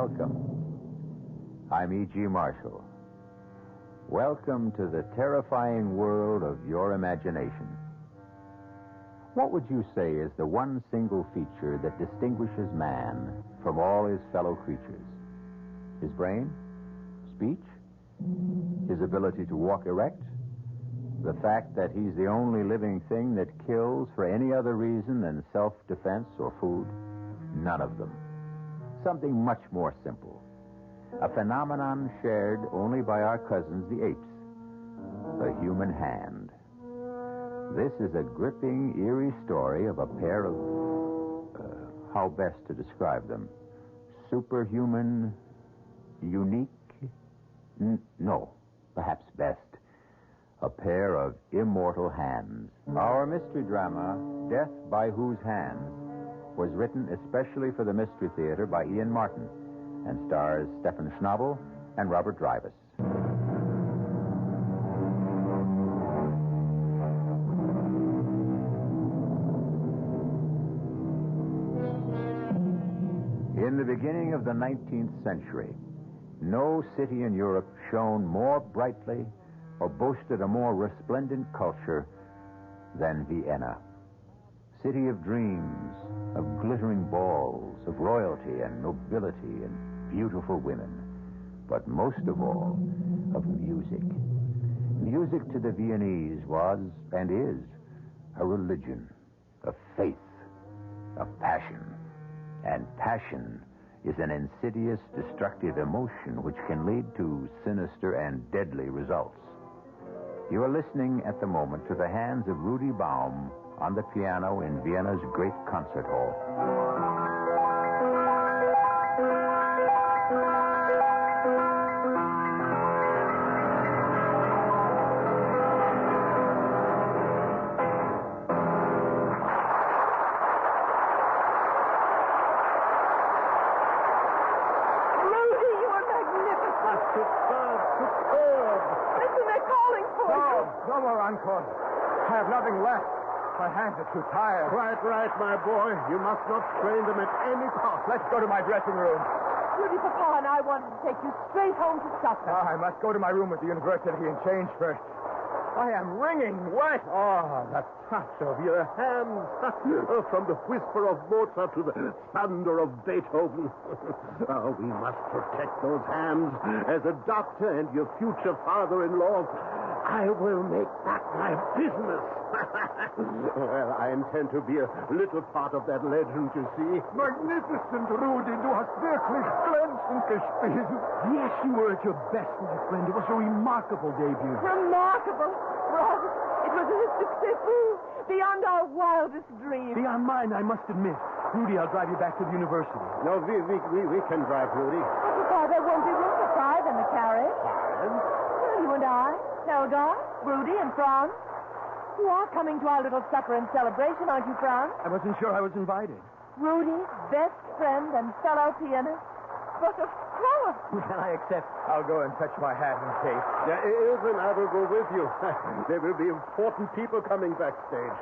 Welcome. I'm E.G. Marshall. Welcome to the terrifying world of your imagination. What would you say is the one single feature that distinguishes man from all his fellow creatures? His brain? Speech? His ability to walk erect? The fact that he's the only living thing that kills for any other reason than self-defense or food? None of them. Something much more simple. A phenomenon shared only by our cousins, the apes. The human hand. This is a gripping, eerie story of a pair of... how best to describe them? Superhuman... unique... no, perhaps best. A pair of immortal hands. Our mystery drama, Death by Whose Hands, was written especially for the Mystery Theater by Ian Martin and stars Stephen Schnabel and Robert Drivas. In the beginning of the 19th century, no city in Europe shone more brightly or boasted a more resplendent culture than Vienna. City of dreams, of glittering balls, of royalty and nobility and beautiful women, but most of all, of music. Music to the Viennese was, and is, a religion, a faith, a passion. And passion is an insidious, destructive emotion which can lead to sinister and deadly results. You are listening at the moment to the hands of Rudy Baum on the piano in Vienna's great concert hall. Rudy, you are magnificent. Superb. Listen, they're calling for you. No more encore. I have nothing left. My hands are too tired. Right, my boy. You must not strain them at any cost. Let's go to my dressing room. Rudy, Papa and I wanted to take you straight home to supper. I must go to my room at the university and change first. I am wringing wet. Oh, the touch of your hands. From the whisper of Mozart to the thunder of Beethoven. We must protect those hands. As a doctor and your future father-in-law, I will make that my business. Well, I intend to be a little part of that legend, you see. Magnificent, Rudy. Du hast wirklich glänzend gespielt. Yes, you were at your best, my friend. It was a remarkable debut. Remarkable. Was it? It was a success beyond our wildest dreams. Beyond mine, I must admit. Rudy, I'll drive you back to the university. No, we can drive, Rudy. Papa, there won't be room for five in the carriage. Well, you and I, Helga, Rudy, and Franz. You are coming to our little supper and celebration, aren't you, Franz? I wasn't sure I was invited. Rudy, best friend and fellow pianist. But of course. Well, I accept. I'll go and fetch my hat and cape. Even I will go with you. There will be important people coming backstage.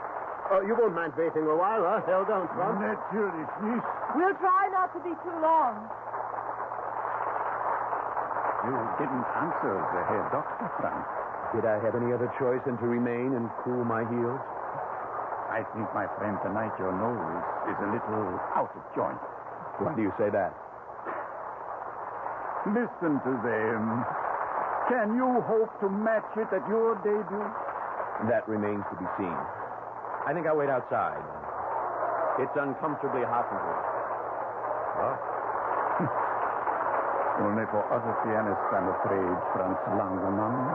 You won't mind waiting a while, huh, Helga and Franz? Natürlich nicht. We'll try not to be too long. You didn't answer the Herr Doctor, Franz. Did I have any other choice than to remain and cool my heels? I think, my friend, tonight your nose is a little out of joint. Why do you say that? Listen to them. Can you hope to match it at your debut? That remains to be seen. I think I'll wait outside. It's uncomfortably hot in here. What? Only for other pianists, I'm afraid, Franz Langemann.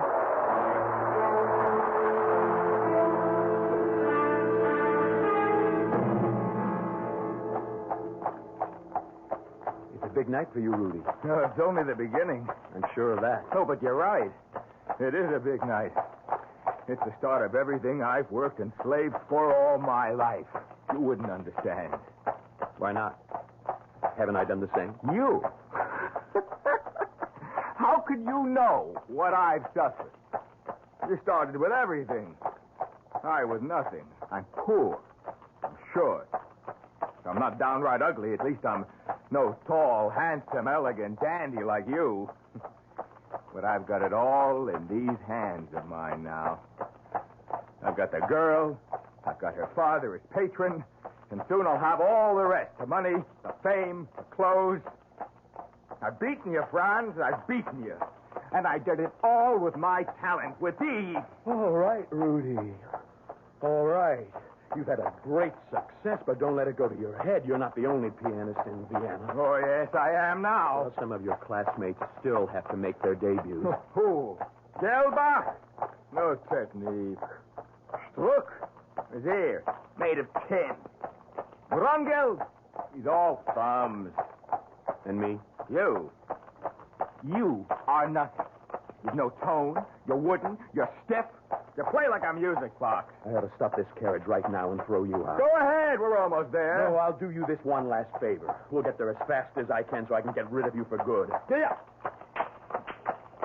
Big night for you, Rudy. No, it's only the beginning. I'm sure of that. Oh, but you're right. It is a big night. It's the start of everything I've worked and slaved for all my life. You wouldn't understand. Why not? Haven't I done the same? You? How could you know what I've suffered? You started with everything. I with nothing. I'm poor. I'm short. If I'm not downright ugly, at least I'm No tall, handsome, elegant dandy like you. But I've got it all in these hands of mine now. I've got the girl, I've got her father as patron, and soon I'll have all the rest. The money, the fame, the clothes. I've beaten you, Franz. I've beaten you. And I did it all with my talent, with thee. All right, Rudy. All right. You've had a great success, but don't let it go to your head. You're not the only pianist in Vienna. Oh, yes, I am now. Well, some of your classmates still have to make their debuts. Who? Gelbach? No, certainly. Struck is here, made of tin. Brungel, he's all thumbs. And me? You are nothing. You've no tone, you're wooden, you're stiff. You play like a music box. I ought to stop this carriage right now and throw you out. Go ahead, we're almost there. No, I'll do you this one last favor. We'll get there as fast as I can so I can get rid of you for good. Yeah.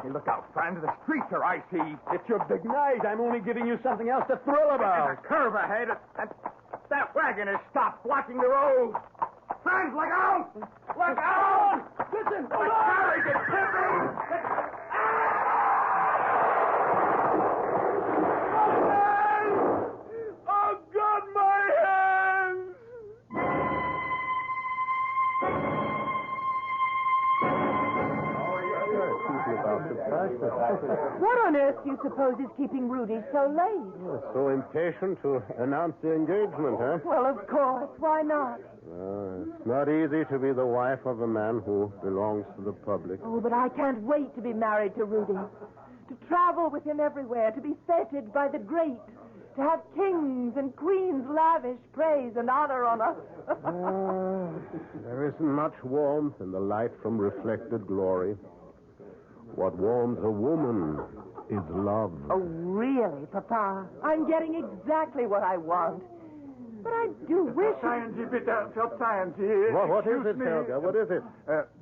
Hey, look out, Franz. The streets are icy. It's your big night. I'm only giving you something else to thrill about. There's a curve ahead. That wagon has stopped blocking the road. Franz, look out! Look out! Listen! The carriage is tipping! Oh, God, my hands! What on earth do you suppose is keeping Rudy so late? So impatient to announce the engagement, huh? Well, of course. Why not? It's not easy to be the wife of a man who belongs to the public. Oh, but I can't wait to be married to Rudy. To travel with him everywhere, to be feted by the great, to have kings and queens lavish praise and honor on us. There isn't much warmth in the light from reflected glory. What warms a woman is love. Oh, really, Papa? I'm getting exactly what I want. But I do wish... Bitte, verzeihen Sie. What is Excuse it, me. Helga? What is it?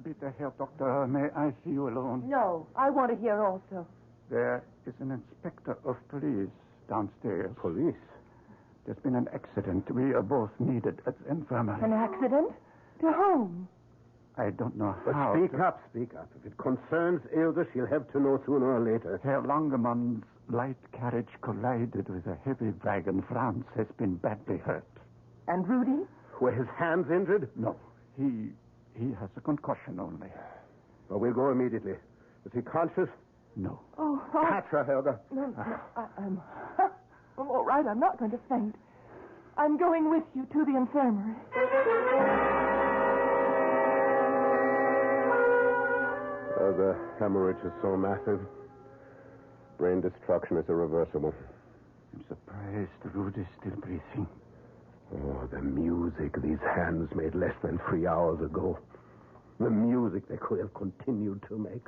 Bitte, Herr Doctor, may I see you alone? No, I want to hear also. There is an inspector of police downstairs. Police? There's been an accident. We are both needed at the infirmary. An accident? To whom? I don't know But how. speak up. If it concerns Ilse, she'll have to know sooner or later. Herr Langemann's light carriage collided with a heavy wagon. Franz has been badly hurt. And Rudy? Were his hands injured? No, he has a concussion only. Well, we'll go immediately. Is he conscious? No. Oh, Catch her, Helga. No, I'm all right. I'm not going to faint. I'm going with you to the infirmary. The hemorrhage is so massive. Brain destruction is irreversible. I'm surprised Rudy's still breathing. Oh, the music these hands made less than 3 hours ago. The music they could have continued to make.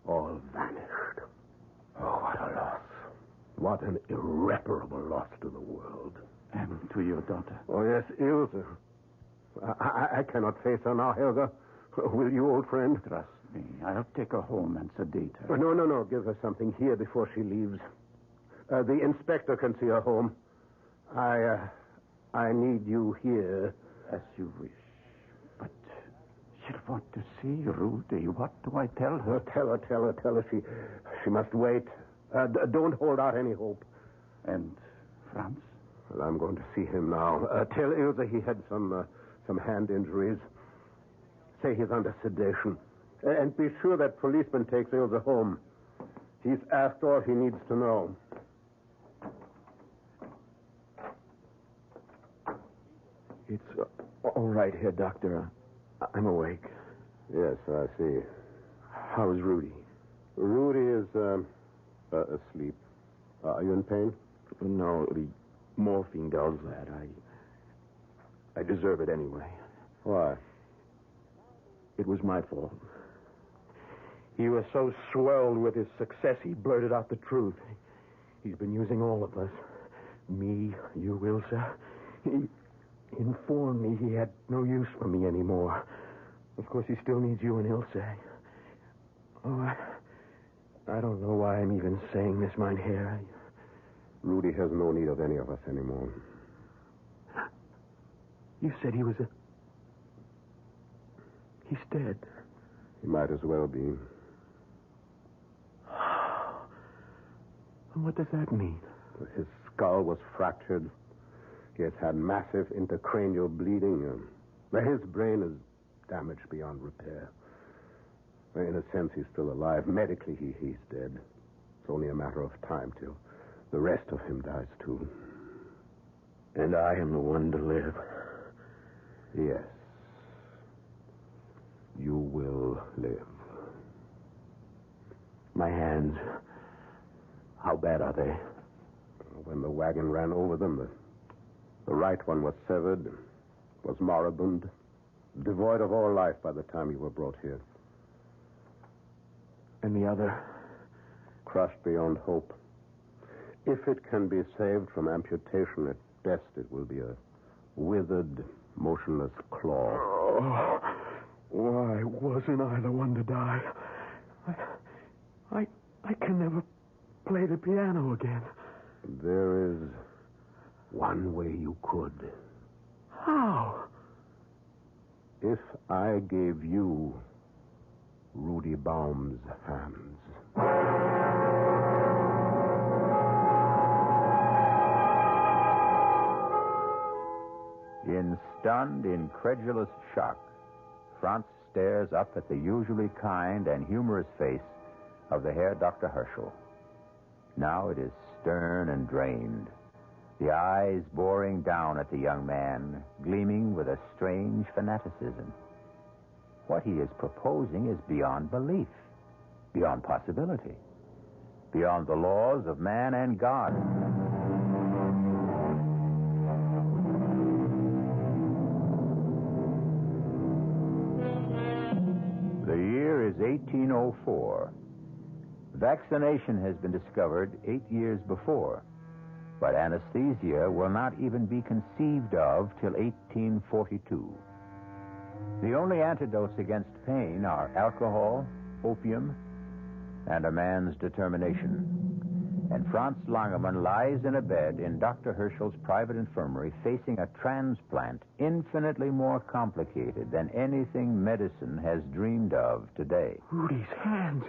All vanished. Oh, what a loss. What an irreparable loss to the world. And to your daughter. Oh, yes, Ilse. I cannot face her now, Helga. Will you, old friend? Trust me. I'll take her home and sedate her. No. Give her something here before she leaves. The inspector can see her home. I need you here. As you wish. But she'll want to see Rudy. What do I tell her? Tell her. She must wait. Don't hold out any hope. And Franz? Well, I'm going to see him now. Tell Ilse he had some hand injuries. Say he's under sedation. And be sure that policeman takes Ilse home. He's asked all he needs to know. It's all right here, Doctor. I'm awake. Yes, I see. How is Rudy? Rudy is asleep. Are you in pain? No, the morphine does that. I deserve it anyway. Why? It was my fault. He was so swelled with his success, he blurted out the truth. He's been using all of us. Me, you, Ilse. He informed me he had no use for me anymore. Of course, he still needs you and Ilse. Oh, I don't know why I'm even saying this, mein Herr. Rudy has no need of any of us anymore. You said he was He's dead. He might as well be. And what does that mean? His skull was fractured. He has had massive intracranial bleeding. His brain is damaged beyond repair. In a sense, he's still alive. Medically, he's dead. It's only a matter of time till the rest of him dies, too. And I am the one to live. Yes. You will live. My hands, how bad are they? When the wagon ran over them, the right one was severed, was moribund, devoid of all life by the time you were brought here. And the other? Crushed beyond hope. If it can be saved from amputation, at best it will be a withered, motionless claw. Oh, why wasn't I the one to die? I can never play the piano again. There is one way you could. How? If I gave you Rudy Baum's hands. In stunned, incredulous shock, Franz stares up at the usually kind and humorous face of the Herr Dr. Herschel. Now it is stern and drained, the eyes boring down at the young man, gleaming with a strange fanaticism. What he is proposing is beyond belief, beyond possibility, beyond the laws of man and God. The year is 1804. Vaccination has been discovered 8 years before, but anesthesia will not even be conceived of till 1842. The only antidotes against pain are alcohol, opium, and a man's determination. And Franz Langemann lies in a bed in Dr. Herschel's private infirmary facing a transplant infinitely more complicated than anything medicine has dreamed of today. Rudy's hands.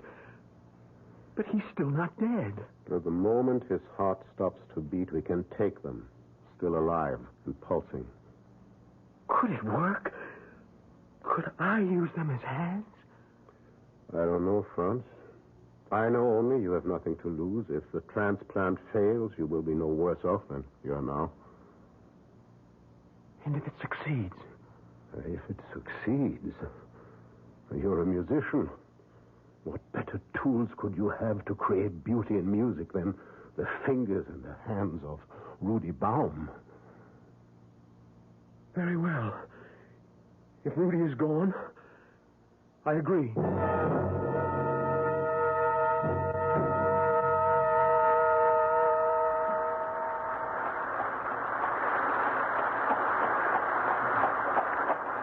But he's still not dead. At the moment his heart stops to beat, we can take them, still alive and pulsing. Could it work? Could I use them as hands? I don't know, Franz. I know only you have nothing to lose. If the transplant fails, you will be no worse off than you are now. And if it succeeds? If it succeeds, you're a musician. What better tools could you have to create beauty in music than the fingers and the hands of Rudy Baum? Very well. If Rudy is gone, I agree.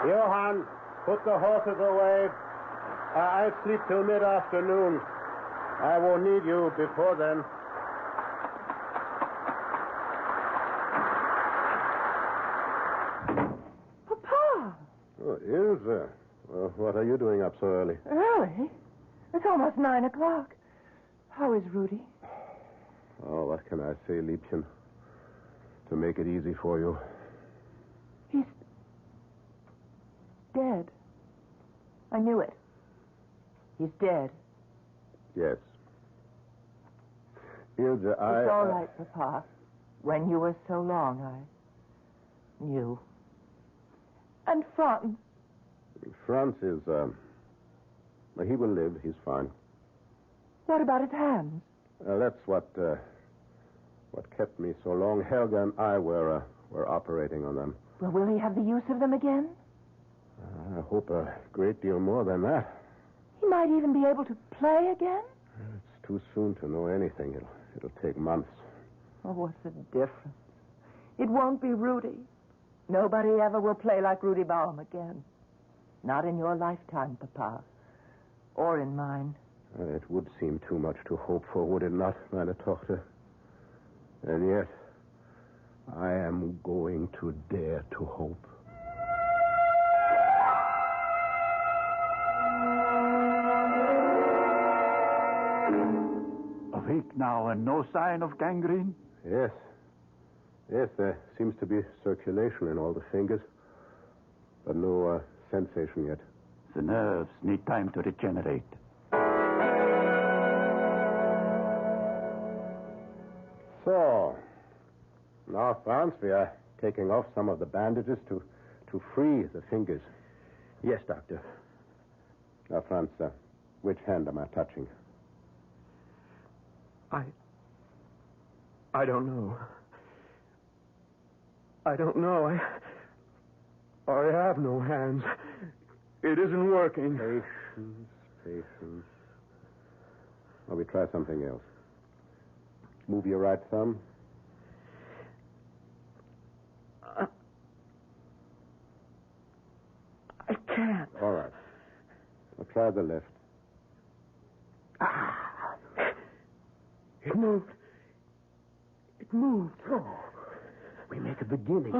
Johann, put the horses away. I'll sleep till mid-afternoon. I won't need you before then. Papa! Oh, Ilse. Well, what are you doing up so early? Early? It's almost 9 o'clock. How is Rudy? Oh, what can I say, Liebchen? To make it easy for you. He's dead. I knew it. He's dead. Yes. Ilse, It's all right, Papa. When you were so long, I knew. And Franz? Franz is, he will live. He's fine. What about his hands? That's what kept me so long. Helga and I were operating on them. Well, will he have the use of them again? I hope a great deal more than that. He might even be able to play again? It's too soon to know anything. It'll take months. Oh, what's the difference? It won't be Rudy. Nobody ever will play like Rudy Baum again. Not in your lifetime, Papa. Or in mine. It would seem too much to hope for, would it not, meine Tochter? And yet, I am going to dare to hope. weak now and no sign of gangrene? Yes. Yes, there seems to be circulation in all the fingers, but no sensation yet. The nerves need time to regenerate. So, now, Franz, we are taking off some of the bandages to free the fingers. Yes, Doctor. Now, Franz, which hand am I touching? I don't know. I don't know. I have no hands. It isn't working. Patience. Well, we try something else. Move your right thumb. I can't. All right. Now try the left. It moved. It moved. Oh, we make a beginning.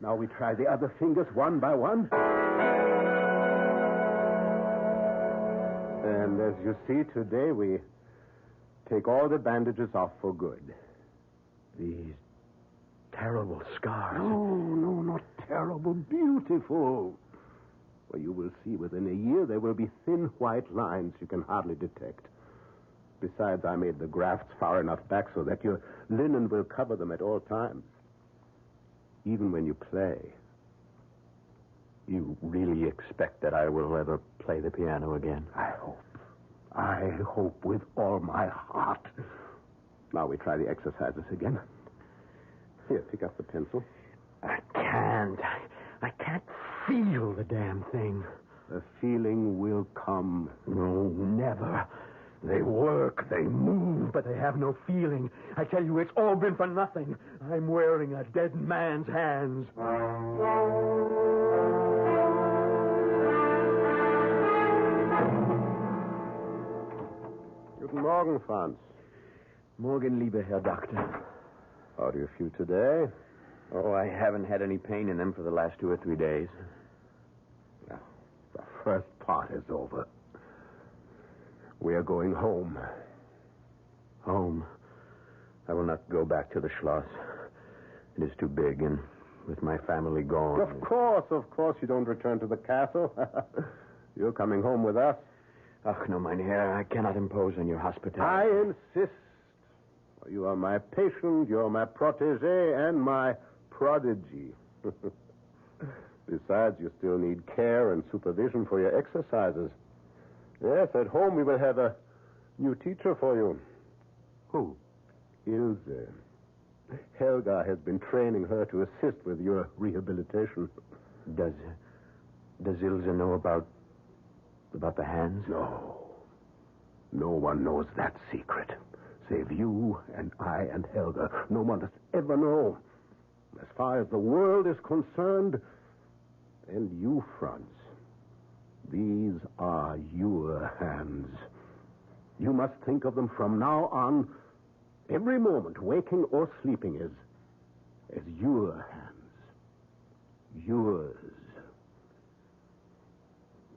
Now we try the other fingers one by one. And as you see, today we take all the bandages off for good. These terrible scars. No, not terrible. Beautiful. Well, you will see within a year there will be thin white lines you can hardly detect. Besides, I made the grafts far enough back so that your linen will cover them at all times. Even when you play. You really expect that I will ever play the piano again? I hope with all my heart. Now we try the exercises again. Here, pick up the pencil. I can't. I can't feel the damn thing. The feeling will come. No, never. They work, they move, but they have no feeling. I tell you, it's all been for nothing. I'm wearing a dead man's hands. Guten Morgen, Franz. Morgen, lieber Herr Doctor. How do you feel today? Oh, I haven't had any pain in them for the last 2 or 3 days. Now, the first part is over. We are going home. Home? I will not go back to the Schloss. It is too big, and with my family gone... Of course you don't return to the castle. You're coming home with us. Ach, no, Mynheer, I cannot impose on your hospitality. I insist. You are my patient, you're my protege, and my prodigy. Besides, you still need care and supervision for your exercises. Yes, at home we will have a new teacher for you. Who? Ilse. Helga has been training her to assist with your rehabilitation. Does Ilse know about the hands? No. No one knows that secret. Save you and I and Helga. No one does ever know. As far as the world is concerned, and you, Franz, these are your hands. You must think of them from now on, every moment, waking or sleeping, as your hands. Yours.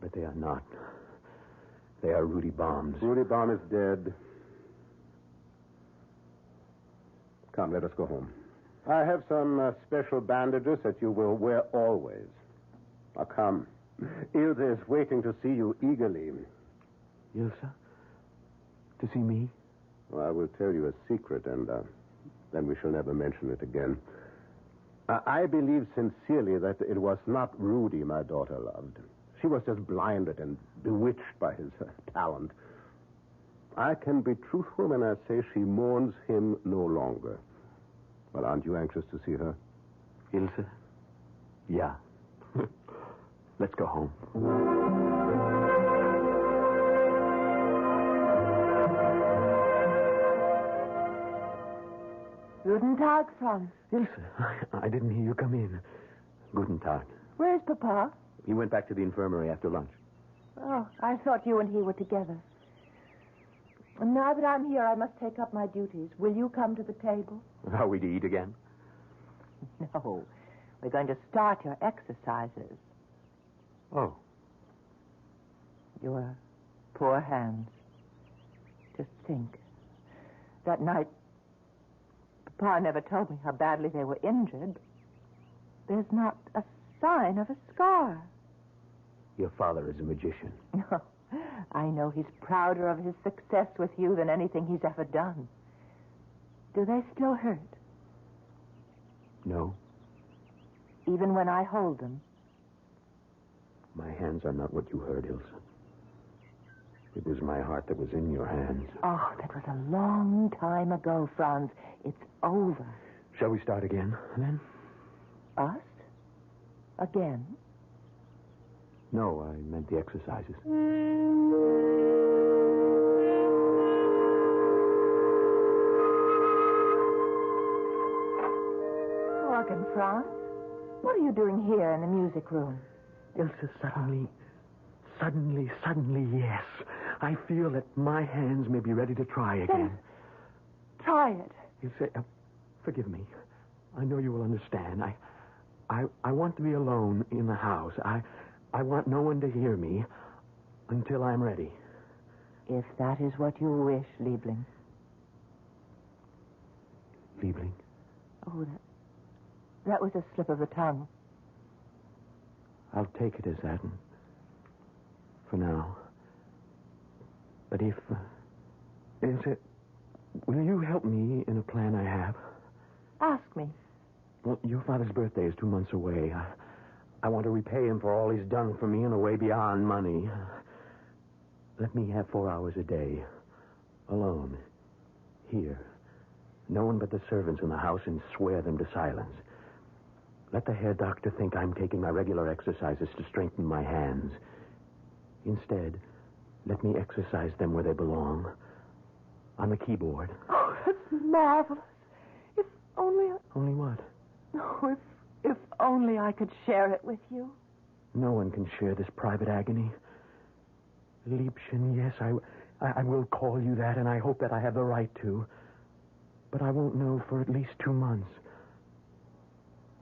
But they are not. They are Rudy Baum's. Rudy Baum is dead. Come, let us go home. I have some special bandages that you will wear always. Now, come. Ilse is waiting to see you eagerly. Ilse? To see me? Well, I will tell you a secret, and then we shall never mention it again. I believe sincerely that it was not Rudy my daughter loved. She was just blinded and bewitched by his talent. I can be truthful when I say she mourns him no longer. Well, aren't you anxious to see her? Ilse? Yeah. Let's go home. Guten Tag, Franz. Ilse, I didn't hear you come in. Guten Tag. Where's Papa? He went back to the infirmary after lunch. Oh, I thought you and he were together. And now that I'm here, I must take up my duties. Will you come to the table? Are we to eat again? No. We're going to start your exercises. Oh. Your poor hands. Just think. That night, Papa never told me how badly they were injured. There's not a sign of a scar. Your father is a magician. No, I know he's prouder of his success with you than anything he's ever done. Do they still hurt? No, Even when I hold them? my hands are not what you heard, Ilsa. It was my heart that was in your hands. Oh, that was a long time ago, Franz. It's over. Shall we start again, then? Us? Again? No, I meant the exercises. Morgan, Franz. What are you doing here in the music room? Ilsa, suddenly, yes. I feel that my hands may be ready to try again. Then try it. Ilsa, forgive me. I know you will understand. I want to be alone in the house. I want no one to hear me until I'm ready. If that is what you wish, Liebling. Liebling? Oh, that was a slip of the tongue. I'll take it as that for now. But Ilse, will you help me in a plan I have? Ask me. Well, your father's birthday is 2 months away. I want to repay him for all he's done for me in a way beyond money. Let me have 4 hours a day. Alone. Here. No one but the servants in the house, and swear them to silence. Let the hair doctor think I'm taking my regular exercises to strengthen my hands. Instead, let me exercise them where they belong. On the keyboard. Oh, that's marvelous. If only... Only what? Oh, if only I could share it with you. No one can share this private agony. Liebchen, yes, I will call you that, and I hope that I have the right to. But I won't know for at least 2 months.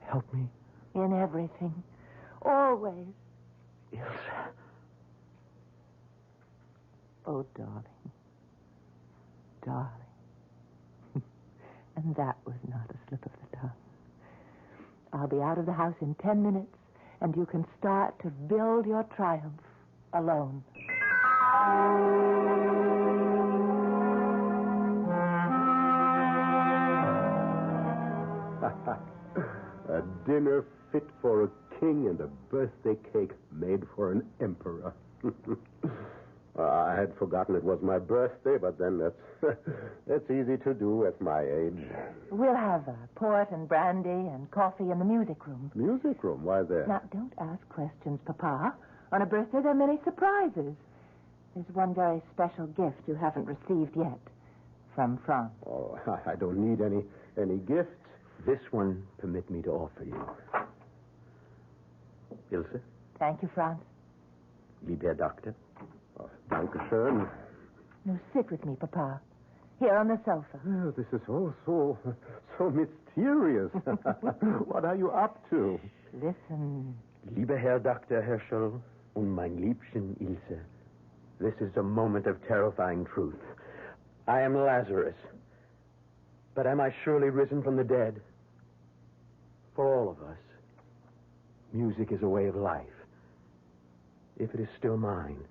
Help me. In everything. Always. Ilsa. Oh, darling. Darling. And that was not a slip of the tongue. I'll be out of the house in 10 minutes, and you can start to build your triumph alone. A dinner fit for a king and a birthday cake made for an emperor. I had forgotten it was my birthday, but then that's easy to do at my age. We'll have port and brandy and coffee in the music room. Music room? Why there? Now, don't ask questions, Papa. On a birthday, there are many surprises. There's one very special gift you haven't received yet. From Franz. Oh, I don't need any gifts. This one, permit me to offer you. Ilse? Thank you, Franz. Lieber Doctor? Oh, danke schön. Now, sit with me, Papa. Here on the sofa. Oh, this is so mysterious. What are you up to? Listen. Lieber Herr Dr. Herschel und mein Liebchen Ilse, this is a moment of terrifying truth. I am Lazarus. But am I surely risen from the dead? For all of us, music is a way of life. If it is still mine,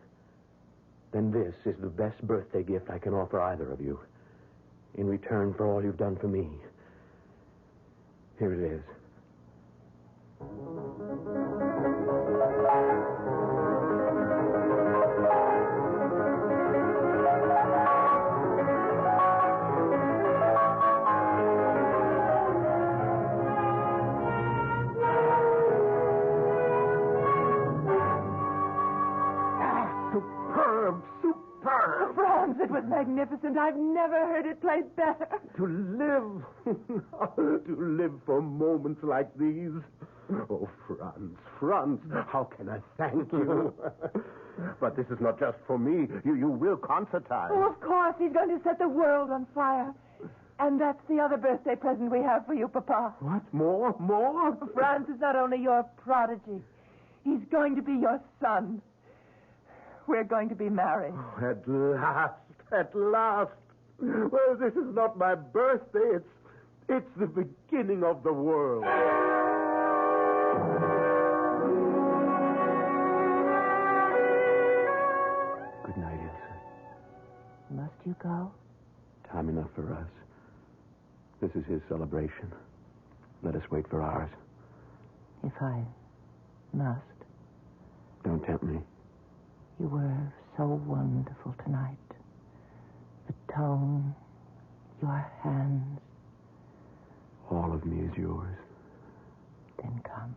then this is the best birthday gift I can offer either of you. In return for all you've done for me. Here it is. Superb. Franz, it was magnificent. I've never heard it played better. To live. To live for moments like these. Oh, Franz, how can I thank you? But this is not just for me. You will concertize. Oh, of course. He's going to set the world on fire. And that's the other birthday present we have for you, Papa. What? More? Franz is not only your prodigy. He's going to be your son. We're going to be married. Oh, at last. Well, this is not my birthday. It's the beginning of the world. Good night, Ilsa. Must you go? Time enough for us. This is his celebration. Let us wait for ours. If I must. Don't tempt me. You were so wonderful tonight. The tone, your hands. All of me is yours. Then come.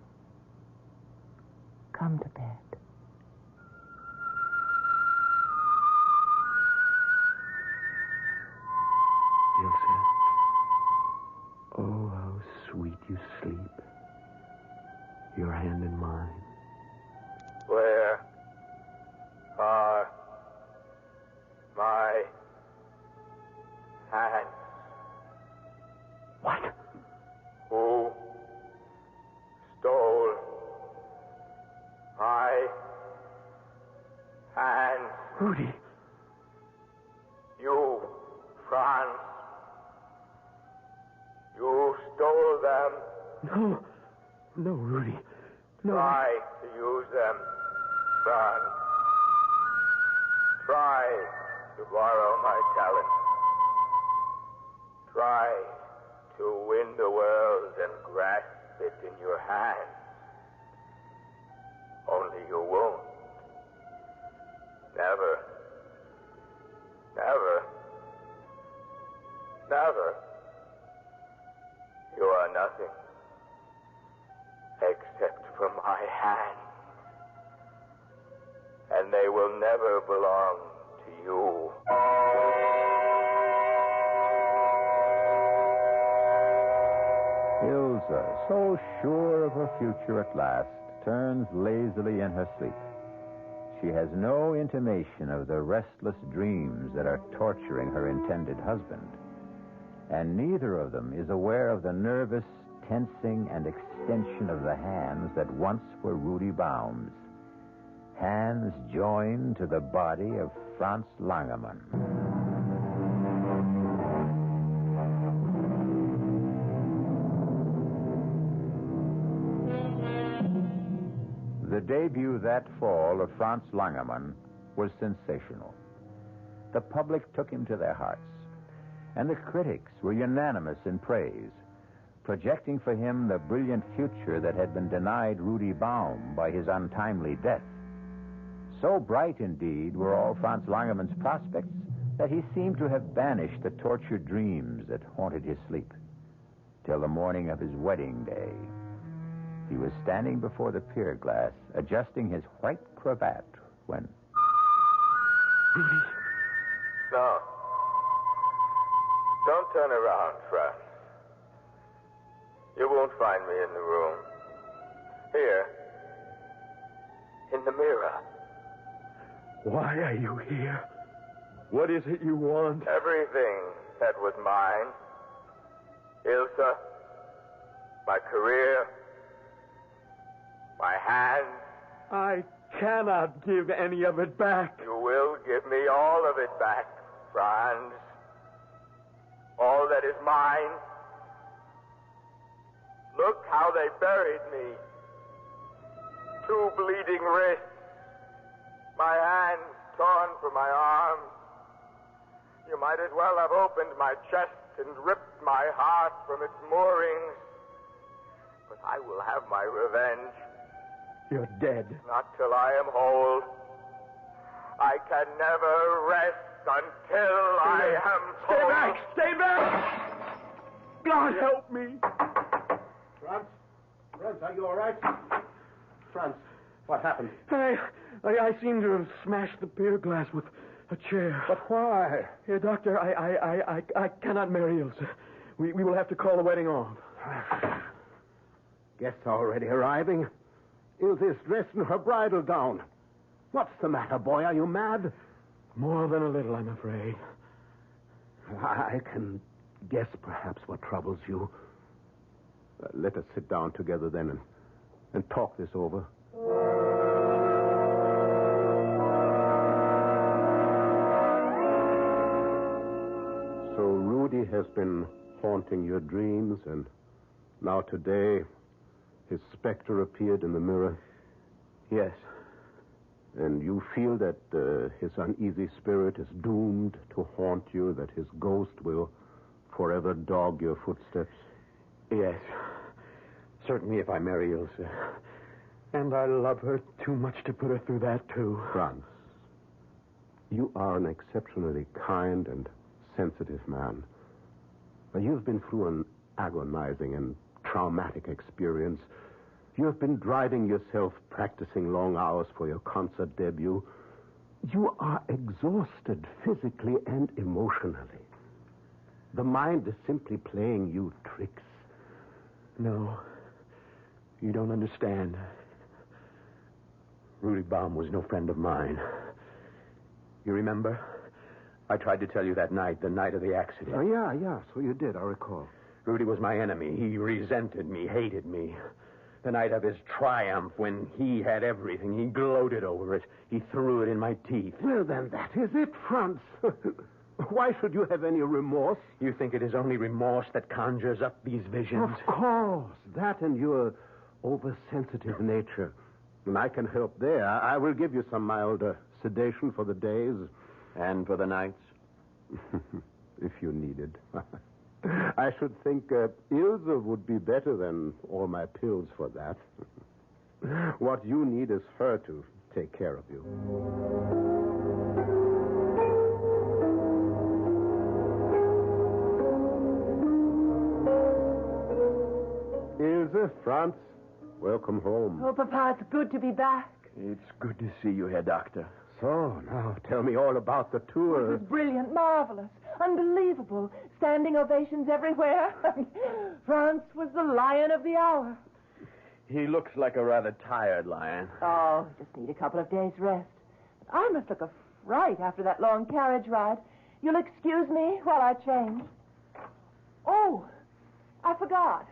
Come to bed. Ilsa. Oh, how sweet you sleep. Your hand in mine. Where are my hands? What? Who stole my hands? Rudy. You, Franz. You stole them. No. No, Rudy. No. Try to use them, Franz. Try to borrow my talent. Try to win the world and grasp it in your hands. Only you won't. Never. Never. Never. You are nothing except for my hands. And they will never belong to you. Ilsa, so sure of her future at last, turns lazily in her sleep. She has no intimation of the restless dreams that are torturing her intended husband. And neither of them is aware of the nervous tensing and extension of the hands that once were Rudy Baum's. Hands joined to the body of Franz Langermann. The debut that fall of Franz Langermann was sensational. The public took him to their hearts, and the critics were unanimous in praise, projecting for him the brilliant future that had been denied Rudy Baum by his untimely death. So bright, indeed, were all Franz Langermann's prospects that he seemed to have banished the tortured dreams that haunted his sleep. Till the morning of his wedding day, he was standing before the pier glass, adjusting his white cravat, when... Rudy. No. Don't turn around, Franz. You won't find me in the room. Here. In the mirror. Why are you here? What is it you want? Everything that was mine. Ilsa. My career. My hands. I cannot give any of it back. You will give me all of it back, Franz. All that is mine. Look how they buried me. 2 bleeding wrists. My hands torn from my arms. You might as well have opened my chest and ripped my heart from its moorings. But I will have my revenge. You're dead. Not till I am whole. I can never rest until I am Stay whole. back! Stay back! God help me! Franz? Franz, are you all right? Franz, what happened? I seem to have smashed the pier glass with a chair. But why? Here, Doctor, I cannot marry Ilsa. We will have to call the wedding off. Guests already arriving. Ilsa's dressed in her bridal gown. What's the matter, boy? Are you mad? More than a little, I'm afraid. I can guess perhaps what troubles you. Let us sit down together then and talk this over. has been haunting your dreams, and now today his specter appeared in the mirror? Yes. And you feel that his uneasy spirit is doomed to haunt you, that his ghost will forever dog your footsteps? Yes. Certainly if I marry Ilse. And I love her too much to put her through that, too. Franz, you are an exceptionally kind and sensitive man. Now, you've been through an agonizing and traumatic experience. You have been driving yourself, practicing long hours for your concert debut. You are exhausted physically and emotionally. The mind is simply playing you tricks. No, you don't understand. Rudy Baum was no friend of mine. You remember? I tried to tell you that night, the night of the accident. Oh, yeah, so you did, I recall. Rudy was my enemy. He resented me, hated me. The night of his triumph, when he had everything, he gloated over it. He threw it in my teeth. Well, then, that is it, Franz. Why should you have any remorse? You think it is only remorse that conjures up these visions? Of course. That and your oversensitive nature. And I can help there. I will give you some mild sedation for the days. And for the nights? If you need it. I should think Ilse would be better than all my pills for that. What you need is her to take care of you. Ilse, Franz, welcome home. Oh, Papa, it's good to be back. It's good to see you, Herr Doctor. So, now, tell me all about the It tour. was brilliant, marvelous, unbelievable. Standing ovations everywhere. France was the lion of the hour. He looks like a rather tired lion. Oh, just need a couple of days' rest. But I must look a fright after that long carriage ride. You'll excuse me while I change. Oh, I forgot.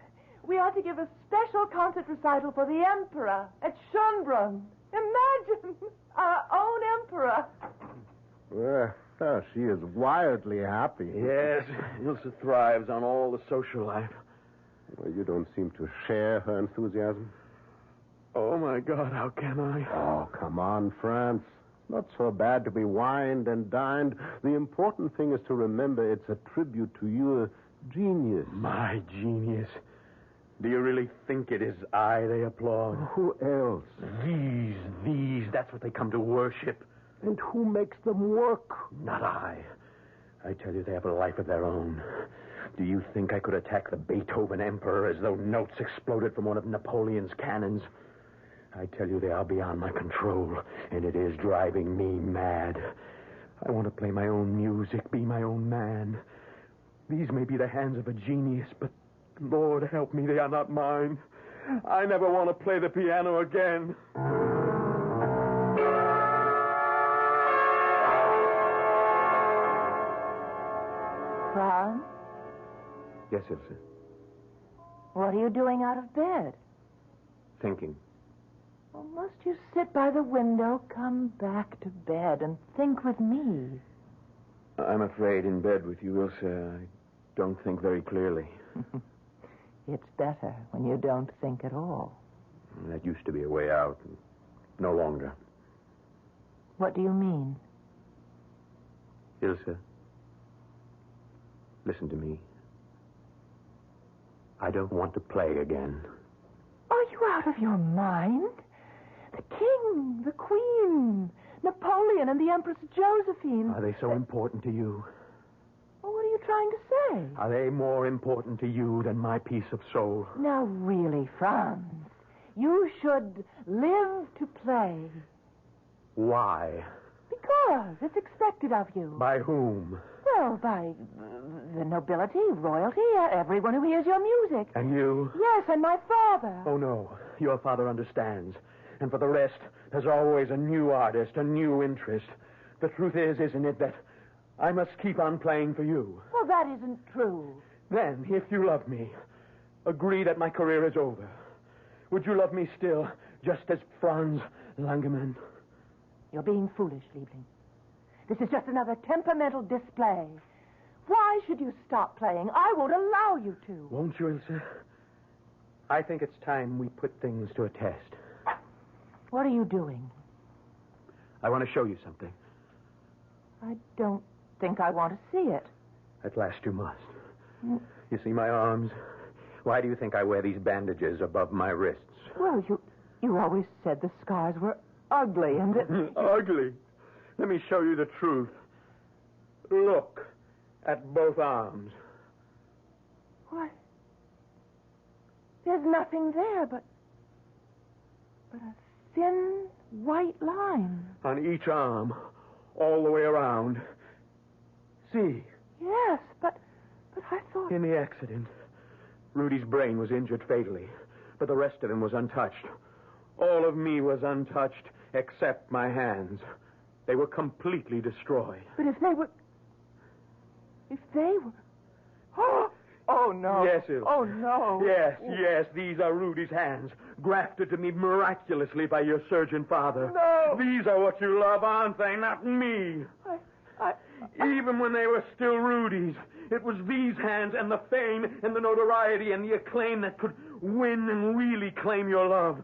We are to give a special concert recital for the Emperor at Schönbrunn. Imagine, our own Emperor. Well, she is wildly happy. Yes, Ilse thrives on all the social life. Well, you don't seem to share her enthusiasm. Oh, my God, how can I? Oh, come on, Franz. Not so bad to be wined and dined. The important thing is to remember it's a tribute to your genius. My genius. Do you really think it is I they applaud? Who else? These, that's what they come to worship. And who makes them work? Not I. I tell you, they have a life of their own. Do you think I could attack the Beethoven Emperor as though notes exploded from one of Napoleon's cannons? I tell you, they are beyond my control, and it is driving me mad. I want to play my own music, be my own man. These may be the hands of a genius, but Lord help me, they are not mine. I never want to play the piano again. Franz, Yes, Ilse. what are you doing out of bed? Thinking. Well, must you sit by the window, come back to bed, and think with me? I'm afraid in bed with you, Ilse, I don't think very clearly. It's better when you don't think at all. That used to be a way out. No longer. What do you mean? Ilse, listen to me. I don't want to play again. Are you out of your mind? The king, the queen, Napoleon, and the Empress Josephine. Are they so important to you? Well, what are you trying to say? Are they more important to you than my peace of soul? Now, really, Franz, you should live to play. Why? Because it's expected of you. By whom? Well, by the nobility, royalty, everyone who hears your music. And you? Yes, and my father. Oh, no. Your father understands. And for the rest, there's always a new artist, a new interest. The truth is, isn't it, that I must keep on playing for you? Well, that isn't true. Then, if you love me, agree that my career is over. Would you love me still, just as Franz Langemann? You're being foolish, Liebling. This is just another temperamental display. Why should you stop playing? I won't allow you to. Won't you, Ilse? I think it's time we put things to a test. What are you doing? I want to show you something. I don't think I want to see it. At last you must. You see my arms? Why do you think I wear these bandages above my wrists? Well, you always said the scars were ugly, and it... Ugly? Let me show you the truth. Look at both arms. What? There's nothing there but a thin white line. On each arm, all the way around. See? Yes, but I thought... In the accident, Rudy's brain was injured fatally, but the rest of him was untouched. All of me was untouched, except my hands. They were completely destroyed. But if they were... Oh, no. Yes, Ilse. Oh, no. Yes, these are Rudy's hands, grafted to me miraculously by your surgeon father. No. These are what you love, aren't they? Not me. Even when they were still Rudy's, it was these hands and the fame and the notoriety and the acclaim that could win and really claim your love.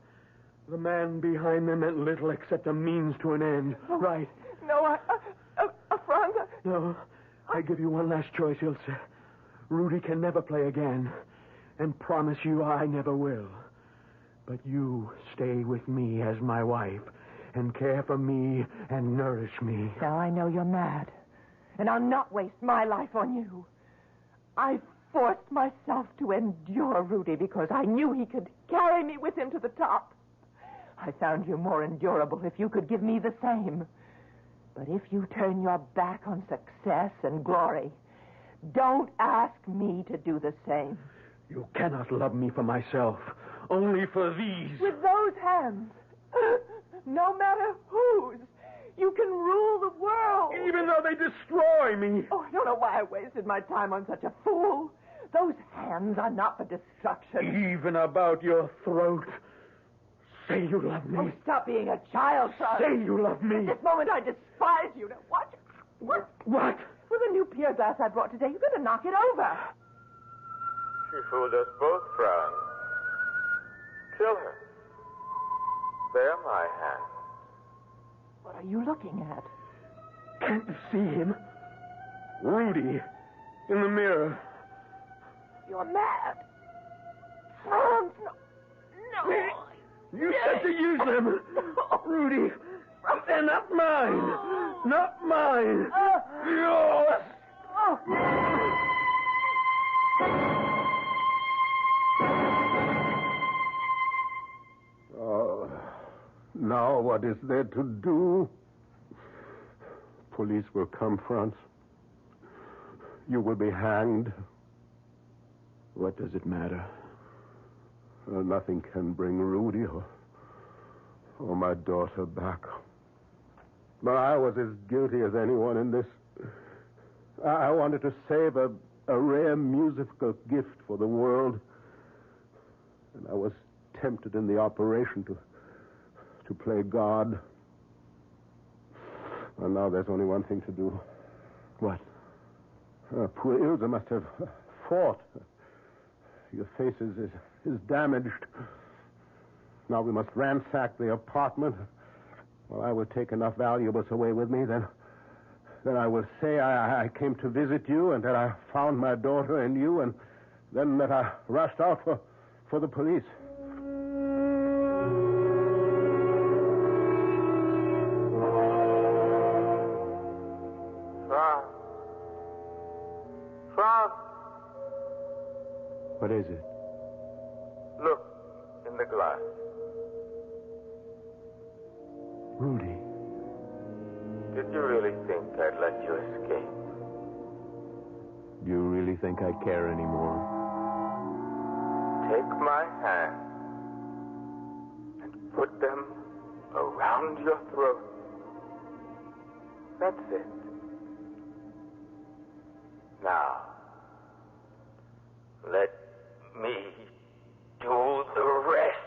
The man behind them meant little except a means to an end. Oh, right. No, Franz. No, I give you one last choice, Ilse. Rudy can never play again, and promise you I never will. But you stay with me as my wife, and care for me and nourish me. Now I know you're mad, and I'll not waste my life on you. I forced myself to endure Rudy because I knew he could carry me with him to the top. I found you more endurable if you could give me the same. But if you turn your back on success and glory, don't ask me to do the same. You cannot love me for myself, only for these. With those hands, no matter whose, you can rule the world. Even though they destroy me. Oh, I don't know why I wasted my time on such a fool. Those hands are not for destruction. Even about your throat. Say you love me. Oh, stop being a child, son. Say you love me. At this moment, I despise you. Now, watch. What? With the new pier glass I brought today, you're going to knock it over. She fooled us both, Franz. Kill her. They're my hands. What are you looking at? Can't you see him? Rudy. In the mirror. You're mad. Franz, no. You said to use them. Rudy. They're not mine. Not mine. Yours. Now what is there to do? Police will come, Franz. You will be hanged. What does it matter? Nothing can bring Rudy or my daughter back. But I was as guilty as anyone in this. I wanted to save a rare musical gift for the world. And I was tempted in the operation to play God. And now there's only one thing to do. What? Poor Ilse must have fought. Your face is damaged. Now we must ransack the apartment. Well, I will take enough valuables away with me, then I will say I came to visit you and that I found my daughter and you, and then that I rushed out for the police. Franz! What is it? Look in the glass. Rudy. Did you really think I'd let you escape? Do you really think I care anymore? Take my hand and put them around your throat. That's it. Now, let me do the rest.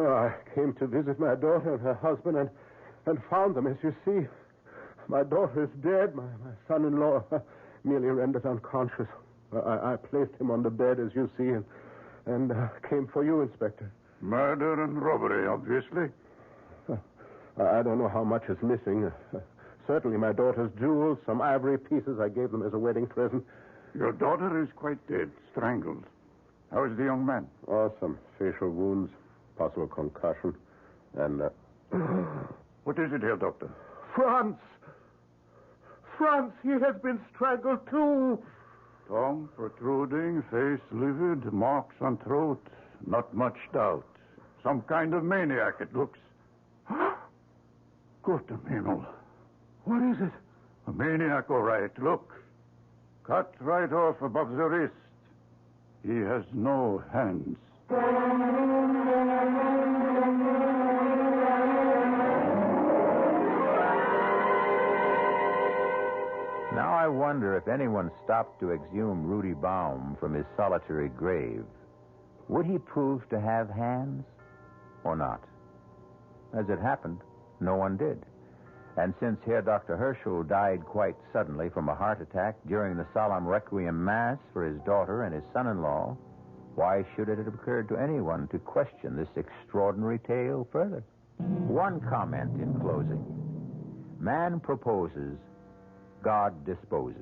Oh, I came to visit my daughter and her husband and found them, as you see. My daughter is dead. My son-in-law nearly rendered unconscious. I placed him on the bed, as you see, and came for you, Inspector. Murder and robbery, obviously. I don't know how much is missing. Certainly my daughter's jewels, some ivory pieces I gave them as a wedding present. Your daughter is quite dead, strangled. How is the young man? Oh, some facial wounds, possible concussion, and... What is it here, Doctor? Franz! Franz, he has been strangled, too. Tongue protruding, face livid, marks on throat. Not much doubt. Some kind of maniac, it looks. Good Himmel. What is it? A maniac, all right. Look. Cut right off above the wrist. He has no hands. Now I wonder if anyone stopped to exhume Rudy Baum from his solitary grave. Would he prove to have hands or not? As it happened, no one did. And since Herr Dr. Herschel died quite suddenly from a heart attack during the solemn requiem mass for his daughter and his son-in-law, why should it have occurred to anyone to question this extraordinary tale further? One comment in closing. Man proposes, God disposes.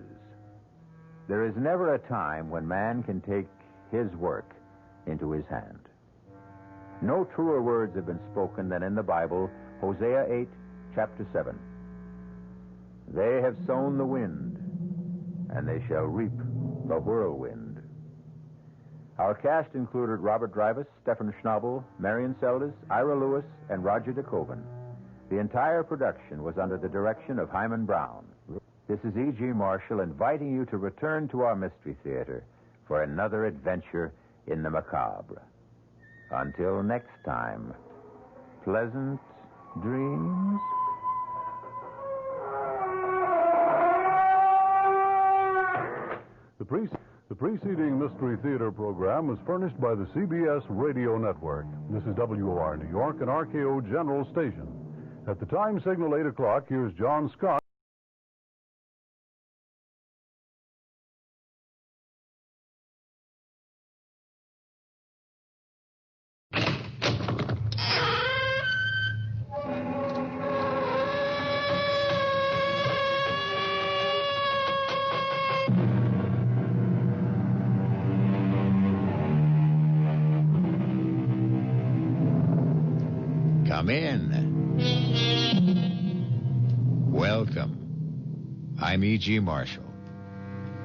There is never a time when man can take his work into his hand. No truer words have been spoken than in the Bible, Hosea 8, chapter 7. They have sown the wind, and they shall reap the whirlwind. Our cast included Robert Drivas, Stephen Schnabel, Marion Seldes, Ira Lewis, and Roger DeKoven. The entire production was under the direction of Hyman Brown. This is E.G. Marshall inviting you to return to our Mystery Theater for another adventure in the macabre. Until next time, pleasant dreams. The preceding Mystery Theater program was furnished by the CBS Radio Network. This is WOR New York and RKO General Station. At the time signal 8 o'clock, here's John Scott. Come in. Welcome. I'm E.G. Marshall.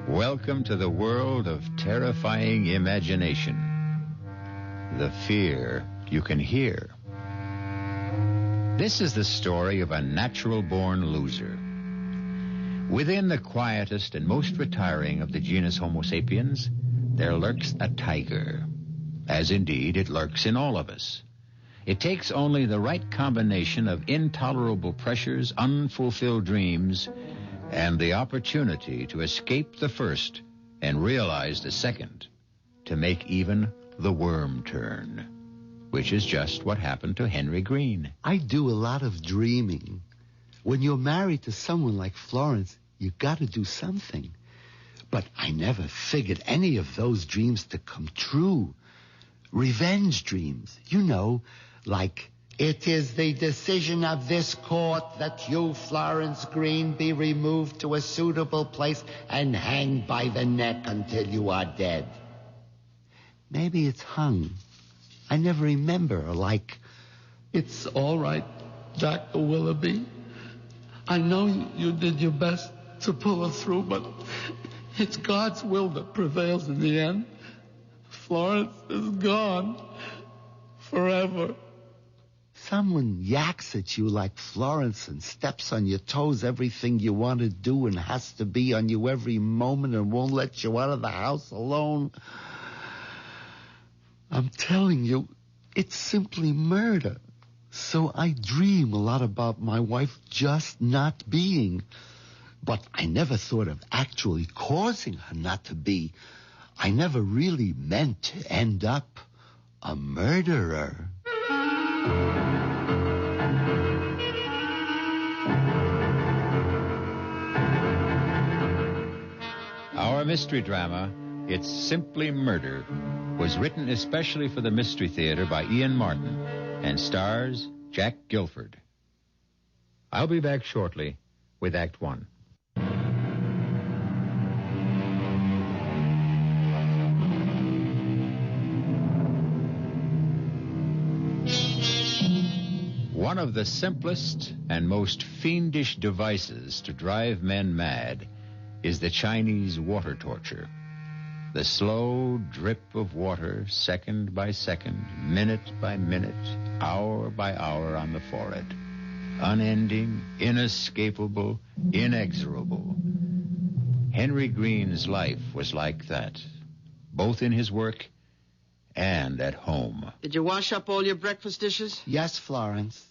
Welcome to the world of terrifying imagination. The fear you can hear. This is the story of a natural-born loser. Within the quietest and most retiring of the genus Homo sapiens, there lurks a tiger, as indeed it lurks in all of us. It takes only the right combination of intolerable pressures, unfulfilled dreams, and the opportunity to escape the first and realize the second to make even the worm turn, which is just what happened to Henry Green. I do a lot of dreaming. When you're married to someone like Florence, you got to do something. But I never figured any of those dreams to come true. Revenge dreams, you know, like, it is the decision of this court that you, Florence Green, be removed to a suitable place and hanged by the neck until you are dead. Maybe it's hung. I never remember, like, it's all right, Dr. Willoughby. I know you did your best to pull her through, but it's God's will that prevails in the end. Florence is gone forever. Someone yaks at you like Florence and steps on your toes everything you want to do and has to be on you every moment and won't let you out of the house alone. I'm telling you, it's simply murder. So I dream a lot about my wife just not being. But I never thought of actually causing her not to be. I never really meant to end up a murderer. Our mystery drama, It's Simply Murder, was written especially for the Mystery Theater by Ian Martin and stars Jack Gilford. I'll be back shortly with Act One. One of the simplest and most fiendish devices to drive men mad is the Chinese water torture. The slow drip of water, second by second, minute by minute, hour by hour on the forehead. Unending, inescapable, inexorable. Henry Green's life was like that, both in his work and at home. Did you wash up all your breakfast dishes? Yes, Florence.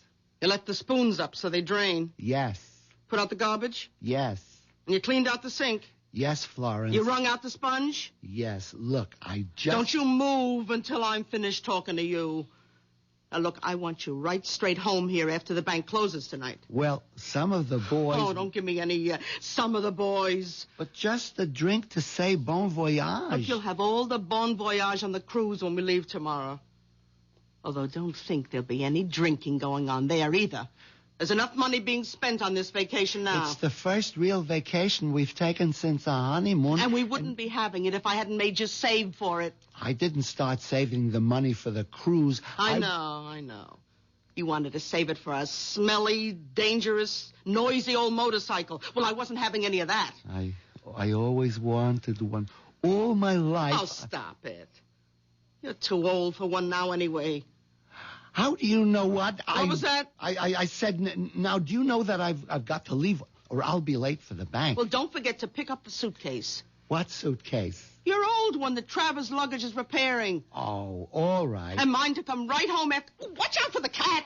You left the spoons up so they drain? Yes. Put out the garbage? Yes. And you cleaned out the sink? Yes, Florence. You wrung out the sponge? Yes. Look, I just... Don't you move until I'm finished talking to you. Now, look, I want you right straight home here after the bank closes tonight. Well, some of the boys... Oh, don't give me any some of the boys. But just a drink to say bon voyage. Look, you'll have all the bon voyage on the cruise when we leave tomorrow. Although don't think there'll be any drinking going on there either. There's enough money being spent on this vacation now. It's the first real vacation we've taken since our honeymoon. And we wouldn't be having it if I hadn't made you save for it. I didn't start saving the money for the cruise. I know. You wanted to save it for a smelly, dangerous, noisy old motorcycle. Well, I wasn't having any of that. I always wanted one. All my life. Oh, stop it. You're too old for one now anyway. How do you know what? What was that? I said, now, do you know that I've got to leave, or I'll be late for the bank? Well, don't forget to pick up the suitcase. What suitcase? Your old one that Travers' luggage is repairing. Oh, all right. And mine to come right home after... Watch out for the cat!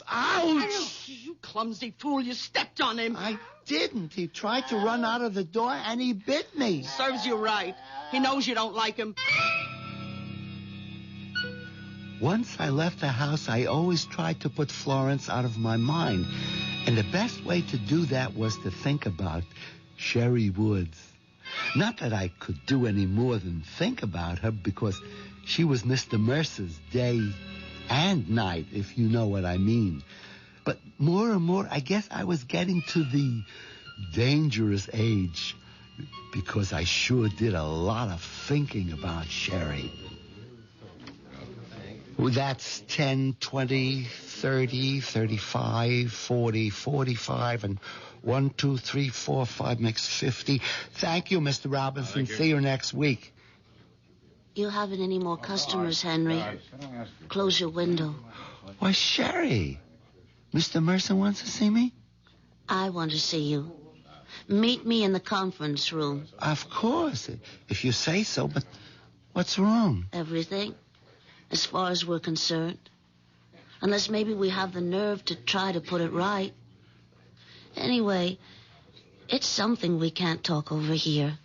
Ouch! You clumsy fool, you stepped on him. I didn't. He tried to run out of the door, and he bit me. Serves you right. He knows you don't like him. Once I left the house, I always tried to put Florence out of my mind. And the best way to do that was to think about Sherry Woods. Not that I could do any more than think about her, because she was Mr. Mercer's day and night, if you know what I mean. But more and more, I guess I was getting to the dangerous age, because I sure did a lot of thinking about Sherry. That's 10, 20, 30, 35, 40, 45, and 1, 2, 3, 4, 5 makes 50. Thank you, Mr. Robinson. See you next week. You haven't any more customers, Henry. Close your window. Why, Sherry, Mr. Mercer wants to see me? I want to see you. Meet me in the conference room. Of course, if you say so, but what's wrong? Everything. As far as we're concerned. Unless maybe we have the nerve to try to put it right. Anyway, it's something we can't talk over here.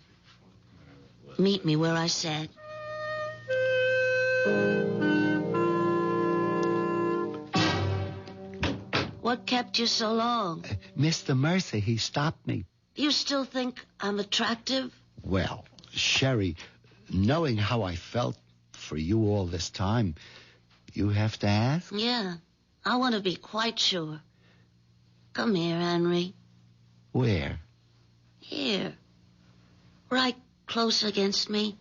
Meet me where I said. What kept you so long? Mr. Mercer, he stopped me. You still think I'm attractive? Well, Sherry, knowing how I felt for you all this time, you have to ask? Yeah, I want to be quite sure. Come here, Henry. Where? Here. Right close against me.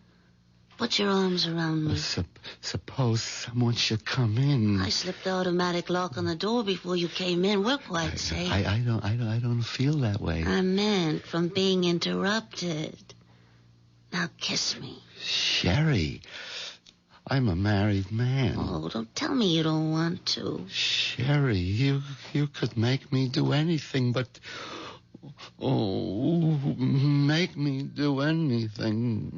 Put your arms around me. Suppose someone should come in. I slipped the automatic lock on the door before you came in. We're quite safe. I don't feel that way. I meant from being interrupted. Now kiss me. Sherry, I'm a married man. Oh, don't tell me you don't want to. Sherry, you could make me do anything, but... Oh, make me do anything.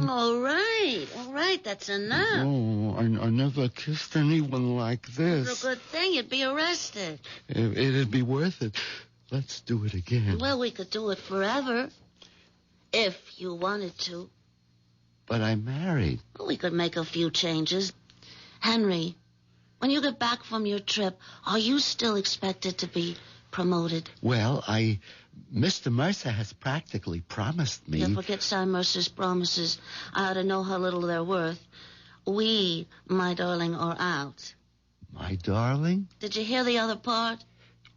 All right, that's enough. Oh, I never kissed anyone like this. It's a good thing. You'd be arrested. It'd be worth it. Let's do it again. Well, we could do it forever. If you wanted to. But I'm married. Well, we could make a few changes. Henry, when you get back from your trip, are you still expected to be promoted? Well, Mr. Mercer has practically promised me. You forget Cy Mercer's promises. I ought to know how little they're worth. We, my darling, are out. My darling? Did you hear the other part?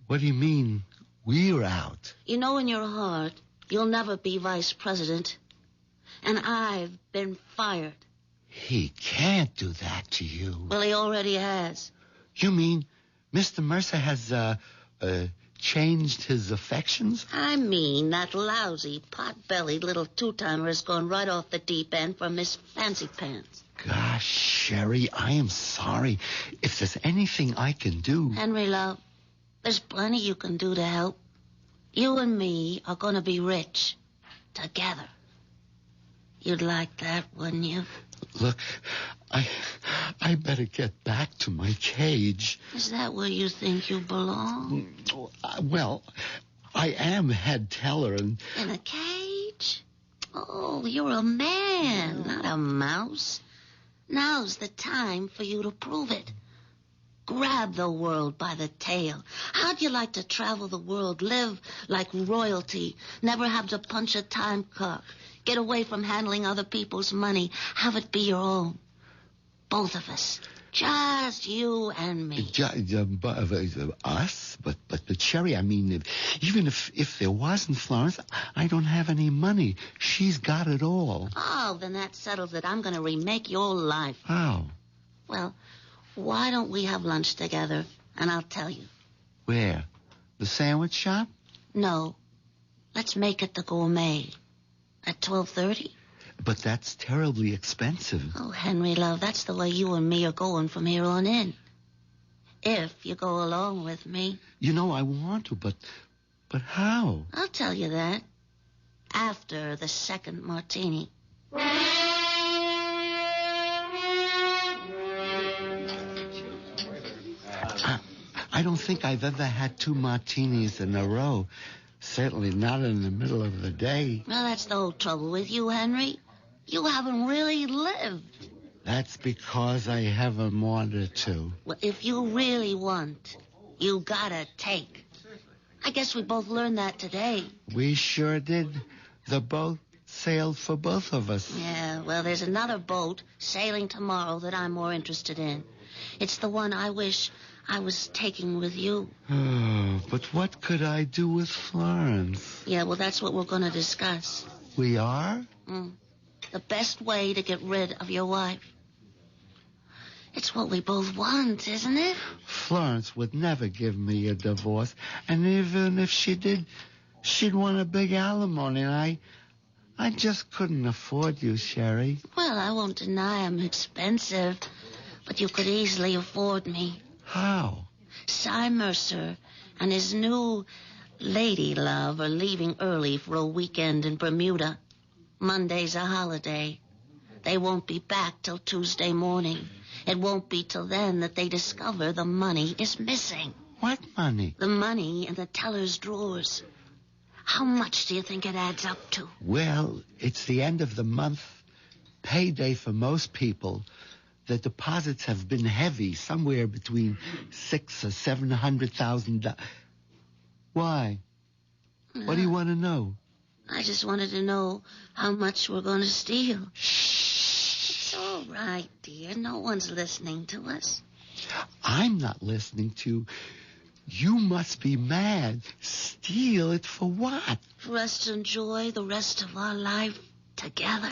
What do you mean, we're out? You know in your heart, you'll never be vice president. And I've been fired. He can't do that to you. Well, he already has. You mean Mr. Mercer has, changed his affections? I mean, that lousy, pot-bellied little two-timer has gone right off the deep end for Miss Fancy Pants. Gosh, Sherry, I am sorry. If there's anything I can do... Henry, love, there's plenty you can do to help. You and me are going to be rich. Together. You'd like that, wouldn't you? Look, I better get back to my cage. Is that where you think you belong? Well, I am head teller and... In a cage? Oh, you're a man, not a mouse. Now's the time for you to prove it. Grab the world by the tail. How'd you like to travel the world, live like royalty, never have to punch a time clock, get away from handling other people's money, have it be your own? Both of us. Just you and me. Us? But Sherry, I mean, even if there wasn't Florence, I don't have any money. She's got it all. Oh, then that settles it. I'm going to remake your life. How? Well, why don't we have lunch together, and I'll tell you. Where? The sandwich shop? No. Let's make it the Gourmet. At 12:30? But that's terribly expensive. Oh, Henry, love, that's the way you and me are going from here on in. If you go along with me. You know, I want to, but how? I'll tell you that. After the second martini. I don't think I've ever had 2 martinis in a row. Certainly not in the middle of the day. Well, that's the whole trouble with you, Henry. You haven't really lived. That's because I haven't wanted to. Well, if you really want, you gotta take. I guess we both learned that today. We sure did. The boat sailed for both of us. Yeah, well, there's another boat sailing tomorrow that I'm more interested in. It's the one I wish I was taking with you. Oh, but what could I do with Florence? Yeah, well, that's what we're going to discuss. We are? The best way to get rid of your wife. It's what we both want, isn't it? Florence would never give me a divorce. And even if she did, she'd want a big alimony. And I just couldn't afford you, Sherry. Well, I won't deny I'm expensive, but you could easily afford me. How? Cy Mercer and his new lady love are leaving early for a weekend in Bermuda. Monday's a holiday. They won't be back till Tuesday morning. It won't be till then that they discover the money is missing. What money? The money in the teller's drawers. How much do you think it adds up to? Well, it's the end of the month. Payday for most people. The deposits have been heavy, somewhere between $600,000 or $700,000. Why? What do you want to know? I just wanted to know how much we're going to steal. Shh. It's all right, dear. No one's listening to us. I'm not listening to. You must be mad. Steal it for what? For us to enjoy the rest of our life together.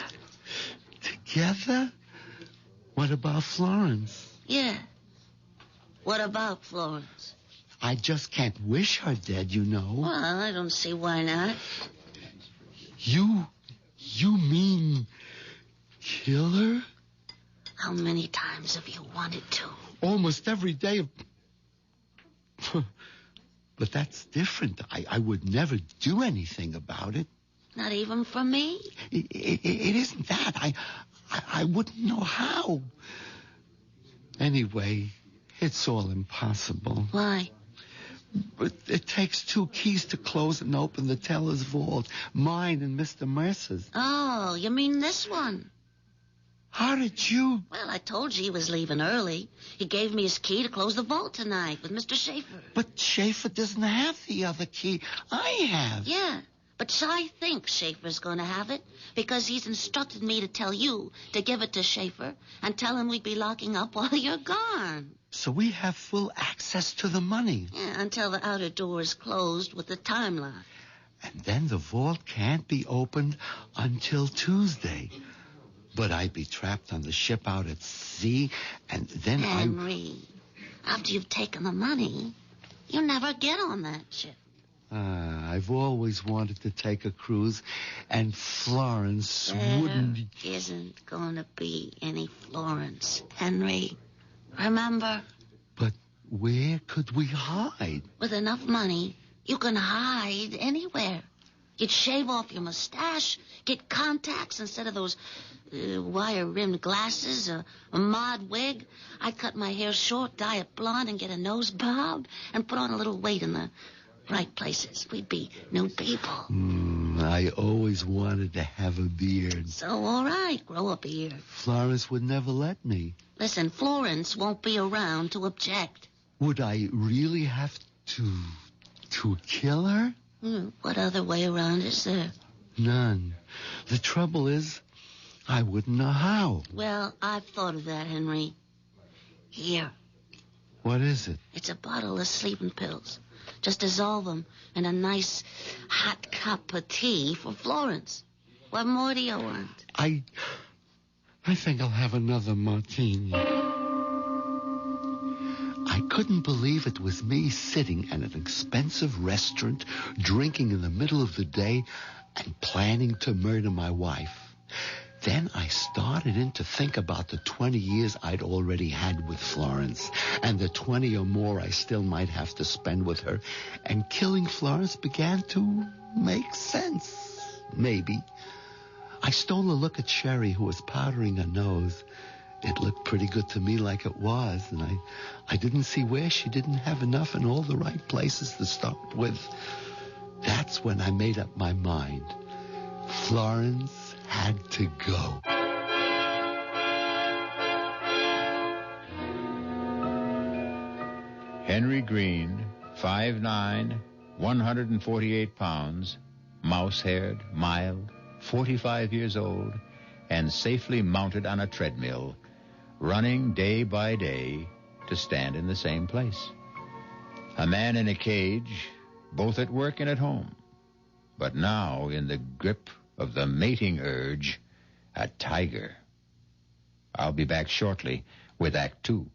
Together? What about Florence? Yeah. What about Florence? I just can't wish her dead, you know. Well, I don't see why not. You mean kill her? How many times have you wanted to? Almost every day. But that's different. I would never do anything about it. Not even for me? It isn't that. I wouldn't know how. Anyway, it's all impossible. Why? But it takes 2 keys to close and open the teller's vault. Mine and Mr. Mercer's. Oh, you mean this one? How did you... Well, I told you he was leaving early. He gave me his key to close the vault tonight with Mr. Schaefer. But Schaefer doesn't have the other key. I have. Yeah, but Cy thinks Schaefer's going to have it because he's instructed me to tell you to give it to Schaefer and tell him we'd be locking up while you're gone. So we have full access to the money. Yeah, until the outer door is closed with the time lock. And then the vault can't be opened until Tuesday. But I'd be trapped on the ship out at sea, and then Henry, after you've taken the money, you never get on that ship. I've always wanted to take a cruise, and Florence wouldn't... There isn't going to be any Florence, Henry. Remember? But where could we hide? With enough money, you can hide anywhere. You'd shave off your mustache, get contacts instead of those wire-rimmed glasses, a mod wig. I'd cut my hair short, dye it blonde, and get a nose bob, and put on a little weight in the right places. We'd be new people. I always wanted to have a beard. So, all right, grow a beard. Florence would never let me. Listen, Florence won't be around to object. Would I really have to kill her? What other way around is there? None. The trouble is, I wouldn't know how. Well, I've thought of that, Henry. Here. What is it? It's a bottle of sleeping pills. Just dissolve them in a nice hot cup of tea for Florence. What more do you want? I think I'll have another martini. I couldn't believe it was me sitting at an expensive restaurant, drinking in the middle of the day, and planning to murder my wife. Then I started in to think about the 20 years I'd already had with Florence, and the 20 or more I still might have to spend with her, and killing Florence began to make sense. Maybe. I stole a look at Sherry, who was powdering her nose. It looked pretty good to me like it was, and I didn't see where she didn't have enough in all the right places to start with. That's when I made up my mind. Florence had to go. Henry Green, 5'9", 148 pounds, mouse-haired, mild, 45 years old, and safely mounted on a treadmill, running day by day to stand in the same place. A man in a cage, both at work and at home, but now in the grip of the mating urge, a tiger. I'll be back shortly with Act 2.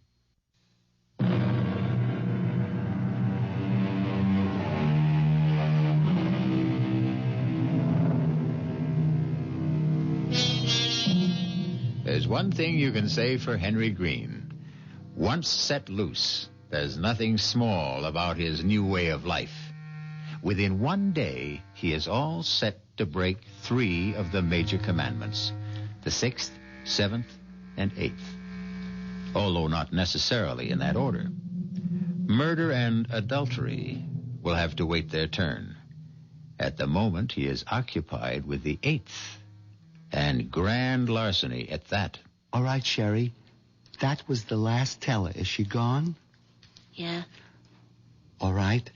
There's one thing you can say for Henry Green. Once set loose, there's nothing small about his new way of life. Within one day, he is all set to break 3 of the major commandments, the 6th, 7th, and 8th, although not necessarily in that order. Murder and adultery will have to wait their turn. At the moment, he is occupied with the 8th, and grand larceny at that. All right, Sherry. That was the last teller. Is she gone? Yeah. All right.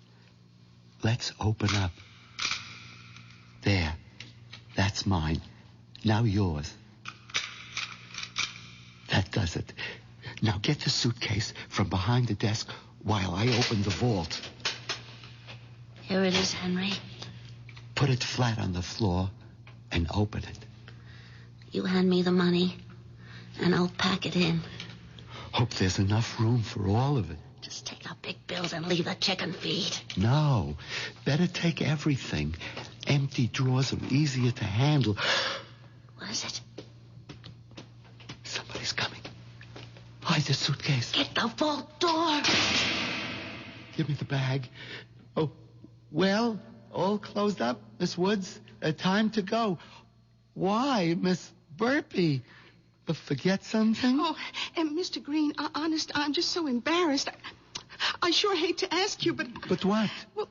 Let's open up. There. That's mine. Now yours. That does it. Now get the suitcase from behind the desk while I open the vault. Here it is, Henry. Put it flat on the floor and open it. You hand me the money, and I'll pack it in. Hope there's enough room for all of it. Just take out big bills and leave the chicken feed. No. Better take everything. Empty drawers are easier to handle. What is it? Somebody's coming. Hide the suitcase. Get the vault door. Give me the bag. Oh, well, all closed up, Miss Woods. Time to go. Why, Miss Burpee? Forget something? Oh, and Mr. Green, honest, I'm just so embarrassed. I sure hate to ask you, but... But what? Well,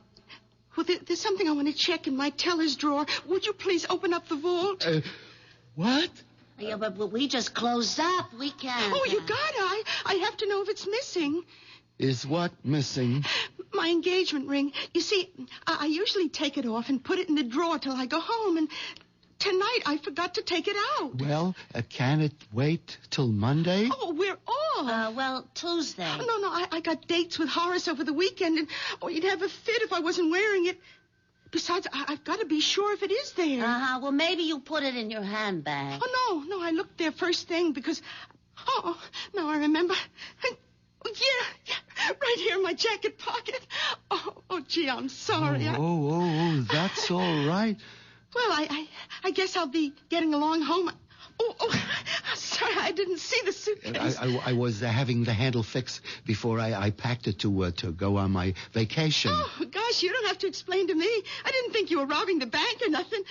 there's something I want to check in my teller's drawer. Would you please open up the vault? What? Yeah, but we just closed up. We can't. Oh, you gotta. I have to know if it's missing. Is what missing? My engagement ring. You see, I usually take it off and put it in the drawer till I go home, and tonight I forgot to take it out. Well, can it wait till Monday? Oh, we're off. Well, Tuesday. Oh, no, I got dates with Horace over the weekend, and you'd have a fit if I wasn't wearing it. Besides, I've got to be sure if it is there. Well, maybe you put it in your handbag. Oh, no, I looked there first thing because... Oh, now I remember. Yeah, right here in my jacket pocket. Oh, gee, I'm sorry. Oh, that's all right. Well, I guess I'll be getting along home. Oh, sorry, I didn't see the suitcase. I was having the handle fixed before I packed it to go on my vacation. Oh, gosh, you don't have to explain to me. I didn't think you were robbing the bank or nothing.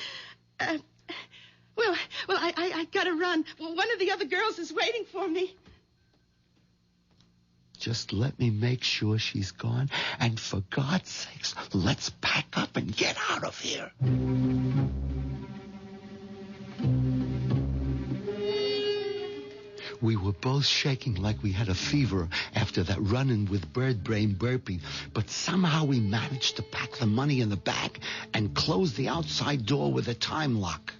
Well, I gotta run. Well, one of the other girls is waiting for me. Just let me make sure she's gone. And for God's sakes, let's pack up and get out of here. We were both shaking like we had a fever after that run-in with bird brain burping, but somehow we managed to pack the money in the bag and close the outside door with a time lock.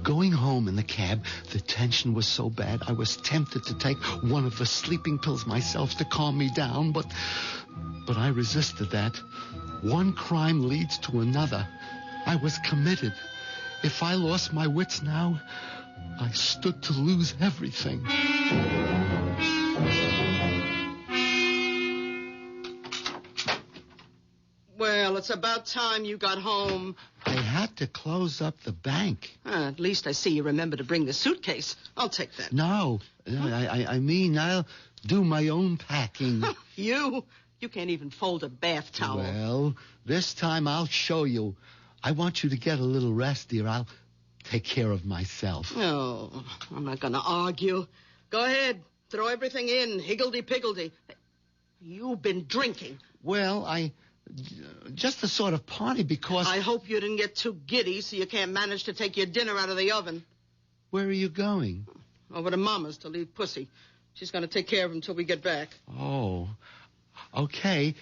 Going home in the cab, the tension was so bad I was tempted to take one of the sleeping pills myself to calm me down, but I resisted that. One crime leads to another. I was committed. If I lost my wits now, I stood to lose everything. Well, it's about time you got home. I had to close up the bank. At least I see you remember to bring the suitcase. I'll take that. No, I mean, I'll do my own packing. You can't even fold a bath towel. Well, this time I'll show you. I want you to get a little rest, dear. I'll take care of myself. No, I'm not going to argue. Go ahead. Throw everything in, higgledy-piggledy. You've been drinking. Well, just the sort of party because... I hope you didn't get too giddy so you can't manage to take your dinner out of the oven. Where are you going? Over to Mama's to leave Pussy. She's going to take care of him till we get back. Oh, okay.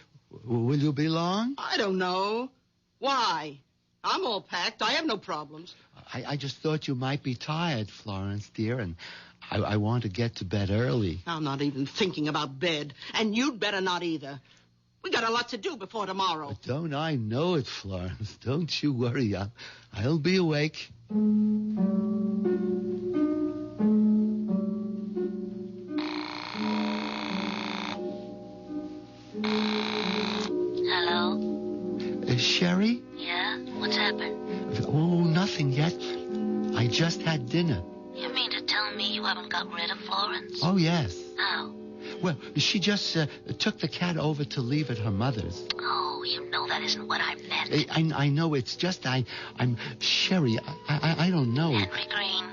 Will you be long? I don't know. Why? I'm all packed. I have no problems. I just thought you might be tired, Florence, dear, and I want to get to bed early. I'm not even thinking about bed, and you'd better not either. We got a lot to do before tomorrow. But don't I know it, Florence? Don't you worry. I'll be awake. Hello? Sherry? Yeah? What's happened? Oh, nothing yet. I just had dinner. You mean to tell me you haven't got rid of Florence? Oh, yes. How? Well, she just took the cat over to leave at her mother's. Oh, you know that isn't what I meant. I know. It's just I'm Sherry. I don't know. Henry Green,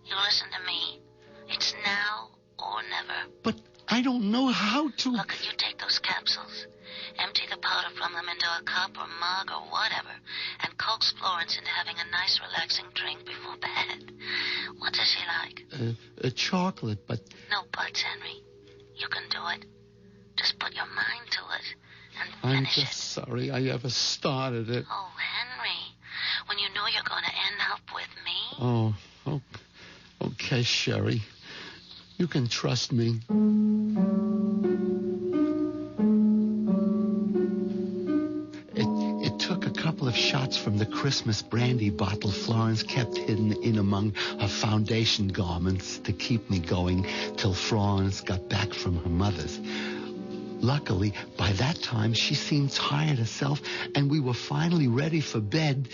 you listen to me. It's now or never. But I don't know how to... Look, you take those capsules. Empty the powder from them into a cup or mug or whatever, and coax Florence into having a nice, relaxing drink before bed. What does she like? Chocolate, but... No buts, Henry. You can do it. Just put your mind to it and I'm finish just sorry I ever started it. Oh, Henry, when you know you're going to end up with me. Oh, okay, Sherry. You can trust me. It took a couple of shots from the Christmas brandy bottle Florence kept hidden in among her foundation garments to keep me going till Florence got back from her mother's. Luckily, by that time, she seemed tired herself, and we were finally ready for bed.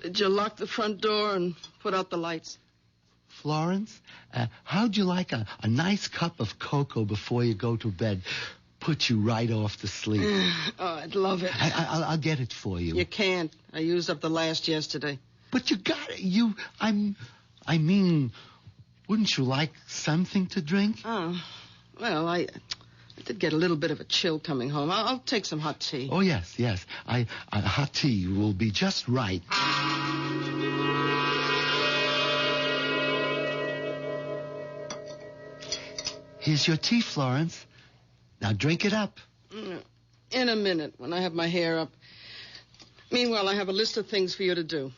Did you lock the front door and put out the lights? Florence, how'd you like a nice cup of cocoa before you go to bed? Put you right off to sleep. Oh, I'd love it. I'll get it for you. You can't. I used up the last yesterday. But you got it. I mean, wouldn't you like something to drink? Oh, well, I did get a little bit of a chill coming home. I'll take some hot tea. Oh, yes. Hot tea will be just right. Here's your tea, Florence. Now drink it up. In a minute, when I have my hair up. Meanwhile, I have a list of things for you to do.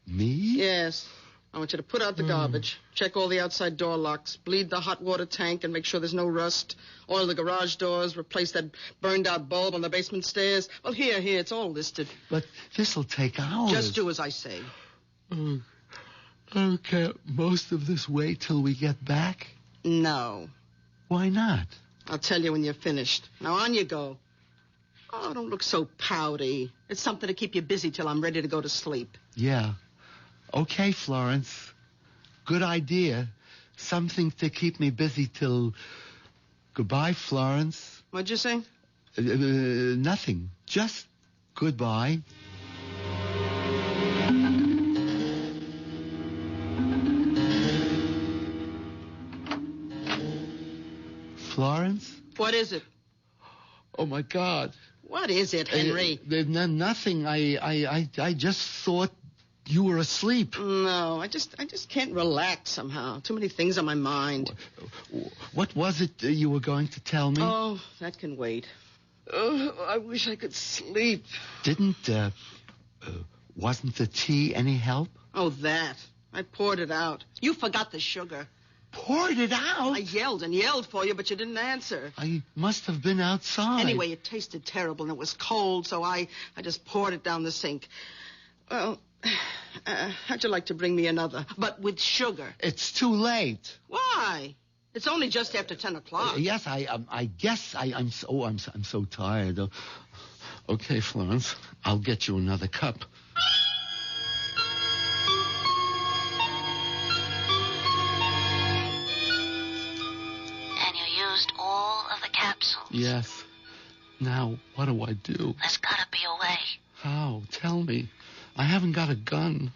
Me? Yes. I want you to put out the garbage, check all the outside door locks, bleed the hot water tank and make sure there's no rust, oil the garage doors, replace that burned-out bulb on the basement stairs. Well, here, it's all listed. But this'll take hours. Just do as I say. Can't most of this wait till we get back? No. Why not? I'll tell you when you're finished. Now, on you go. Oh, don't look so pouty. It's something to keep you busy till I'm ready to go to sleep. Yeah. Okay, Florence. Good idea. Something to keep me busy till... Goodbye, Florence. What'd you say? Nothing. Just goodbye. Florence? What is it? Oh, my God. What is it, Henry? Nothing. I just thought you were asleep. No, I just can't relax somehow. Too many things on my mind. What was it you were going to tell me? Oh, that can wait. Oh, I wish I could sleep. Wasn't the tea any help? Oh, that. I poured it out. You forgot the sugar. Poured it out? I yelled and yelled for you, but you didn't answer. I must have been outside. Anyway, it tasted terrible, and it was cold, so I just poured it down the sink. Well, how'd you like to bring me another, but with sugar? It's too late. Why? It's only just after 10 o'clock. Yes, I guess I'm so tired. Okay, Florence, I'll get you another cup. Yes. Now, what do I do? There's gotta be a way. How? Tell me. I haven't got a gun.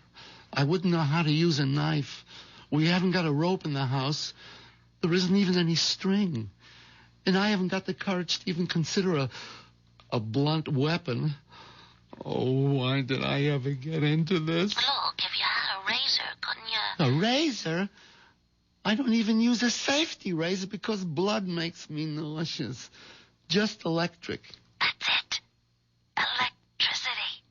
I wouldn't know how to use a knife. We haven't got a rope in the house. There isn't even any string. And I haven't got the courage to even consider a blunt weapon. Oh, why did I ever get into this? Look, if you had a razor, couldn't you? A razor? I don't even use a safety razor because blood makes me nauseous. Just electric. That's it. Electricity.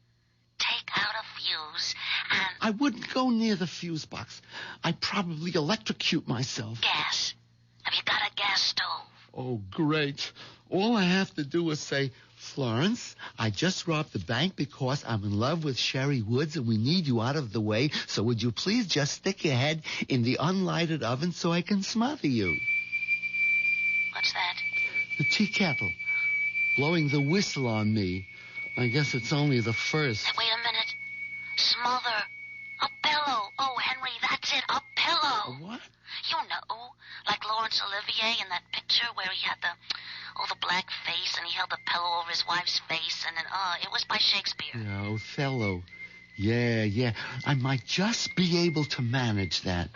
Take out a fuse and... I wouldn't go near the fuse box. I'd probably electrocute myself. Gas. Have you got a gas stove? Oh, great. All I have to do is say, Florence, I just robbed the bank because I'm in love with Sherry Woods and we need you out of the way, so would you please just stick your head in the unlighted oven so I can smother you? What's that? The tea kettle. Blowing the whistle on me. I guess it's only the first. Wait a minute. Smother. A pillow. Oh, Henry, that's it. A pillow. A what? You know, like Laurence Olivier in that picture where he had the black face and he held the pillow over his wife's face and then, it was by Shakespeare. Yeah, Othello. Yeah. I might just be able to manage that.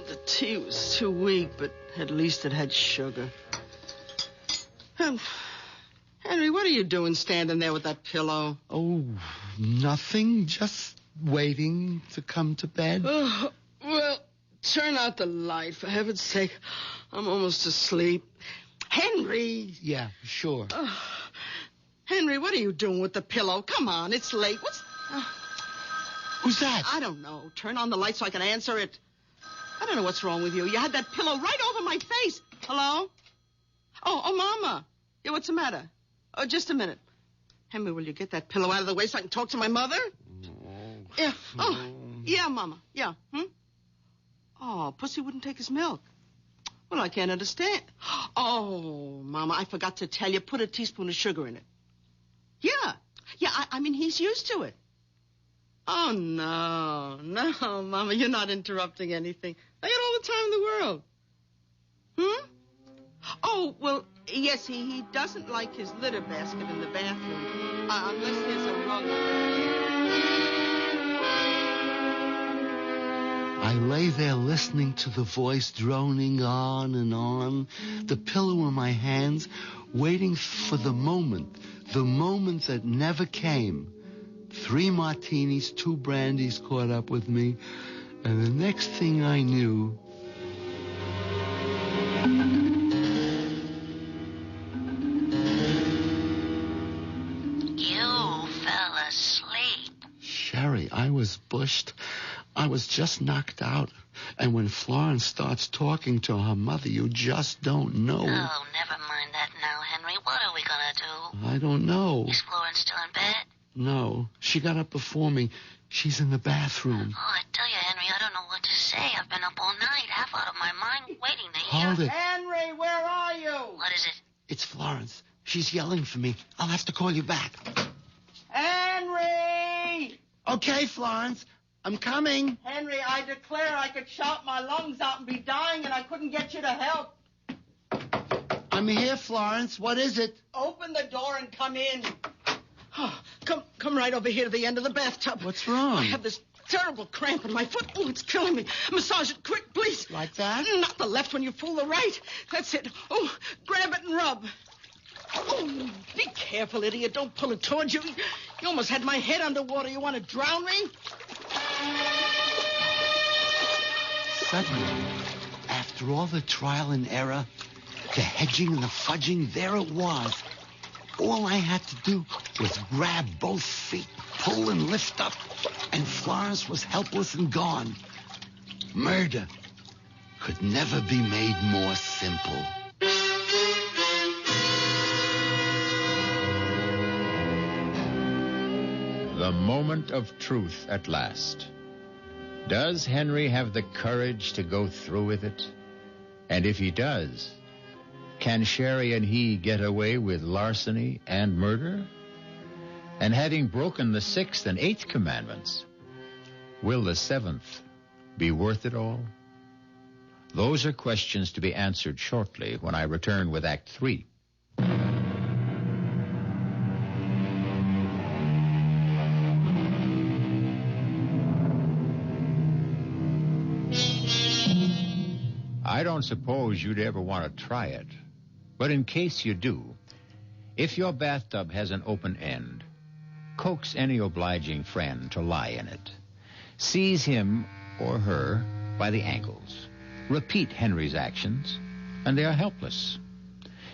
The tea was too weak, but at least it had sugar. Henry, what are you doing standing there with that pillow? Oh, nothing. Just waiting to come to bed. Well, turn out the light, for heaven's sake. I'm almost asleep. Henry! Yeah, sure. Henry, what are you doing with the pillow? Come on, it's late. Who's that? I don't know. Turn on the light so I can answer it. I don't know what's wrong with you. You had that pillow right over my face. Hello? Oh, Mama. Yeah, what's the matter? Oh, just a minute. Henry, will you get that pillow out of the way so I can talk to my mother? Yeah. Oh, yeah, Mama. Yeah. Oh, Pussy wouldn't take his milk. Well, I can't understand. Oh, Mama, I forgot to tell you. Put a teaspoon of sugar in it. Yeah. I mean, he's used to it. Oh, no, Mama, you're not interrupting anything. I got all the time in the world. Oh, well, yes, he doesn't like his litter basket in the bathroom, unless there's a rug. I lay there listening to the voice droning on and on, the pillow in my hands, waiting for the moment that never came. 3 martinis, 2 brandies caught up with me, and the next thing I knew... You fell asleep. Sherry, I was bushed. I was just knocked out. And when Florence starts talking to her mother, you just don't know. Oh, never mind that now, Henry. What are we gonna do? I don't know. Is Florence still in bed? No, she got up before me. She's in the bathroom. Oh, I tell you, Henry, I don't know what to say. I've been up all night, half out of my mind, waiting to hear. Hold it. Henry, where are you? What is it? It's Florence. She's yelling for me. I'll have to call you back. Henry! Okay, Florence. I'm coming. Henry, I declare I could shout my lungs out and be dying, and I couldn't get you to help. I'm here, Florence. What is it? Open the door and come in. Oh, come right over here to the end of the bathtub. What's wrong? I have this terrible cramp in my foot. Oh, it's killing me. Massage it quick, please. Like that? Not the left when you fool the right. That's it. Oh, grab it and rub. Oh, be careful, idiot. Don't pull it towards you. You almost had my head underwater. You want to drown me? Suddenly, after all the trial and error, the hedging and the fudging, there it was. All I had to do was grab both feet, pull and lift up, and Florence was helpless and gone. Murder could never be made more simple. The moment of truth at last. Does Henry have the courage to go through with it? And if he does, can Sherry and he get away with larceny and murder? And having broken the 6th and 8th commandments, will the 7th be worth it all? Those are questions to be answered shortly when I return with Act 3. I don't suppose you'd ever want to try it. But in case you do, if your bathtub has an open end, coax any obliging friend to lie in it. Seize him or her by the ankles. Repeat Henry's actions, and they are helpless,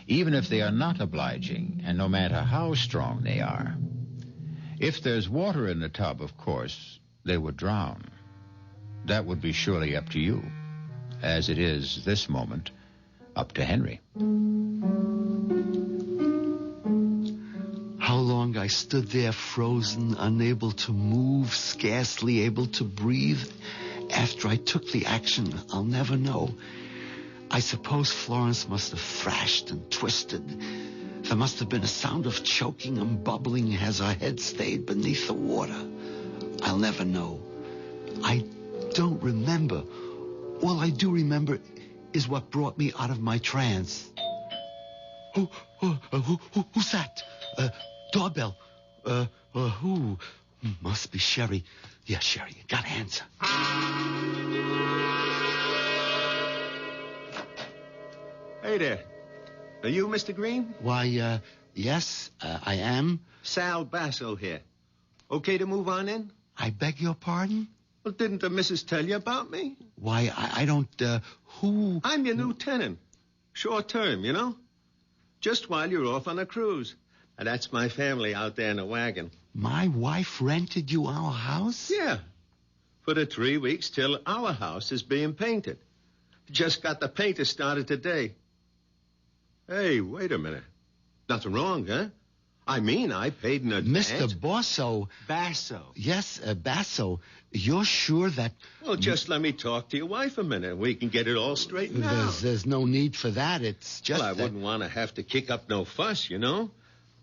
even if they are not obliging, and no matter how strong they are. If there's water in the tub, of course, they would drown. That would be surely up to you, as it is this moment up to Henry. How long I stood there frozen, unable to move, scarcely able to breathe. After I took the action, I'll never know. I suppose Florence must have thrashed and twisted. There must have been a sound of choking and bubbling as her head stayed beneath the water. I'll never know. I don't remember. All I do remember is what brought me out of my trance. Who's that? Doorbell. Who? Must be Sherry. Yeah, Sherry, you gotta answer. Hey there. Are you Mr. Green? Why, yes, I am. Sal Basso here. Okay to move on in? I beg your pardon? Well, didn't the missus tell you about me? Why, I don't, who? I'm your new tenant. Short term, you know? Just while you're off on a cruise. And that's my family out there in a wagon. My wife rented you our house? Yeah. For the 3 weeks till our house is being painted. Just got the painter started today. Hey, wait a minute. Nothing wrong, huh? I mean, I paid in advance. Mr. Basso. Basso. Yes, Basso. You're sure that... Well, just let me talk to your wife a minute. We can get it all straightened out. There's no need for that. It's just Well, I wouldn't want to have to kick up no fuss, you know?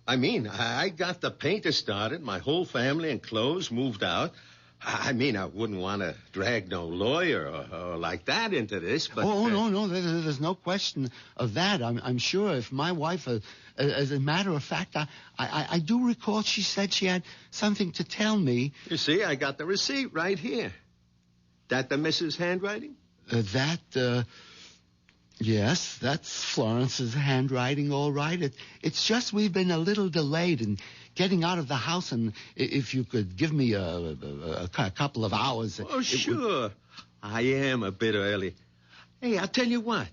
I mean, I got the painter started. My whole family and clothes moved out. I mean, I wouldn't want to drag no lawyer or like that into this, but... Oh, no, there's no question of that. I'm sure if my wife, as a matter of fact, I do recall she said she had something to tell me. You see, I got the receipt right here. That the Mrs. handwriting? Yes, that's Florence's handwriting, all right. It's just we've been a little delayed in getting out of the house, and if you could give me a couple of hours... Oh, sure. I am a bit early. Hey, I'll tell you what.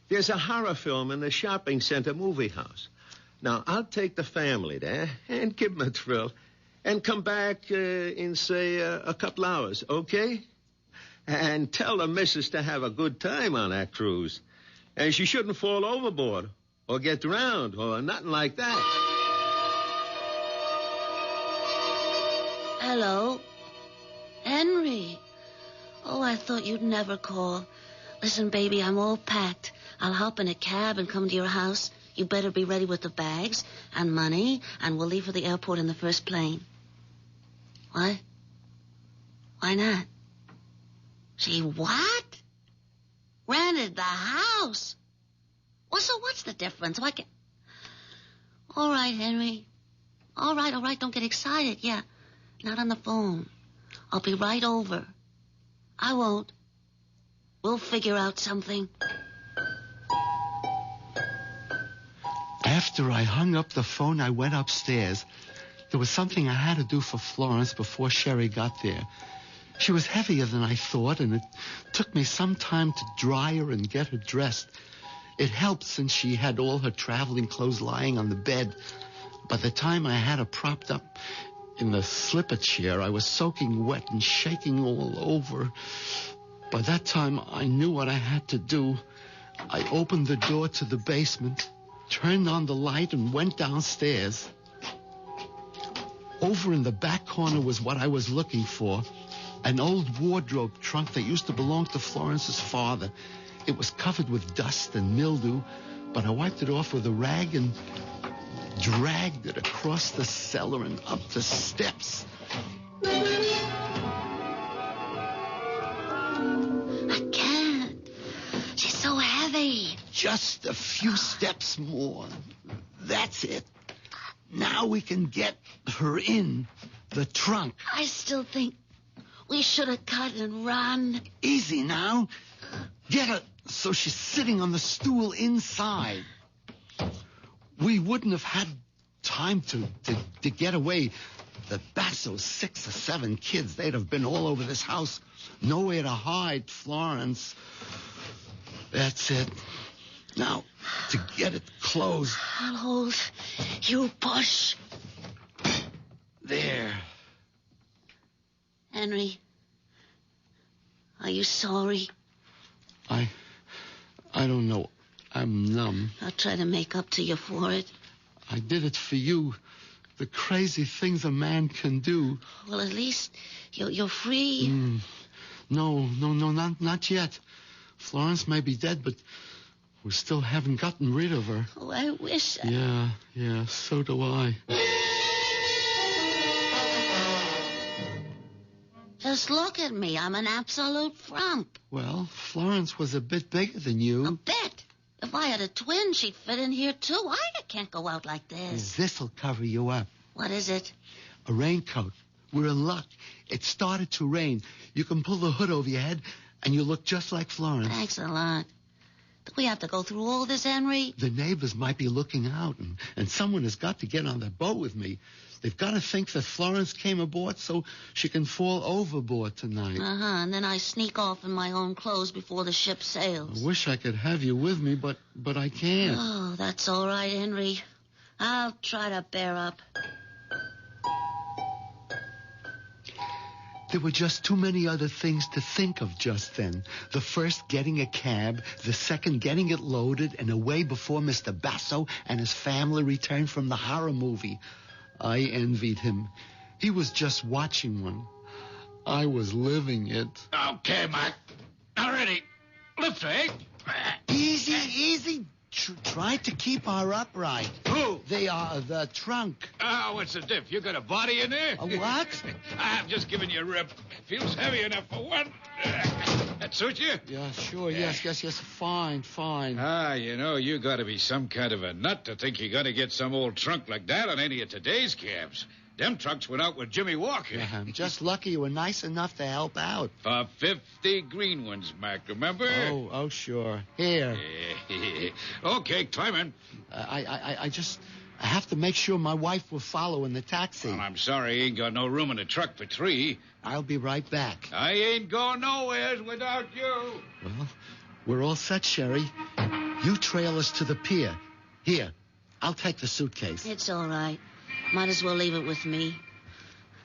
There's a horror film in the shopping center movie house. Now, I'll take the family there and give them a thrill and come back in, say, a couple hours, okay? And tell the missus to have a good time on that cruise. And she shouldn't fall overboard or get drowned or nothing like that. Hello? Henry. Oh, I thought you'd never call. Listen, baby, I'm all packed. I'll hop in a cab and come to your house. You better be ready with the bags and money, and we'll leave for the airport in the first plane. What? Why not? She what? Rented the house? Well, so what's the difference? Why can't... All right, Henry. All right. Don't get excited. Yeah, not on the phone. I'll be right over. I won't. We'll figure out something. After I hung up the phone, I went upstairs. There was something I had to do for Florence before Sherry got there. She was heavier than I thought, and it took me some time to dry her and get her dressed. It helped since she had all her traveling clothes lying on the bed. By the time I had her propped up in the slipper chair, I was soaking wet and shaking all over. By that time, I knew what I had to do. I opened the door to the basement, turned on the light, and went downstairs. Over in the back corner was what I was looking for. An old wardrobe trunk that used to belong to Florence's father. It was covered with dust and mildew, but I wiped it off with a rag and dragged it across the cellar and up the steps. I can't. She's so heavy. Just a few steps more. That's it. Now we can get her in the trunk. I still think we should have cut and run. Easy now. Get her so she's sitting on the stool inside. We wouldn't have had time to get away. The Basso's 6 or 7 kids, they'd have been all over this house. Nowhere to hide, Florence. That's it. Now, to get it closed. I'll hold. You push. There. Henry, are you sorry? I don't know. I'm numb. I'll try to make up to you for it. I did it for you. The crazy things a man can do. Well, at least you're free. No, not yet. Florence may be dead, but we still haven't gotten rid of her. Oh, I wish. Yeah, so do I. Just look at me. I'm an absolute frump. Well, Florence was a bit bigger than you. A bit? If I had a twin, she'd fit in here, too. I can't go out like this. This'll cover you up. What is it? A raincoat. We're in luck. It started to rain. You can pull the hood over your head, and you look just like Florence. Thanks a lot. Do we have to go through all this, Henry? The neighbors might be looking out, and someone has got to get on the boat with me. They've got to think that Florence came aboard so she can fall overboard tonight. And then I sneak off in my own clothes before the ship sails. I wish I could have you with me, but I can't. Oh, that's all right, Henry. I'll try to bear up. There were just too many other things to think of just then. The first, getting a cab. The second, getting it loaded and away before Mr. Basso and his family returned from the horror movie. I envied him. He was just watching one. I was living it. Okay, Mike. Now ready. Lift, eh? Easy. Try to keep her upright. Who? The trunk. Oh, what's the diff? You got a body in there? A what? I'm just giving you a rip. Feels heavy enough for one. That suit you? Yeah, sure. Yes. Fine. You got to be some kind of a nut to think you're going to get some old trunk like that on any of today's cabs. Them trucks went out with Jimmy Walker. Yeah, I'm just lucky you were nice enough to help out. For 50 green ones, Mac, remember? Oh, sure. Here. Okay, climb in. I have to make sure my wife will follow in the taxi. Well, I'm sorry, ain't got no room in the truck for 3. I'll be right back. I ain't going nowheres without you. Well, we're all set, Sherry. You trail us to the pier. Here, I'll take the suitcase. It's all right. Might as well leave it with me.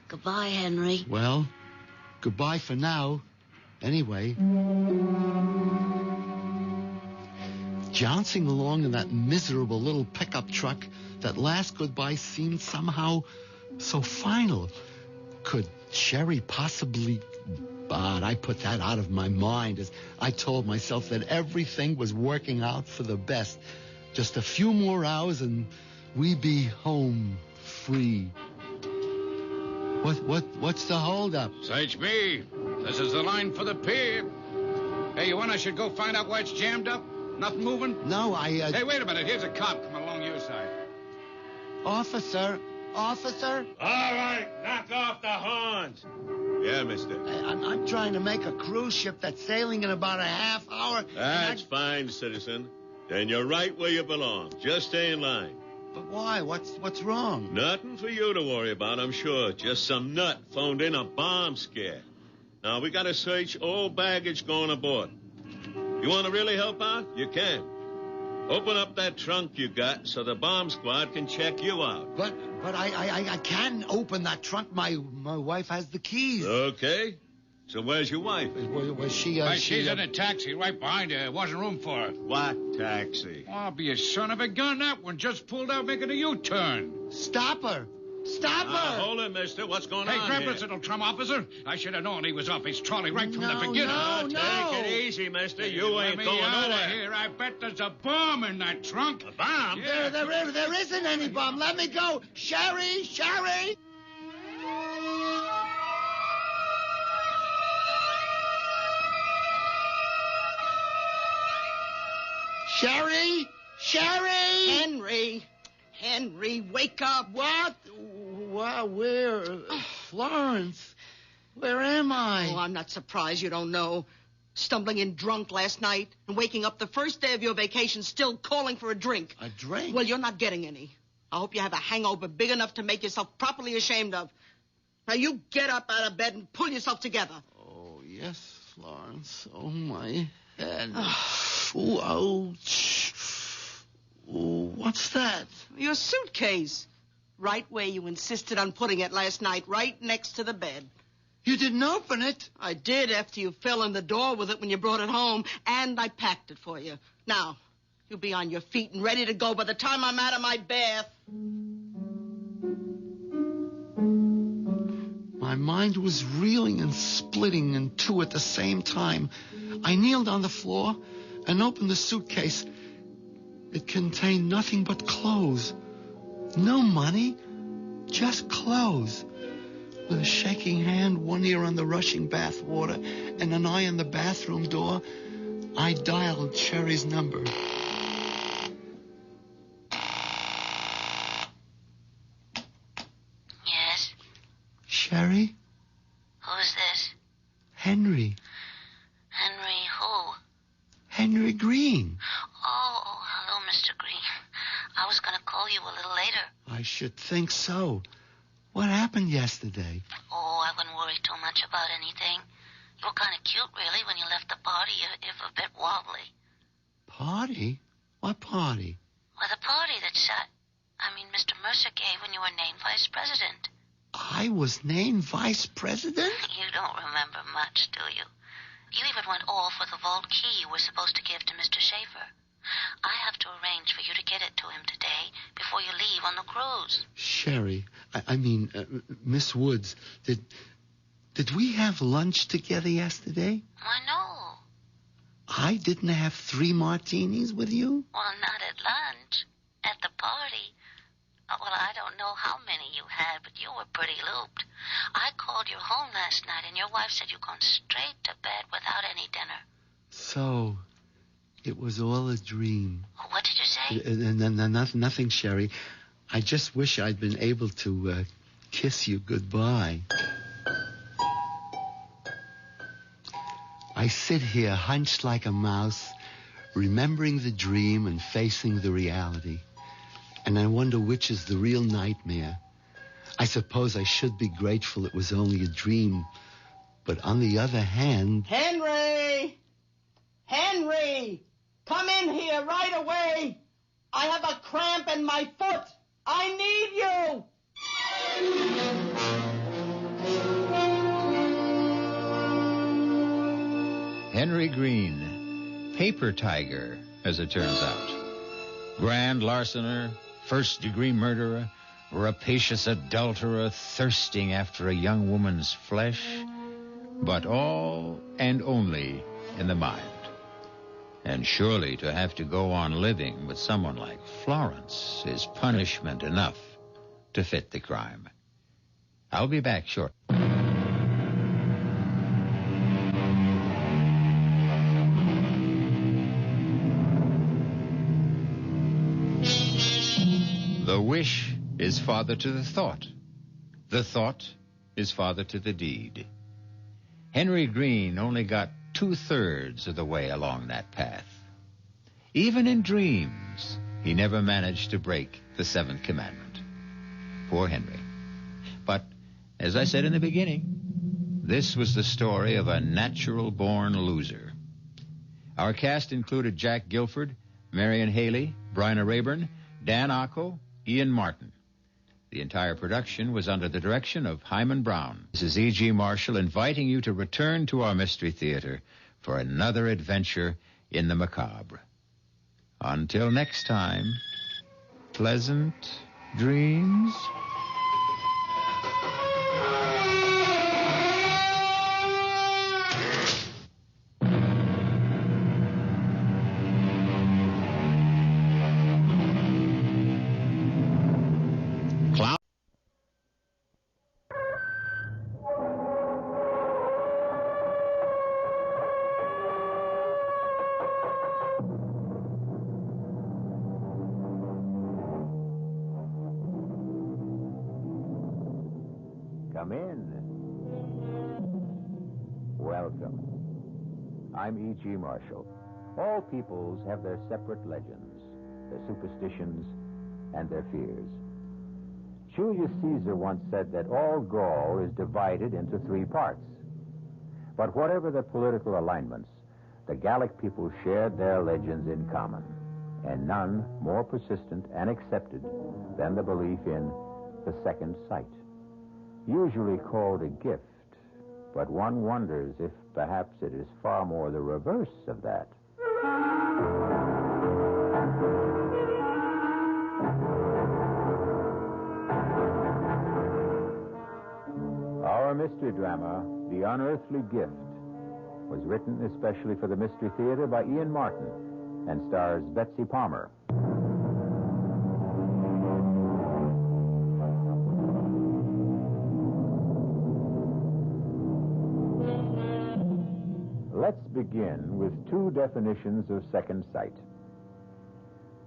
Goodbye, Henry. Well, goodbye for now. Anyway. Jouncing along in that miserable little pickup truck, that last goodbye seemed somehow so final. Could Sherry possibly... But I put that out of my mind as I told myself that everything was working out for the best. Just a few more hours and we'd be home free. What's the holdup? Search me. This is the line for the pier. Hey, you want I should go find out why it's jammed up? Nothing moving? No, Hey, wait a minute. Here's a cop coming along your side. Officer? All right, knock off the horns. Yeah, mister. I'm trying to make a cruise ship that's sailing in about a half hour. That's fine, citizen. Then you're right where you belong. Just stay in line. But why? What's wrong? Nothing for you to worry about, I'm sure. Just some nut phoned in a bomb scare. Now, we got to search all baggage going aboard. You want to really help out? You can. Open up that trunk you got so the bomb squad can check you out. But I can open that trunk. My wife has the keys. Okay. So where's your wife? Was she... she's in a taxi right behind her. There wasn't room for her. What taxi? Oh, I'll be a son of a gun. That one just pulled out making a U-turn. Stop her. Stop her. Hold it, mister. What's going on Hey, grab here? this little trum, officer. I should have known he was off his trolley right from the beginning. No. Take it easy, mister. You ain't going nowhere. Here. I bet there's a bomb in that trunk. A bomb? Yeah. There isn't any bomb. Let me go. Sherry! Sherry! Sherry! Henry, wake up. What? Where? Florence, where am I? Oh, I'm not surprised you don't know. Stumbling in drunk last night and waking up the first day of your vacation still calling for a drink. A drink? Well, you're not getting any. I hope you have a hangover big enough to make yourself properly ashamed of. Now, you get up out of bed and pull yourself together. Oh, yes, Florence. Oh, my head. Ooh, ouch. Ooh, what's that? Your suitcase. Right where you insisted on putting it last night, right next to the bed. You didn't open it? I did after you fell in the door with it when you brought it home, and I packed it for you. Now, you'll be on your feet and ready to go by the time I'm out of my bath. My mind was reeling and splitting in two at the same time. I kneeled on the floor and opened the suitcase. It contained nothing but clothes. No money, just clothes. With a shaking hand, one ear on the rushing bath water, and an eye on the bathroom door, I dialed Sherry's number. Yes? Sherry? Who's this? Henry. Henry who? Henry Green. Oh, hello, Mr. Green. I was going to call you a little later. I should think so. What happened yesterday? Oh, I wouldn't worry too much about anything. You were kind of cute, really, when you left the party, if a bit wobbly. Party? What party? Well, the party that Mr. Mercer gave when you were named vice president. I was named vice president? You don't remember much, do you? You even went off with a vault key you were supposed to give to Mr. Schaefer. I have to arrange for you to get it to him today before you leave on the cruise. Sherry, Miss Woods, did we have lunch together yesterday? Why, no. I didn't have 3 martinis with you? Well, not at lunch. At the party. Well, I don't know how many you had, but you were pretty looped. I called you home last night, and your wife said you'd gone straight to bed without any dinner. So, it was all a dream. What did you say? Nothing, Sherry. I just wish I'd been able to kiss you goodbye. I sit here hunched like a mouse, remembering the dream and facing the reality. And I wonder which is the real nightmare. I suppose I should be grateful it was only a dream. But on the other hand... Henry! Henry! Come in here right away! I have a cramp in my foot! I need you! Henry Green, paper tiger, as it turns out. Grand larcener, first-degree murderer, rapacious adulterer thirsting after a young woman's flesh, but all and only in the mind. And surely to have to go on living with someone like Florence is punishment enough to fit the crime. I'll be back shortly. The wish is father to the thought. The thought is father to the deed. Henry Green only got 2/3 of the way along that path. Even in dreams, he never managed to break the 7th commandment. Poor Henry. But, as I said in the beginning, this was the story of a natural-born loser. Our cast included Jack Guilford, Marion Haley, Bryna Rayburn, Dan Acco, Ian Martin. The entire production was under the direction of Hyman Brown. This is E.G. Marshall inviting you to return to our Mystery Theater for another adventure in the macabre. Until next time, pleasant dreams. Come in. Welcome. I'm E.G. Marshall. All peoples have their separate legends, their superstitions, and their fears. Julius Caesar once said that all Gaul is divided into 3 parts. But whatever their political alignments, the Gallic people shared their legends in common, and none more persistent and accepted than the belief in the second sight. Usually called a gift, but one wonders if perhaps it is far more the reverse of that. Our mystery drama, The Unearthly Gift, was written especially for the Mystery Theater by Ian Martin and stars Betsy Palmer. Let's begin with 2 definitions of second sight.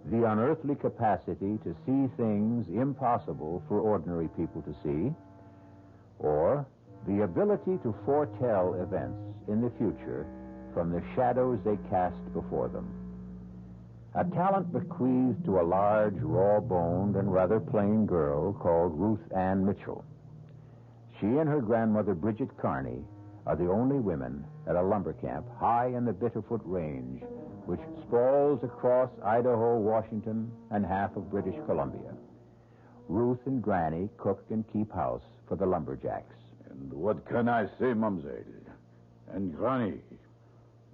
The unearthly capacity to see things impossible for ordinary people to see, or the ability to foretell events in the future from the shadows they cast before them. A talent bequeathed to a large, raw-boned, and rather plain girl called Ruth Ann Mitchell. She and her grandmother, Bridget Carney, are the only women at a lumber camp high in the Bitterfoot Range, which sprawls across Idaho, Washington, and half of British Columbia. Ruth and Granny cook and keep house for the lumberjacks. And what can I say, Mamselle? And Granny,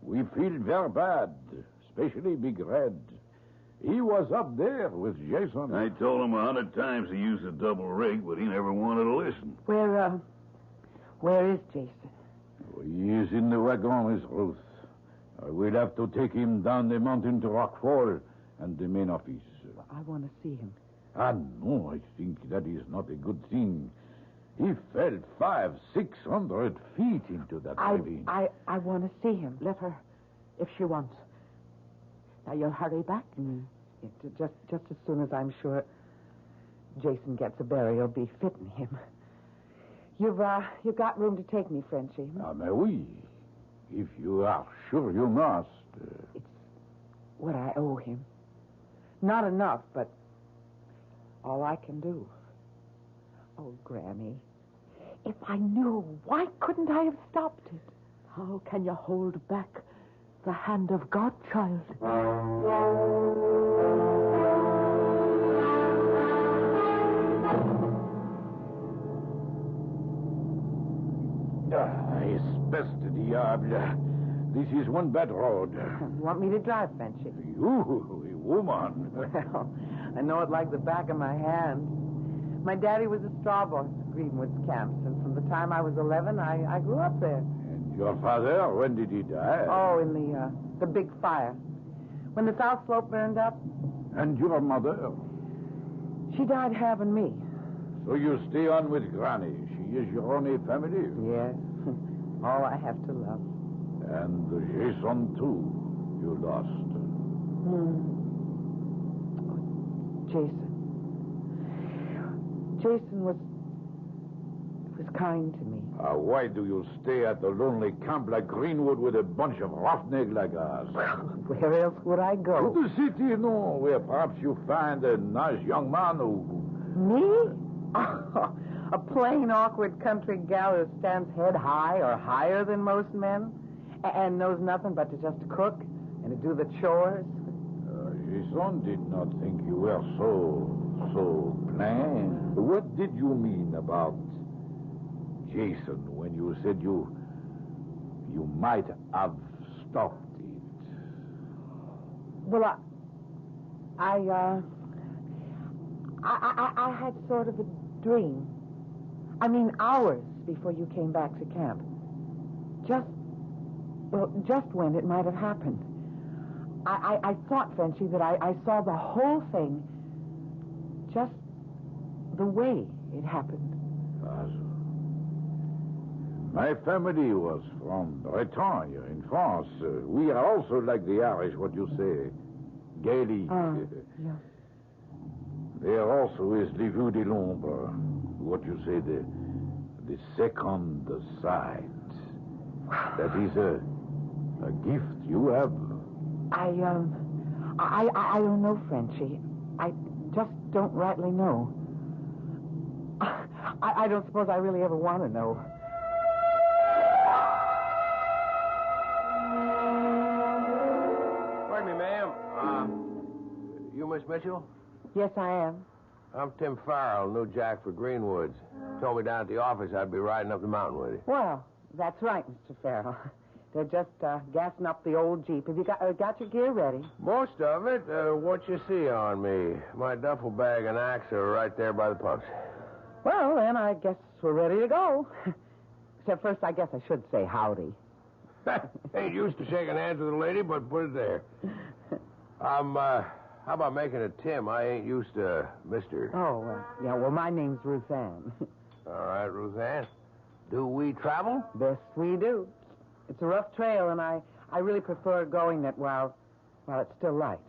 we feel very bad, especially Big Red. He was up there with Jason. I told him 100 times to use the double rig, but he never wanted to listen. Where is Jason? He is in the wagon, Miss Ruth. We'll have to take him down the mountain to Rock Fall and the main office. I want to see him. No, I think that is not a good thing. He fell 500-600 feet into that ravine. I want to see him. Let her, if she wants. Now, you'll hurry back? Just as soon as I'm sure Jason gets a burial befitting him. You've got room to take me, Frenchie. Ah, mais oui. If you are sure you must. It's what I owe him. Not enough, but all I can do. Oh, Granny, if I knew, why couldn't I have stopped it? How can you hold back the hand of God, child? Espèce de diable. This is one bad road. You want me to drive, Frenchie? You, a woman. Well, I know it like the back of my hand. My daddy was a straw boss at Greenwood's camps, and from the time I was 11, I grew up there. And your father, when did he die? Oh, in the big fire. When the South Slope burned up. And your mother? She died having me. So you stay on with Granny. She is your only family? Yes. All I have to love. And Jason, too, you lost. Jason. Jason was kind to me. Why do you stay at the lonely camp like Greenwood with a bunch of roughnecks like us? Where else would I go? To the city, no, where perhaps you find a nice young man who... Me? A plain, awkward country gal who stands head high or higher than most men and knows nothing but to just cook and to do the chores. Jason did not think you were so plain. What did you mean about Jason when you said you might have stopped it? Well, I had sort of a dream. I mean, hours before you came back to camp. Just when it might have happened. I thought, Frenchie, that I saw the whole thing just the way it happened. My family was from Bretagne in France. We are also like the Irish, what you say. Gaelic. Yeah. There also is Le Vue de l'Ombre. What you say, the second sight. That is a gift you have. I don't know, Frenchie. I just don't rightly know. I don't suppose I really ever want to know. Pardon me, ma'am. You Miss Mitchell? Yes, I am. I'm Tim Farrell, new jack for Greenwoods. Told me down at the office I'd be riding up the mountain with you. Well, that's right, Mr. Farrell. They're just gassing up the old Jeep. Have you got your gear ready? Most of it. What you see on me? My duffel bag and axe are right there by the pumps. Well, then, I guess we're ready to go. Except first, I guess I should say howdy. Ain't used to shaking hands with a lady, but put it there. How about making it Tim? I ain't used to Mr. Oh, yeah, well, my name's Ruth Ann. All right, Ruth Ann. Do we travel? Best we do. It's a rough trail, and I really prefer going it while it's still light.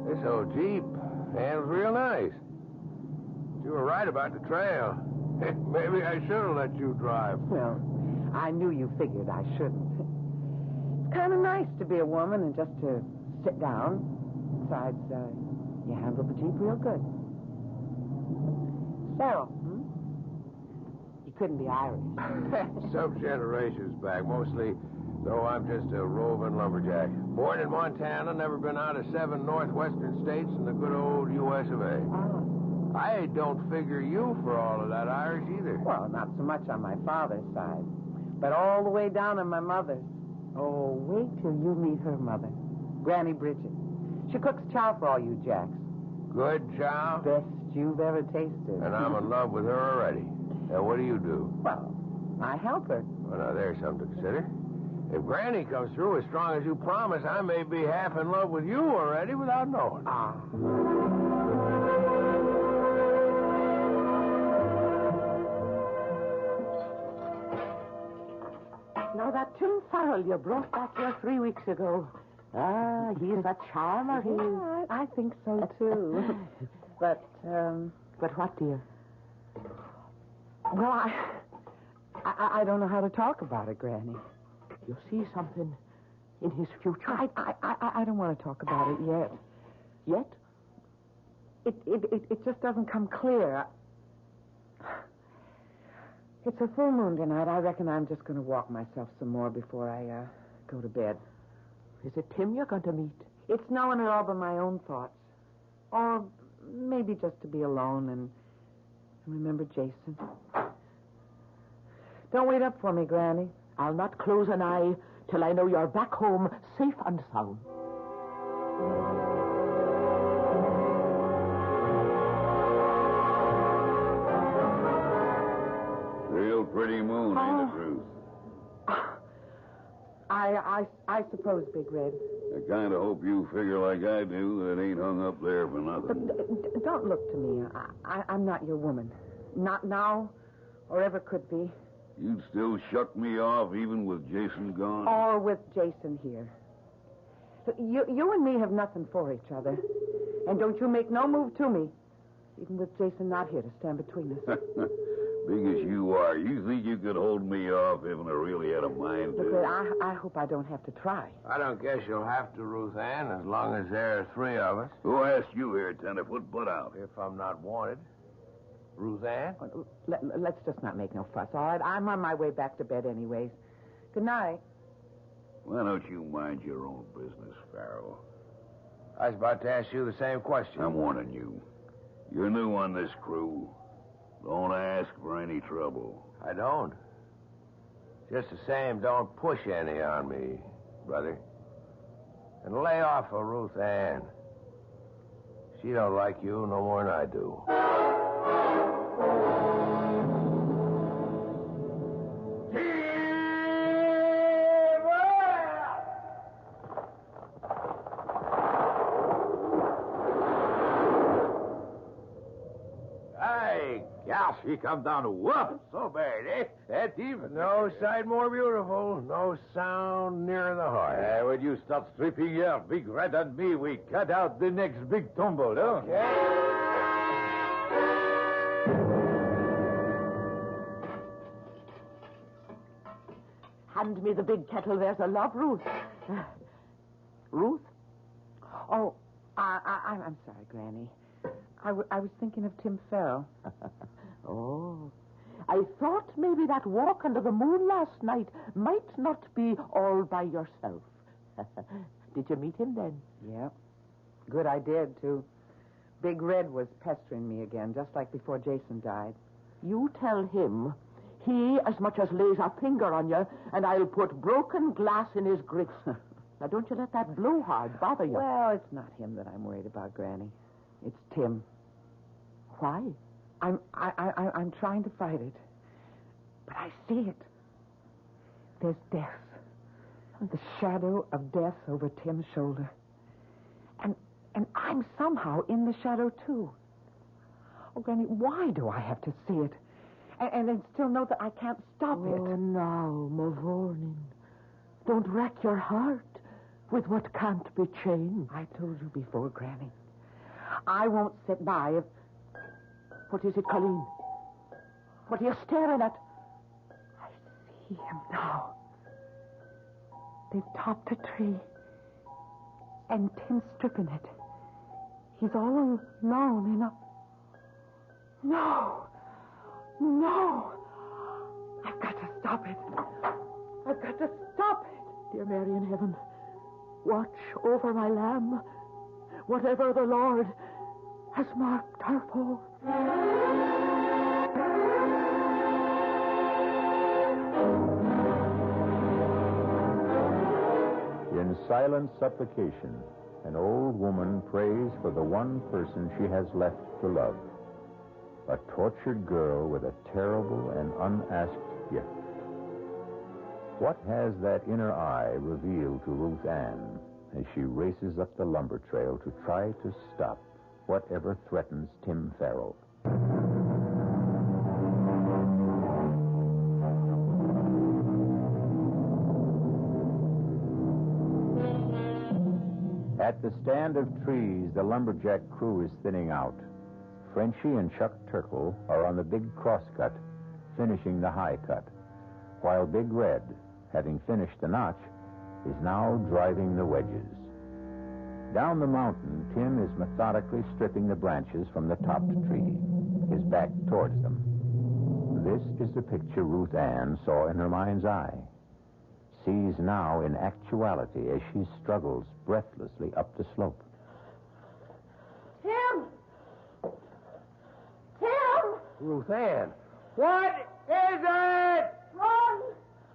This old Jeep handles real nice. You were right about the trail. Maybe I should have let you drive. Well, I knew you figured I shouldn't. It's kind of nice to be a woman and just to sit down. Besides, you handle the Jeep real good. Farrell, You couldn't be Irish. Some generations back, mostly, though I'm just a roving lumberjack. Born in Montana, never been out of 7 northwestern states in the good old U.S. of A. I don't figure you for all of that Irish either. Well, not so much on my father's side, but all the way down on my mother's. Oh, wait till you meet her mother, Granny Bridget. She cooks chow for all you jacks. Good chow? Best you've ever tasted. And I'm in love with her already. Now, what do you do? Well, I help her. Well, now, there's something to consider. If Granny comes through as strong as you promise, I may be half in love with you already without knowing. Now, that Tim Farrell you brought back here 3 weeks ago, Ah, he's a charmer, he is. Yeah, I think so, too. But what, dear? Well, I don't know how to talk about it, Granny. You see something in his future? I don't want to talk about it yet. Yet? It just doesn't come clear. It's a full moon tonight. I reckon I'm just going to walk myself some more before I go to bed. Is it Tim you're going to meet? It's no one at all but my own thoughts. Or maybe just to be alone and remember Jason. Don't wait up for me, Granny. I'll not close an eye till I know you're back home safe and sound. Real pretty moon, ain't it, Ruth? I suppose, Big Red. I kind of hope you figure like I do that it ain't hung up there for nothing. But don't look to me. I'm not your woman. Not now, or ever could be. You'd still shuck me off even with Jason gone? Or with Jason here. You and me have nothing for each other. And don't you make no move to me, even with Jason not here to stand between us. Big as you are, you think you could hold me off if I really had a mind to? Look, I hope I don't have to try. I don't guess you'll have to, Ruth Ann, as long as there are three of us. Who asked you here, tenderfoot? Put out. If I'm not wanted. Ruth Ann? Let's just not make no fuss, all right? I'm on my way back to bed anyways. Good night. Why don't you mind your own business, Farrell? I was about to ask you the same question. I'm warning you. You're new on this crew. Don't ask for any trouble. I don't. Just the same, don't push any on me, brother. And lay off of Ruth Ann. She don't like you no more than I do. She come down to whoop. So bad, eh? That's even. No sight more beautiful. No sound nearer the heart. When you stop stripping here, Big Red and me, we cut out the next big tumble, huh? Okay. Hand me the big kettle. There's a love, Ruth. Ruth? Oh, I'm sorry, Granny. I was thinking of Tim Farrell. Oh, I thought maybe that walk under the moon last night might not be all by yourself. Did you meet him then? Yeah. Good, I did, too. Big Red was pestering me again, just like before Jason died. You tell him he as much as lays a finger on you, and I'll put broken glass in his grits. Now, don't you let that blowhard bother you. Well, it's not him that I'm worried about, Granny. It's Tim. Why? I'm trying to fight it. But I see it. There's death. The shadow of death over Tim's shoulder. And I'm somehow in the shadow, too. Oh, Granny, why do I have to see it? And then still know that I can't stop it? Oh, now, Mavournin. Don't rack your heart with what can't be changed. I told you before, Granny. I won't sit by if... What is it, Colleen? What are you staring at? I see him now. They've topped a tree. And Tim's stripping it. He's all alone in a... No! No! I've got to stop it. I've got to stop it. Dear Mary in heaven, watch over my lamb. Whatever the Lord has marked her for. In silent supplication, an old woman prays for the one person she has left to love. A tortured girl with a terrible and unasked gift. What has that inner eye revealed to Ruth Ann as she races up the lumber trail to try to stop whatever threatens Tim Farrell? At the stand of trees, the lumberjack crew is thinning out. Frenchie and Chuck Turkle are on the big crosscut, finishing the high cut, while Big Red, having finished the notch, is now driving the wedges. Down the mountain, Tim is methodically stripping the branches from the topped tree, his back towards them. This is the picture Ruth Ann saw in her mind's eye, sees now in actuality as she struggles breathlessly up the slope. Tim! Tim! Ruth Ann, what is it? Run!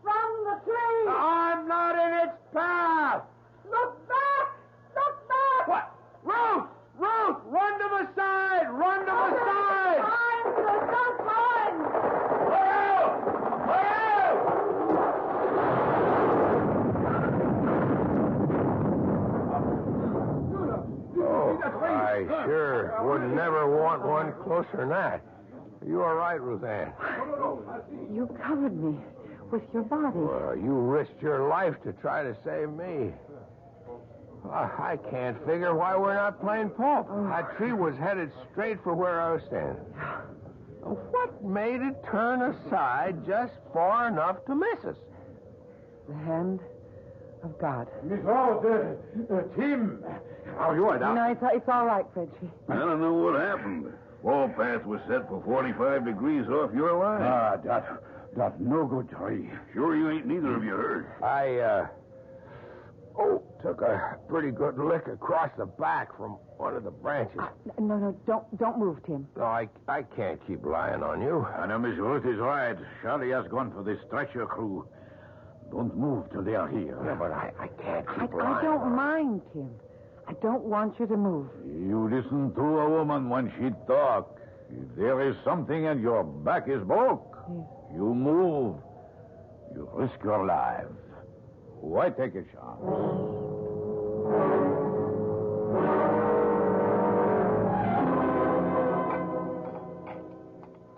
From the tree! I'm not in its path! Look back! Look back! What? Ruth! Ruth! Run to the side! Run to the side! Mind! Don't mind! Look out! Look out! Oh, I sure would never want one closer than that. You are right, Ruth Ann. You covered me with your body. Well, you risked your life to try to save me. I can't figure why we're not playing pulp. That tree was headed straight for where I was standing. What made it turn aside just far enough to miss us? The hand of God. Miss Rose, Tim, how are you now? No, it's all right, Frenchie. I don't know what happened. Fall path was set for 45 degrees off your line. That no good tree. Sure you ain't neither of you hurt? I took a pretty good lick across the back from one of the branches. No, don't move, Tim. No, I can't keep lying on you. I know Miss Ruth is right. Charlie has gone for the stretcher crew. Don't move till they are here. Yeah, but I can't keep I lying. don't mind, Tim. I don't want you to move. You listen to a woman when she talk. If there is something and your back is broke, you move. You risk your life. Why take a chance?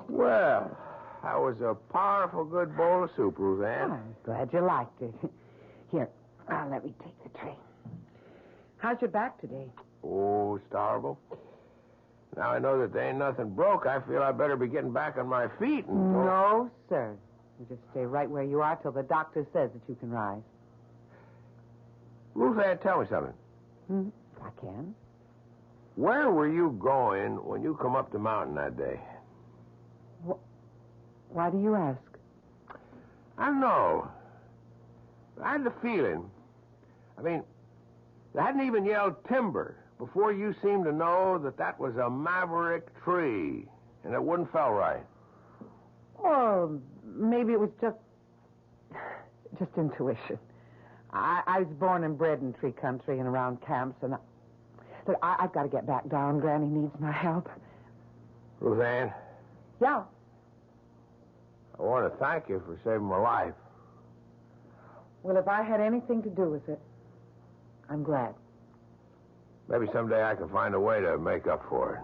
Well, that was a powerful good bowl of soup, Ruth Ann. I'm glad you liked it. Here, let me take the tray. How's your back today? Oh, starvable. Now I know that there ain't nothing broke. I feel I better be getting back on my feet. No, sir. You just stay right where you are till the doctor says that you can rise. Ruth Ann, tell me something. I can. Where were you going when you come up the mountain that day? Why do you ask? I don't know. I had the feeling. I mean, they hadn't even yelled timber before you seemed to know that was a maverick tree, and it wouldn't fell right. Well, maybe it was just intuition. I was born and bred in tree country and around camps, and I've got to get back down. Granny needs my help. Ruth Ann? Yeah? I want to thank you for saving my life. Well, if I had anything to do with it, I'm glad. Maybe someday I can find a way to make up for it.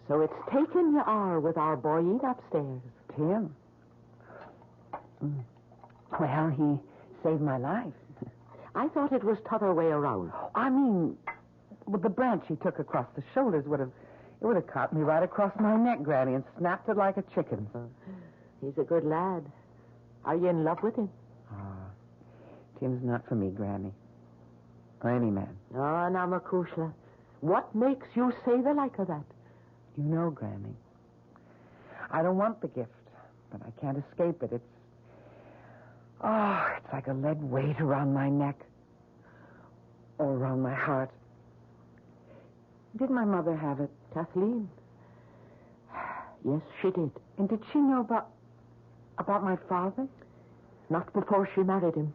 So it's taken you are with our boy upstairs, Tim. Well, he saved my life. I thought it was t'other way around. I mean, with the branch he took across the shoulders would have caught me right across my neck, Granny, and snapped it like a chicken. He's a good lad. Are you in love with him? Tim's not for me, Granny. Or any man. Oh, now, Makushla, what makes you say the like of that? You know, Granny, I don't want the gift, but I can't escape it. It's like a lead weight around my neck. Or around my heart. Did my mother have it? Kathleen? Yes, she did. And did she know about my father? Not before she married him,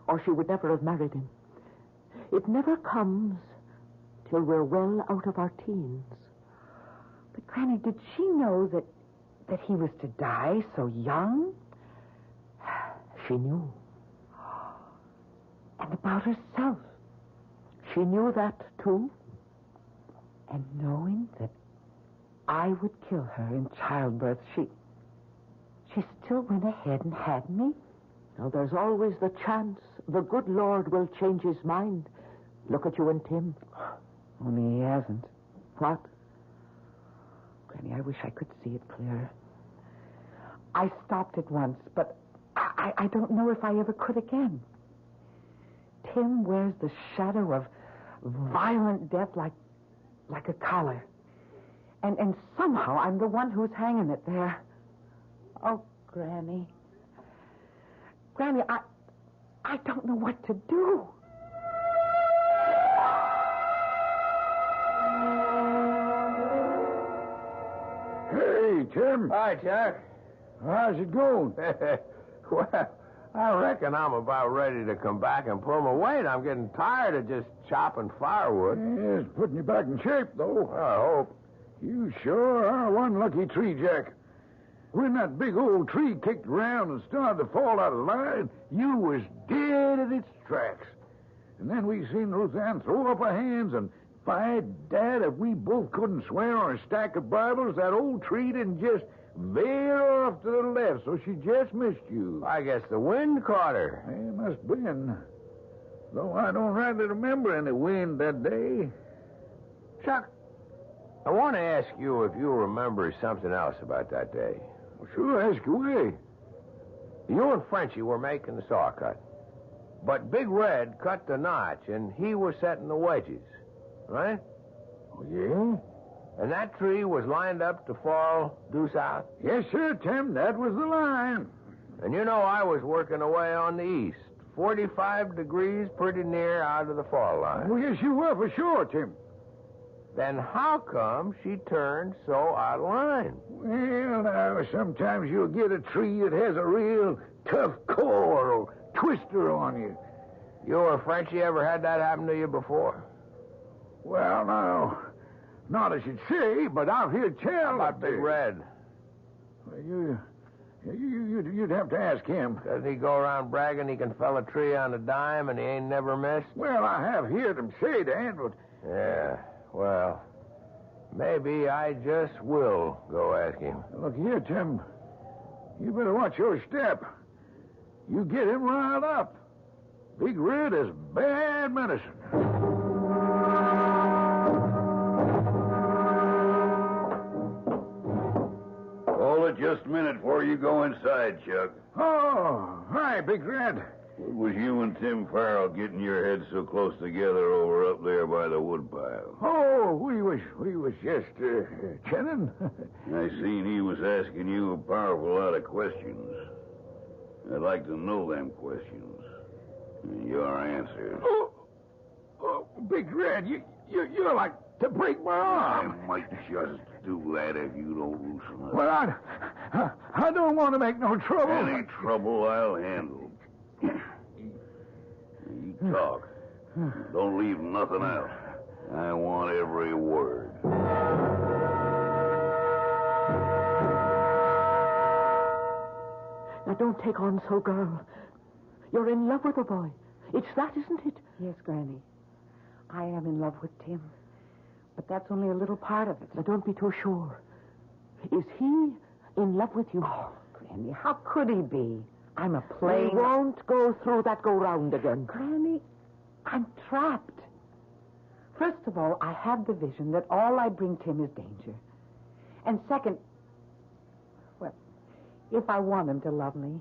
or she would never have married him. It never comes till we're well out of our teens. But, Granny, did she know that he was to die so young? She knew. And about herself? She knew that, too. And knowing that I would kill her in childbirth, she She still went ahead and had me? Now, there's always the chance the good Lord will change his mind. Look at you and Tim. Only he hasn't. What? Granny, I wish I could see it clearer. I stopped it once, but I don't know if I ever could again. Tim wears the shadow of violent death like a collar. And somehow I'm the one who's hanging it there. Oh, Granny. Granny, I don't know what to do. Hey, Tim. Hi, Jack. How's it going? Well, I reckon I'm about ready to come back and pull my weight. I'm getting tired of just chopping firewood. Yeah, it's putting you back in shape, though. I hope. You sure are one lucky tree, Jack. When that big old tree kicked around and started to fall out of line, you was dead at its tracks. And then we seen Ruth Ann throw up her hands, and by Dad, if we both couldn't swear on a stack of Bibles, that old tree didn't just veer off to the left, so she just missed you. I guess the wind caught her. It must have been. Though I don't rightly remember any wind that day. Chuck, I want to ask you if you remember something else about that day. Well, sure, ask away. You and Frenchie were making the saw cut. But Big Red cut the notch, and he was setting the wedges. Right? Oh, yeah? And that tree was lined up to fall due south? Yes, sir, Tim. That was the line. And you know I was working away on the east. 45 degrees pretty near out of the fall line. Oh, yes, you were for sure, Tim. Then how come she turned so out of line? Well, now, sometimes you'll get a tree that has a real tough core or twister on you. You or Frenchie ever had that happen to you before? Well, no. Not as you'd say, but I've heard tell. How about Big Red? Well, you'd have to ask him. Doesn't he go around bragging he can fell a tree on a dime and he ain't never missed? Well, I have heard him say that, but... Yeah, well, maybe I just will go ask him. Look here, Tim. You better watch your step. You get him riled up. Big Red is bad medicine. Hold it just a minute before you go inside, Chuck. Oh, hi, Big Red. What was you and Tim Farrell getting your heads so close together over up there by the woodpile? Oh, we was just chatting. I seen he was asking you a powerful lot of questions. I'd like to know them questions. And your answers. Oh, Big Red, you're like to break my arm. I might just do that if you don't loosen up. Well, I don't want to make no trouble. Any trouble I'll handle. You talk. Don't leave nothing out. I want every word. Now, don't take on so, girl. You're in love with the boy. It's that, isn't it? Yes, Granny. I am in love with Tim. But that's only a little part of it. Now, don't be too sure. Is he in love with you? Oh, Granny, how could he be? I'm a plain... We won't go through that go-round again. Granny, I'm trapped. First of all, I have the vision that all I bring Tim is danger. And second, well, if I want him to love me,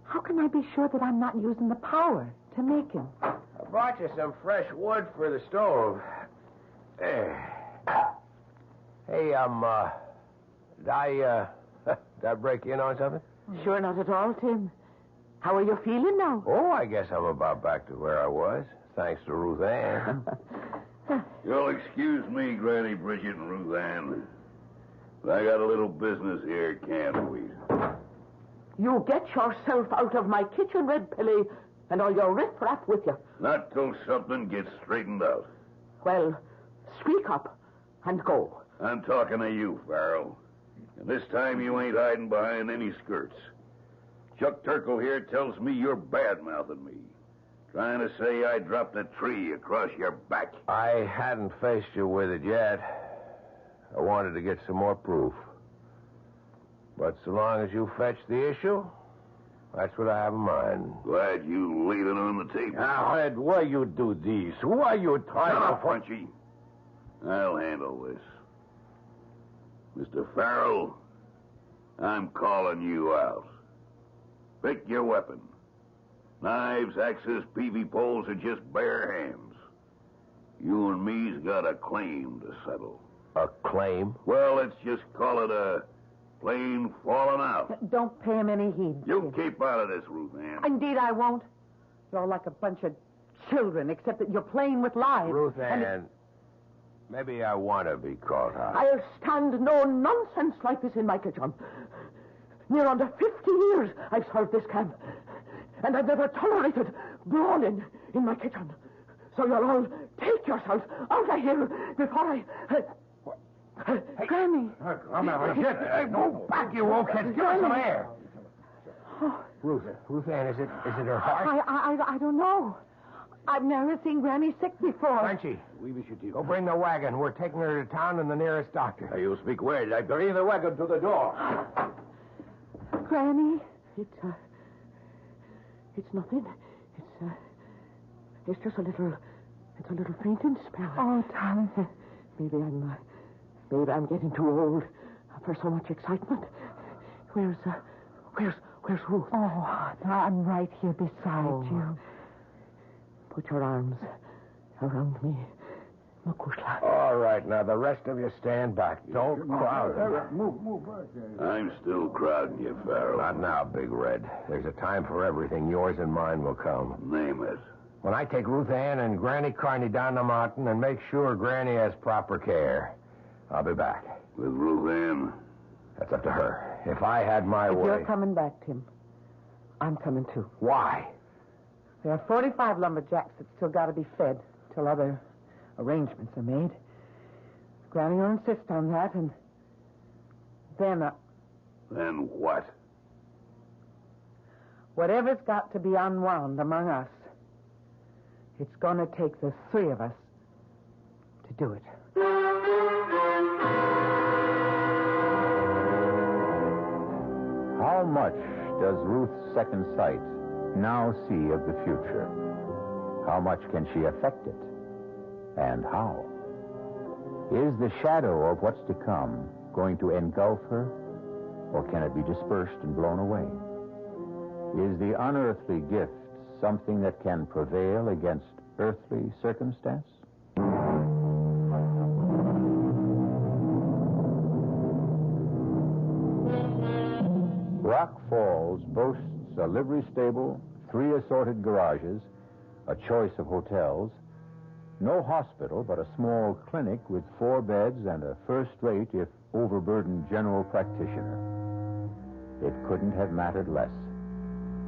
how can I be sure that I'm not using the power to make him? I brought you some fresh wood for the stove. Hey, did I break in on something? Sure not at all, Tim. How are you feeling now? Oh, I guess I'm about back to where I was, thanks to Ruth Ann. You'll excuse me, Granny Bridget and Ruth Ann. But I got a little business here at Camp-Weed. You get yourself out of my kitchen, Red Pilly, and all your riff-raff with you. Not till something gets straightened out. Well, speak up and go. I'm talking to you, Farrell. And this time you ain't hiding behind any skirts. Chuck Turkle here tells me you're bad-mouthing me. Trying to say I dropped a tree across your back. I hadn't faced you with it yet. I wanted to get some more proof. But so long as you fetch the issue, that's what I have in mind. Glad you laid it on the table. Now, Ed, why you do this? Why you try Shut to... up, Frenchy. I'll handle this. Mr. Farrell, I'm calling you out. Pick your weapon. Knives, axes, peavy poles are just bare hands. You and me's got a claim to settle. A claim? Well, let's just call it a plain falling out. Don't pay him any heed. You keep out of this, Ruth Ann. Indeed, I won't. You're like a bunch of children, except that you're playing with lives. Ruth Ann, maybe I want to be caught out. I'll stand no nonsense like this in my kitchen. Near under 50 years I've served this camp, and I've never tolerated brawling in my kitchen. So you'll all take yourselves out of here before I... Hey, Granny. Come on, get move back, you old kids. Give us some air. Ruth Ann, is it her heart? I don't know. I've never seen Granny sick before. Frenchy, go bring the wagon. We're taking her to town and the nearest doctor. You speak well. I bring the wagon to the door. Granny? It's nothing. It's just a little fainting spell. Oh, darling. Maybe I'm getting too old for so much excitement. Where's Ruth? Oh, I'm right here beside you. Put your arms around me, Makushla. All right, now the rest of you stand back. Don't crowd. Move back. I'm still crowding you, Farrell. Not now, Big Red. There's a time for everything. Yours and mine will come. Name it. When I take Ruth Ann and Granny Carney down the mountain and make sure Granny has proper care, I'll be back. With Ruth Ann? That's up to her. If I had my way... You're coming back, Tim. I'm coming, too. Why? There are 45 lumberjacks that still got to be fed till other arrangements are made. Granny will insist on that, and then... Then what? Whatever's got to be unwound among us, it's going to take the three of us to do it. How much does Ruth's second sight now see of the future? How much can she affect it? And how? Is the shadow of what's to come going to engulf her, or can it be dispersed and blown away? Is the unearthly gift something that can prevail against earthly circumstance? Rock Falls boasts a livery stable, 3 assorted garages, a choice of hotels, no hospital, but a small clinic with 4 beds and a first-rate, if overburdened, general practitioner. It couldn't have mattered less.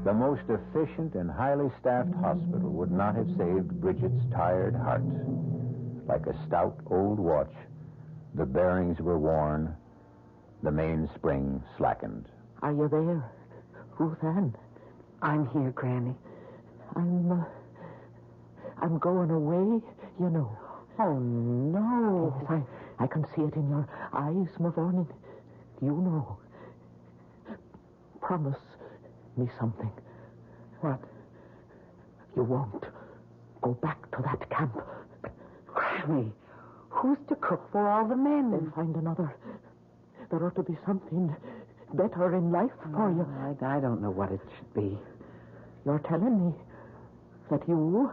The most efficient and highly staffed hospital would not have saved Bridget's tired heart. Like a stout old watch, the bearings were worn, the mainspring slackened. Are you there, Ruth Ann? I'm here, Granny. I'm going away, you know. Oh, no. Yes, I can see it in your eyes, Mavourneen. You know. Promise me something. What? You won't go back to that camp. Granny, who's to cook for all the men? Then find another. There ought to be something better in life for you. I don't know what it should be. You're telling me that you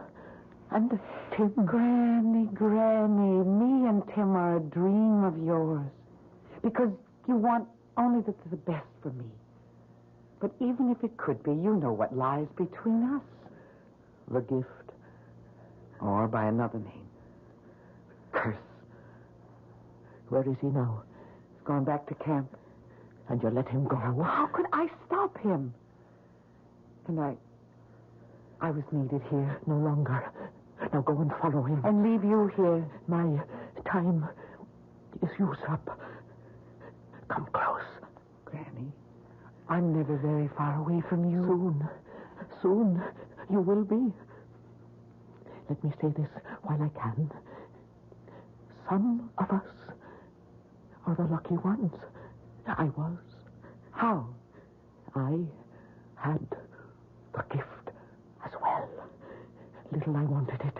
and Tim... Granny, me and Tim are a dream of yours. Because you want only the best for me. But even if it could be, you know what lies between us. The gift. Or by another name. Curse. Where is he now? He's gone back to camp. And you let him go? How could I stop him? And I was needed here. No longer. Now go and follow him. And leave you here. My time is used up. Come close. Granny, I'm never very far away from you. Soon you will be. Let me say this while I can. Some of us are the lucky ones. I How? I had the gift as well. Little I wanted it.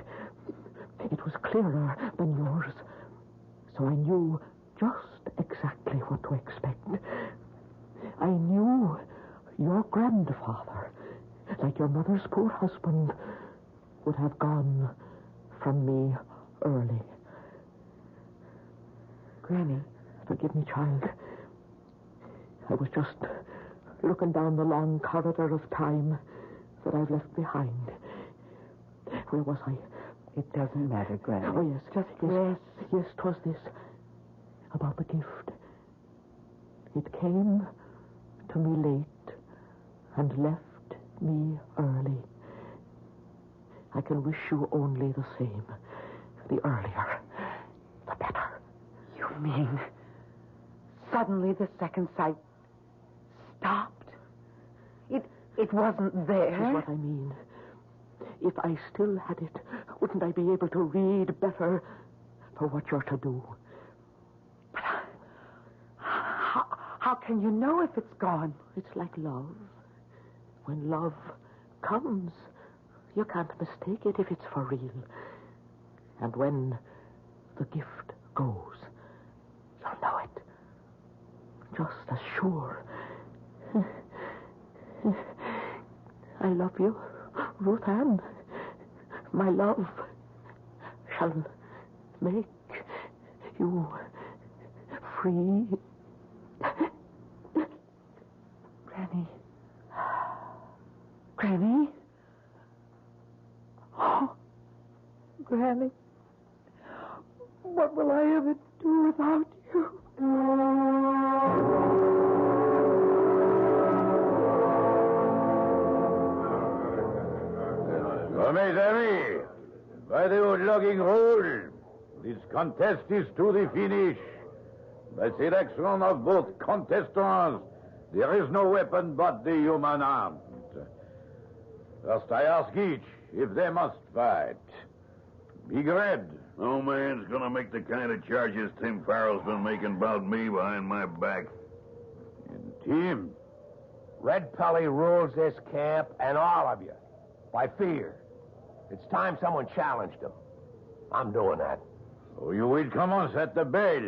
It was clearer than yours. So I knew just exactly what to expect. I knew your grandfather, like your mother's poor husband, would have gone from me early. Granny. Forgive me, child. I was just looking down the long corridor of time that I've left behind. Where was I? It doesn't matter, Granny. Oh, yes. Yes, 'twas this. About the gift. It came to me late and left me early. I can wish you only the same. The earlier, the better. You mean suddenly the second sight stopped? It wasn't there? That's what I mean. If I still had it, wouldn't I be able to read better for what you're to do? But how can you know if it's gone? It's like love. When love comes, you can't mistake it if it's for real. And when the gift goes, you'll know it. Just as sure. I love you, Ruth Ann. My love shall make you free. Granny? Oh, Granny. What will I ever do without you? Mes amis, by the old logging rule, this contest is to the finish. By selection of both contestants, there is no weapon but the human arm. First, I ask each if they must fight. Big Red. No man's gonna make the kind of charges Tim Farrell's been making about me behind my back. And Tim. Red Pelly rules this camp and all of you by fear. It's time someone challenged him. I'm doing that. So you will commence at the bell.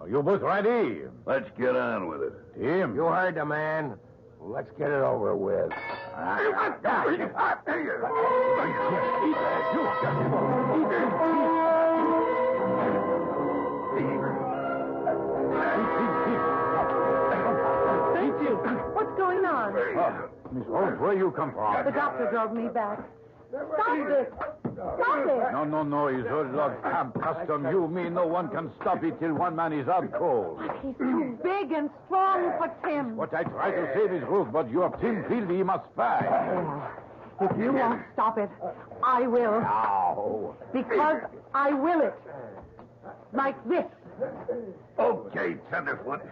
Are you both ready? Let's get on with it. Tim. You heard the man. Let's get it over with. What's going on? Miss Rose, where you come from? The doctor drove me back. Stop this! Stop it! No, it's old log camp custom. You mean no one can stop it till one man is out cold. He's too big and strong for Tim. What I try to say is Ruth, but your Tim feels he must fight. If you won't stop it, I will. No. Because I will it. Like this. Okay, Tenderfoot.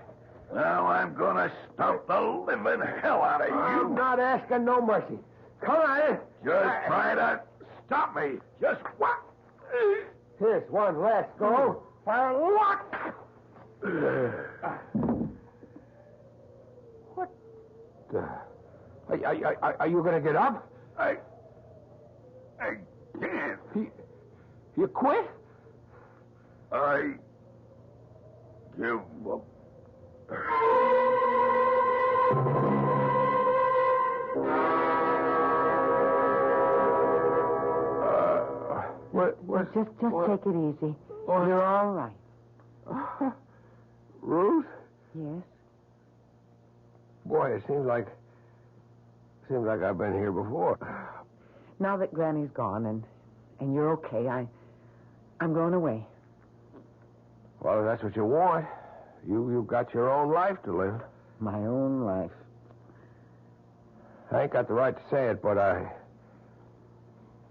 Now I'm gonna stomp the living hell out of you. I'm not asking no mercy. Come on. Just try to stop me. Just what? Here's one last go for luck. What? Are you going to get up? I can't. You quit? I give up. Just take it easy. You're all right. Ruth? Yes? Boy, it seems like I've been here before. Now that Granny's gone and you're okay, I'm going away. Well, if that's what you want, you've got your own life to live. My own life. I ain't got the right to say it, but I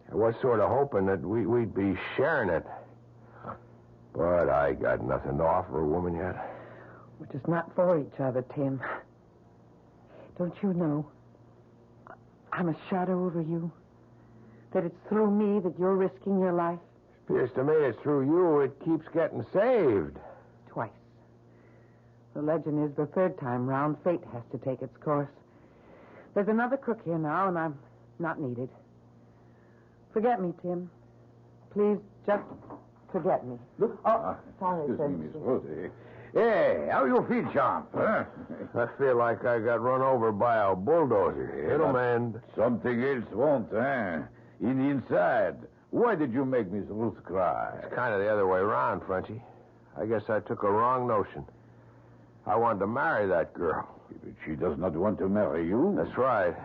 was sort of hoping that we'd be sharing it. But I got nothing to offer a woman yet. We're just not for each other, Tim. Don't you know? I'm a shadow over you. That it's through me that you're risking your life. Appears to me it's through you it keeps getting saved. Twice. The legend is the third time round, fate has to take its course. There's another crook here now, and I'm not needed. Forget me, Tim. Please, just forget me. Sorry, Excuse me, Frenchie. Miss Rosie. Hey, how you feel, champ? Huh? I feel like I got run over by a bulldozer. It'll mend. Something else won't, huh? In the inside. Why did you make Miss Ruth cry? It's kind of the other way around, Frenchie. I guess I took a wrong notion. I wanted to marry that girl. But she does not want to marry you. That's right.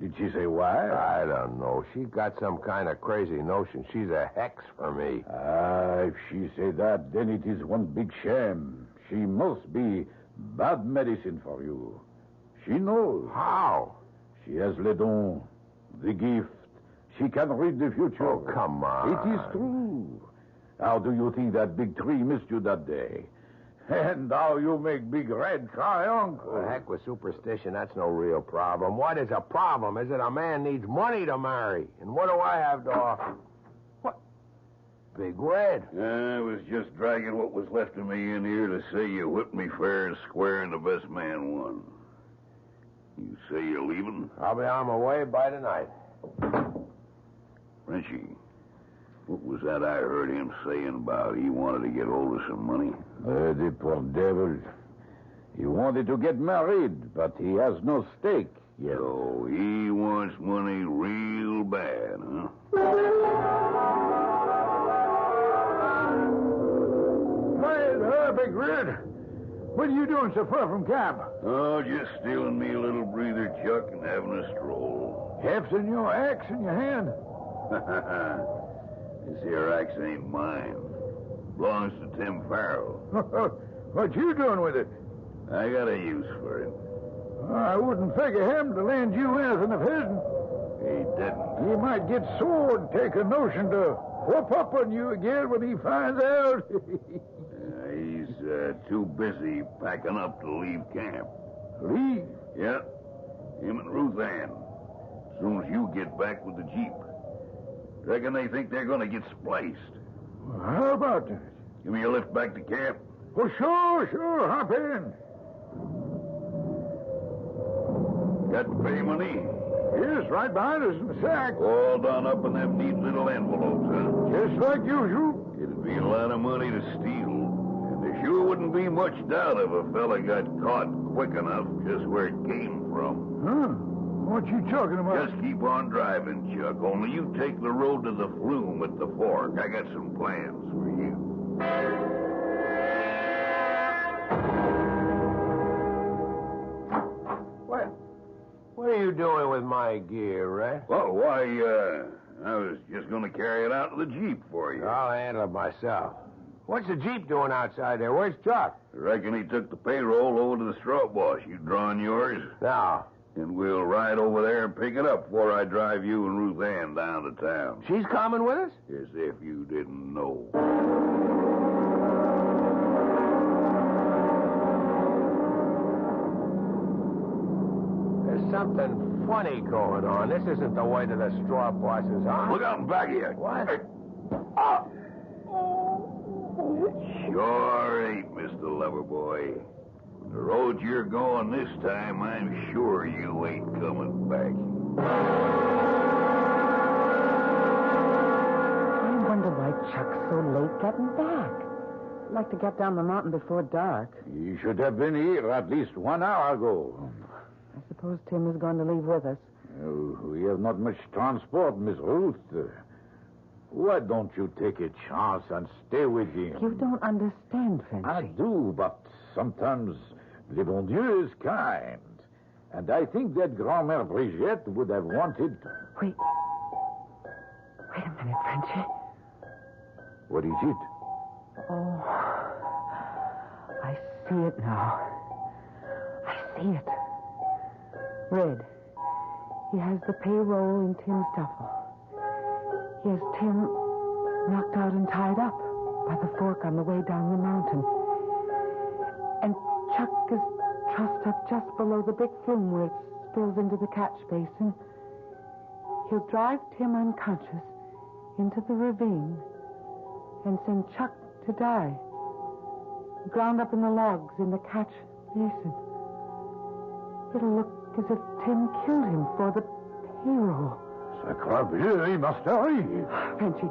Did she say why? I don't know. She got some kind of crazy notion. She's a hex for me. If she say that, then it is one big shame. She must be bad medicine for you. She knows. How? She has le don, the gift. She can read the future. Oh, come on. It is true. How do you think that big tree missed you that day? And how you make Big Red cry, Uncle? The heck with superstition. That's no real problem. What is a problem is that a man needs money to marry. And what do I have to offer? What? Big Red. I was just dragging what was left of me in here to say you whipped me fair and square and the best man won. You say you're leaving? I'll be on my way by tonight. Frenchie, what was that I heard him saying about he wanted to get hold of some money? The poor devil. He wanted to get married, but he has no stake yet. So he wants money real bad, huh? Hey, Big Red. What are you doing so far from camp? Oh, just stealing me a little breather, Chuck, and having a stroll. Hefting your axe in your hand? This here axe ain't mine. Belongs to Tim Farrell. What you doing with it? I got a use for it. I wouldn't figure him to lend you anything of his. He didn't. He might get sore and take a notion to whoop up on you again when he finds out. He's too busy packing up to leave camp. Leave? Yeah. Him and Ruth Ann. As soon as you get back with the Jeep. Reckon they think they're going to get spliced. Well, how about that? Give me a lift back to camp. Oh, sure. Hop in. Got pay money? Yes, right behind us in the sack. All done up in them neat little envelopes, huh? Just like usual. It'd be a lot of money to steal. And there sure wouldn't be much doubt if a fella got caught quick enough just where it came from. Huh? What you talking about? Just keep on driving, Chuck. Only you take the road to the flume at the fork. I got some plans for you. What are you doing with my gear, Red? Well, why, I was just going to carry it out to the Jeep for you. I'll handle it myself. What's the Jeep doing outside there? Where's Chuck? I reckon he took the payroll over to the straw wash. You drawing yours? No. And we'll ride over there and pick it up before I drive you and Ruth Ann down to town. She's coming with us? As if you didn't know. There's something funny going on. This isn't the way to the straw bosses, huh? Look out in back of you. What? It sure ain't, Mr. Loverboy. The road you're going this time, I'm sure you ain't coming back. I wonder why Chuck's so late getting back. I'd like to get down the mountain before dark. He should have been here at least 1 hour ago. I suppose Tim is going to leave with us. We have not much transport, Miss Ruth. Why don't you take a chance and stay with him? You don't understand, Frenchy. I do, but sometimes le bon Dieu is kind. And I think that Grand-Mère Brigitte would have wanted... Wait a minute, Frenchy. What is it? Oh, I see it now. I see it. Red. He has the payroll in Tim's duffel. He has Tim knocked out and tied up by the fork on the way down the mountain. And Chuck is trussed up just below the big flume where it spills into the catch basin. He'll drive Tim unconscious into the ravine and send Chuck to die, ground up in the logs in the catch Jason. It'll look as if Tim killed him for the payroll. Sacre, he must die. Frenchy,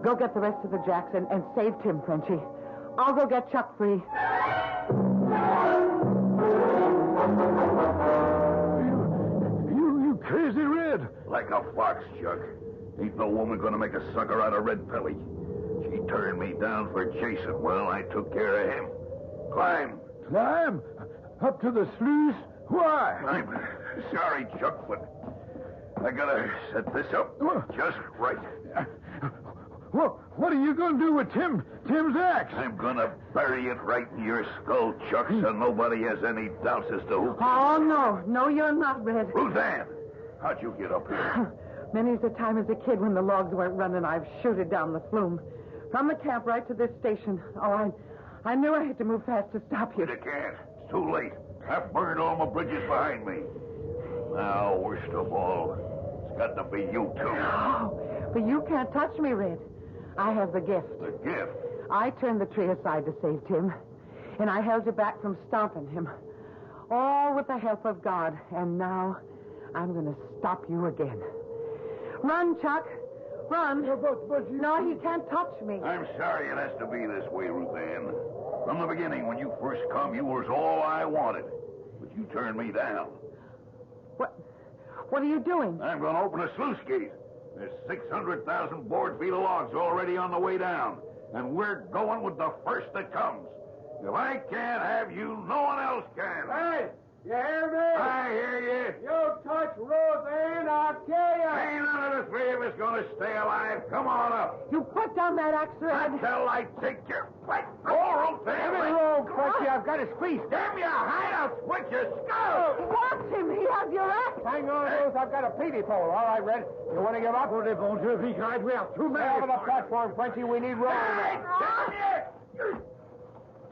go get the rest of the jacks and save Tim, Frenchy. I'll go get Chuck free. You crazy, Red. Like a fox, Chuck. Ain't no woman gonna make a sucker out of Red Pelly. She turned me down for Jason. Well, I took care of him. Climb. Climb? Up to the sluice? Why? I'm sorry, Chuck, but I gotta set this up just right. What are you going to do with Tim's axe? I'm gonna bury it right in your skull, Chuck, so nobody has any doubts as to who... Oh, no. No, you're not, Red. Roseanne, how'd you get up here? Many's the time as a kid when the logs weren't running, I've shooted down the flume. From the camp right to this station. Oh, I knew I had to move fast to stop you. You can't. It's too late. I've burned all my bridges behind me. Now, worst of all, it's got to be you, too. Oh, but you can't touch me, Red. I have the gift. The gift? I turned the tree aside to save Tim, and I held you back from stomping him. All with the help of God, and now I'm going to stop you again. Run, Chuck. Run. No, he can't touch me. I'm sorry it has to be this way, Ruth Ann. From the beginning, when you first come, you was all I wanted. But you turned me down. What are you doing? I'm going to open a sluice gate. There's 600,000 board feet of logs already on the way down. And we're going with the first that comes. If I can't have you, no one else can. Hey, you hear me? I hear you. You touch Roseanne, I'll kill you. Ain't none of the three of us going to stay alive. Come on up. You put down that axe, Red. Until I take your flat oral Damn family. it, roll, Fletchy. I've got a squeeze. Damn your hideouts with your skull. Watch him. He has your axe. Hang on, Rose. I've got a peavy pole. All right, Red. You want to give up? We have too many. Over the platform, Fletchy. We need roll. Hey, damn you!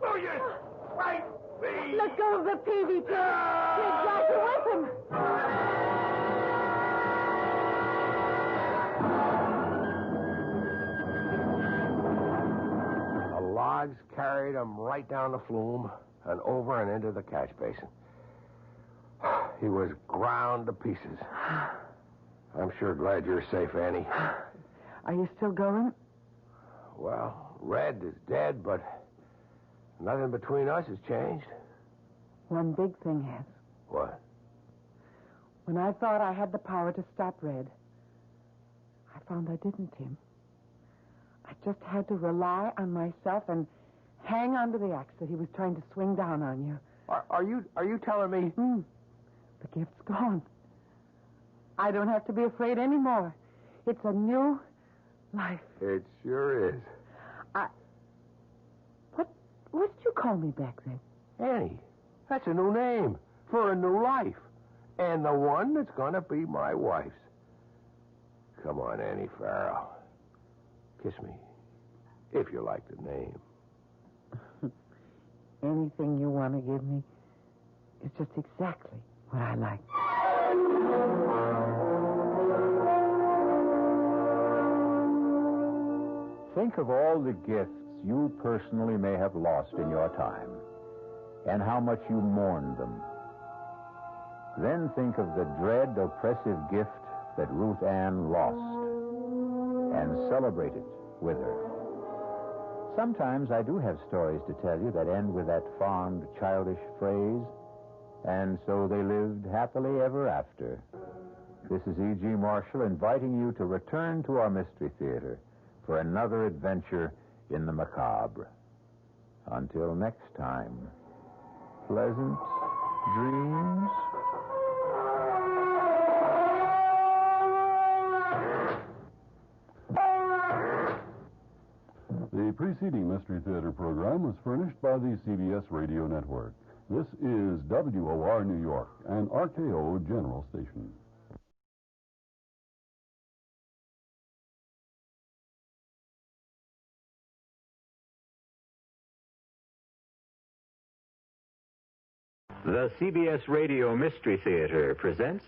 Oh, you spite me! Let go of the peavy, Tim. Take Jack with him. The logs carried him right down the flume and over and into the catch basin. He was ground to pieces. I'm sure glad you're safe, Annie. Are you still going? Well, Red is dead, but nothing between us has changed. One big thing has. What? When I thought I had the power to stop Red, I found I didn't, Tim. I just had to rely on myself and hang on to the axe that he was trying to swing down on you. Are you telling me? The gift's gone. I don't have to be afraid anymore. It's a new life. It sure is. What did you call me back then? Annie. That's a new name for a new life. And the one that's going to be my wife's. Come on, Annie Farrell. Kiss me, if you like the name. Anything you want to give me is just exactly what I like. Think of all the gifts you personally may have lost in your time, and how much you mourned them. Then think of the dread, oppressive gift that Ruth Ann lost, and celebrate it with her. Sometimes I do have stories to tell you that end with that fond, childish phrase, and so they lived happily ever after. This is E.G. Marshall inviting you to return to our Mystery Theater for another adventure in the macabre. Until next time, pleasant dreams. The preceding Mystery Theater program was furnished by the CBS Radio Network. This is WOR New York, an RKO General Station. The CBS Radio Mystery Theater presents...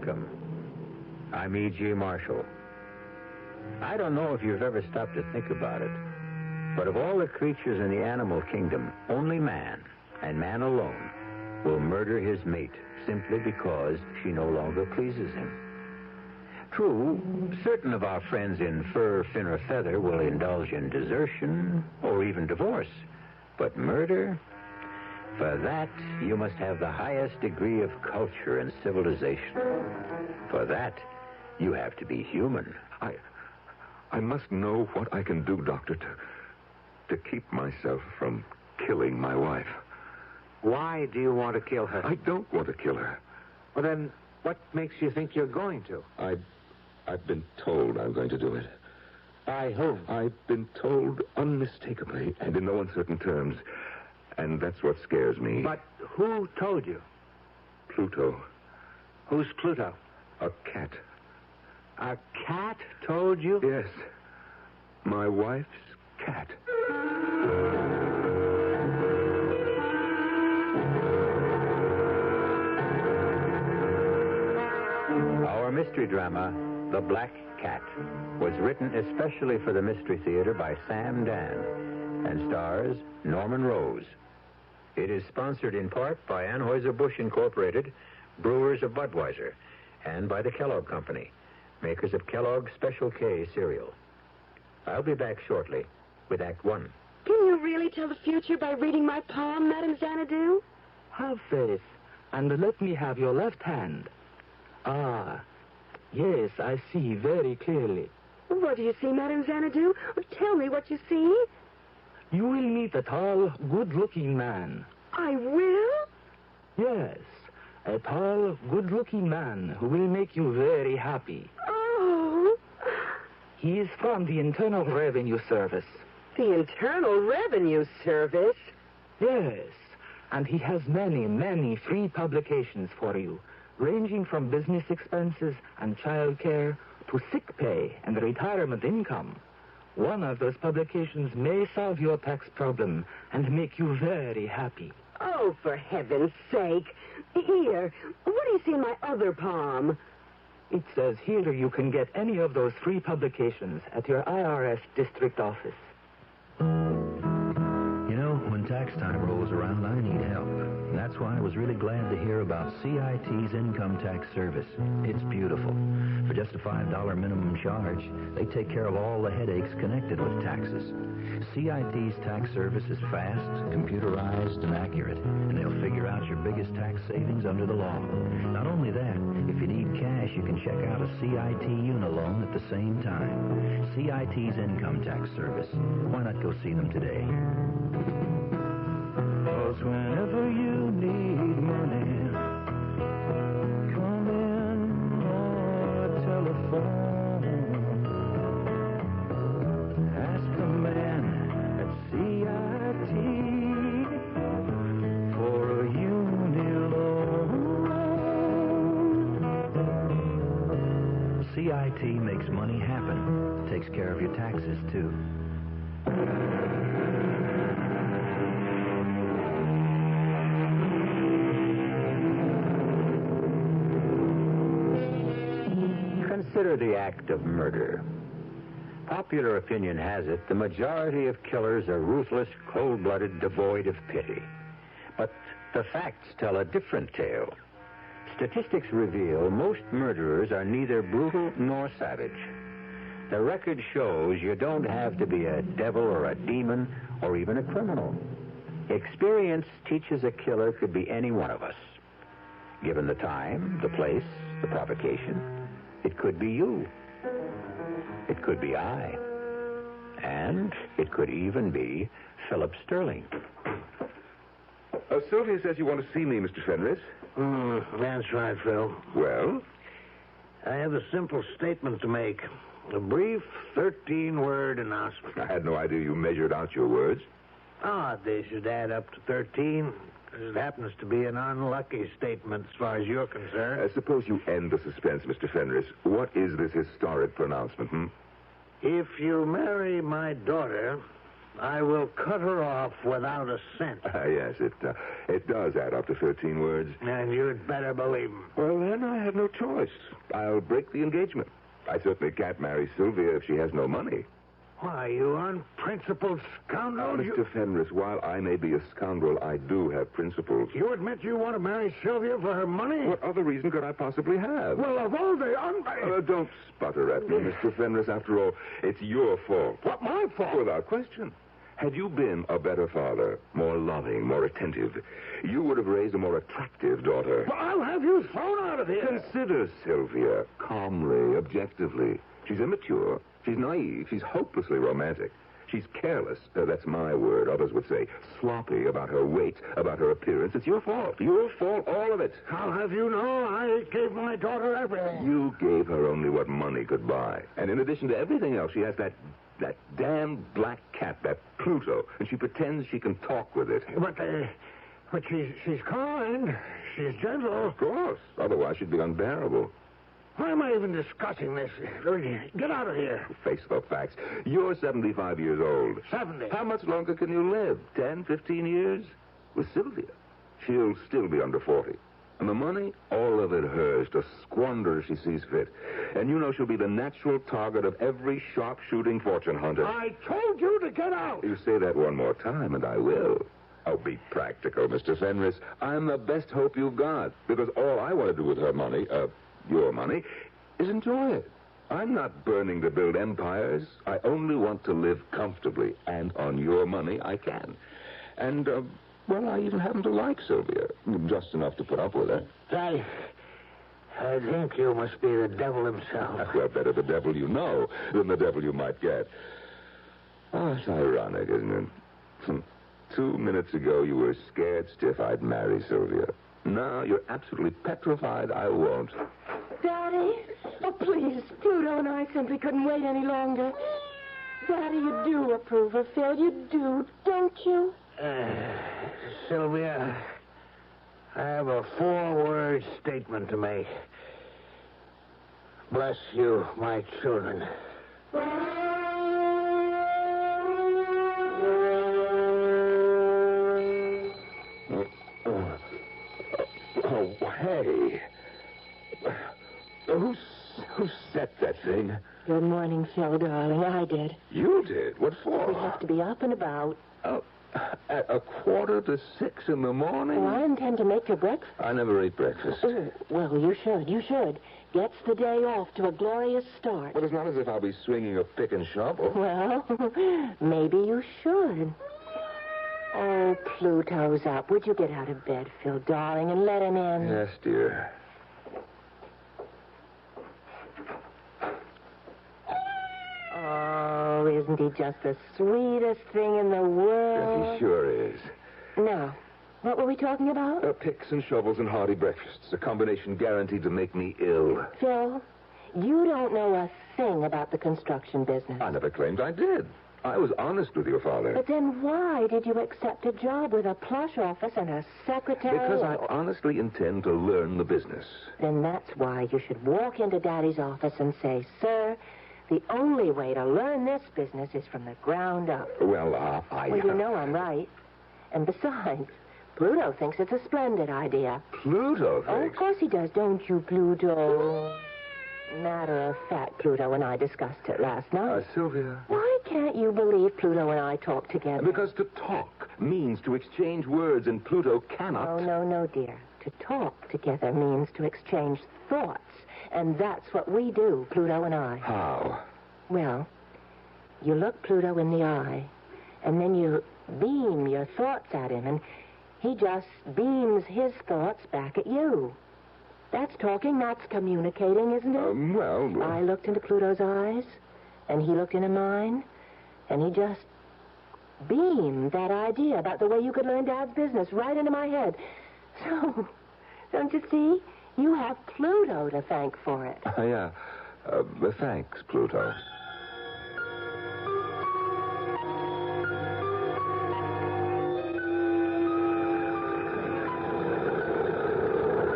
welcome. I'm E.G. Marshall. I don't know if you've ever stopped to think about it, but of all the creatures in the animal kingdom, only man, and man alone, will murder his mate simply because she no longer pleases him. True, certain of our friends in fur, fin, or feather will indulge in desertion or even divorce, but murder? For that, you must have the highest degree of culture and civilization. For that, you have to be human. I must know what I can do, Doctor, to keep myself from killing my wife. Why do you want to kill her? I don't want to kill her. Well, then, what makes you think you're going to? I've been told I'm going to do it. By whom? I've been told unmistakably and in no uncertain terms. And that's what scares me. But who told you? Pluto. Who's Pluto? A cat. A cat told you? Yes. My wife's cat. Our mystery drama, The Black Cat, was written especially for the Mystery Theater by Sam Dan and stars Norman Rose. It is sponsored in part by Anheuser-Busch Incorporated, brewers of Budweiser, and by the Kellogg Company, makers of Kellogg's Special K cereal. I'll be back shortly with Act One. Can you really tell the future by reading my poem, Madame Xanadu? Have faith, and let me have your left hand. Ah, yes, I see very clearly. What do you see, Madame Xanadu? Tell me what you see. You will meet a tall, good-looking man. I will? Yes, a tall, good-looking man who will make you very happy. Oh. He is from the Internal Revenue Service. The Internal Revenue Service? Yes, and he has many, many free publications for you, ranging from business expenses and child care to sick pay and retirement income. One of those publications may solve your tax problem and make you very happy. Oh, for heaven's sake. Here, what do you see in my other palm? It says here you can get any of those free publications at your IRS district office. You know, when tax time rolls around, I need help. That's why I was really glad to hear about CIT's income tax service. It's beautiful. For just a $5 minimum charge, they take care of all the headaches connected with taxes. CIT's tax service is fast, computerized, and accurate, and they'll figure out your biggest tax savings under the law. Not only that, if you need cash, you can check out a CIT Unilone at the same time. CIT's income tax service. Why not go see them today? 'Cause whenever you need money, come in or telephone. Ask the man at CIT for a Unilone. CIT makes money happen. Takes care of your taxes, too. Consider the act of murder. Popular opinion has it the majority of killers are ruthless, cold-blooded, devoid of pity. But the facts tell a different tale. Statistics reveal most murderers are neither brutal nor savage. The record shows you don't have to be a devil or a demon or even a criminal. Experience teaches a killer could be any one of us. Given the time, the place, the provocation, it could be you. It could be I. And it could even be Philip Sterling. Sylvia says you want to see me, Mr. Fenris. That's right, Phil. Well? I have a simple statement to make. A brief 13-word announcement. I had no idea you measured out your words. They should add up to 13. It happens to be an unlucky statement as far as you're concerned. Suppose you end the suspense, Mr. Fenris. What is this historic pronouncement, If you marry my daughter, I will cut her off without a cent. Yes, it does add up to 13 words. And you'd better believe him. Well, then I have no choice. I'll break the engagement. I certainly can't marry Sylvia if she has no money. Why, you unprincipled scoundrel. Mr. Fenris, while I may be a scoundrel, I do have principles. You admit you want to marry Sylvia for her money? What other reason could I possibly have? Well, of all the don't sputter at me, Mr. Fenris. After all, it's your fault. What, my fault? Without question. Had you been a better father, more loving, more attentive, you would have raised a more attractive daughter. Well, I'll have you thrown out of here. Consider Sylvia calmly, objectively. She's immature. She's naive. She's hopelessly romantic. She's careless. That's my word. Others would say sloppy about her weight, about her appearance. It's your fault. Your fault, all of it. I'll have you know I gave my daughter everything. You gave her only what money could buy. And in addition to everything else, she has that damn black cat, that Pluto, and she pretends she can talk with it. But she's kind. She's gentle. Of course. Otherwise, she'd be unbearable. Why am I even discussing this? Get out of here. Face the facts. You're 75 years old. 70. How much longer can you live? 10, 15 years? With Sylvia, she'll still be under 40. And the money, all of it hers, to squander as she sees fit. And you know she'll be the natural target of every sharpshooting fortune hunter. I told you to get out. You say that one more time, and I will. Oh, be practical, Mr. Fenris. I'm the best hope you've got. Because all I want to do with her money, your money, is enjoy it. I'm not burning to build empires. I only want to live comfortably. And on your money, I can. And, well, I even happen to like Sylvia. Just enough to put up with her. I think you must be the devil himself. Well, better the devil you know than the devil you might get. Oh, it's ironic, isn't it? 2 minutes ago, you were scared stiff I'd marry Sylvia. Now you're absolutely petrified I won't. Daddy? Oh, please. Pluto and I simply couldn't wait any longer. Daddy, you do approve of Phil. You do, don't you? Sylvia, I have a 4-word statement to make. Bless you, my children. Oh, hey. Who set that thing? Good morning, Phil, darling. I did. You did? What for? We have to be up and about. At 5:45 in the morning? Oh, I intend to make your breakfast. I never ate breakfast. Oh, well, you should. You should. Gets the day off to a glorious start. Well, it's not as if I'll be swinging a pick and shovel. Well, maybe you should. Oh, Pluto's up. Would you get out of bed, Phil, darling, and let him in? Yes, dear. Oh, isn't he just the sweetest thing in the world? Yes, he sure is. Now, what were we talking about? Picks and shovels and hearty breakfasts. A combination guaranteed to make me ill. Phil, you don't know a thing about the construction business. I never claimed I did. I was honest with your father. But then why did you accept a job with a plush office and a secretary? Because I honestly intend to learn the business. Then that's why you should walk into Daddy's office and say, Sir, the only way to learn this business is from the ground up. Well, Well, you know I'm right. And besides, Pluto thinks it's a splendid idea. Pluto thinks? Oh, of course he does, don't you, Pluto? Matter of fact, Pluto and I discussed it last night. Sylvia. Why can't you believe Pluto and I talk together? Because to talk means to exchange words, and Pluto cannot. Oh, no, dear. To talk together means to exchange thoughts. And that's what we do, Pluto and I. How? Well, you look Pluto in the eye, and then you beam your thoughts at him, and he just beams his thoughts back at you. That's talking, that's communicating, isn't it? Well... I looked into Pluto's eyes, and he looked into mine, and he just beamed that idea about the way you could learn Dad's business right into my head. So, don't you see? You have Pluto to thank for it. Yeah. Thanks, Pluto.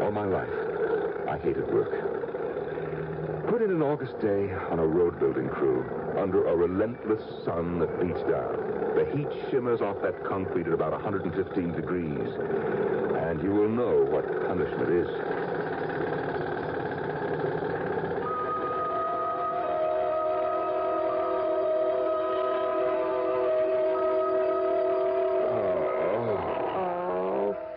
All my life, I hated work. Put in an August day on a road building crew, under a relentless sun that beats down. The heat shimmers off that concrete at about 115 degrees. And you will know what punishment is.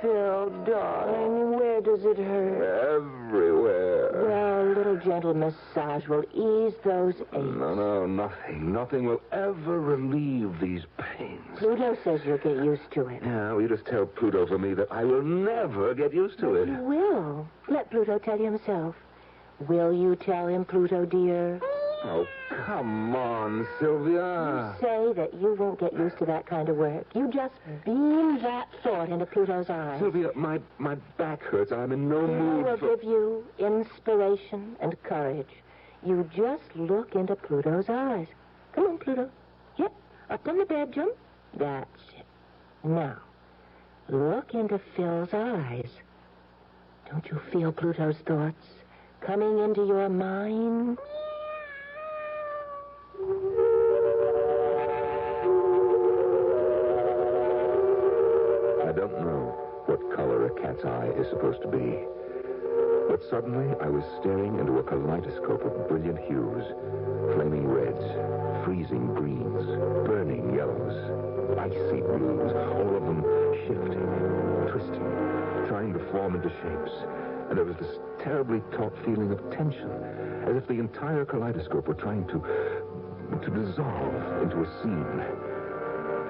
Phil, darling, where does it hurt? Everywhere. Well, a little gentle massage will ease those aches. No, nothing. Nothing will ever relieve these pains. Pluto says you'll get used to it. Yeah, well, you just tell Pluto for me that I will never get used to it. You will. Let Pluto tell you himself. Will you tell him, Pluto, dear? Oh, come on, Sylvia. You say that you won't get used to that kind of work. You just beam that thought into Pluto's eyes. Sylvia, my back hurts. I'm in no mood will give you inspiration and courage. You just look into Pluto's eyes. Come on, Pluto. Yep, up on the bed, jump. That's it. Now, look into Phil's eyes. Don't you feel Pluto's thoughts coming into your mind? I don't know what color a cat's eye is supposed to be. But suddenly I was staring into a kaleidoscope of brilliant hues. Flaming reds, freezing greens, burning yellows, icy blues, all of them shifting, twisting, trying to form into shapes. And there was this terribly taut feeling of tension, as if the entire kaleidoscope were trying to dissolve into a scene.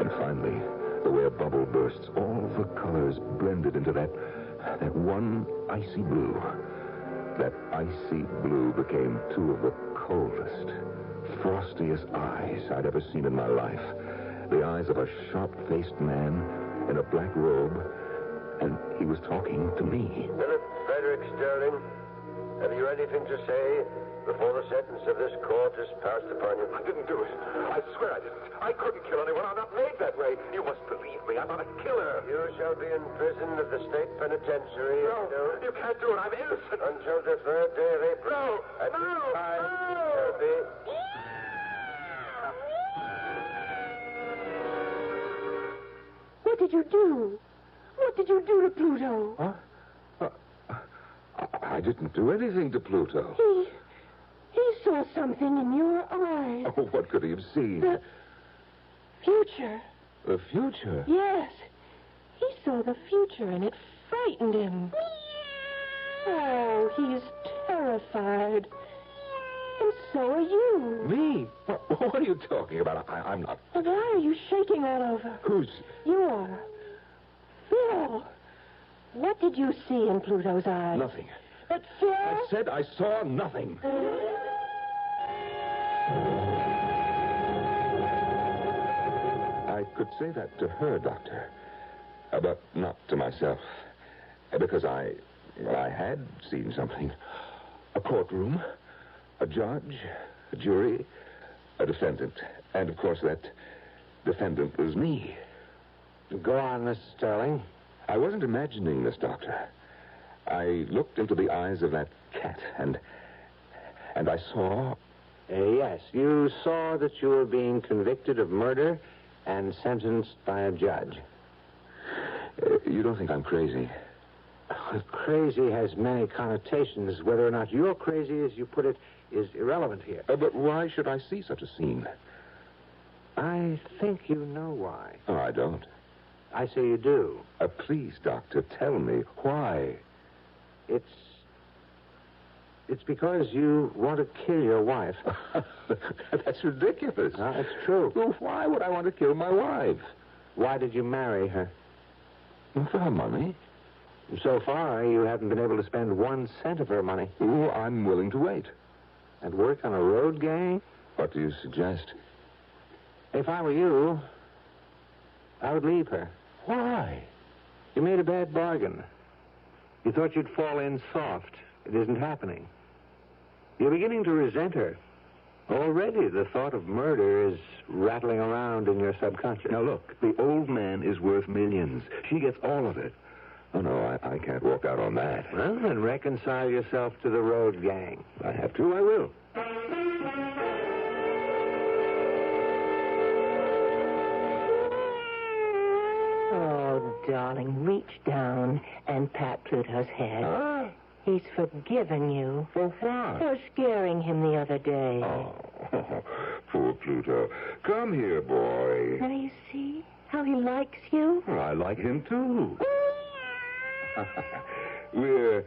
And finally, the way a bubble bursts, all the colors blended into that one icy blue. That icy blue became two of the coldest, frostiest eyes I'd ever seen in my life. The eyes of a sharp-faced man in a black robe, and he was talking to me. Philip Frederick Sterling, have you anything to say before the sentence of this court is passed upon you? I didn't do it. I swear I didn't. I couldn't kill anyone. I'm not made that way. You must believe me. I'm not a killer. You shall be in prison at the state penitentiary. No, you can't do it. I'm innocent. Until the third day of April. No, at no, this time, no. shall be... What did you do? What did you do to Pluto? Huh? I didn't do anything to Pluto. He saw something in your eyes. Oh, what could he have seen? The future. The future? Yes. He saw the future, and it frightened him. Oh, he's terrified. And so are you. Me? What are you talking about? I'm not... Why are you shaking all over? Who's... You are. Phil. What did you see in Pluto's eyes? Nothing. But Phil... I said I saw nothing. I could say that to her, Doctor, but not to myself, because I had seen something. A courtroom, a judge, a jury, a defendant, and of course that defendant was me. Go on, Mr. Sterling. I wasn't imagining this, Doctor. I looked into the eyes of that cat, and I saw... Yes, you saw that you were being convicted of murder and sentenced by a judge. You don't think I'm crazy? Crazy has many connotations. Whether or not you're crazy, as you put it, is irrelevant here. But why should I see such a scene? I think you know why. Oh, I don't. I say you do. Please, Doctor, tell me why. It's because you want to kill your wife. That's ridiculous. It's true. Well, why would I want to kill my wife? Why did you marry her? For her money. So far, you haven't been able to spend 1 cent of her money. Oh, I'm willing to wait. And work on a road gang? What do you suggest? If I were you, I would leave her. Why? You made a bad bargain. You thought you'd fall in soft. It isn't happening. You're beginning to resent her. Already the thought of murder is rattling around in your subconscious. Now, look, the old man is worth millions. She gets all of it. Oh, no, I can't walk out on that. Well, then reconcile yourself to the road gang. I have to, I will. Oh, darling, reach down and pat Pluto's head. Huh? He's forgiven you. For what? For scaring him the other day. Oh, poor Pluto. Come here, boy. Now you see how he likes you? Well, I like him, too. We're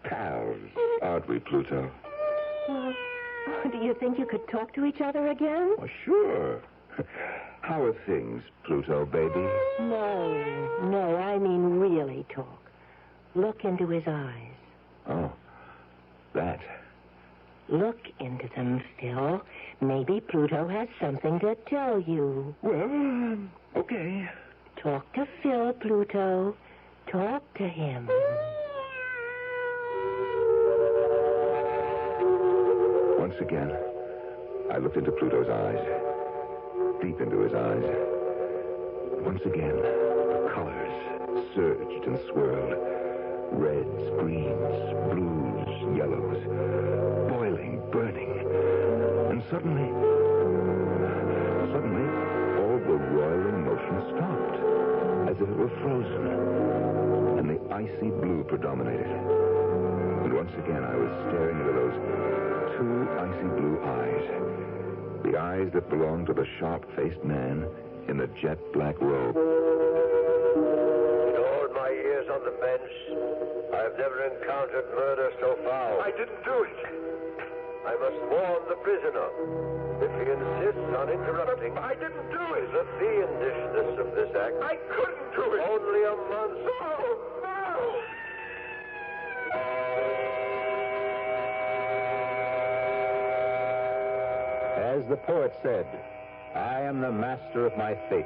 pals, aren't we, Pluto? Do you think you could talk to each other again? Oh, sure. How are things, Pluto, baby? No, I mean really talk. Look into his eyes. Oh, that. Look into them, Phil. Maybe Pluto has something to tell you. Well, okay. Talk to Phil, Pluto. Talk to him. Once again, I looked into Pluto's eyes. Deep into his eyes. Once again, the colors surged and swirled. Reds, greens, blues, yellows. Boiling, burning. And suddenly, all the roiling motion stopped. As if it were frozen. And the icy blue predominated. And once again, I was staring into those two icy blue eyes. The eyes that belonged to the sharp-faced man in the jet-black robe. In all my years on the bench, I've never encountered murder so foul. I didn't do it. I must warn the prisoner. If he insists on interrupting... I didn't do it. The fiendishness of this act... I couldn't do it. Only a month... Oh, no! As the poet said, I am the master of my fate.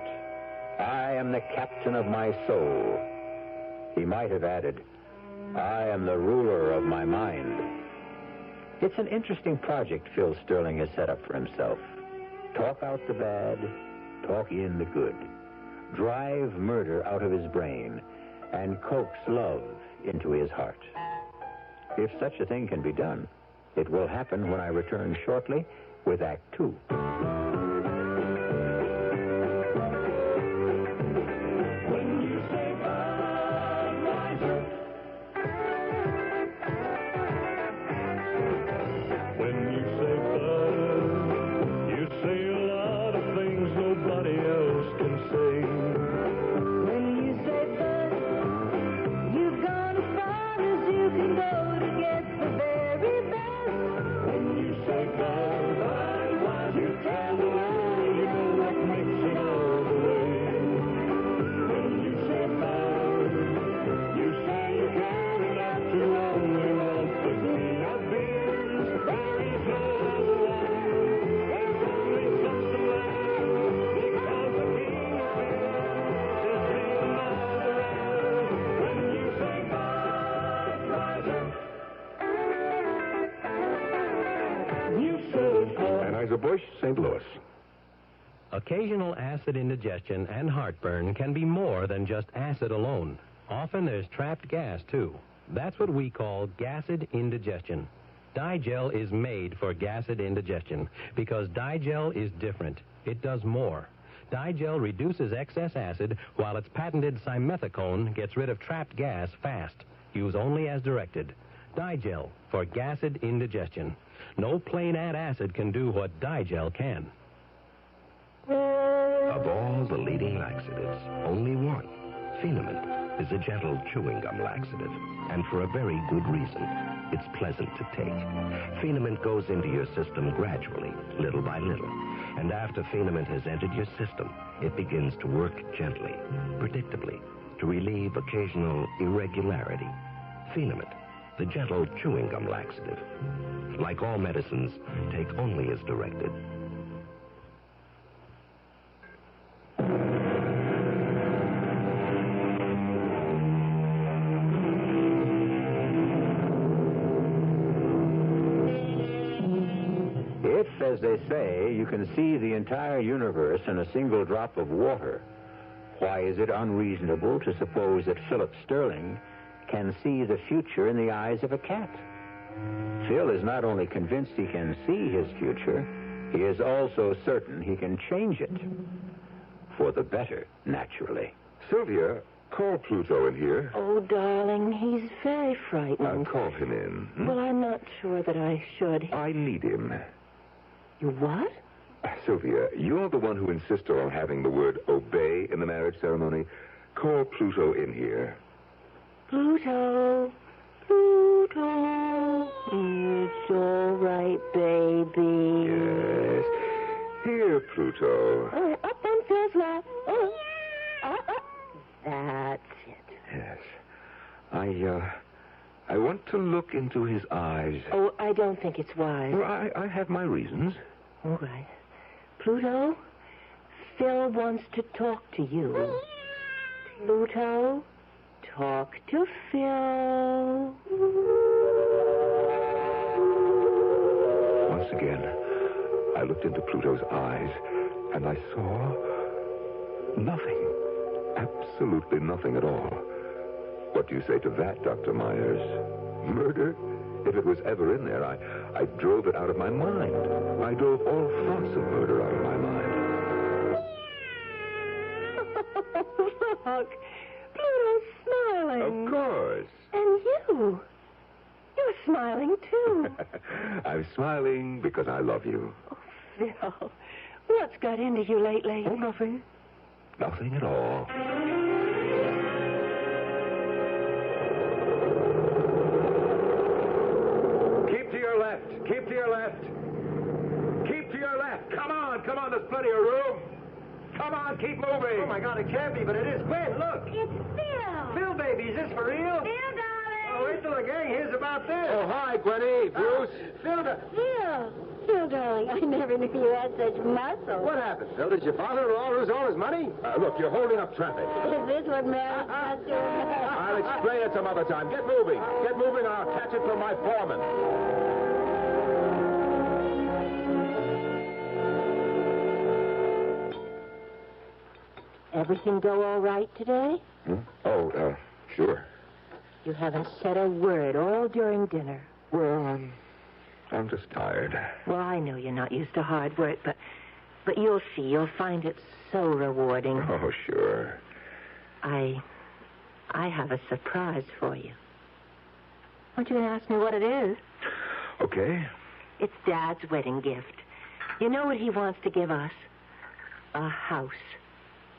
I am the captain of my soul. He might have added, I am the ruler of my mind. It's an interesting project Phil Sterling has set up for himself. Talk out the bad, talk in the good. Drive murder out of his brain and coax love into his heart. If such a thing can be done, it will happen when I return shortly with Act Two. Anheuser-Busch, St. Louis. Occasional acid indigestion and heartburn can be more than just acid alone. Often there's trapped gas, too. That's what we call gassed indigestion. Digel is made for gassed indigestion because Digel is different. It does more. Digel reduces excess acid while its patented simethicone gets rid of trapped gas fast. Use only as directed. Digel for gassed indigestion. No plain antacid can do what Digel can. Of all the leading laxatives, only one, Phenamint, is a gentle chewing gum laxative, and for a very good reason. It's pleasant to take. Phenamint goes into your system gradually, little by little, and after Phenamint has entered your system, it begins to work gently, predictably, to relieve occasional irregularity. Phenamint, the gentle chewing gum laxative. Like all medicines, take only as directed. If, as they say, you can see the entire universe in a single drop of water, why is it unreasonable to suppose that Philip Sterling can see the future in the eyes of a cat? Phil is not only convinced he can see his future, he is also certain he can change it. For the better, naturally. Sylvia, call Pluto in here. Oh, darling, he's very frightened. Call him in. Well, I'm not sure that I should. I need him. You what? Sylvia, you're the one who insisted on having the word obey in the marriage ceremony. Call Pluto in here. Pluto. Pluto. It's all right, baby. Yes. Here, Pluto. Oh, up on Phil's lap. Oh. That's it. Yes. I want to look into his eyes. Oh, I don't think it's wise. Well, I have my reasons. All right. Pluto, Phil wants to talk to you. Pluto, talk to Phil. Once again, I looked into Pluto's eyes, and I saw nothing. Absolutely nothing at all. What do you say to that, Dr. Myers? Murder? If it was ever in there, I drove it out of my mind. I drove all thoughts of murder out of my mind. Look, Pluto's smiling. Of course. And you. You're smiling, too. I'm smiling because I love you. Oh, Phil, what's got into you lately? Oh, nothing. Nothing at all. Keep to your left. Keep to your left. Keep to your left. Come on. There's plenty of room. Come on, keep moving. Oh, my God, it can't be, but it is. Gwen, look. It's Phil. Phil, baby, is this for real? Phil, darling. Oh, wait till the gang hears about this. Oh, hi, Gwenny. Bruce. Phil, darling, I never knew you had such muscle. What happened, Phil? Did your father-in-law lose all his money? Look, you're holding up traffic. Is this what marriage does to a I'll explain it some other time. Get moving. Get moving, or I'll catch it from my foreman. Everything go all right today? Oh, sure. You haven't said a word all during dinner. Well, I'm just tired. Well, I know you're not used to hard work, but you'll see. You'll find it so rewarding. Oh, sure. I have a surprise for you. Aren't you going to ask me what it is? Okay. It's Dad's wedding gift. You know what he wants to give us? A house.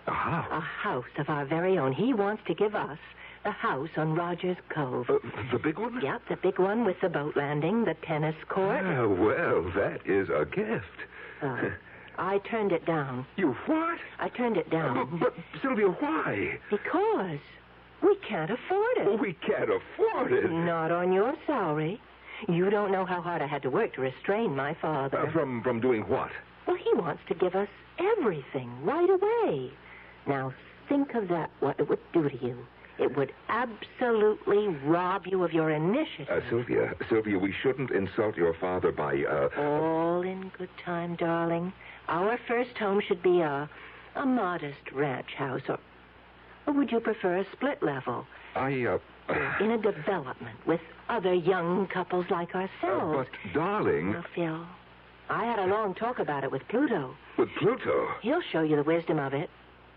A house? A house of our very own. He wants to give us the house on Rogers Cove. The big one? Yep, the big one with the boat landing, the tennis court. Well, that is a gift. I turned it down. You what? I turned it down. But Sylvia, why? Because we can't afford it. Oh, we can't afford it. Not on your salary. You don't know how hard I had to work to restrain my father. From doing what? Well, he wants to give us everything right away. Now, think of that, what it would do to you. It would absolutely rob you of your initiative. Sylvia, we shouldn't insult your father by, All in good time, darling. Our first home should be a modest ranch house, or would you prefer a split level? In a development with other young couples like ourselves. But, darling... Well, Phil, I had a long talk about it with Pluto. With Pluto? He'll show you the wisdom of it.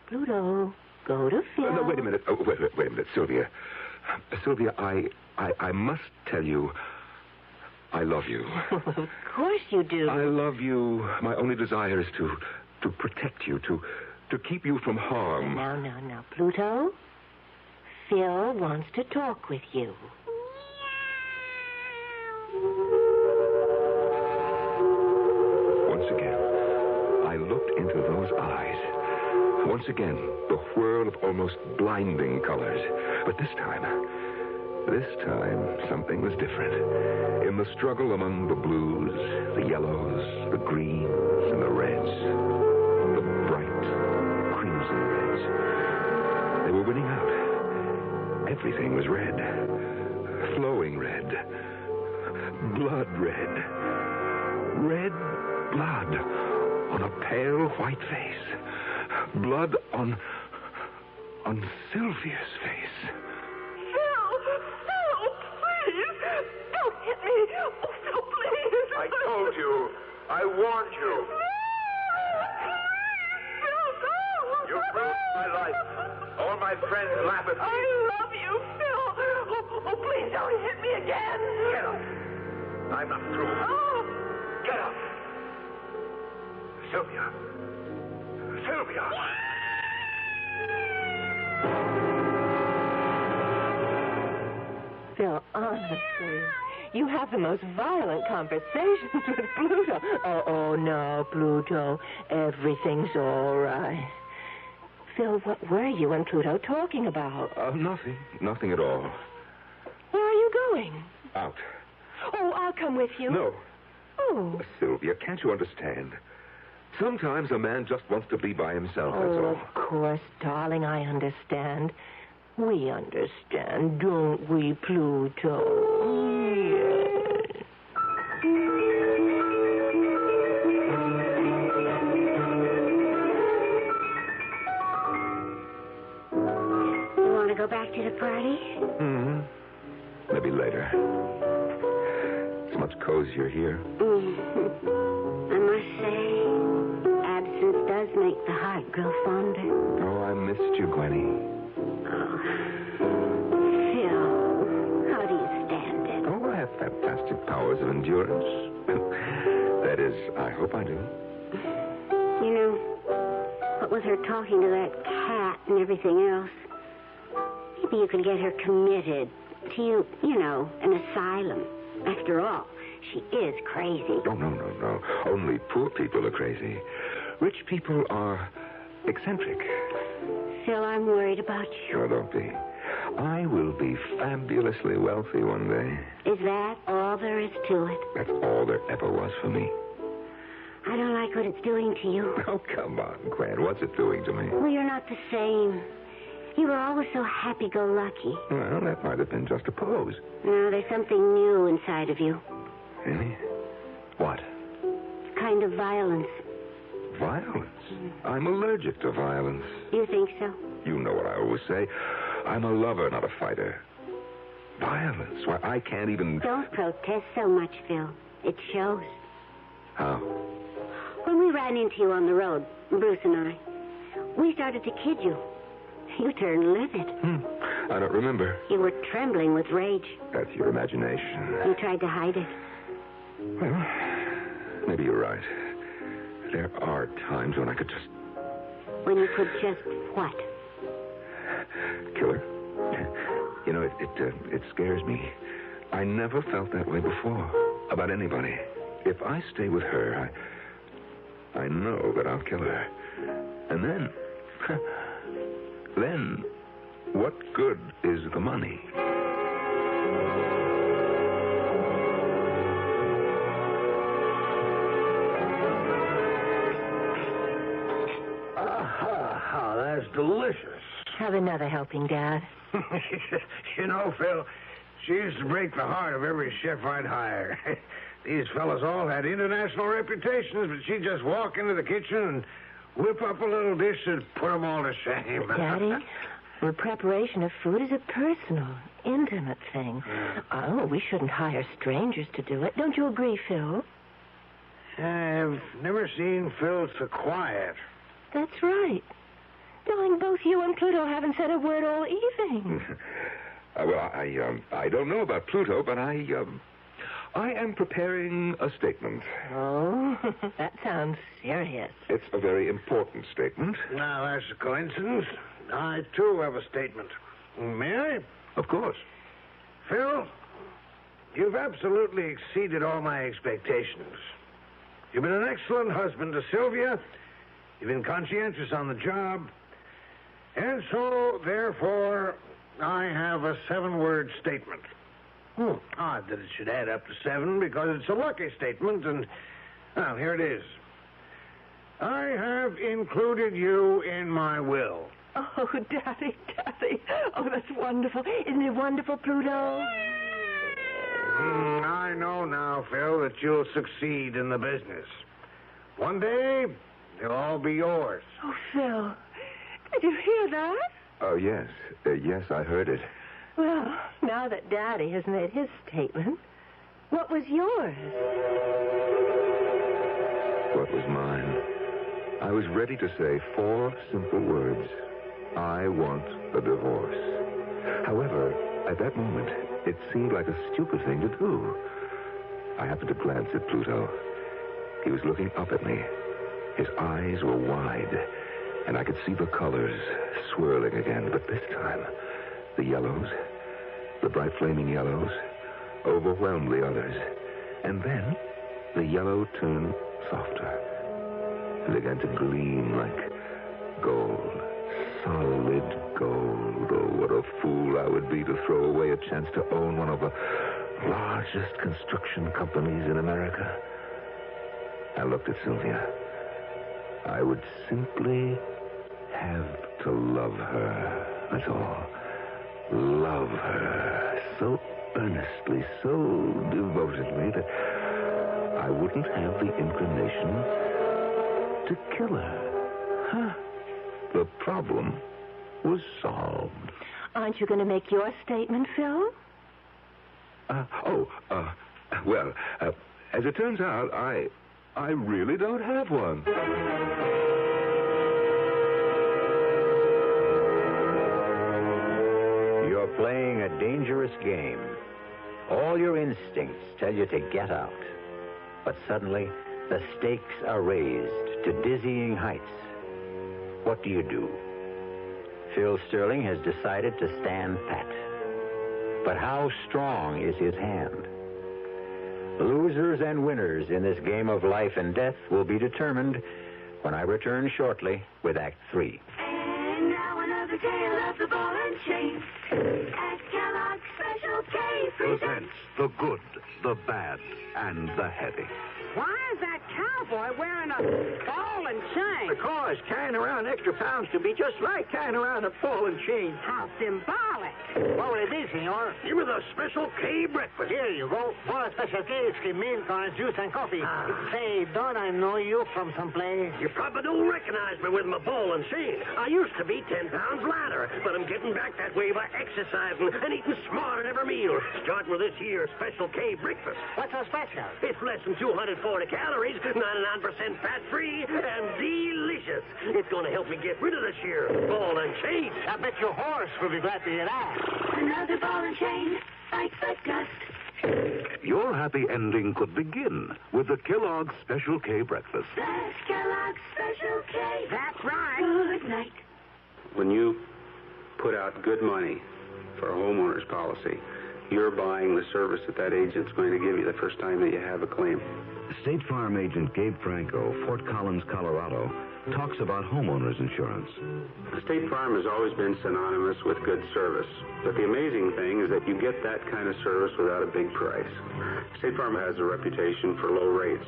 Pluto, go to Phil. No, wait a minute. Wait a minute, Sylvia. Sylvia, I must tell you, I love you. Of course you do. I love you. My only desire is to protect you, to keep you from harm. Now, Pluto. Phil wants to talk with you. Once again, I looked into those eyes. Once again, the whirl of almost blinding colors. But this time, something was different. In the struggle among the blues, the yellows, the greens, and the reds, the bright crimson reds, they were winning out. Everything was red. Flowing red. Blood red. Red blood on a pale white face. Blood on Sylvia's face. Phil, please. Don't hit me. Oh, Phil, please. I told you. I warned you. Phil, no. You ruined my life. All my friends laugh at me. I love you, Phil. Oh, please don't hit me again. Get up. I'm not through. Oh. Get up. Sylvia. Sylvia. Phil, honestly, you have the most violent conversations with Pluto. Oh, no, Pluto. Everything's all right. Phil, what were you and Pluto talking about? Nothing. Nothing at all. Where are you going? Out. Oh, I'll come with you. No. Oh. Sylvia, can't you understand? Sometimes a man just wants to be by himself, that's all. Of course, darling, I understand. We understand, don't we, Pluto? Yes. You want to go back to the party? Mm-hmm. Maybe later. It's much cozier here. I must say, absence does make the heart grow fonder. Oh, I missed you, Gwenny. Phil, how do you stand it? Oh, I have fantastic powers of endurance. That is, I hope I do. You know, what with her talking to that cat and everything else, maybe you could get her committed to, an asylum. After all, she is crazy. Oh, no. Only poor people are crazy. Rich people are eccentric. Phil, I'm worried about you. Oh, don't be. I will be fabulously wealthy one day. Is that all there is to it? That's all there ever was for me. I don't like what it's doing to you. Oh, come on, Gwen. What's it doing to me? Well, you're not the same. You were always so happy-go-lucky. Well, that might have been just a pose. No, there's something new inside of you. Really? What? It's kind of violence. Violence? I'm allergic to violence. You think so? You know what I always say. I'm a lover, not a fighter. Violence? Why, I can't even... Don't protest so much, Phil. It shows. How? When we ran into you on the road, Bruce and I, we started to kid you. You turned livid. I don't remember. You were trembling with rage. That's your imagination. You tried to hide it. Well, maybe you're right. There are times when I could just... When you could just what? Kill her. You know, it scares me. I never felt that way before. About anybody. If I stay with her, I know that I'll kill her. And then... Then, what good is the money? Oh, that's delicious. Have another helping, Dad. You know, Phil, she used to break the heart of every chef I'd hire. These fellas all had international reputations, but she'd just walk into the kitchen and whip up a little dish and put them all to shame. Daddy, the preparation of food is a personal, intimate thing. Oh, we shouldn't hire strangers to do it. Don't you agree, Phil? I've never seen Phil so quiet. That's right. Darling, both you and Pluto haven't said a word all evening. Well, I don't know about Pluto, but I am preparing a statement. Oh, that sounds serious. It's a very important statement. Now, that's a coincidence. I, too, have a statement. May I? Of course. Phil, you've absolutely exceeded all my expectations. You've been an excellent husband to Sylvia. You've been conscientious on the job. And so, therefore, I have a 7-word statement. Odd that it should add up to 7 because it's a lucky statement, and, well, here it is. I have included you in my will. Oh, Daddy. Oh, that's wonderful. Isn't it wonderful, Pluto? I know now, Phil, that you'll succeed in the business. One day, they'll all be yours. Oh, Phil, did you hear that? Oh, yes. Yes, I heard it. Well, now that Daddy has made his statement, what was yours? What was mine? I was ready to say 4 simple words. I want a divorce. However, at that moment, it seemed like a stupid thing to do. I happened to glance at Pluto. He was looking up at me. His eyes were wide, and I could see the colors swirling again. But this time, the yellows, the bright flaming yellows, overwhelmed the others. And then, the yellow turned softer and began to gleam like gold. Solid gold. Oh, what a fool I would be to throw away a chance to own one of the largest construction companies in America. I looked at Sylvia. I would simply have to love her. That's all. Love her so earnestly, so devotedly that I wouldn't have the inclination to kill her. Huh? The problem was solved. Aren't you going to make your statement, Phil? Well, as it turns out, I really don't have one. You're playing a dangerous game. All your instincts tell you to get out. But suddenly, the stakes are raised to dizzying heights. What do you do? Phil Sterling has decided to stand pat. But how strong is his hand? Losers and winners in this game of life and death will be determined when I return shortly with Act 3. And now another tale of the ball and chain. At Kellogg's Special K presents the good, the bad, and the heavy. Why is that cowboy wearing a ball and chain? Because carrying around extra pounds can be just like carrying around a ball and chain. How symbolic. What will it be, senor? Give me the Special K breakfast. Here you go. For a Special K, it's milk, orange juice, and coffee. Say, don't I know you from someplace? You probably don't recognize me with my ball and chain. I used to be 10 pounds lighter, but I'm getting back that way by exercising and eating smart at every meal. Starting with this here Special K breakfast. What's so special? It's less than 240 calories, 99% fat-free, and delicious. It's going to help me get rid of this here ball and chain. I bet your horse will be glad to hear that. Another ball and chain. Fight but gust. Your happy ending could begin with the Kellogg's Special K breakfast. That's Kellogg's Special K. That's right. Good night. When you put out good money for a homeowner's policy, you're buying the service that agent's going to give you the first time that you have a claim. State Farm agent Gabe Franco, Fort Collins, Colorado, talks about homeowners insurance. State Farm has always been synonymous with good service. But the amazing thing is that you get that kind of service without a big price. State Farm has a reputation for low rates.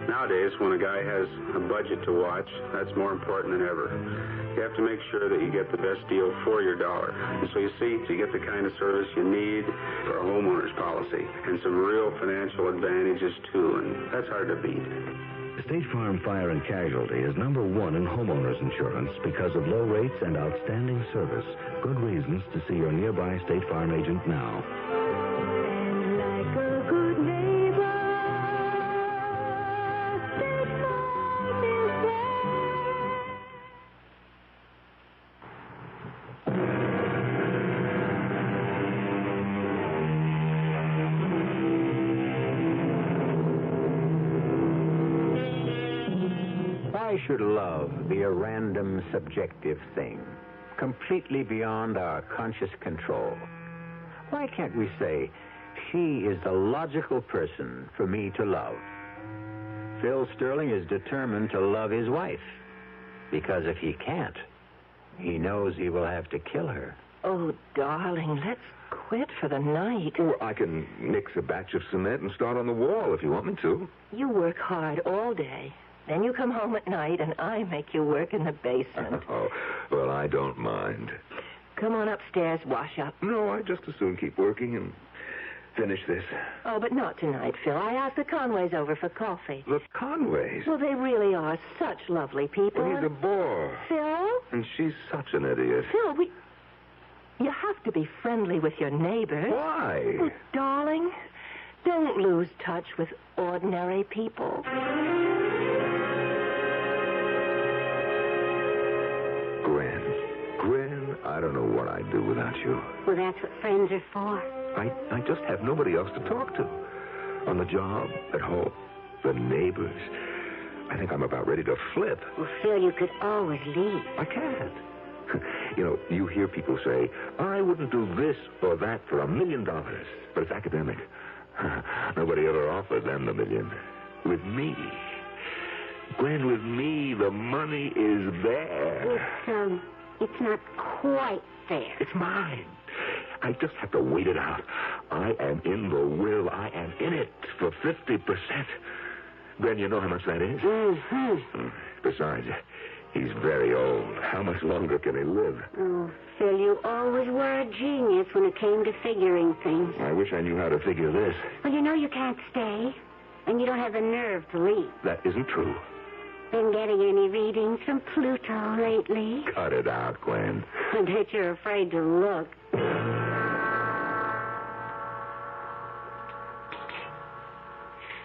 Nowadays, when a guy has a budget to watch, that's more important than ever. You have to make sure that you get the best deal for your dollar. And so you see, you get the kind of service you need for a homeowner's policy and some real financial advantages, too, and that's hard to beat. State Farm Fire and Casualty is number 1 in homeowners insurance because of low rates and outstanding service. Good reasons to see your nearby State Farm agent now. And like a good neighbor, State Farm is there. Why should love be a random, subjective thing, completely beyond our conscious control? Why can't we say, she is the logical person for me to love? Phil Sterling is determined to love his wife, because if he can't, he knows he will have to kill her. Oh, darling, let's quit for the night. Or I can mix a batch of cement and start on the wall if you want me to. You work hard all day. Then you come home at night, and I make you work in the basement. Oh, well, I don't mind. Come on upstairs, wash up. No, I'd just as soon keep working and finish this. Oh, but not tonight, Phil. I asked the Conways over for coffee. The Conways? Well, they really are such lovely people. Well, he's a bore. Phil? And she's such an idiot. Phil, you have to be friendly with your neighbors. Why? Oh, darling, don't lose touch with ordinary people. I don't know what I'd do without you. Well, that's what friends are for. I just have nobody else to talk to. On the job, at home, the neighbors. I think I'm about ready to flip. Well, Phil, you could always leave. I can't. You know, you hear people say, I wouldn't do this or that for $1 million. But it's academic. Nobody ever offered them the $1 million. With me. Gwen, with me, the money is there. It's not quite there. It's mine. I just have to wait it out. I am in the will. I am in it for 50%. Gwen, you know how much that is? Mm-hmm. Besides, he's very old. How much longer can he live? Oh, Phil, you always were a genius when it came to figuring things. I wish I knew how to figure this. Well, you know you can't stay, and you don't have the nerve to leave. That isn't true. Been getting any readings from Pluto lately? Cut it out, Gwen. I bet you're afraid to look.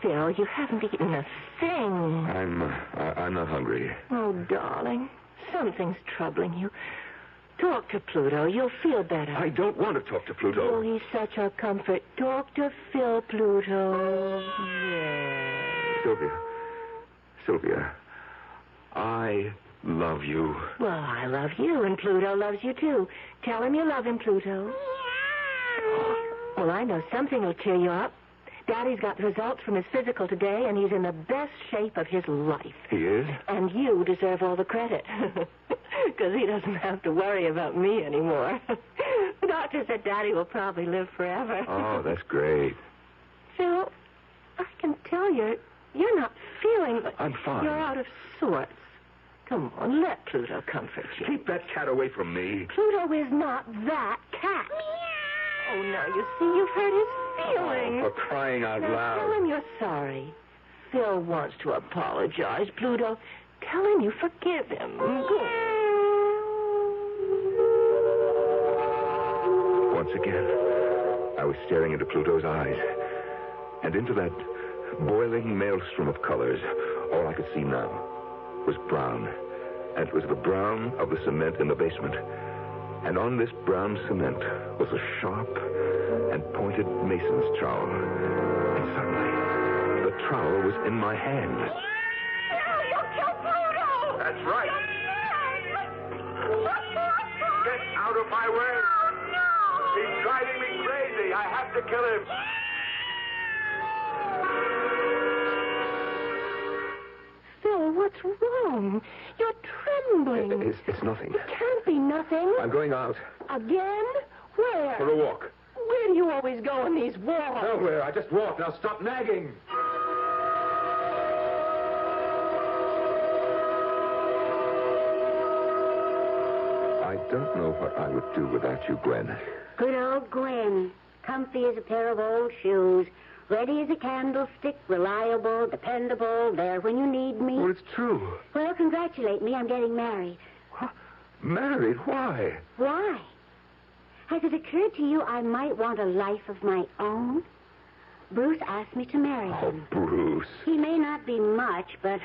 Phil, you haven't eaten a thing. I'm not hungry. Oh, darling, something's troubling you. Talk to Pluto. You'll feel better. I don't want to talk to Pluto. Oh, he's such a comfort. Talk to Phil, Pluto. Yes. Sylvia, I love you. Well, I love you, and Pluto loves you, too. Tell him you love him, Pluto. Well, I know something will cheer you up. Daddy's got the results from his physical today, and he's in the best shape of his life. He is? And you deserve all the credit. Because he doesn't have to worry about me anymore. The doctor said Daddy will probably live forever. Oh, that's great. Phil, I can tell you're not feeling... I'm fine. You're out of sorts. Come on, let Pluto comfort you. Keep that cat away from me. Pluto is not that cat. Oh, now you see, you've hurt his feelings. Oh, for crying out loud. Tell him you're sorry. Phil wants to apologize, Pluto. Tell him you forgive him. Go. Once again, I was staring into Pluto's eyes. And into that boiling maelstrom of colors, all I could see now was brown. And it was the brown of the cement in the basement. And on this brown cement was a sharp and pointed mason's trowel. And suddenly, the trowel was in my hand. No, you'll kill Pluto! That's right. Get out of my way! No! He's driving me crazy. I have to kill him. Phil, what's wrong? You're trembling. It's nothing. It can't be nothing. I'm going out. Again? Where? For a walk. Where do you always go on these walks? Nowhere. I just walk. Now stop nagging. I don't know what I would do without you, Gwen. Good old Gwen. Comfy as a pair of old shoes. Ready as a candlestick. Reliable, dependable. There when you need me. Well, it's true. Well, congratulate me. I'm getting married. Huh? Married? Why? Why? Has it occurred to you I might want a life of my own? Bruce asked me to marry him. Oh, Bruce. He may not be much, but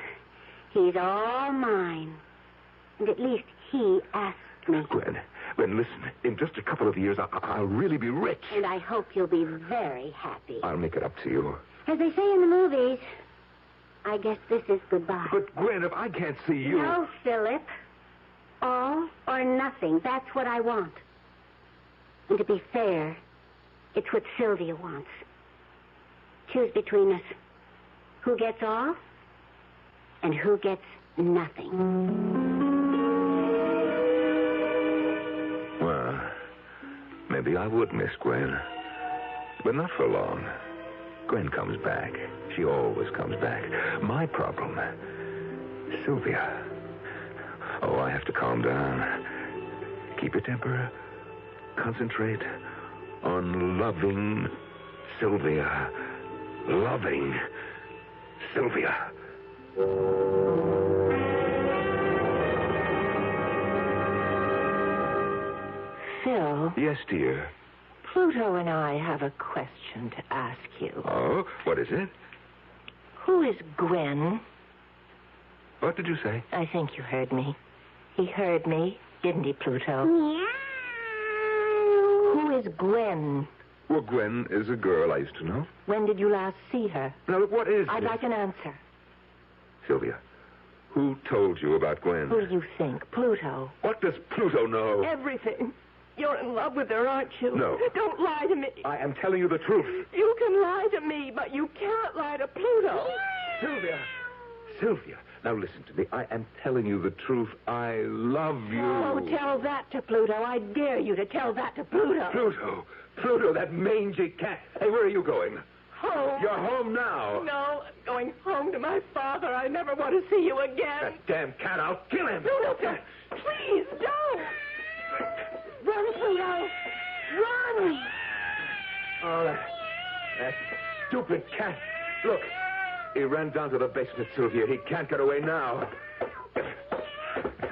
he's all mine. And at least he asked me. Gwen, listen. In just a couple of years, I'll really be rich. And I hope you'll be very happy. I'll make it up to you. As they say in the movies, I guess this is goodbye. But, Gwen, if I can't see you... No, Philip. All or nothing. That's what I want. And to be fair, it's what Sylvia wants. Choose between us. Who gets all and who gets nothing. Well, maybe I would miss Gwen. But not for long. Gwen comes back. She always comes back. My problem, Sylvia. Oh, I have to calm down. Keep your temper. Concentrate on loving Sylvia. Loving Sylvia. Phil. Yes, dear. Pluto and I have a question to ask you. Oh, what is it? Who is Gwen? What did you say? I think you heard me. He heard me, didn't he, Pluto? Yeah. is Gwen? Well, Gwen is a girl I used to know. When did you last see her? Now, look, what is I'd this? like an answer. Sylvia, who told you about Gwen? Who do you think? Pluto. What does Pluto know? Everything. You're in love with her, aren't you? No. Don't lie to me. I am telling you the truth. You can lie to me, but you can't lie to Pluto. Sylvia, now listen to me. I am telling you the truth. I love you. Oh, tell that to Pluto. I dare you to tell that to Pluto. Pluto, that mangy cat. Hey, where are you going? Home. You're home now. No, I'm going home to my father. I never want to see you again. That damn cat, I'll kill him. No, please, don't. Run, Pluto. Run. Oh, that stupid cat. Look, he ran down to the basement, Sylvia. He can't get away now.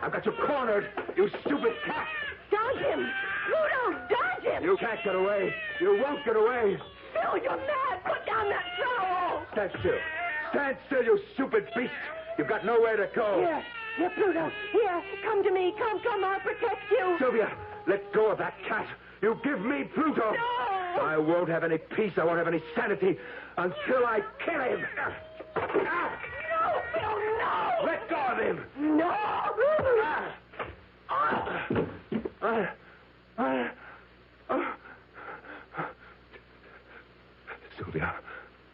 I've got you cornered, you stupid cat. Dodge him. Pluto, dodge him. You can't get away. You won't get away. Phil, you're mad. Put down that trowel. Stand still. Stand still, you stupid beast. You've got nowhere to go. Here, Pluto. Here, come to me. Come, I'll protect you. Sylvia, let go of that cat. You give me Pluto. No. I won't have any peace. I won't have any sanity until I kill him. No, Phil, no. Let go of him. No. Sylvia.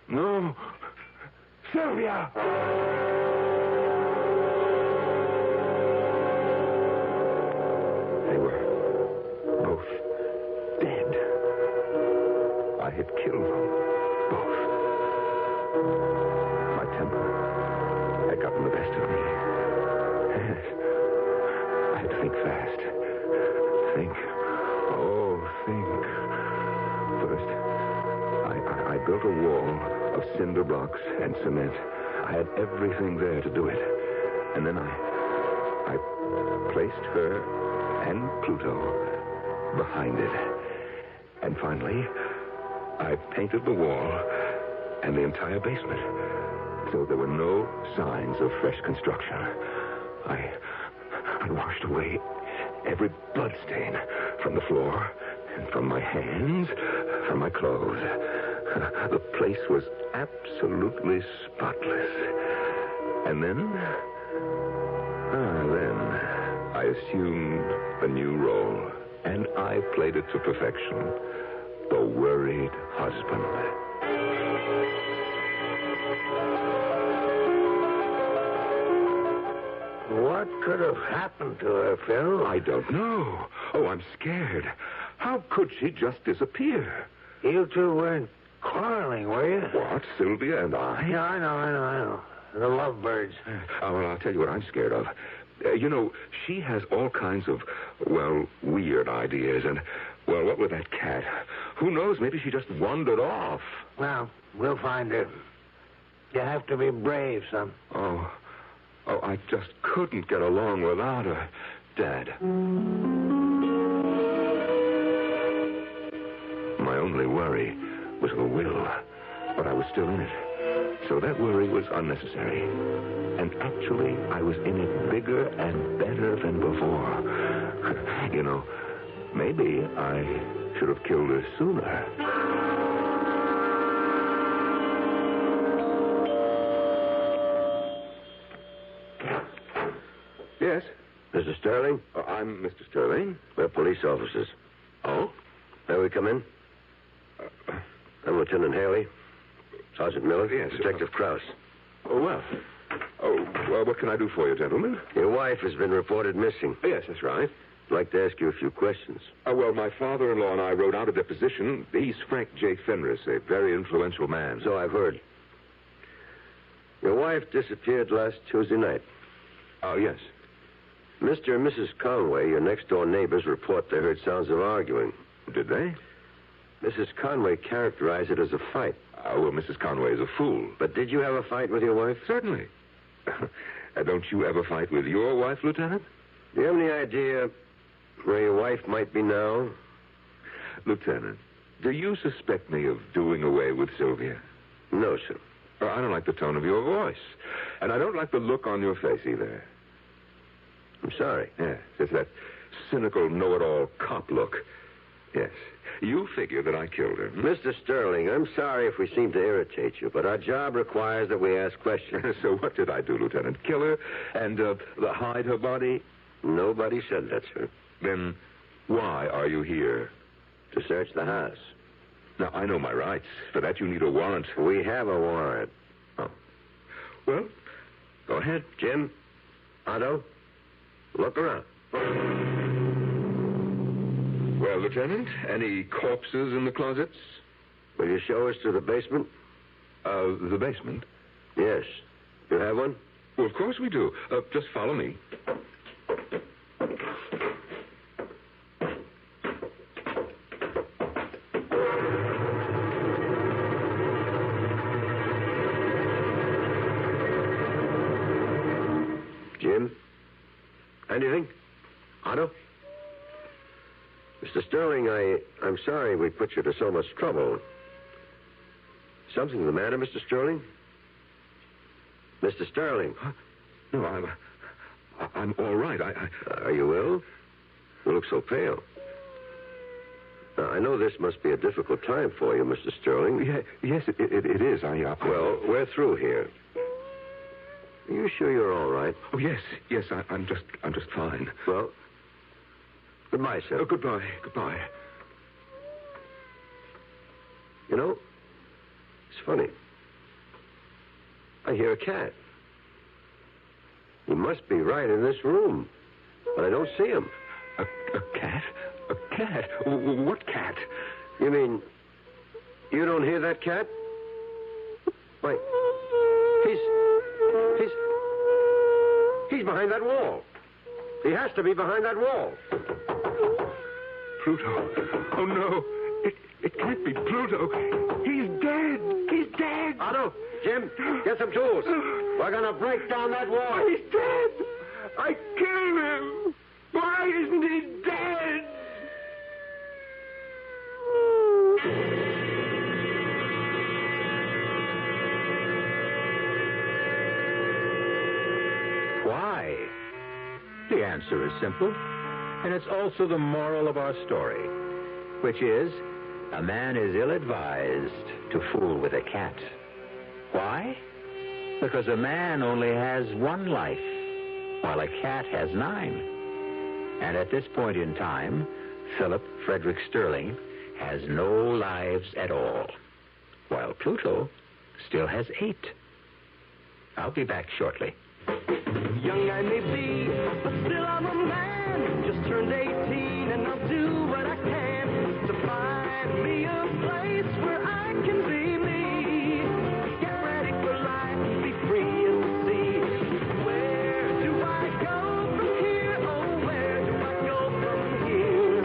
No. Sylvia! They were both dead. I had killed them. Both. My temper had gotten the best of me. Yes. I had to think fast. Think. First, I built a wall of cinder blocks and cement. I had everything there to do it. And then I placed her and Pluto behind it. And finally, I painted the wall and the entire basement. So there were no signs of fresh construction. I washed away every blood stain from the floor, and from my hands, from my clothes. The place was absolutely spotless. And then I assumed a new role, and I played it to perfection. The worried husband. What could have happened to her, Phil? I don't know. Oh, I'm scared. How could she just disappear? You two weren't quarreling, were you? What, Sylvia and I? Yeah, I know. The lovebirds. Oh, well, I'll tell you what I'm scared of. She has all kinds of, weird ideas. And, what with that cat? Who knows? Maybe she just wandered off. Well, we'll find her. You have to be brave, son. Oh, I just couldn't get along without her, Dad. My only worry was the will, but I was still in it. So that worry was unnecessary. And actually, I was in it bigger and better than before. Maybe I should have killed her sooner. Yes? Mr. Sterling? I'm Mr. Sterling. We're police officers. Oh? May we come in? I'm Lieutenant Haley. Sergeant Miller. Yes. Detective Krause. Well, what can I do for you, gentlemen? Your wife has been reported missing. Yes, that's right. I'd like to ask you a few questions. My father-in-law and I wrote out a deposition. He's Frank J. Fenris, a very influential man. So I've heard. Your wife disappeared last Tuesday night. Oh, yes. Mr. and Mrs. Conway, your next-door neighbors, report they heard sounds of arguing. Did they? Mrs. Conway characterized it as a fight. Mrs. Conway is a fool. But did you have a fight with your wife? Certainly. Don't you ever fight with your wife, Lieutenant? Do you have any idea where your wife might be now? Lieutenant, do you suspect me of doing away with Sylvia? No, sir. I don't like the tone of your voice. And I don't like the look on your face either. I'm sorry. Yes, it's that cynical, know-it-all cop look. Yes. You figure that I killed her. Mr. Sterling, I'm sorry if we seem to irritate you, but our job requires that we ask questions. So what did I do, Lieutenant? Kill her and hide her body? Nobody said that, sir. Then why are you here? To search the house. Now, I know my rights. For that, you need a warrant. We have a warrant. Oh. Well, go ahead. Jim, Otto, look around. Well, Lieutenant, any corpses in the closets? Will you show us to the basement? The basement? Yes. You have one? Well, of course we do. Just follow me. Jim? Anything? Otto? Mr. Sterling, I'm sorry we put you to so much trouble. Something the matter, Mr. Sterling? Mr. Sterling? Huh? No, I'm all right. Are you ill? You look so pale. Now, I know this must be a difficult time for you, Mr. Sterling. Yes, it is. Well, we're through here. Are you sure you're all right? Oh, yes. I'm just fine. Well, goodbye, sir. Oh, goodbye. You know, it's funny. I hear a cat. He must be right in this room, but I don't see him. A cat? A cat? What cat? You mean you don't hear that cat? Wait. He's behind that wall. He has to be behind that wall. Pluto. Oh, no. It can't be Pluto. He's dead. Otto, Jim, get some tools. We're going to break down that wall. He's dead. I killed him. Why isn't he dead? Why? The answer is simple, and it's also the moral of our story, which is, a man is ill-advised to fool with a cat. Why? Because a man only has one life, while a cat has 9. And at this point in time, Philip Frederick Sterling has no lives at all, while Pluto still has 8. I'll be back shortly. Young I may be, but still I'm a man. Just turned 18 and I'll do what I can to find me a place where I can be me. Get ready for life, be free and see. Where do I go from here? Oh, where do I go from here?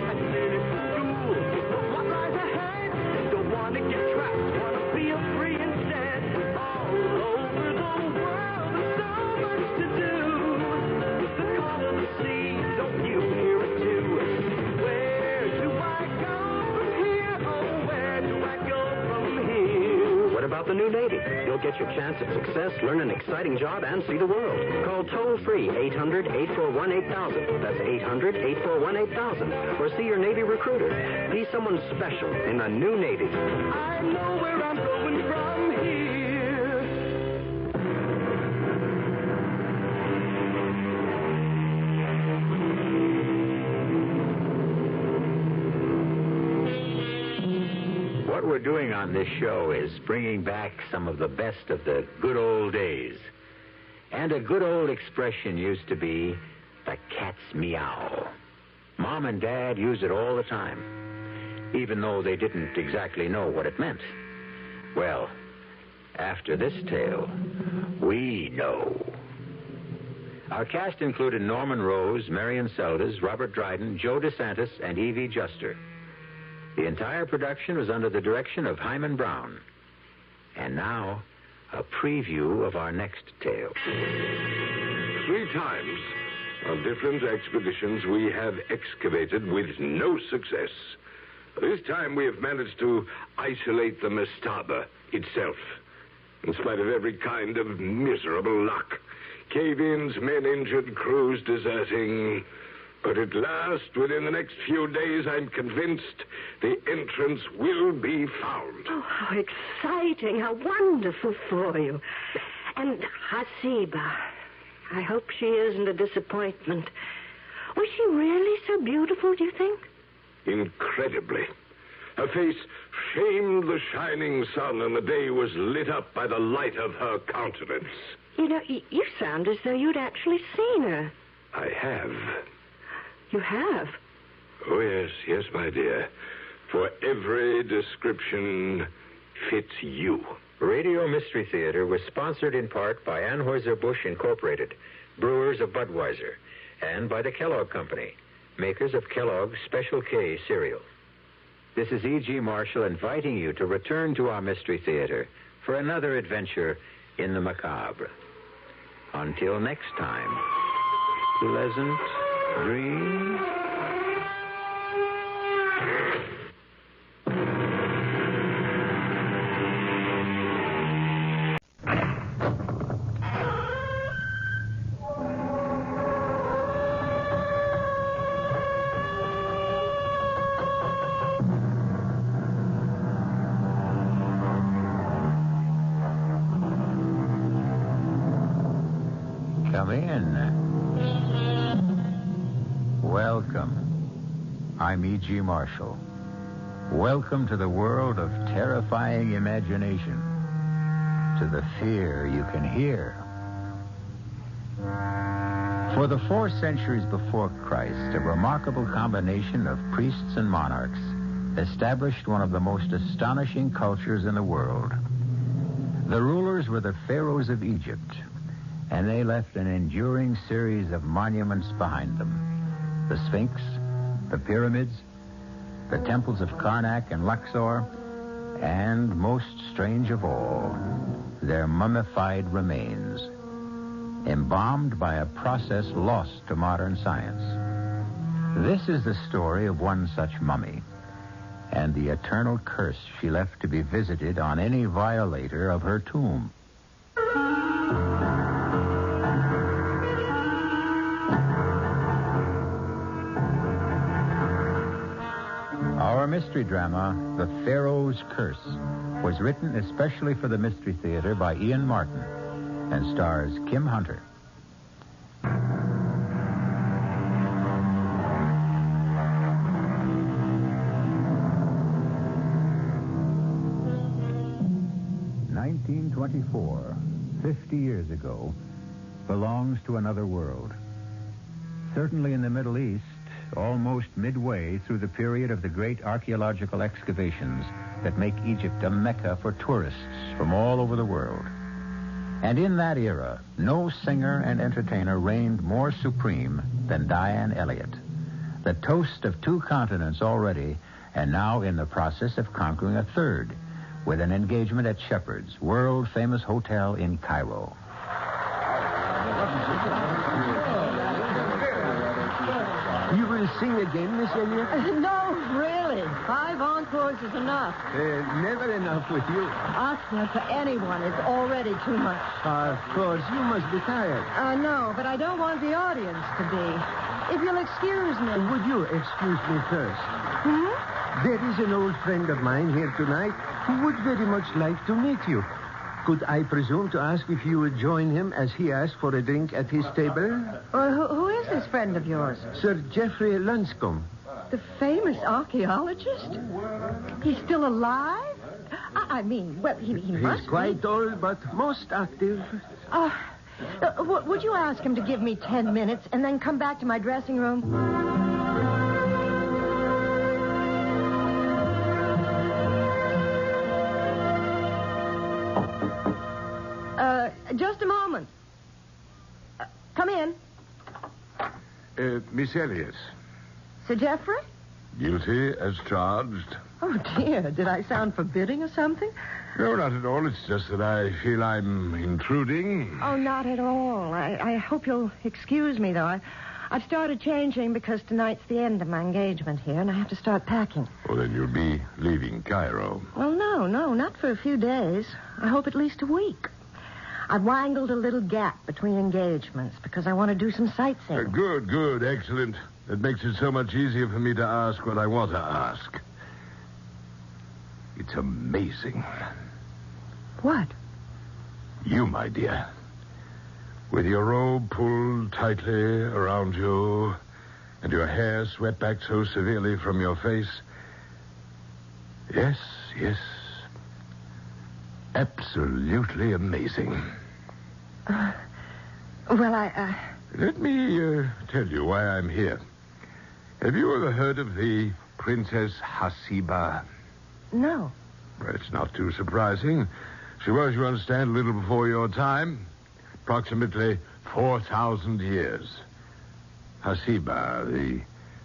I finished school, but what lies ahead? Don't want to get trapped, want to feel free instead. All over the world, there's so much to do. The call of the sea, don't you hear it too? Where do I go from here? Oh, where do I go from here? What about the new Navy? You'll get your chance at success, learn an exciting job, and see the world. Call toll-free 800-841-8000. That's 800-841-8000. Or see your Navy recruiter. Be someone special in the new Navy. I know where I'm going from here. What we're doing on this show is bringing back some of the best of the good old days. And a good old expression used to be, the cat's meow. Mom and Dad use it all the time, even though they didn't exactly know what it meant. Well, after this tale, we know. Our cast included Norman Rose, Marion Seldes, Robert Dryden, Joe DeSantis, and Evie Juster. The entire production was under the direction of Hyman Brown. And now, a preview of our next tale. 3 times on different expeditions we have excavated with no success. This time we have managed to isolate the mastaba itself, in spite of every kind of miserable luck. Cave-ins, men injured, crews deserting. But at last, within the next few days, I'm convinced the entrance will be found. Oh, how exciting. How wonderful for you. And Hasiba, I hope she isn't a disappointment. Was she really so beautiful, do you think? Incredibly. Her face shamed the shining sun, and the day was lit up by the light of her countenance. You know, you sound as though you'd actually seen her. I have. You have? Oh, yes, my dear. For every description fits you. Radio Mystery Theater was sponsored in part by Anheuser-Busch Incorporated, brewers of Budweiser, and by the Kellogg Company, makers of Kellogg's Special K cereal. This is E.G. Marshall inviting you to return to our Mystery Theater for another adventure in the macabre. Until next time, pleasant dreams. Come in. Welcome. I'm E.G. Marshall. Welcome to the world of terrifying imagination, to the fear you can hear. For the 4 centuries before Christ, a remarkable combination of priests and monarchs established one of the most astonishing cultures in the world. The rulers were the pharaohs of Egypt, and they left an enduring series of monuments behind them. The Sphinx, the pyramids, the temples of Karnak and Luxor, and, most strange of all, their mummified remains, embalmed by a process lost to modern science. This is the story of one such mummy, and the eternal curse she left to be visited on any violator of her tomb. Our mystery drama, The Pharaoh's Curse, was written especially for the Mystery Theater by Ian Martin and stars Kim Hunter. "1924, 50 years ago, belongs to another world. Certainly in the Middle East, almost midway through the period of the great archaeological excavations that make Egypt a mecca for tourists from all over the world. And in that era, no singer and entertainer reigned more supreme than Diane Elliott, the toast of 2 continents already, and now in the process of conquering a 3rd, with an engagement at Shepherd's, world-famous hotel in Cairo. You will sing again, Miss Elliott? No, really. 5 encores is enough. Never enough with you. Asking for anyone is already too much. Of course, you must be tired. I know, but I don't want the audience to be. If you'll excuse me. Would you excuse me first? There is an old friend of mine here tonight who would very much like to meet you. Could I presume to ask if you would join him as he asked for a drink at his table? Who is this friend of yours? Sir Geoffrey Lunscombe. The famous archaeologist? He's still alive? I mean, well, he must He's quite old, but most active. Would you ask him to give me 10 minutes and then come back to my dressing room? Just a moment. Come in. Miss Elliott. Sir Geoffrey? Guilty as charged. Oh, dear. Did I sound forbidding or something? No, not at all. It's just that I feel I'm intruding. Oh, not at all. I hope you'll excuse me, though. I've started changing because tonight's the end of my engagement here, and I have to start packing. Well, then you'll be leaving Cairo. Well, no, not for a few days. I hope at least a week. I've wangled a little gap between engagements because I want to do some sightseeing. Good, excellent. That makes it so much easier for me to ask what I want to ask. It's amazing. What? You, my dear. With your robe pulled tightly around you and your hair swept back so severely from your face. Yes. Absolutely amazing. Let me tell you why I'm here. Have you ever heard of the Princess Hasiba? No. Well, it's not too surprising. She was, you understand, a little before your time. Approximately 4,000 years. Hasiba, the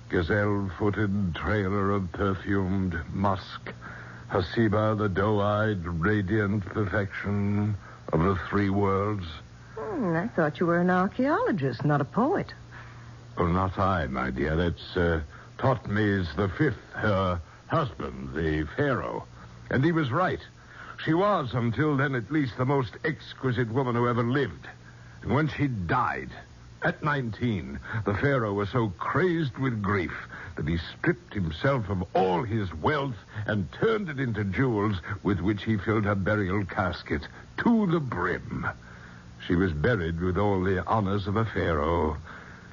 gazelle-footed trailer of perfumed musk. Hasiba, the doe-eyed, radiant perfection of the three worlds. I thought you were an archaeologist, not a poet. Oh, not I, my dear. That's Thotmes V, her husband, the pharaoh. And he was right. She was, until then at least, the most exquisite woman who ever lived. And when she died, at 19, the pharaoh was so crazed with grief that he stripped himself of all his wealth and turned it into jewels with which he filled her burial casket to the brim. She was buried with all the honors of a pharaoh,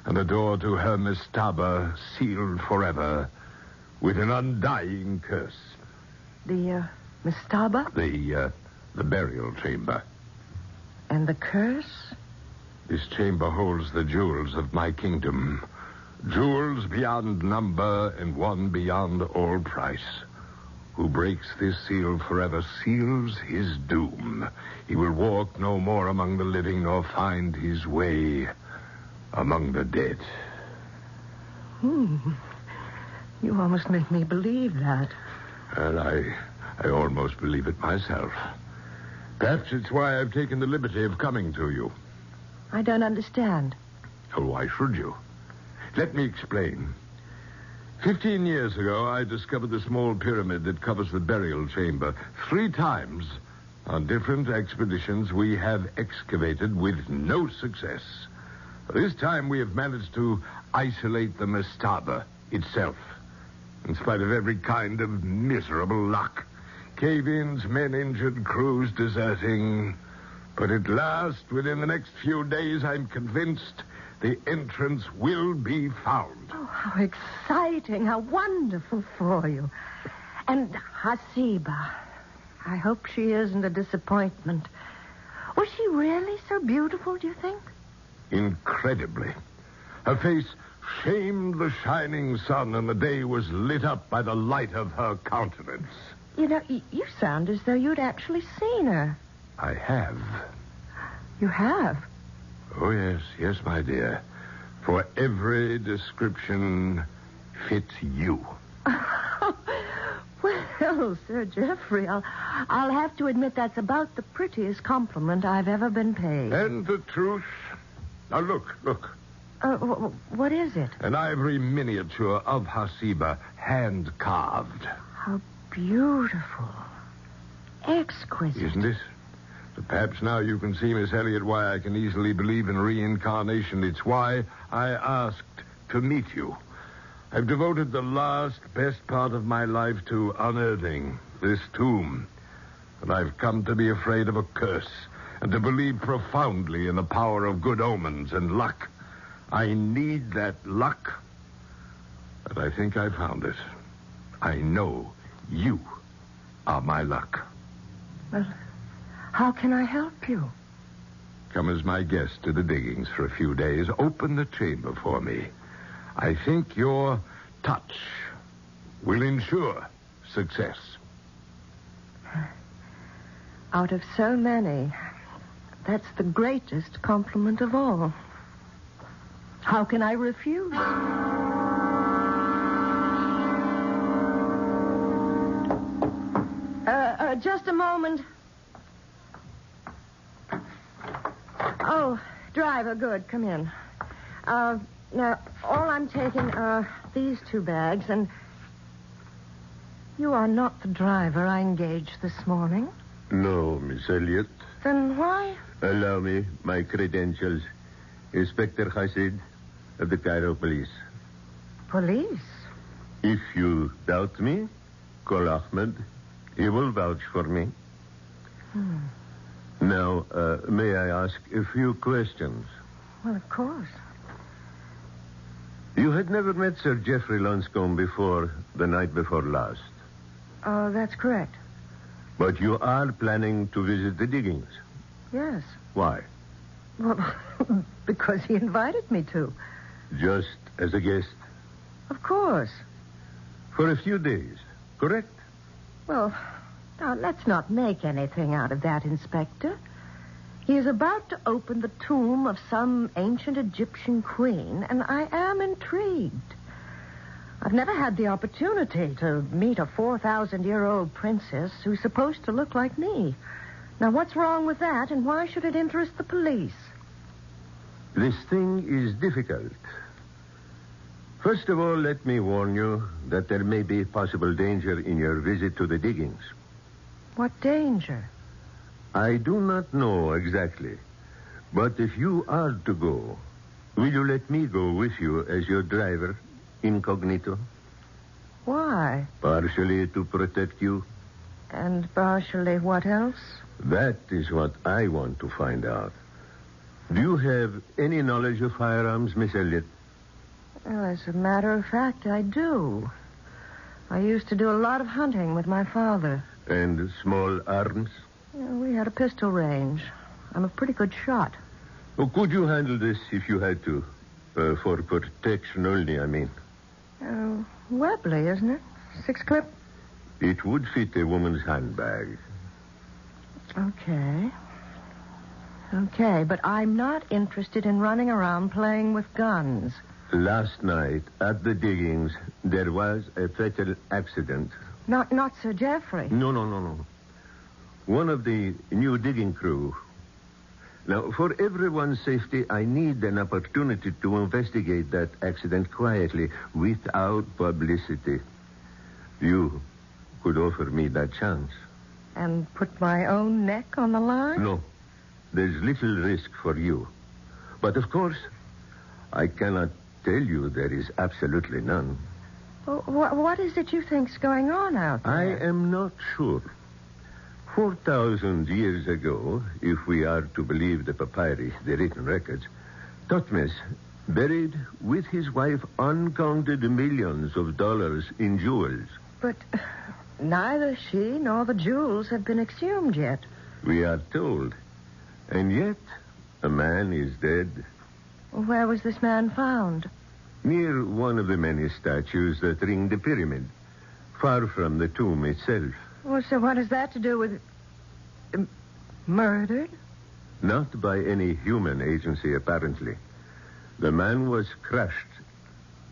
and the door to her mastaba sealed forever with an undying curse. The mastaba? The burial chamber. And the curse? This chamber holds the jewels of my kingdom. Jewels beyond number and one beyond all price. Who breaks this seal forever seals his doom. He will walk no more among the living nor find his way among the dead. You almost make me believe that. Well, I almost believe it myself. Perhaps it's why I've taken the liberty of coming to you. I don't understand. Oh, why should you? Let me explain. 15 years ago, I discovered the small pyramid that covers the burial chamber. 3 times, on different expeditions, we have excavated with no success. This time, we have managed to isolate the mastaba itself, in spite of every kind of miserable luck. Cave-ins, men injured, crews deserting. But at last, within the next few days, I'm convinced the entrance will be found. Oh, how exciting, how wonderful for you. And Hasiba, I hope she isn't a disappointment. Was she really so beautiful, do you think? Incredibly. Her face shamed the shining sun, and the day was lit up by the light of her countenance. You know, you sound as though you'd actually seen her. I have. You have? Oh, yes, my dear. For every description fits you. Well, Sir Geoffrey, I'll have to admit that's about the prettiest compliment I've ever been paid. And the truth. Now, look. What is it? An ivory miniature of Hasiba, hand-carved. How beautiful. Exquisite. Isn't it? But perhaps now you can see, Miss Elliot, why I can easily believe in reincarnation. It's why I asked to meet you. I've devoted the last, best part of my life to unearthing this tomb. And I've come to be afraid of a curse and to believe profoundly in the power of good omens and luck. I need that luck. But I think I found it. I know you are my luck. Well, how can I help you? Come as my guest to the diggings for a few days. Open the chamber for me. I think your touch will ensure success. Out of so many, that's the greatest compliment of all. How can I refuse? Just a moment. Oh, driver, good. Come in. Now, all I'm taking are these 2 bags, and you are not the driver I engaged this morning. No, Miss Elliot. Then why? Allow me my credentials. Inspector Hasid of the Cairo Police. Police? If you doubt me, call Ahmed. He will vouch for me. Now, may I ask a few questions? Well, of course. You had never met Sir Geoffrey Lonscombe before the night before last. Oh, that's correct. But you are planning to visit the diggings. Yes. Why? Well, because he invited me to. Just as a guest? Of course. For a few days, correct? Well, now, let's not make anything out of that, Inspector. He is about to open the tomb of some ancient Egyptian queen, and I am intrigued. I've never had the opportunity to meet a 4,000-year-old princess who's supposed to look like me. Now, what's wrong with that, and why should it interest the police? This thing is difficult. First of all, let me warn you that there may be possible danger in your visit to the diggings. What danger? I do not know exactly. But if you are to go, will you let me go with you as your driver, incognito? Why? Partially to protect you. And partially what else? That is what I want to find out. Do you have any knowledge of firearms, Miss Elliot? Well, as a matter of fact, I do. I used to do a lot of hunting with my father. And small arms? We had a pistol range. I'm a pretty good shot. Oh, could you handle this if you had to? For protection only, I mean. Webley, isn't it? 6-clip? It would fit a woman's handbag. Okay. Okay, but I'm not interested in running around playing with guns. Last night, at the diggings, there was a fatal accident. Not Sir Geoffrey. No. One of the new digging crew. Now, for everyone's safety, I need an opportunity to investigate that accident quietly, without publicity. You could offer me that chance. And put my own neck on the line? No. There's little risk for you. But, of course, I cannot tell you there is absolutely none. What is it you think's going on out there? I am not sure. 4,000 years ago, if we are to believe the papyri, the written records, Thutmose buried with his wife uncounted millions of dollars in jewels. But neither she nor the jewels have been exhumed yet. We are told. And yet, a man is dead. Where was this man found? Near one of the many statues that ring the pyramid, far from the tomb itself. Well, so what has that to do with... murdered? Not by any human agency, apparently. The man was crushed,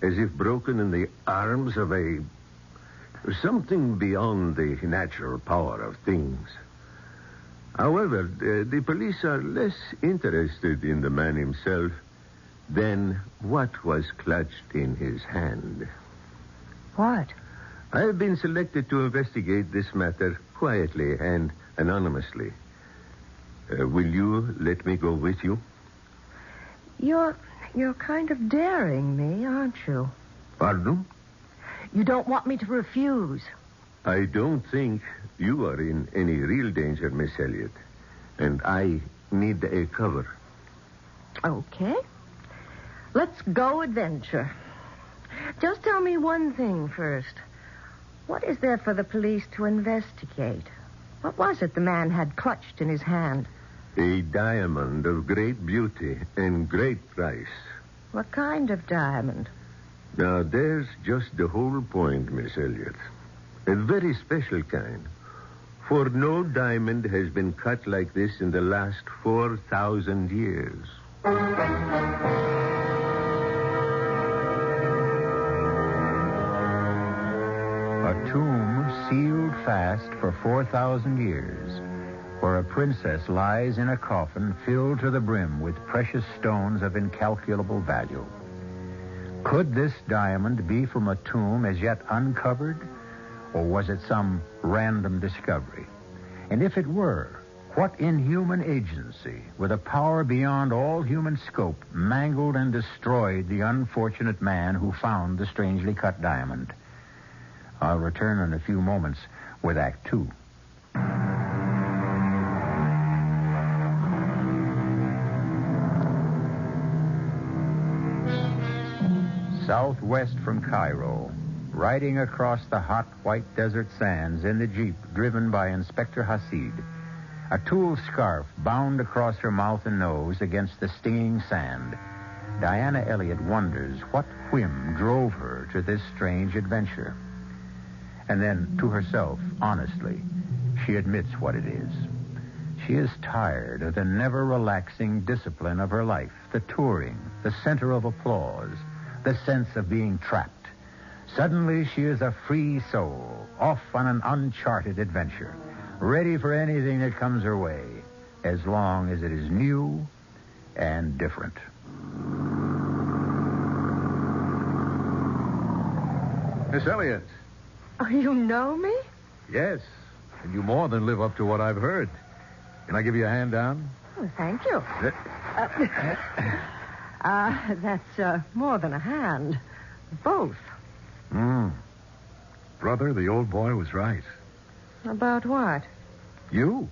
as if broken in the arms of something beyond the natural power of things. However, the police are less interested in the man himself than what was clutched in his hand. What? I have been selected to investigate this matter quietly and anonymously. Will you let me go with you? You're kind of daring me, aren't you? Pardon? You don't want me to refuse. I don't think you are in any real danger, Miss Elliot. And I need a cover. Okay. Let's go adventure. Just tell me one thing first. What is there for the police to investigate? What was it the man had clutched in his hand? A diamond of great beauty and great price. What kind of diamond? Now, there's just the whole point, Miss Elliot. A very special kind. For no diamond has been cut like this in the last 4,000 years. A tomb sealed fast for 4,000 years, where a princess lies in a coffin filled to the brim with precious stones of incalculable value. Could this diamond be from a tomb as yet uncovered, or was it some random discovery? And if it were, What inhuman agency, with a power beyond all human scope, mangled and destroyed the unfortunate man who found the strangely cut diamond? I'll return in a few moments with Act Two. Southwest from Cairo, riding across the hot white desert sands in the Jeep driven by Inspector Hasid, a tulle scarf bound across her mouth and nose against the stinging sand, Diana Elliott wonders what whim drove her to this strange adventure. And then, to herself, honestly, she admits what it is. She is tired of the never-relaxing discipline of her life, the touring, the center of applause, the sense of being trapped. Suddenly, she is a free soul, off on an uncharted adventure, ready for anything that comes her way, as long as it is new and different. Miss Elliott. Oh, you know me? Yes, and you more than live up to what I've heard. Can I give you a hand down? Oh, thank you. That's more than a hand. Both. Brother, the old boy was right. About what? You.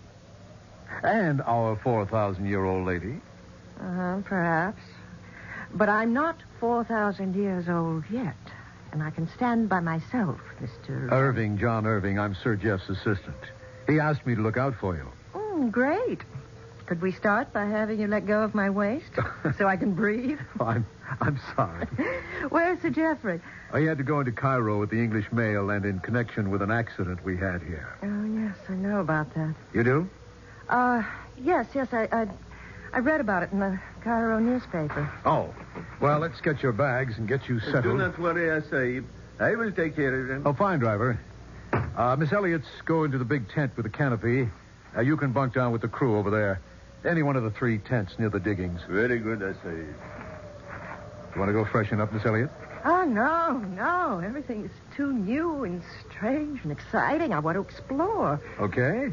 And our 4,000-year-old lady. Perhaps. But I'm not 4,000 years old yet. And I can stand by myself, Mr. Irving, John Irving. I'm Sir Jeff's assistant. He asked me to look out for you. Great. Could we start by having you let go of my waist so I can breathe? Oh, I'm sorry. Where's Sir Jeffrey? He had to go into Cairo with the English mail and in connection with an accident we had here. Oh, yes, I know about that. You do? Yes, I read about it in the Cairo newspaper. Oh. Well, let's get your bags and get you settled. Do not worry, Sahib. I will take care of them. Oh, fine, driver. Miss Elliott's go into the big tent with the canopy. You can bunk down with the crew over there. Any one of the 3 tents near the diggings. Very good, Sahib. You want to go freshen up, Miss Elliott? Oh, no. Everything is too new and strange and exciting. I want to explore. Okay.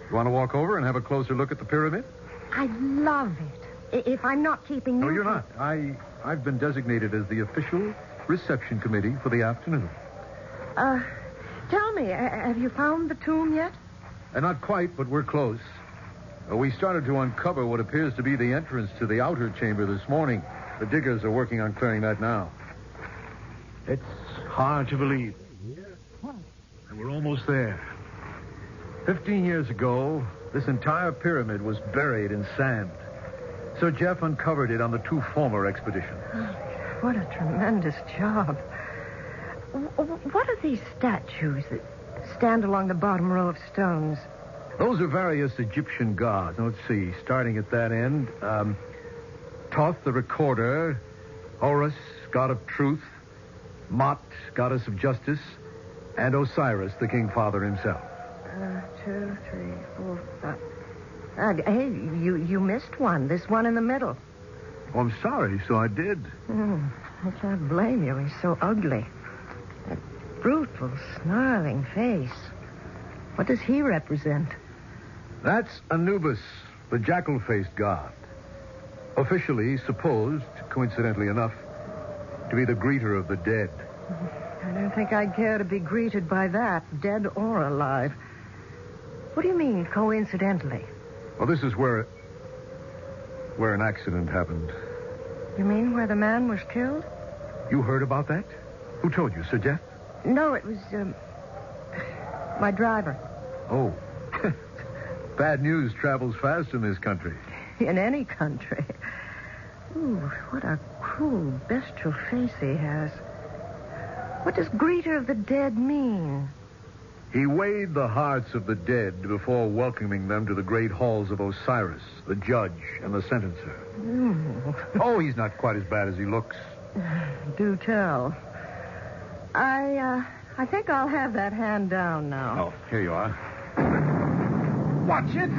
You want to walk over and have a closer look at the pyramid? I'd love it. If I'm not keeping you... No, you're not. I've been designated as the official reception committee for the afternoon. Tell me, have you found the tomb yet? Not quite, but we're close. We started to uncover what appears to be the entrance to the outer chamber this morning. The diggers are working on clearing that now. It's hard to believe. And we're almost there. 15 years ago, this entire pyramid was buried in sand. Sir Jeff uncovered it on the 2 former expeditions. What a tremendous job. What are these statues that stand along the bottom row of stones? Those are various Egyptian gods. Now, let's see. Starting at that end, Thoth, the recorder, Horus, god of truth, Mot, goddess of justice, and Osiris, the king father himself. 2, 3, 4, 5. Hey, you missed one. This one in the middle. Oh, I'm sorry. So I did. I can't blame you. He's so ugly. That brutal, snarling face. What does he represent? That's Anubis, the jackal-faced god. Officially supposed, coincidentally enough, to be the greeter of the dead. I don't think I'd care to be greeted by that, dead or alive. What do you mean, coincidentally? Well, this is where an accident happened. You mean where the man was killed? You heard about that? Who told you, Sir Jeff? No, it was, my driver. Oh. Bad news travels fast in this country. In any country. Ooh, what a cruel, bestial face he has. What does greeter of the dead mean? He weighed the hearts of the dead before welcoming them to the great halls of Osiris, the judge and the sentencer. Oh, he's not quite as bad as he looks. Do tell. I think I'll have that hand down now. Oh, here you are. Watch it!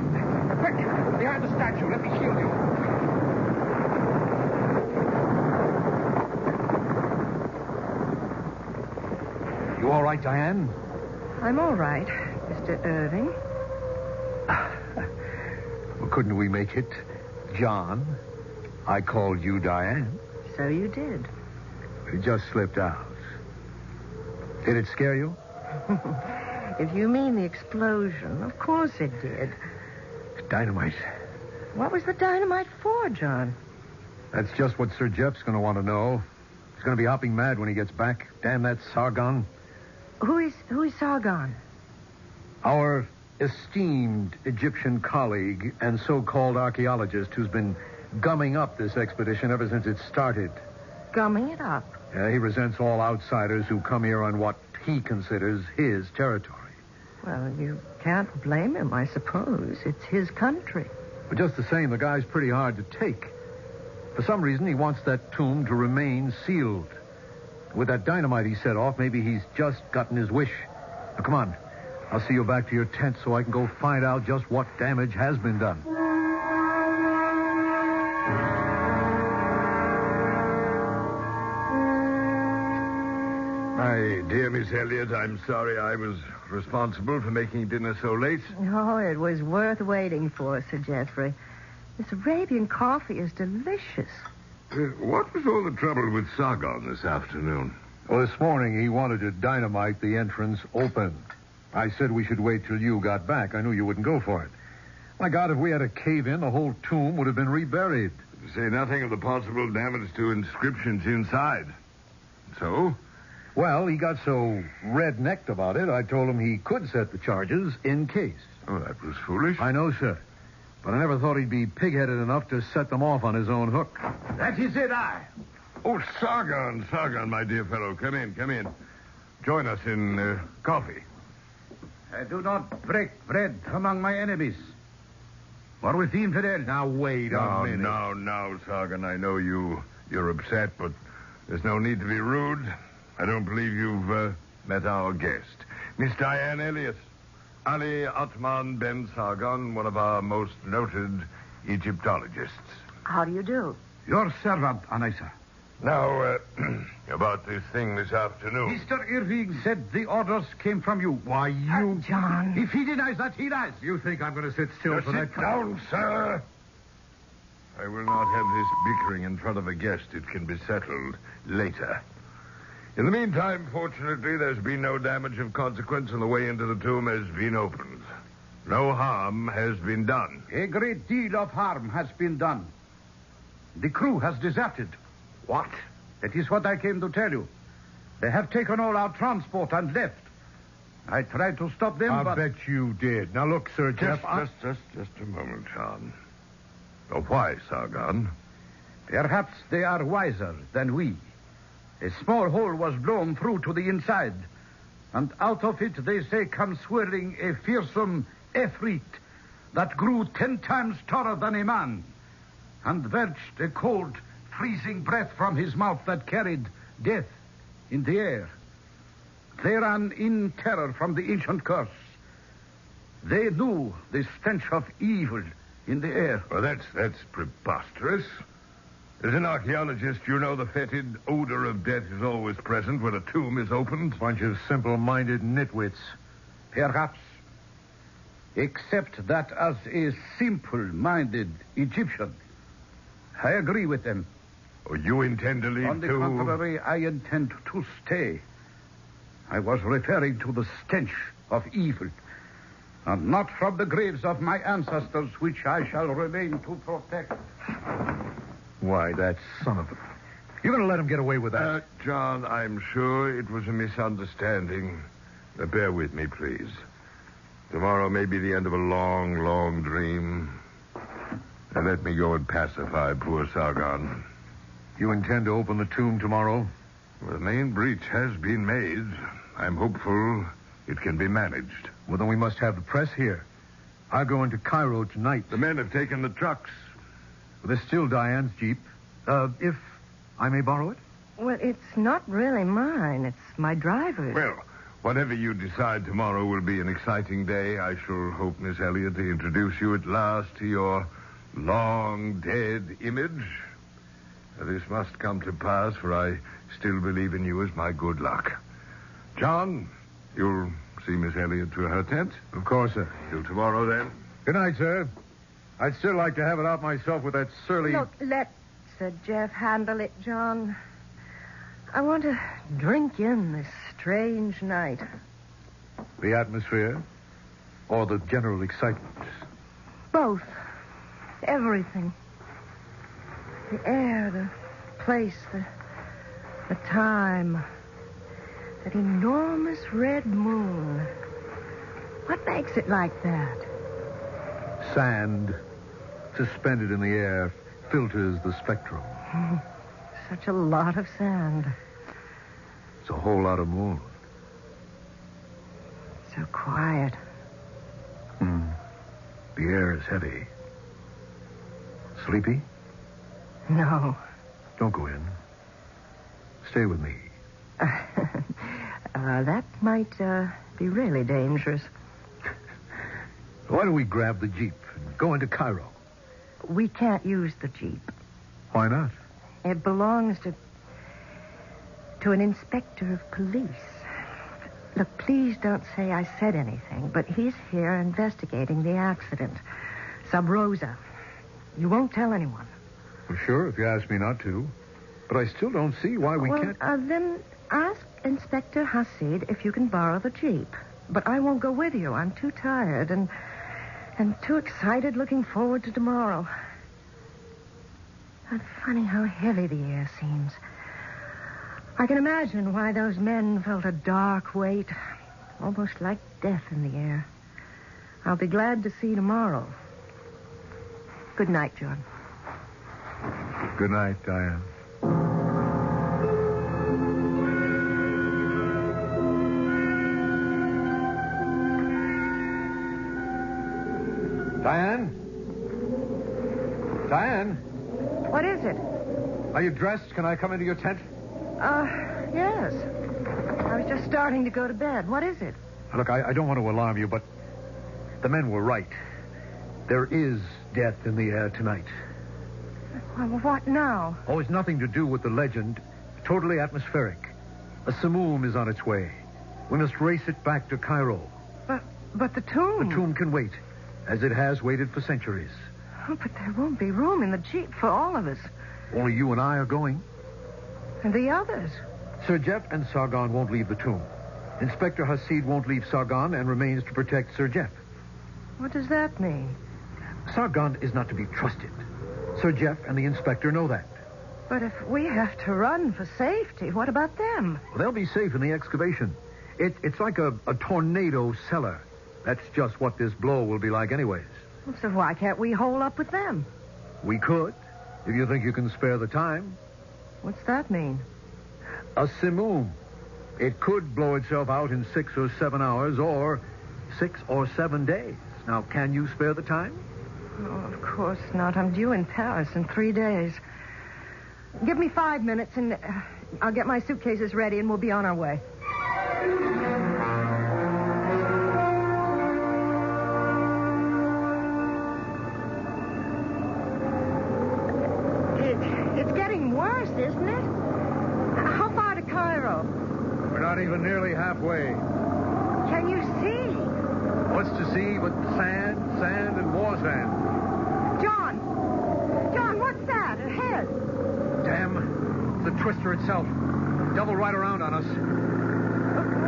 Quick! Behind the statue. Let me shield you. You all right, Diane? I'm all right, Mr. Irving. Well, couldn't we make it John? I called you Diane. So you did. It just slipped out. Did it scare you? If you mean the explosion, of course it did. Dynamite. What was the dynamite for, John? That's just what Sir Jeff's going to want to know. He's going to be hopping mad when he gets back. Damn that Sargon. Who is Sargon? Our esteemed Egyptian colleague and so-called archaeologist who's been gumming up this expedition ever since it started. Gumming it up? Yeah, he resents all outsiders who come here on what he considers his territory. Well, you can't blame him, I suppose. It's his country. But just the same, the guy's pretty hard to take. For some reason, he wants that tomb to remain sealed. With that dynamite he set off, maybe he's just gotten his wish. Now, come on. I'll see you back to your tent so I can go find out just what damage has been done. My dear Miss Elliot, I'm sorry I was responsible for making dinner so late. Oh, it was worth waiting for, Sir Geoffrey. This Arabian coffee is delicious. What was all the trouble with Sargon this afternoon? Well, this morning he wanted to dynamite the entrance open. I said we should wait till you got back. I knew you wouldn't go for it. My God, if we had a cave-in, the whole tomb would have been reburied. To say nothing of the possible damage to inscriptions inside. So? Well, he got so red-necked about it, I told him he could set the charges in case. Oh, that was foolish. I know, sir. But I never thought he'd be pig-headed enough to set them off on his own hook. That is it, Oh, Sargon, my dear fellow. Come in. Join us in coffee. I do not break bread among my enemies. Or with the infidel. Now, wait a minute. No, Sargon. I know you're upset, but there's no need to be rude. I don't believe you've met our guest. Miss Diane Elliot. Ali Atman Ben Sargon, one of our most noted Egyptologists. How do you do? Your servant, Anissa. Now, about this thing this afternoon. Mr. Irving said the orders came from you. Why, you... John. If he denies that, he lies. You think I'm going to sit still for that... Sit down, sir. I will not have this bickering in front of a guest. It can be settled later. In the meantime, fortunately, there's been no damage of consequence, and the way into the tomb has been opened. No harm has been done. A great deal of harm has been done. The crew has deserted. What? That is what I came to tell you. They have taken all our transport and left. I tried to stop them, I but... bet you did. Now, look, Sir Jeff... Just a moment, John. Oh, why, Sargon? Perhaps they are wiser than we. A small hole was blown through to the inside, and out of it, they say, comes swirling a fearsome efreet that grew 10 times taller than a man, and belched a cold, freezing breath from his mouth that carried death in the air. They ran in terror from the ancient curse. They knew the stench of evil in the air. Well, that's preposterous. As an archaeologist, you know the fetid odor of death is always present when a tomb is opened. Bunch of simple-minded nitwits. Perhaps. Except that as a simple-minded Egyptian, I agree with them. Oh, you intend to leave On the contrary, I intend to stay. I was referring to the stench of evil, and not from the graves of my ancestors, which I shall remain to protect. Why, that son of a... You're going to let him get away with that? John, I'm sure it was a misunderstanding. Bear with me, please. Tomorrow may be the end of a long, long dream. And let me go and pacify poor Sargon. You intend to open the tomb tomorrow? Well, the main breach has been made. I'm hopeful it can be managed. Well, then we must have the press here. I'll go into Cairo tonight. The men have taken the trucks. Well, there's still Diane's Jeep. If I may borrow it? Well, it's not really mine. It's my driver's. Well, whatever you decide tomorrow will be an exciting day. I shall hope, Miss Elliot, to introduce you at last to your long-dead image. This must come to pass, for I still believe in you as my good luck. John, you'll see Miss Elliot to her tent? Of course, sir. Till tomorrow, then. Good night, sir. I'd still like to have it out myself with that surly... Look, let Sir Jeff handle it, John. I want to drink in this strange night. The atmosphere or the general excitement? Both. Everything. The air, the place, the time. That enormous red moon. What makes it like that? Sand suspended in the air filters the spectrum. Such a lot of sand. It's a whole lot of moon. So quiet. The air is heavy. Sleepy? No. Don't go in. Stay with me. That might be really dangerous. Why don't we grab the Jeep and go into Cairo? We can't use the Jeep. Why not? It belongs to an inspector of police. Look, please don't say I said anything, but he's here investigating the accident. Sub Rosa. You won't tell anyone. Well, sure, if you ask me not to. But I still don't see why we can't... Then ask Inspector Hasid if you can borrow the Jeep. But I won't go with you. I'm too tired and too excited looking forward to tomorrow. It's funny how heavy the air seems. I can imagine why those men felt a dark weight, almost like death in the air. I'll be glad to see you tomorrow. Good night, John. Good night, Diane. Diane? Diane? What is it? Are you dressed? Can I come into your tent? Yes. I was just starting to go to bed. What is it? Look, I don't want to alarm you, but the men were right. There is death in the air tonight. Well, what now? Oh, it's nothing to do with the legend. Totally atmospheric. A simoom is on its way. We must race it back to Cairo. But the tomb... The tomb can wait, as it has waited for centuries. Oh, but there won't be room in the Jeep for all of us. Only you and I are going. And the others? Sir Jeff and Sargon won't leave the tomb. Inspector Hasid won't leave Sargon and remains to protect Sir Jeff. What does that mean? Sargon is not to be trusted. Sir Jeff and the inspector know that. But if we have to run for safety, what about them? Well, they'll be safe in the excavation. It's like a tornado cellar. That's just what this blow will be like anyways. Well, so why can't we hole up with them? We could, if you think you can spare the time. What's that mean? A simoom. It could blow itself out in 6 or 7 hours or 6 or 7 days. Now, can you spare the time? Oh, of course not. I'm due in Paris in 3 days. Give me 5 minutes and I'll get my suitcases ready and we'll be on our way. It's getting worse, isn't it? How far to Cairo? We're not even nearly halfway. Can you see? What's to see but sand, sand, and more sand? John, what's that ahead? Damn, the twister itself. Double right around on us.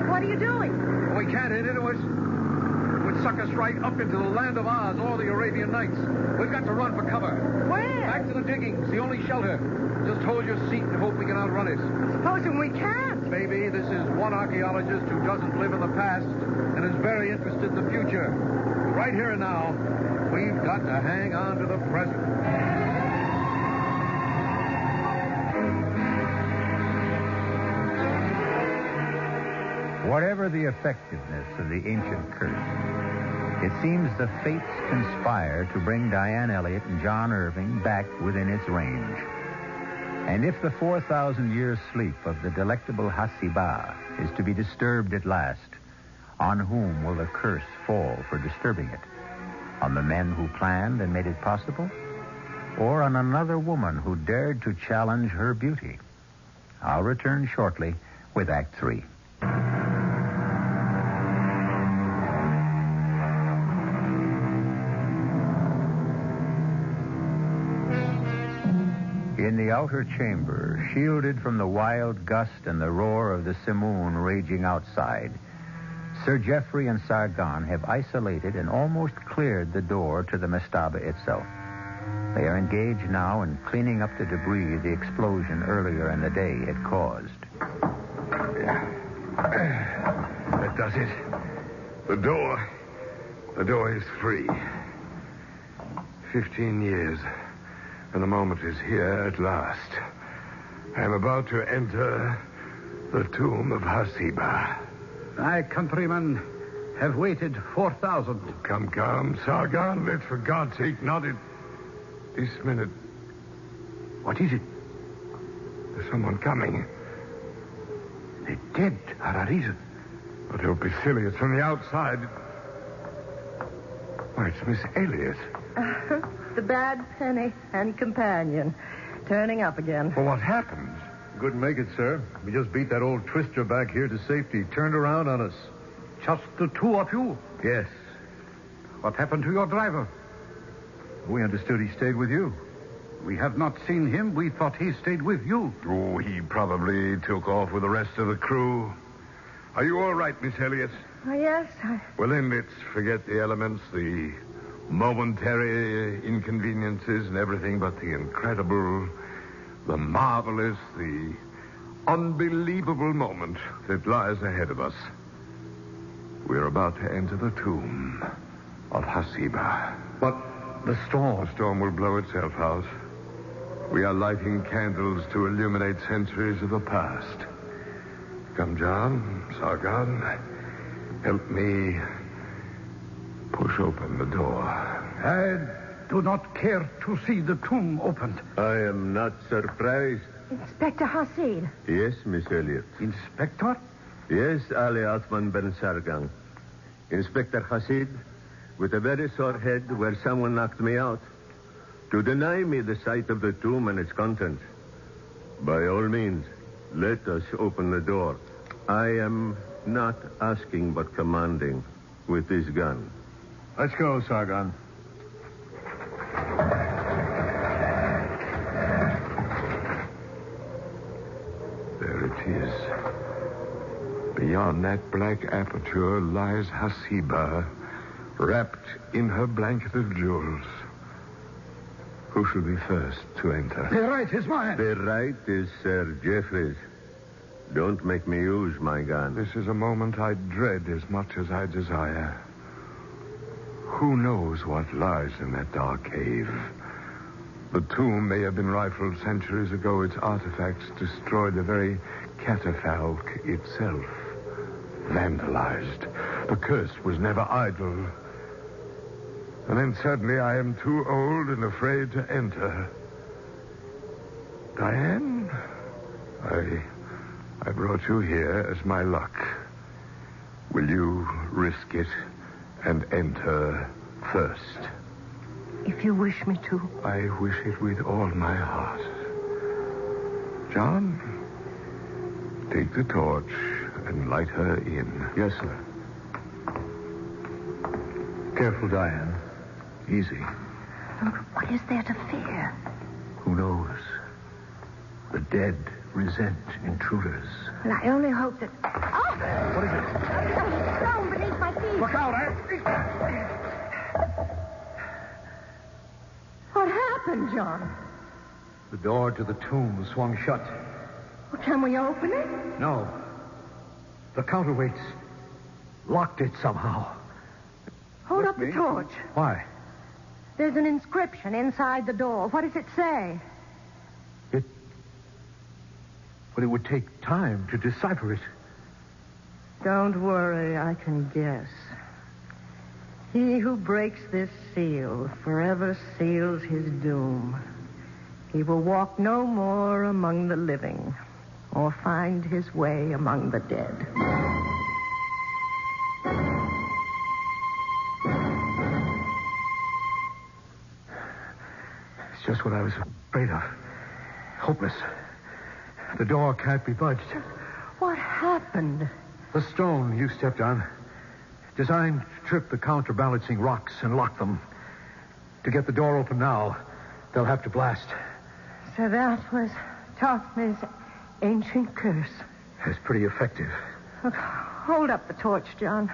What are you doing? We can't hit into it. It would suck us right up into the land of Oz or the Arabian Nights. We've got to run for cover. Where? Back to the diggings, the only shelter. Just hold your seat and hope we can outrun it. Supposing we can't. Baby, this is one archaeologist who doesn't live in the past and is very interested in the future. Right here and now, we've got to hang on to the present. Whatever the effectiveness of the ancient curse, it seems the fates conspire to bring Diane Elliott and John Irving back within its range. And if the 4,000-year sleep of the delectable Hasiba is to be disturbed at last, on whom will the curse fall for disturbing it? On the men who planned and made it possible? Or on another woman who dared to challenge her beauty? I'll return shortly with Act 3. In the outer chamber, shielded from the wild gust and the roar of the simoon raging outside, Sir Geoffrey and Sargon have isolated and almost cleared the door to the mastaba itself. They are engaged now in cleaning up the debris the explosion earlier in the day had caused. That does it. The door is free. 15 years, and the moment is here at last. I am about to enter the tomb of Hasiba. My countrymen have waited 4,000. Come, Sargon. Let's, for God's sake, not at this minute. What is it? There's someone coming. The dead are arisen. But don't be silly. It's from the outside. Why, it's Miss Elliot. The bad penny and companion. Turning up again. Well, what happened? Couldn't make it, sir. We just beat that old twister back here to safety. Turned around on us. Just the two of you? Yes. What happened to your driver? We understood he stayed with you. We have not seen him. We thought he stayed with you. Oh, he probably took off with the rest of the crew. Are you all right, Miss Elliot? Oh, yes. Well, then let's forget the elements, the momentary inconveniences and everything but the incredible, the marvelous, the unbelievable moment that lies ahead of us. We're about to enter the tomb of Hasiba. But the storm... The storm will blow itself out. We are lighting candles to illuminate centuries of the past. Come, John, Sargon, help me push open the door. I do not care to see the tomb opened. I am not surprised. Inspector Hasid. Yes, Miss Elliot. Inspector? Yes, Ali Athman Ben Sargon. Inspector Hasid, with a very sore head where someone knocked me out. To deny me the sight of the tomb and its contents. By all means, let us open the door. I am not asking but commanding with this gun. Let's go, Sargon. There it is. Beyond that black aperture lies Hasiba, wrapped in her blanket of jewels. Who shall be first to enter? The right is mine. The right is Sir Geoffrey's. Don't make me use my gun. This is a moment I dread as much as I desire. Who knows what lies in that dark cave? The tomb may have been rifled centuries ago. Its artifacts destroyed the very catafalque itself. Vandalized. The curse was never idle. And then suddenly I am too old and afraid to enter. Diane, I brought you here as my luck. Will you risk it and enter first? If you wish me to. I wish it with all my heart. John, take the torch and light her in. Yes, sir. Careful, Diane. Easy. What is there to fear? Who knows? The dead resent intruders. Well, I only hope that... Oh! What is it? A stone beneath my feet. Look out, What happened, John? The door to the tomb swung shut. Well, can we open it? No. The counterweights locked it somehow. Hold up the torch. Why? There's an inscription inside the door. What does it say? But it would take time to decipher it. Don't worry, I can guess. He who breaks this seal forever seals his doom. He will walk no more among the living or find his way among the dead. It's just what I was afraid of. Hopeless. The door can't be budged. What happened? The stone you stepped on, designed to trip the counterbalancing rocks and lock them. To get the door open now, they'll have to blast. So that was Tophne's ancient curse. It's pretty effective. Look, hold up the torch, John.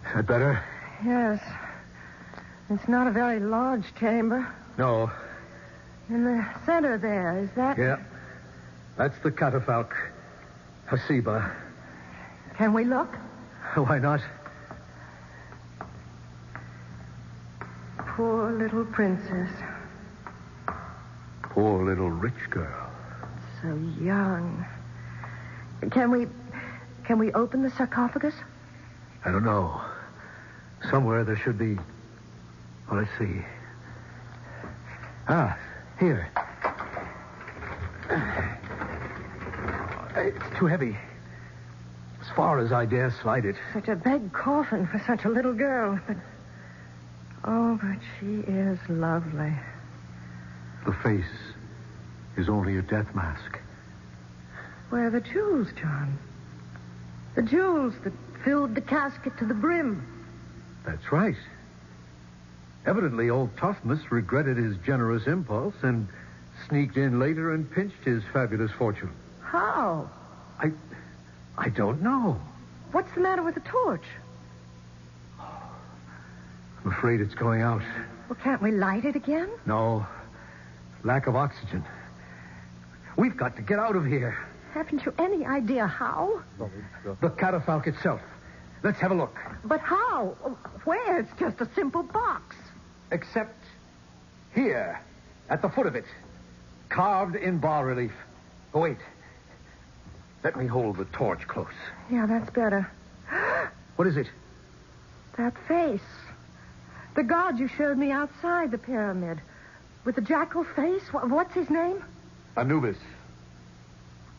Is that better? Yes. It's not a very large chamber. No. In the center there, is that... Yeah. That's the catafalque. Hasiba. Can we look? Why not? Poor little princess. Poor little rich girl. So young. Can we open the sarcophagus? I don't know. Somewhere there should be... Well, let's see. Ah, here. It's too heavy. As far as I dare slide it. Such a big coffin for such a little girl. But she is lovely. The face is only a death mask. Where are the jewels, John? The jewels that filled the casket to the brim. That's right. Evidently, old Tophmus regretted his generous impulse and sneaked in later and pinched his fabulous fortune. How? I don't know. What's the matter with the torch? I'm afraid it's going out. Well, can't we light it again? No. Lack of oxygen. We've got to get out of here. Haven't you any idea how? The catafalque itself. Let's have a look. But how? Where? It's just a simple box. Except here, at the foot of it. Carved in bas-relief. Oh, wait. Let me hold the torch close. Yeah, that's better. What is it? That face. The god you showed me outside the pyramid. With the jackal face. What's his name? Anubis.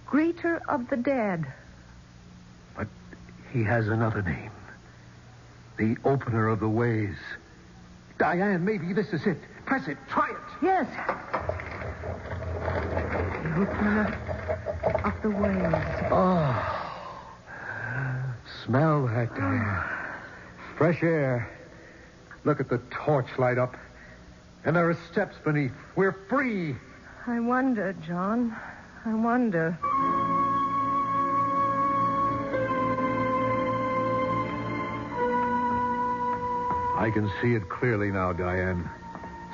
Greeter of the dead. But he has another name. The opener of the ways. Diane, maybe this is it. Press it. Try it. Yes. The opener of the ways. Oh. Smell that, Diane. Fresh air. Look at the torch light up. And there are steps beneath. We're free. I wonder, John. I wonder. I can see it clearly now, Diane.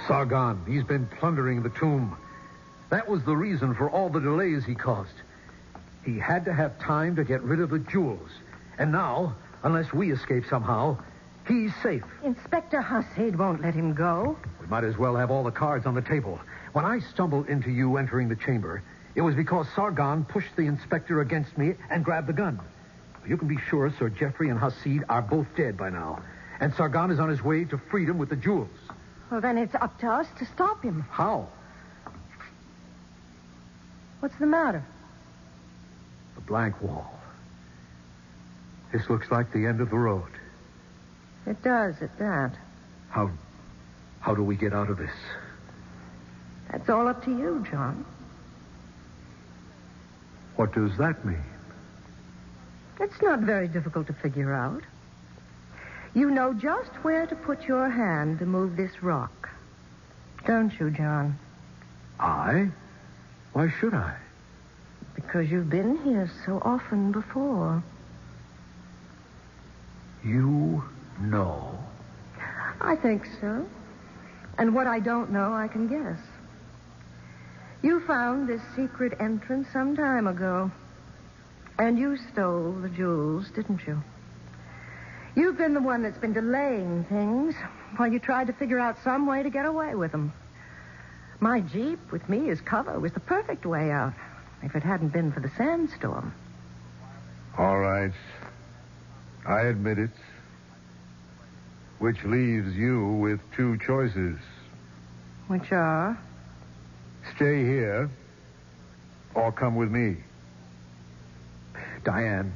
Sargon, he's been plundering the tomb. That was the reason for all the delays he caused. He had to have time to get rid of the jewels. And now, unless we escape somehow, he's safe. Inspector Hasid won't let him go. We might as well have all the cards on the table. When I stumbled into you entering the chamber, it was because Sargon pushed the inspector against me and grabbed the gun. You can be sure Sir Geoffrey and Hasid are both dead by now. And Sargon is on his way to freedom with the jewels. Well, then it's up to us to stop him. How? What's the matter? The blank wall. This looks like the end of the road. It does, at that. How do we get out of this? That's all up to you, John. What does that mean? It's not very difficult to figure out. You know just where to put your hand to move this rock. Don't you, John? I? Why should I? Because you've been here so often before. You know? I think so. And what I don't know, I can guess. You found this secret entrance some time ago. And you stole the jewels, didn't you? You've been the one that's been delaying things while you tried to figure out some way to get away with them. My Jeep with me as cover was the perfect way out, if it hadn't been for the sandstorm. All right. I admit it. Which leaves you with two choices. Which are? Stay here or come with me. Diane,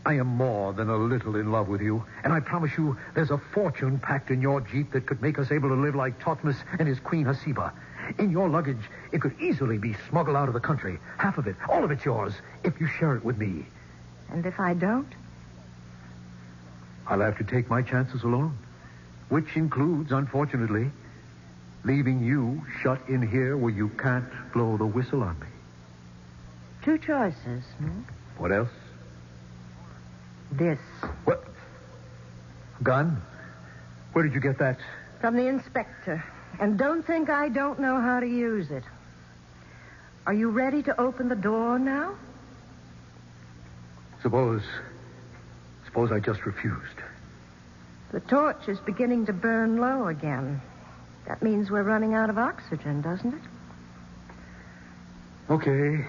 I am more than a little in love with you, and I promise you there's a fortune packed in your Jeep that could make us able to live like Thutmose and his queen Hasiba. In your luggage, it could easily be smuggled out of the country. Half of it, all of it's yours, if you share it with me. And if I don't? I'll have to take my chances alone, which includes, unfortunately, leaving you shut in here where you can't blow the whistle on me. Two choices. What else? This. What? Gun? Where did you get that? From the inspector. And don't think I don't know how to use it. Are you ready to open the door now? Suppose I just refused. The torch is beginning to burn low again. That means we're running out of oxygen, doesn't it? Okay.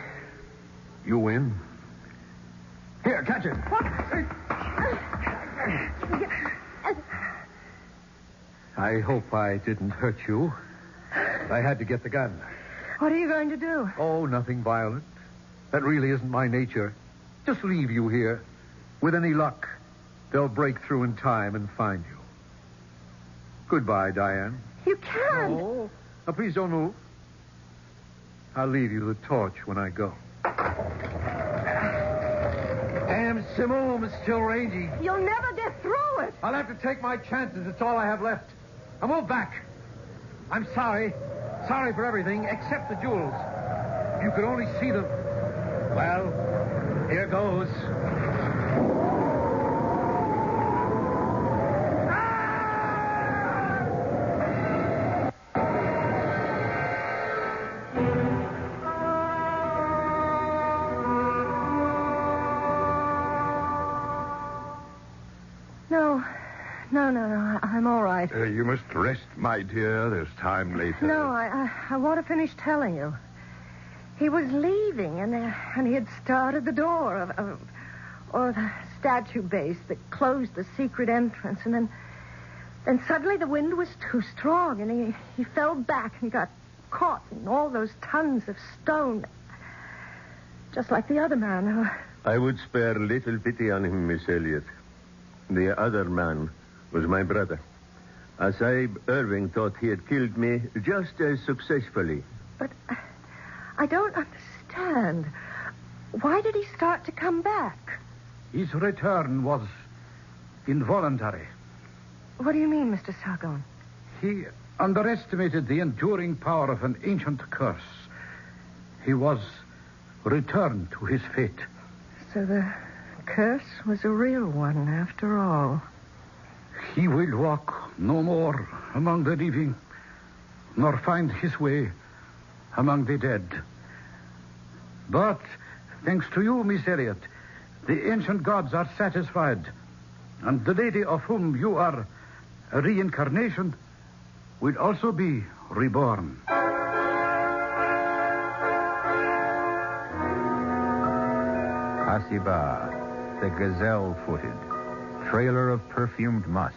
You win. Here, catch it. I hope I didn't hurt you. I had to get the gun. What are you going to do? Oh, nothing violent. That really isn't my nature. Just leave you here. With any luck, they'll break through in time and find you. Goodbye, Diane. You can't. No. Now, please don't move. I'll leave you the torch when I go. Damn, Simone is still rangy. You'll never get through it. I'll have to take my chances. It's all I have left. I'll move back. I'm sorry. Sorry for everything except the jewels. If you could only see them. Well, here goes. No. I'm all right. You must rest, my dear. There's time later. No, I want to finish telling you. He was leaving, and he had started the door or the statue base that closed the secret entrance, and then suddenly the wind was too strong, and he fell back and got caught in all those tons of stone, just like the other man. I would spare little pity on him, Miss Elliot. The other man was my brother. Sahib Irving thought he had killed me just as successfully. But I don't understand. Why did he start to come back? His return was involuntary. What do you mean, Mr. Sargon? He underestimated the enduring power of an ancient curse. He was returned to his fate. So the curse was a real one, after all. He will walk no more among the living, nor find his way among the dead. But, thanks to you, Miss Elliot, the ancient gods are satisfied, and the lady of whom you are a reincarnation will also be reborn. Hasiba, the gazelle-footed, trailer of perfumed musk.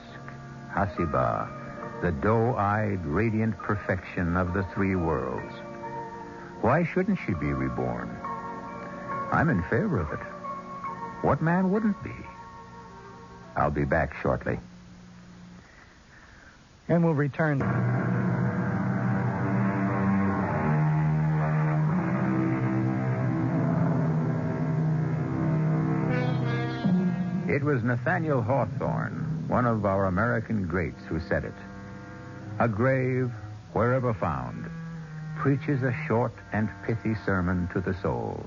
Hasiba, the doe-eyed, radiant perfection of the three worlds. Why shouldn't she be reborn? I'm in favor of it. What man wouldn't be? I'll be back shortly. And we'll return. It was Nathaniel Hawthorne, one of our American greats, who said it. A grave, wherever found, preaches a short and pithy sermon to the soul.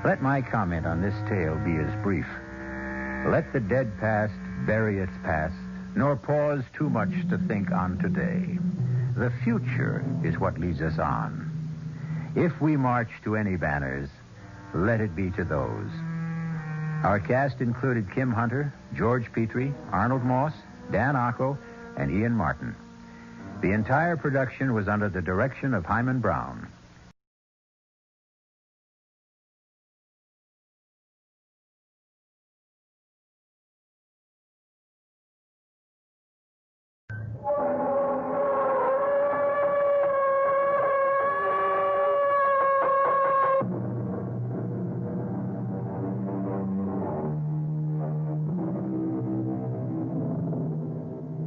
Let my comment on this tale be as brief. Let the dead past bury its past, nor pause too much to think on today. The future is what leads us on. If we march to any banners, let it be to those. Our cast included Kim Hunter, George Petrie, Arnold Moss, Dan Ocko, and Ian Martin. The entire production was under the direction of Hyman Brown.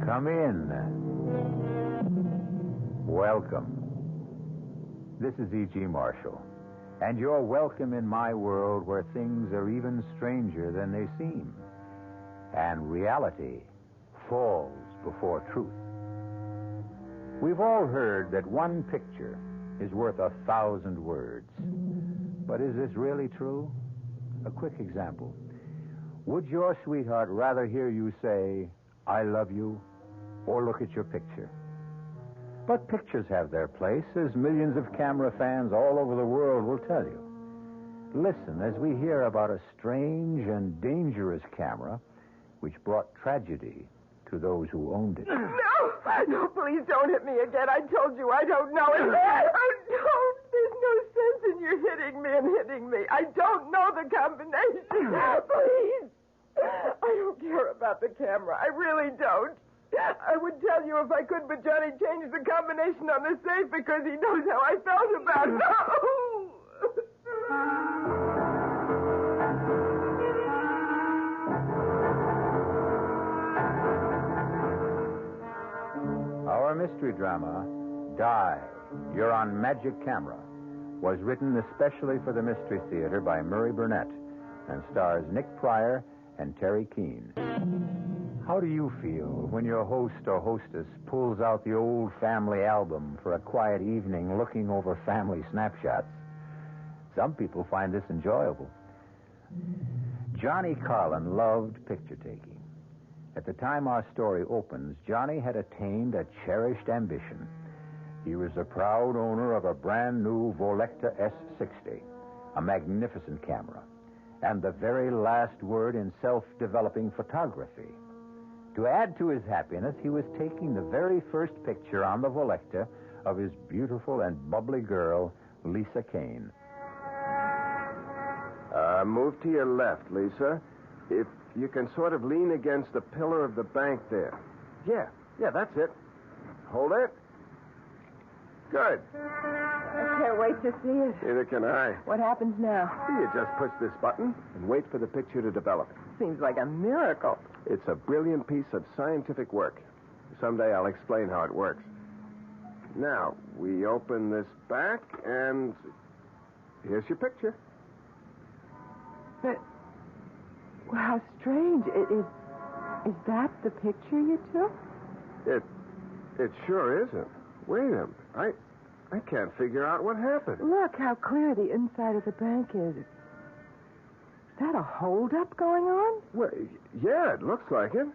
Come in. Welcome. This is E.G. Marshall, and you're welcome in my world where things are even stranger than they seem, and reality falls before truth. We've all heard that one picture is worth 1,000 words. But is this really true? A quick example. Would your sweetheart rather hear you say, "I love you," or look at your picture? But pictures have their place, as millions of camera fans all over the world will tell you. Listen as we hear about a strange and dangerous camera which brought tragedy to those who owned it. No, please don't hit me again. I told you I don't know it. Oh, don't. There's no sense in you hitting me and hitting me. I don't know the combination. Please. I don't care about the camera. I really don't. I would tell you if I could, but Johnny changed the combination on the safe because he knows how I felt about it. Our mystery drama, Die, You're on Magic Camera, was written especially for the Mystery Theater by Murray Burnett and stars Nick Pryor and Terry Keane. How do you feel when your host or hostess pulls out the old family album for a quiet evening looking over family snapshots? Some people find this enjoyable. Johnny Carlin loved picture taking. At the time our story opens, Johnny had attained a cherished ambition. He was the proud owner of a brand new Volecta S60, a magnificent camera, and the very last word in self-developing photography. To add to his happiness, he was taking the very first picture on the Volecta of his beautiful and bubbly girl, Lisa Kane. Move to your left, Lisa. If you can sort of lean against the pillar of the bank there. Yeah, that's it. Hold it. Good. I can't wait to see it. Neither can I. What happens now? You just push this button and wait for the picture to develop. Seems like a miracle. It's a brilliant piece of scientific work. Someday I'll explain how it works. Now, we open this back, and here's your picture. But, well, how strange. Is that the picture you took? It sure isn't. Wait a minute. I can't figure out what happened. Look how clear the inside of the bank is. Is that a holdup going on? Well, yeah, it looks like it.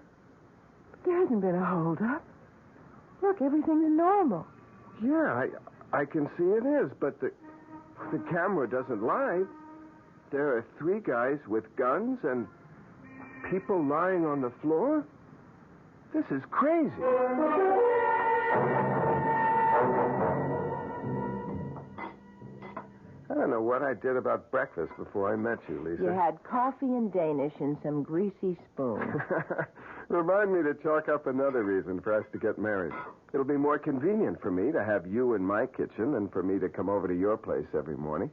But there hasn't been a holdup. Look, everything's normal. Yeah, I can see it is, but the camera doesn't lie. There are 3 guys with guns and people lying on the floor. This is crazy. I don't know what I did about breakfast before I met you, Lisa. You had coffee and Danish and some greasy spoon. Remind me to chalk up another reason for us to get married. It'll be more convenient for me to have you in my kitchen than for me to come over to your place every morning.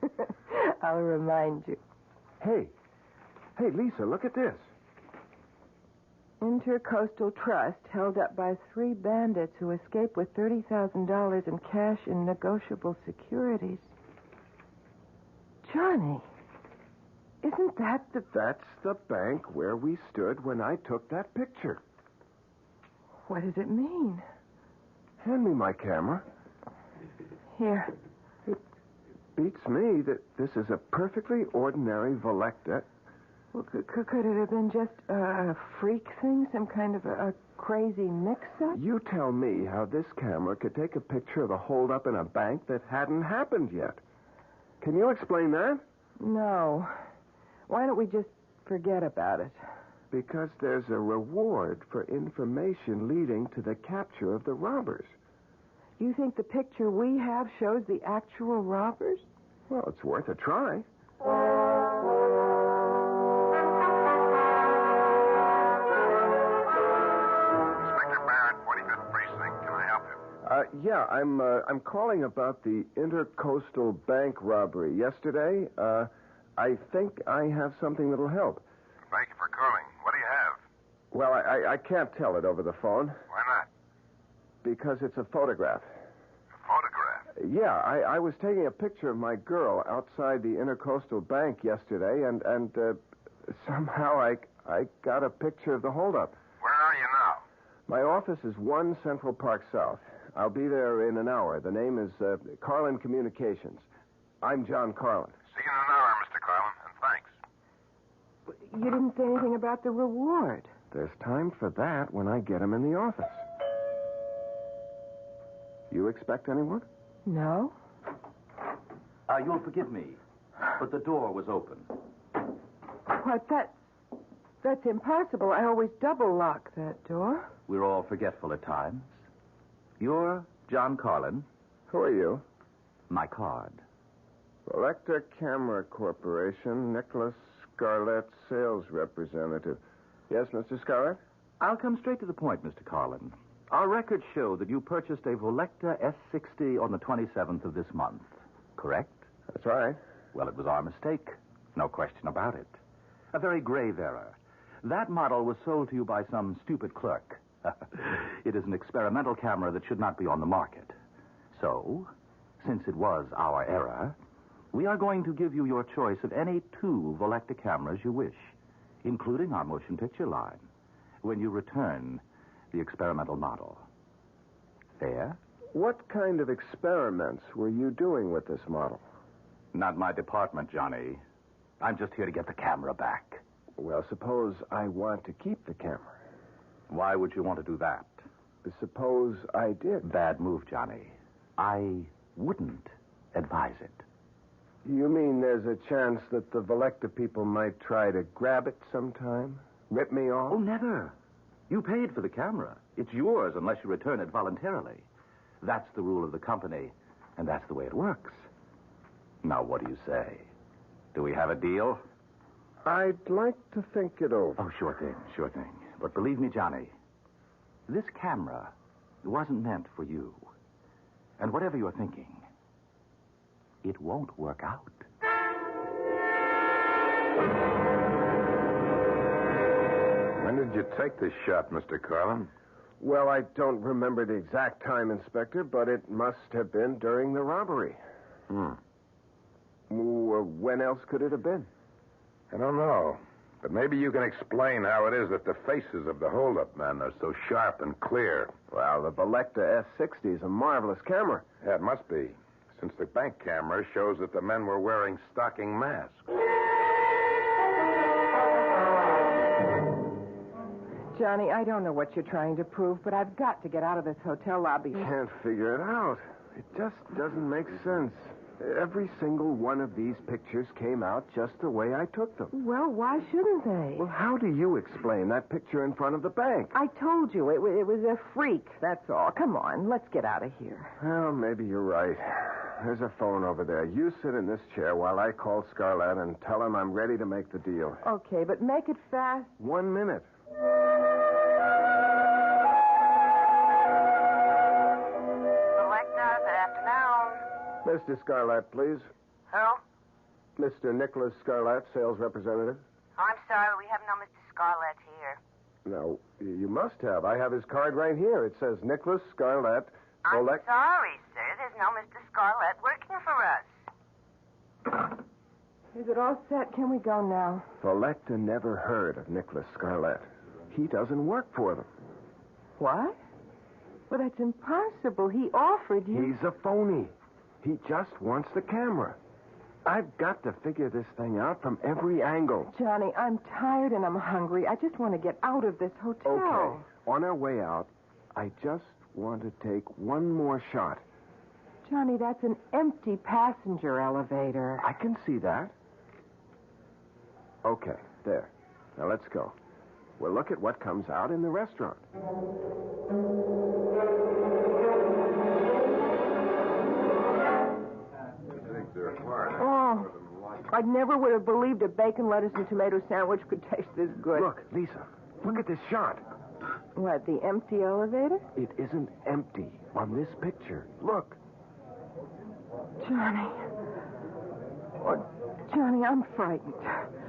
I'll remind you. Hey, Lisa, look at this. Intercoastal Trust held up by 3 bandits who escaped with $30,000 in cash and negotiable securities. Johnny, isn't that the... That's the bank where we stood when I took that picture. What does it mean? Hand me my camera. Here. It beats me that this is a perfectly ordinary Volecta. Well, could it have been just a freak thing, some kind of a crazy mix-up? You tell me how this camera could take a picture of a holdup in a bank that hadn't happened yet. Can you explain that? No. Why don't we just forget about it? Because there's a reward for information leading to the capture of the robbers. You think the picture we have shows the actual robbers? Well, it's worth a try. Yeah, I'm calling about the Intercoastal Bank robbery yesterday. I think I have something that'll help. Thank you for calling. What do you have? Well, I can't tell it over the phone. Why not? Because it's a photograph. A photograph? Yeah, I was taking a picture of my girl outside the Intercoastal Bank yesterday, and somehow I got a picture of the holdup. Where are you now? My office is 1 Central Park South. I'll be there in an hour. The name is Carlin Communications. I'm John Carlin. See you in an hour, Mr. Carlin, and thanks. You didn't say anything about the reward. There's time for that when I get him in the office. You expect anyone? No. You'll forgive me, but the door was open. What, that's impossible. I always double lock that door. We're all forgetful at times. You're John Carlin. Who are you? My card. Selector Camera Corporation, Nicholas Scarlett, sales representative. Yes, Mr. Scarlett? I'll come straight to the point, Mr. Carlin. Our records show that you purchased a Volecta S60 on the 27th of this month, correct? That's right. Well, it was our mistake. No question about it. A very grave error. That model was sold to you by some stupid clerk. It is an experimental camera that should not be on the market. So, since it was our error, we are going to give you your choice of any 2 Volecta cameras you wish, including our motion picture line, when you return the experimental model. Fair? What kind of experiments were you doing with this model? Not my department, Johnny. I'm just here to get the camera back. Well, suppose I want to keep the camera. Why would you want to do that? Suppose I did. Bad move, Johnny. I wouldn't advise it. You mean there's a chance that the Volecta people might try to grab it sometime? Rip me off? Oh, never. You paid for the camera. It's yours unless you return it voluntarily. That's the rule of the company, and that's the way it works. Now, what do you say? Do we have a deal? I'd like to think it over. Oh, sure thing. But believe me, Johnny, this camera wasn't meant for you. And whatever you're thinking, it won't work out. When did you take this shot, Mr. Carlin? Well, I don't remember the exact time, Inspector, but it must have been during the robbery. When else could it have been? I don't know. But maybe you can explain how it is that the faces of the hold-up men are so sharp and clear. Well, the Volecta S60 is a marvelous camera. Yeah, it must be, since the bank camera shows that the men were wearing stocking masks. Johnny, I don't know what you're trying to prove, but I've got to get out of this hotel lobby. Can't figure it out. It just doesn't make sense. Every single one of these pictures came out just the way I took them. Well, why shouldn't they? Well, how do you explain that picture in front of the bank? I told you, it was a freak, that's all. Come on, let's get out of here. Well, maybe you're right. There's a phone over there. You sit in this chair while I call Scarlett and tell him I'm ready to make the deal. Okay, but make it fast. 1 minute. Selecta, good afternoon. Mr. Scarlett, please. Who? Mr. Nicholas Scarlett, sales representative. Oh, I'm sorry, we have no Mr. Scarlett here. No, you must have. I have his card right here. It says Nicholas Scarlett. I'm sorry, sir. There's no Mr. Scarlett working for us. Is it all set? Can we go now? Volecta never heard of Nicholas Scarlett. He doesn't work for them. What? Well, that's impossible. He offered you... He's a phony. He just wants the camera. I've got to figure this thing out from every angle. Johnny, I'm tired and I'm hungry. I just want to get out of this hotel. Okay. On our way out, I just want to take one more shot. Johnny, that's an empty passenger elevator. I can see that. Okay, there. Now let's go. We'll look at what comes out in the restaurant. Oh, I never would have believed a bacon, lettuce, and tomato sandwich could taste this good. Look, Lisa, look at this shot. What, the empty elevator? It isn't empty on this picture. Look. Johnny. Oh, Johnny, I'm frightened.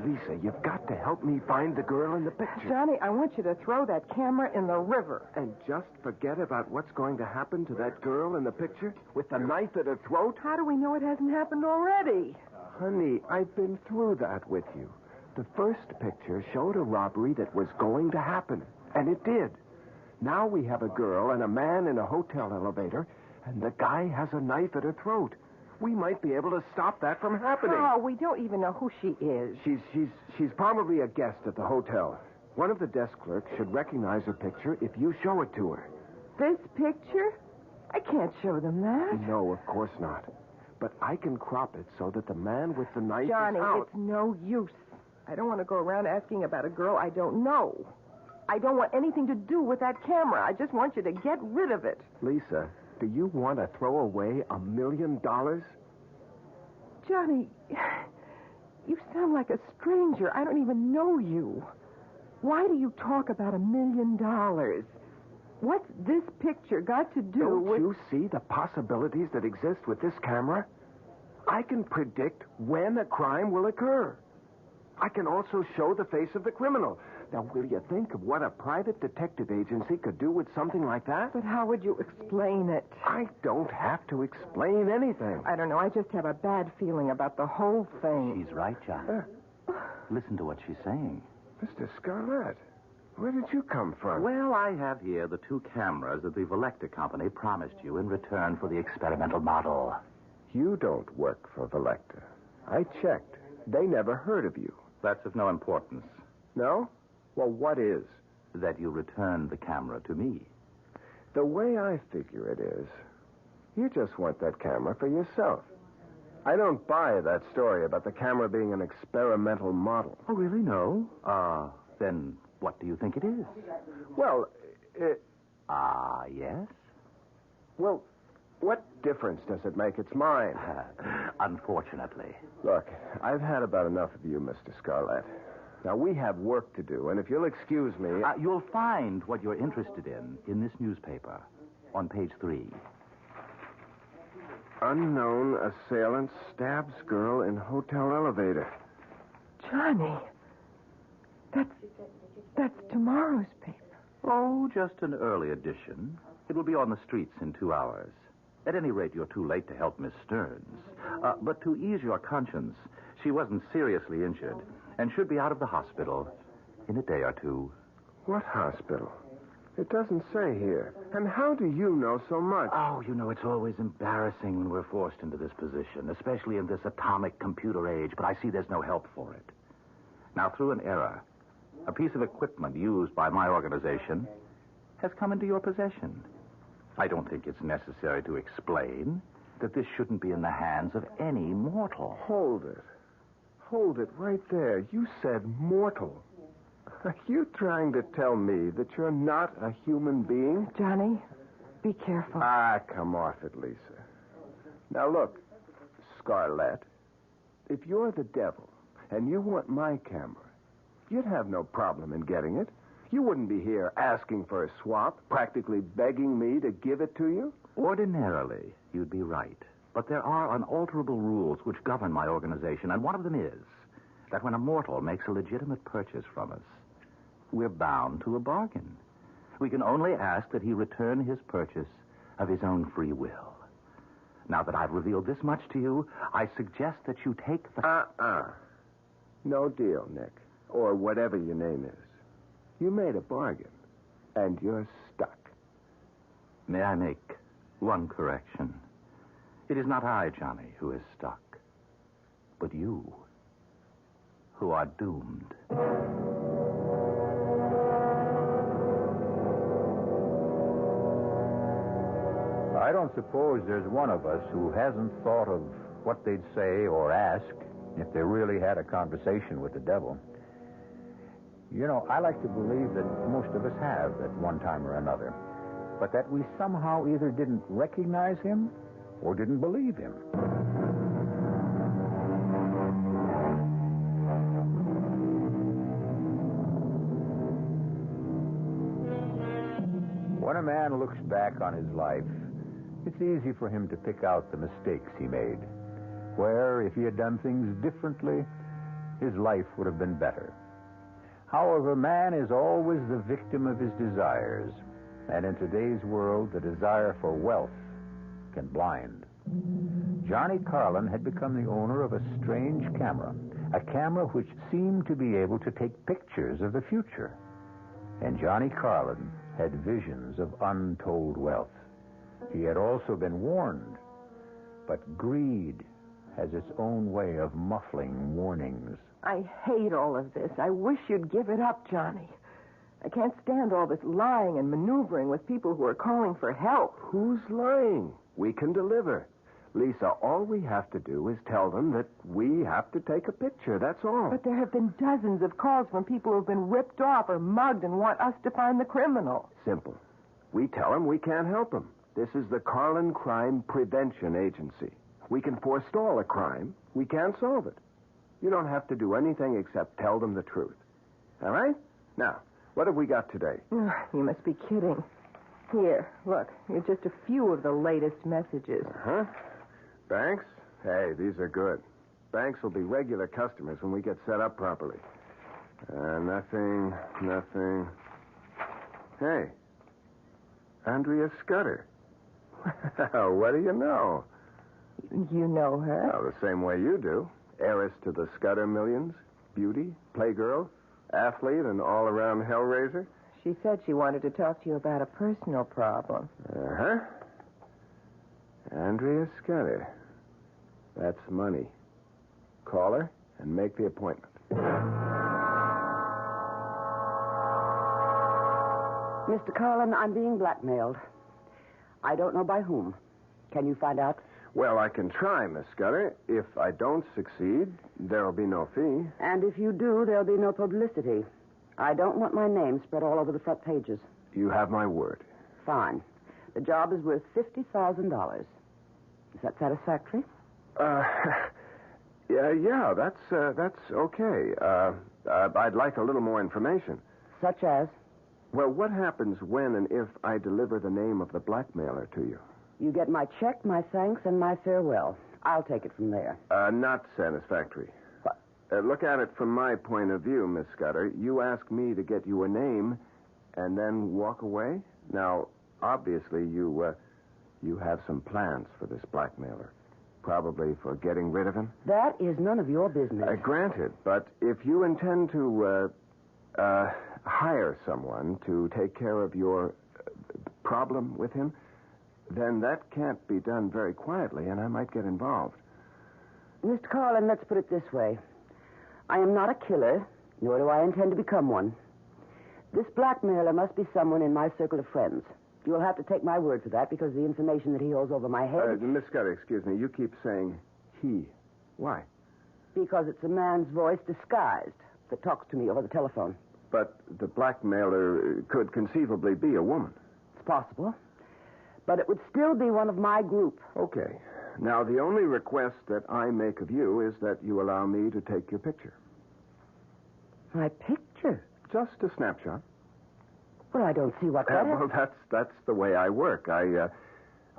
Lisa, you've got to help me find the girl in the picture. Johnny, I want you to throw that camera in the river. And just forget about what's going to happen to that girl in the picture with the knife at her throat? How do we know it hasn't happened already? Honey, I've been through that with you. The first picture showed a robbery that was going to happen, and it did. Now we have a girl and a man in a hotel elevator, and the guy has a knife at her throat. We might be able to stop that from happening. Oh, we don't even know who she is. She's probably a guest at the hotel. One of the desk clerks should recognize her picture if you show it to her. This picture? I can't show them that. No, of course not. But I can crop it so that the man with the knife Johnny, is out. it's no use. I don't want to go around asking about a girl I don't know. I don't want anything to do with that camera. I just want you to get rid of it. Lisa, do you want to throw away $1 million? Johnny, you sound like a stranger. I don't even know you. Why do you talk about $1 million? What's this picture got to do with... Don't you see the possibilities that exist with this camera? I can predict when a crime will occur. I can also show the face of the criminal. Now, will you think of what a private detective agency could do with something like that? But how would you explain it? I don't have to explain anything. I don't know. I just have a bad feeling about the whole thing. She's right, John. Listen to what she's saying. Mr. Scarlett, where did you come from? Well, I have here the 2 cameras that the Velecta Company promised you in return for the experimental model. You don't work for Velecta. I checked. They never heard of you. That's of no importance. No? Well, what is? That you return the camera to me. The way I figure it is, you just want that camera for yourself. I don't buy that story about the camera being an experimental model. Oh, really? No? Then what do you think it is? Well, yes? Well, what difference does it make? It's mine. Unfortunately. Look, I've had about enough of you, Mr. Scarlett. Now, we have work to do, and if you'll excuse me... You'll find what you're interested in this newspaper, on page 3. Unknown assailant stabs girl in hotel elevator. Johnny, that's tomorrow's paper. Oh, just an early edition. It will be on the streets in 2 hours. At any rate, you're too late to help Miss Stearns. But to ease your conscience, she wasn't seriously injured and should be out of the hospital in a day or 2. What hospital? It doesn't say here. And how do you know so much? Oh, you know, it's always embarrassing when we're forced into this position, especially in this atomic computer age, but I see there's no help for it. Now, through an error, a piece of equipment used by my organization has come into your possession. I don't think it's necessary to explain that this shouldn't be in the hands of any mortal. Hold it. Hold it right there. You said mortal. Are you trying to tell me that you're not a human being? Johnny, be careful. Come off it, Lisa. Now, look, Scarlett, if you're the devil and you want my camera, you'd have no problem in getting it. You wouldn't be here asking for a swap, practically begging me to give it to you. Ordinarily, you'd be right. But there are unalterable rules which govern my organization, and one of them is that when a mortal makes a legitimate purchase from us, we're bound to a bargain. We can only ask that he return his purchase of his own free will. Now that I've revealed this much to you, I suggest that you take the... No deal, Nick. Or whatever your name is. You made a bargain, and you're stuck. May I make one correction? It is not I, Johnny, who is stuck, but you, who are doomed. I don't suppose there's one of us who hasn't thought of what they'd say or ask if they really had a conversation with the devil. You know, I like to believe that most of us have at one time or another, but that we somehow either didn't recognize him or didn't believe him. When a man looks back on his life, it's easy for him to pick out the mistakes he made, where if he had done things differently, his life would have been better. However, man is always the victim of his desires, and in today's world, the desire for wealth can blind. Johnny Carlin had become the owner of a strange camera, a camera which seemed to be able to take pictures of the future. And Johnny Carlin had visions of untold wealth. He had also been warned. But greed has its own way of muffling warnings. I hate all of this. I wish you'd give it up, Johnny. I can't stand all this lying and maneuvering with people who are calling for help. Who's lying? We can deliver. Lisa, all we have to do is tell them that we have to take a picture. That's all. But there have been dozens of calls from people who've been ripped off or mugged and want us to find the criminal. Simple. We tell them we can't help them. This is the Carlin Crime Prevention Agency. We can forestall a crime. We can't solve it. You don't have to do anything except tell them the truth. All right? Now, what have we got today? You must be kidding. Here, look. Here's just a few of the latest messages. Uh-huh. Banks? Hey, these are good. Banks will be regular customers when we get set up properly. Nothing. Hey, Andrea Scudder. What do you know? You know her? Well, the same way you do. Heiress to the Scudder millions, beauty, playgirl, athlete, and all-around hellraiser. She said she wanted to talk to you about a personal problem. Uh-huh. Andrea Scudder. That's money. Call her and make the appointment. Mr. Carlin, I'm being blackmailed. I don't know by whom. Can you find out? Well, I can try, Miss Scudder. If I don't succeed, there'll be no fee. And if you do, there'll be no publicity. I don't want my name spread all over the front pages. You have my word. Fine. The job is worth $50,000. Is that satisfactory? Yeah, that's okay. I'd like a little more information. Such as? Well, what happens when and if I deliver the name of the blackmailer to you? You get my check, my thanks, and my farewell. I'll take it from there. Not satisfactory. What? Look at it from my point of view, Miss Scudder. You ask me to get you a name and then walk away? Now, obviously, you have some plans for this blackmailer. Probably for getting rid of him? That is none of your business. Granted, but if you intend to hire someone to take care of your problem with him, then that can't be done very quietly, and I might get involved. Mr. Carlin, let's put it this way. I am not a killer, nor do I intend to become one. This blackmailer must be someone in my circle of friends. You'll have to take my word for that, because the information that he holds over my head... Miss Scudder, excuse me. You keep saying he. Why? Because it's a man's voice disguised that talks to me over the telephone. But the blackmailer could conceivably be a woman. It's possible. But it would still be one of my group. Okay. Now, the only request that I make of you is that you allow me to take your picture. My picture? Just a snapshot. Well, I don't see what that is. Well, that's the way I work. I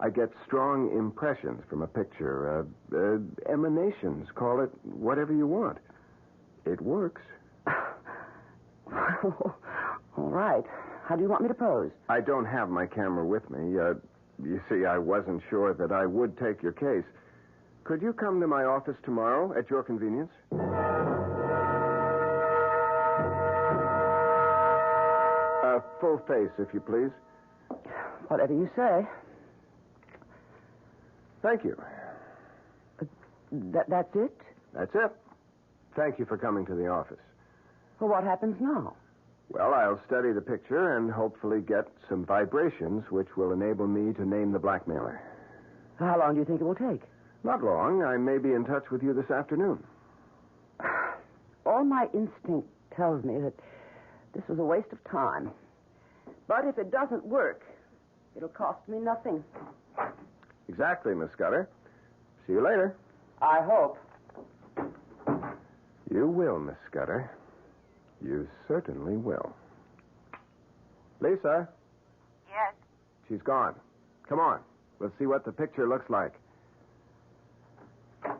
get strong impressions from a picture. Emanations. Call it whatever you want. It works. All right. How do you want me to pose? I don't have my camera with me. You see, I wasn't sure that I would take your case. Could you come to my office tomorrow at your convenience? Full face, if you please. Whatever you say. Thank you. That's it? That's it. Thank you for coming to the office. Well, what happens now? Well, I'll study the picture and hopefully get some vibrations which will enable me to name the blackmailer. How long do you think it will take? Not long. I may be in touch with you this afternoon. All my instinct tells me that this was a waste of time. But if it doesn't work, it'll cost me nothing. Exactly, Miss Scudder. See you later. I hope. You will, Miss Scudder. You certainly will. Lisa? Yes? She's gone. Come on. Let's see what the picture looks like. I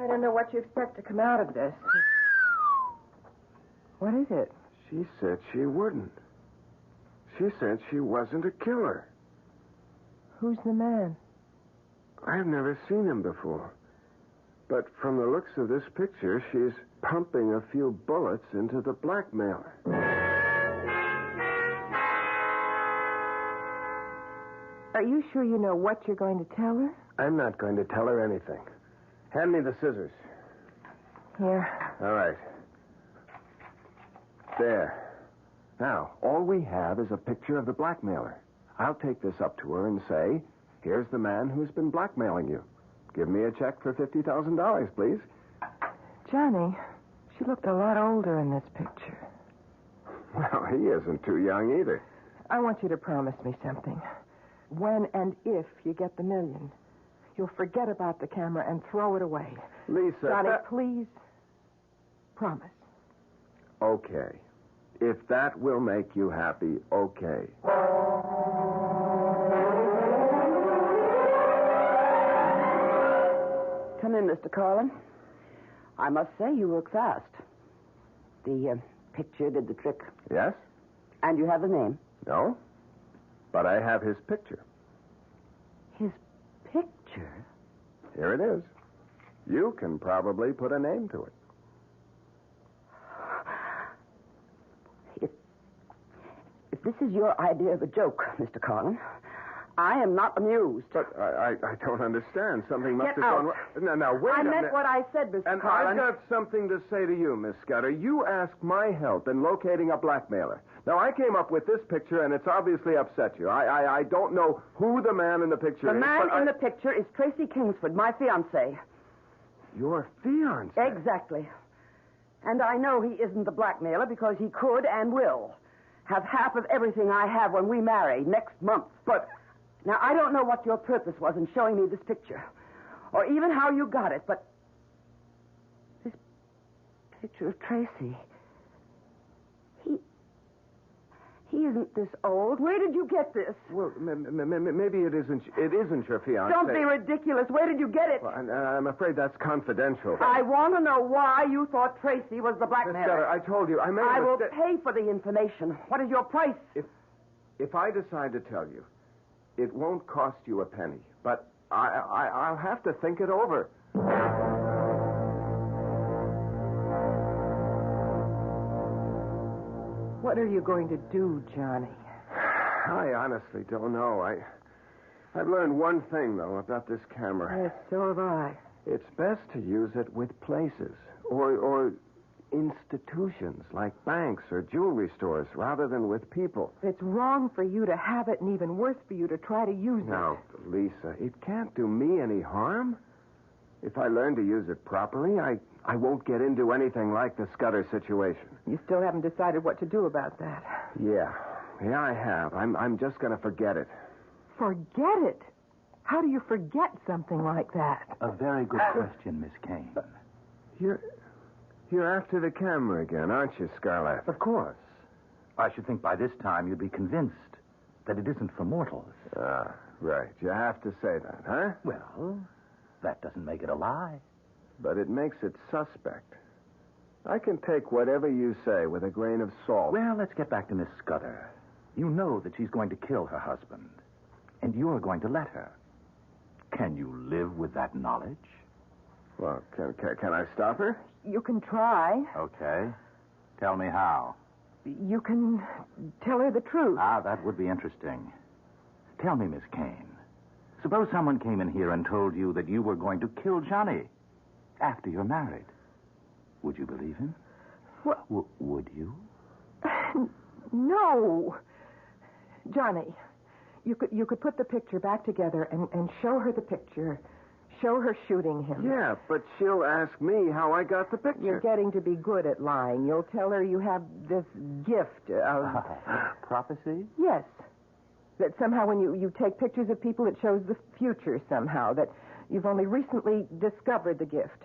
don't know what you expect to come out of this. What is it? She said she wouldn't. She said she wasn't a killer. Who's the man? I've never seen him before. But from the looks of this picture, she's pumping a few bullets into the blackmailer. Are you sure you know what you're going to tell her? I'm not going to tell her anything. Hand me the scissors. Here. All right. There. Now, all we have is a picture of the blackmailer. I'll take this up to her and say, here's the man who's been blackmailing you. Give me a check for $50,000, please. Johnny, she looked a lot older in this picture. Well, he isn't too young either. I want you to promise me something. When and if you get the $1 million, you'll forget about the camera and throw it away. Lisa... Johnny, please. Promise. Okay. If that will make you happy, okay. Come in, Mr. Carlin. I must say you work fast. The picture did the trick. Yes? And you have the name? No. But I have his picture. His picture? Here it is. You can probably put a name to it. If this is your idea of a joke, Mr. Carlin, I am not amused. But I don't understand. Something must Get have out. gone wrong. Now, wait I a minute. meant what I said, Mr. And Carlin. I've got something to say to you, Miss Scudder. You asked my help in locating a blackmailer. Now, I came up with this picture, and it's obviously upset you. I don't know who the man in the picture The is. man but in the picture is Tracy Kingsford, my fiancé. Your fiancé? Exactly. And I know he isn't the blackmailer because he could and will have half of everything I have when we marry next month. But... Now, I don't know what your purpose was in showing me this picture, or even how you got it, but this picture of Tracy, he isn't this old. Where did you get this? Well, maybe it isn't your fiancé. Don't be ridiculous. Where did you get it? Well, I'm afraid that's confidential. I want to know why you thought Tracy was the Miss blackmailer. Scudder, I told you, I made I a will mistake. pay for the information. What is your price? If I decide to tell you, it won't cost you a penny, but I'll have to think it over. What are you going to do, Johnny? I honestly don't know. I've learned one thing, though, about this camera. Yes, so have I. It's best to use it with places or institutions like banks or jewelry stores rather than with people. It's wrong for you to have it and even worse for you to try to use it. Now, Lisa, it can't do me any harm. If I learn to use it properly, I won't get into anything like the Scudder situation. You still haven't decided what to do about that. Yeah, I have. I'm just going to forget it. Forget it? How do you forget something like that? A very good question, Miss Kane. You're after the camera again, aren't you, Scarlett? Of course. I should think by this time you'd be convinced that it isn't for mortals. Ah, right. You have to say that, huh? Well, that doesn't make it a lie. But it makes it suspect. I can take whatever you say with a grain of salt. Well, let's get back to Miss Scudder. You know that she's going to kill her husband, and you're going to let her. Can you live with that knowledge? Well, can I stop her? You can try. Okay. Tell me how. You can tell her the truth. Ah, that would be interesting. Tell me, Miss Kane. Suppose someone came in here and told you that you were going to kill Johnny after you're married. Would you believe him? What? Would you? No. Johnny, you could put the picture back together and show her the picture. Show her shooting him. Yeah, but she'll ask me how I got the picture. You're getting to be good at lying. You'll tell her you have this gift of... Prophecy? Yes. That somehow when you take pictures of people, it shows the future somehow. That you've only recently discovered the gift.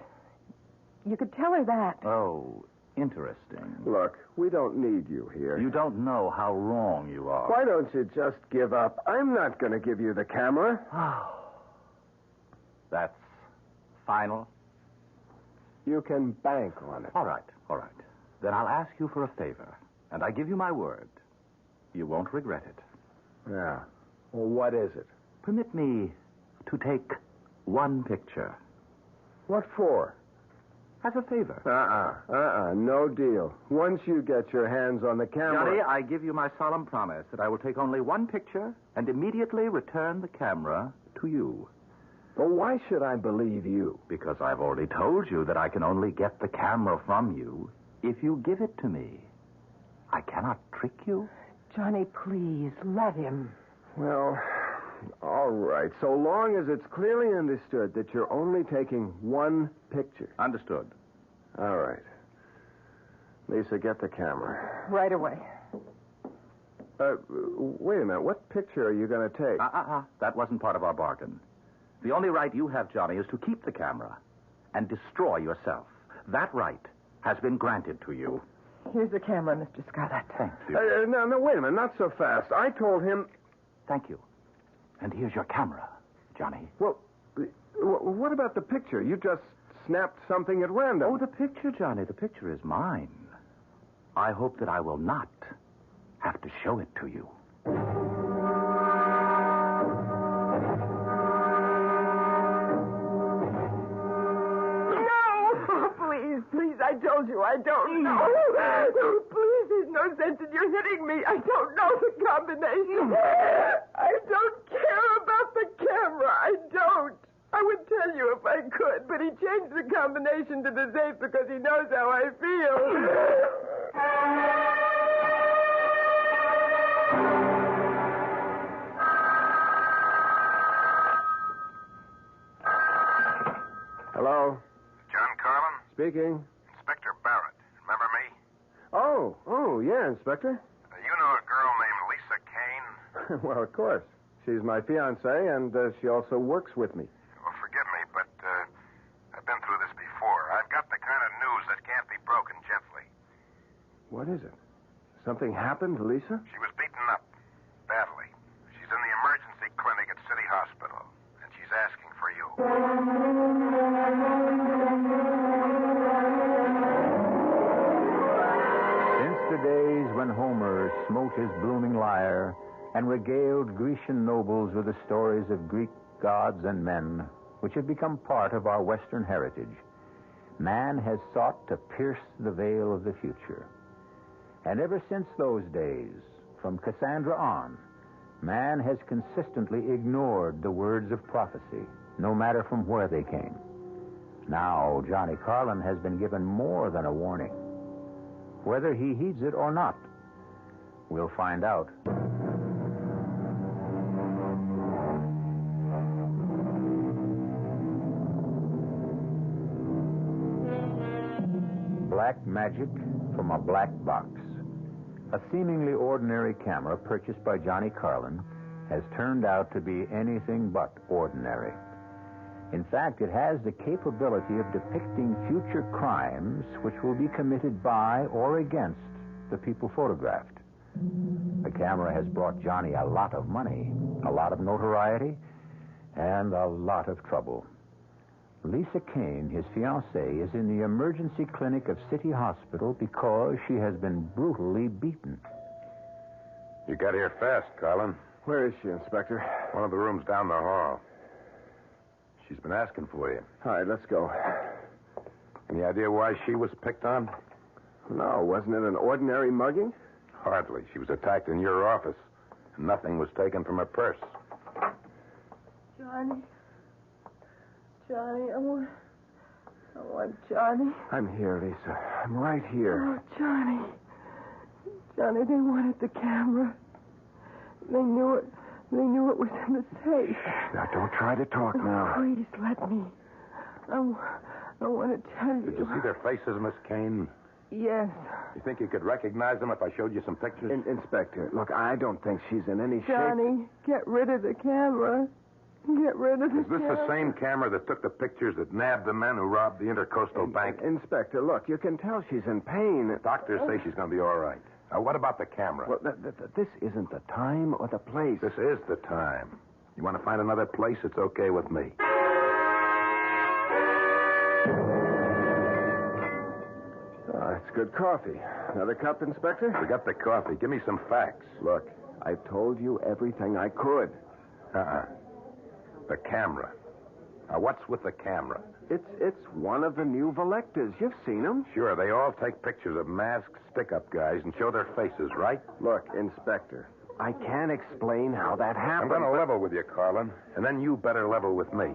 You could tell her that. Oh, interesting. Look, we don't need you here. You don't know how wrong you are. Why don't you just give up? I'm not going to give you the camera. That's final? You can bank on it. All right. Then I'll ask you for a favor, and I give you my word. You won't regret it. Yeah. Well, what is it? Permit me to take one picture. What for? As a favor. No deal. Once you get your hands on the camera... Johnny, I give you my solemn promise that I will take only one picture and immediately return the camera to you. Well, why should I believe you? Because I've already told you that I can only get the camera from you if you give it to me. I cannot trick you. Johnny, please, let him. Well, all right. So long as it's clearly understood that you're only taking one picture. Understood. All right. Lisa, get the camera. Right away. Wait a minute. What picture are you going to take? That wasn't part of our bargain. The only right you have, Johnny, is to keep the camera and destroy yourself. That right has been granted to you. Here's the camera, Mr. Scarlett. Thank you. No, wait a minute. Not so fast. I told him... Thank you. And here's your camera, Johnny. Well, what about the picture? You just snapped something at random. Oh, the picture, Johnny. The picture is mine. I hope that I will not have to show it to you. Please, I told you I don't know. Please, there's no sense in you hitting me. I don't know the combination. I don't care about the camera. I don't. I would tell you if I could, but he changed the combination to the safe because he knows how I feel. Hello? John Carlin? Speaking. Inspector Barrett. Remember me? Oh, yeah, Inspector. You know a girl named Lisa Kane? Well, of course. She's my fiancée, and she also works with me. Well, forgive me, but I've been through this before. I've got the kind of news that can't be broken gently. What is it? Something happened to Lisa? She was beaten up. Badly. She's in the emergency clinic at City Hospital, and she's asking for you. Since the days when Homer smote his blooming lyre and regaled Grecian nobles with the stories of Greek gods and men, which have become part of our Western heritage, man has sought to pierce the veil of the future. And ever since those days, from Cassandra on, man has consistently ignored the words of prophecy, no matter from where they came. Now, Johnny Carlin has been given more than a warning. Whether he heeds it or not, we'll find out. Black magic from a black box. A seemingly ordinary camera purchased by Johnny Carlin has turned out to be anything but ordinary. In fact, it has the capability of depicting future crimes which will be committed by or against the people photographed. The camera has brought Johnny a lot of money, a lot of notoriety, and a lot of trouble. Lisa Kane, his fiancée, is in the emergency clinic of City Hospital because she has been brutally beaten. You got here fast, Carlin. Where is she, Inspector? One of the rooms down the hall. She's been asking for you. All right, let's go. Any idea why she was picked on? No, wasn't it an ordinary mugging? Hardly. She was attacked in your office. And nothing was taken from her purse. Johnny, I want Johnny. I'm here, Lisa. I'm right here. Oh, Johnny, they wanted the camera. They knew it was in the safe. Now, don't try to talk now. Please, let me. I want to tell you. Did you see their faces, Miss Kane? Yes. You think you could recognize them if I showed you some pictures? Inspector, look, I don't think she's in any shape. Johnny, get rid of the camera. Get rid of the camera. Is this the same camera that took the pictures that nabbed the men who robbed the Intercoastal Bank? Inspector, look, you can tell she's in pain. Doctors say she's going to be all right. Now, what about the camera? Well, this isn't the time or the place. This is the time. You want to find another place? It's okay with me. Oh, it's good coffee. Another cup, Inspector? We got the coffee. Give me some facts. Look, I told you everything I could. The camera. Now, what's with the camera? It's one of the new Volectas. You've seen them. Sure, they all take pictures of masked stick-up guys and show their faces, right? Look, Inspector, I can't explain how that happened. I'm going to level with you, Carlin, and then you better level with me.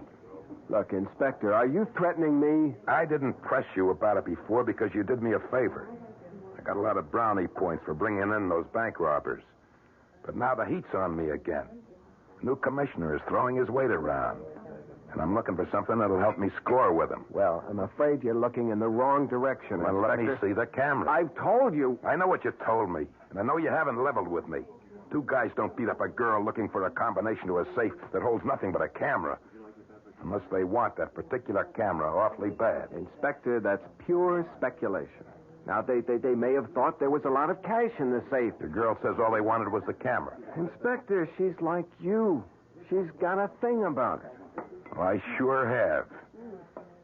Look, Inspector, are you threatening me? I didn't press you about it before because you did me a favor. I got a lot of brownie points for bringing in those bank robbers. But now the heat's on me again. The new commissioner is throwing his weight around. And I'm looking for something that'll help me score with him. Well, I'm afraid you're looking in the wrong direction, Well, let Inspector. me see the camera. I've told you. I know what you told me, and I know you haven't leveled with me. Two guys don't beat up a girl looking for a combination to a safe that holds nothing but a camera. Unless they want that particular camera awfully bad. Inspector, that's pure speculation. Now, they may have thought there was a lot of cash in the safe. The girl says all they wanted was the camera. Inspector, she's like you. She's got a thing about it. Well, I sure have.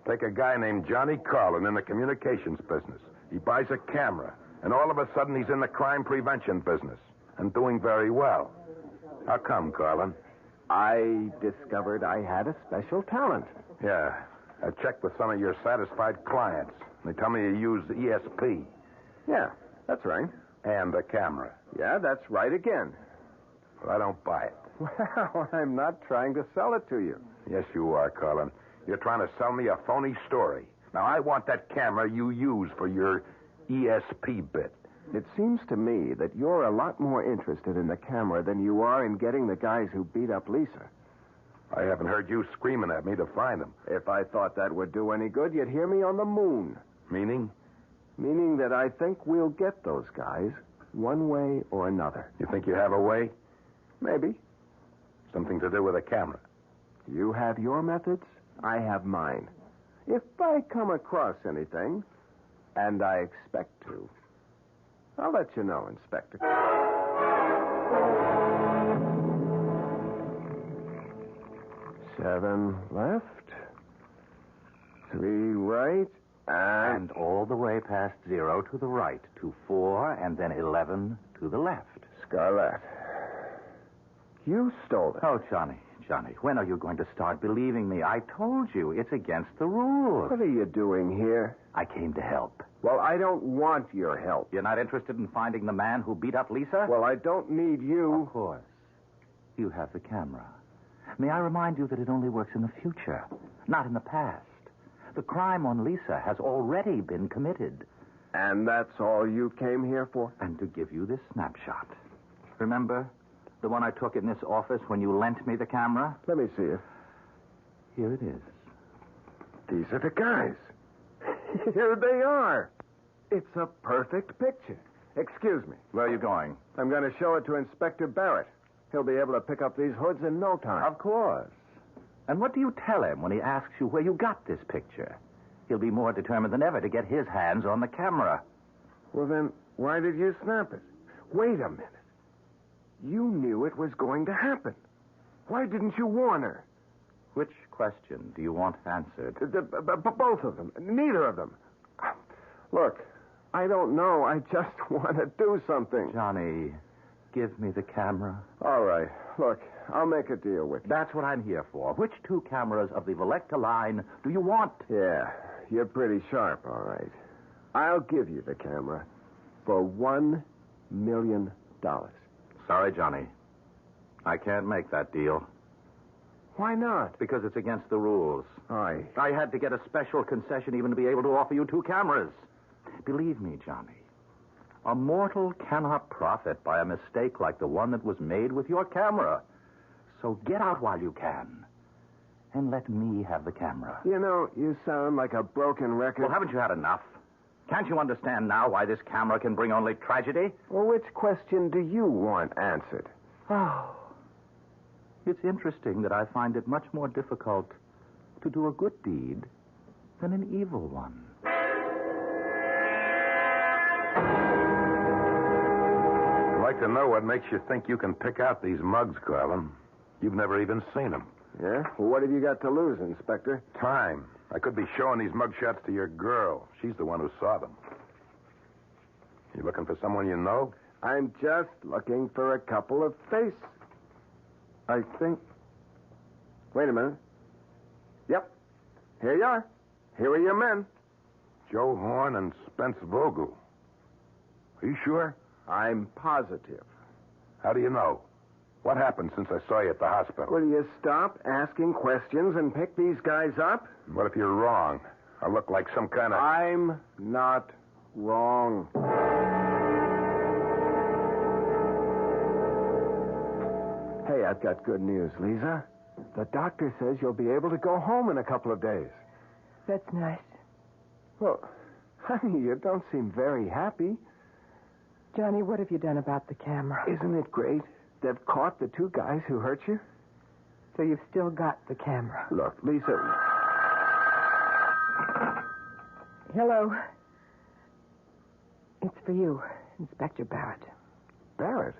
Take a guy named Johnny Carlin in the communications business. He buys a camera, and all of a sudden he's in the crime prevention business and doing very well. How come, Carlin? I discovered I had a special talent. Yeah. I checked with some of your satisfied clients. They tell me you use ESP. Yeah, that's right. And the camera. Yeah, that's right again. Well, I don't buy it. Well, I'm not trying to sell it to you. Yes, you are, Carlin. You're trying to sell me a phony story. Now, I want that camera you use for your ESP bit. It seems to me that you're a lot more interested in the camera than you are in getting the guys who beat up Lisa. I haven't heard you screaming at me to find them. If I thought that would do any good, you'd hear me on the moon. Meaning? Meaning that I think we'll get those guys one way or another. You think you have a way? Maybe. Something to do with a camera. You have your methods, I have mine. If I come across anything, and I expect to, I'll let you know, Inspector. 7 left, 3 right, And all the way past 0 to the right, to 4, and then 11 to the left. Scarlett, you stole it. Oh, Johnny, when are you going to start believing me? I told you, it's against the rules. What are you doing here? I came to help. Well, I don't want your help. You're not interested in finding the man who beat up Lisa? Well, I don't need you. Of course. You have the camera. May I remind you that it only works in the future, not in the past. The crime on Lisa has already been committed. And that's all you came here for? And to give you this snapshot. Remember the one I took in this office when you lent me the camera? Let me see it. Here it is. These are the guys. Here they are. It's a perfect picture. Excuse me. Where are you going? I'm going to show it to Inspector Barrett. He'll be able to pick up these hoods in no time. Of course. And what do you tell him when he asks you where you got this picture? He'll be more determined than ever to get his hands on the camera. Well, then, why did you snap it? Wait a minute. You knew it was going to happen. Why didn't you warn her? Which question do you want answered? Both of them. Neither of them. Look, I don't know. I just want to do something. Johnny, give me the camera. All right. Look, I'll make a deal with you. That's what I'm here for. Which 2 cameras of the Volecta line do you want? Yeah, you're pretty sharp, all right. I'll give you the camera for $1 million. Sorry, Johnny. I can't make that deal. Why not? Because it's against the rules. I had to get a special concession even to be able to offer you 2 cameras. Believe me, Johnny, a mortal cannot profit by a mistake like the one that was made with your camera. So get out while you can. And let me have the camera. You know, you sound like a broken record. Well, haven't you had enough? Can't you understand now why this camera can bring only tragedy? Well, which question do you want answered? Oh. It's interesting that I find it much more difficult to do a good deed than an evil one. I'd like to know what makes you think you can pick out these mugs, Carlin. You've never even seen them. Yeah? Well, what have you got to lose, Inspector? Time. I could be showing these mugshots to your girl. She's the one who saw them. You looking for someone you know? I'm just looking for a couple of faces. I think... Wait a minute. Yep. Here you are. Here are your men. Joe Horn and Spence Vogel. Are you sure? I'm positive. How do you know? What happened since I saw you at the hospital? Will you stop asking questions and pick these guys up? What if you're wrong? I look like some kind of... I'm not wrong. Hey, I've got good news, Lisa. The doctor says you'll be able to go home in a couple of days. That's nice. Well, honey, you don't seem very happy. Johnny, what have you done about the camera? Isn't it great? They've caught the two guys who hurt you. So you've still got the camera. Look, Lisa... Hello. It's for you, Inspector Barrett. Barrett?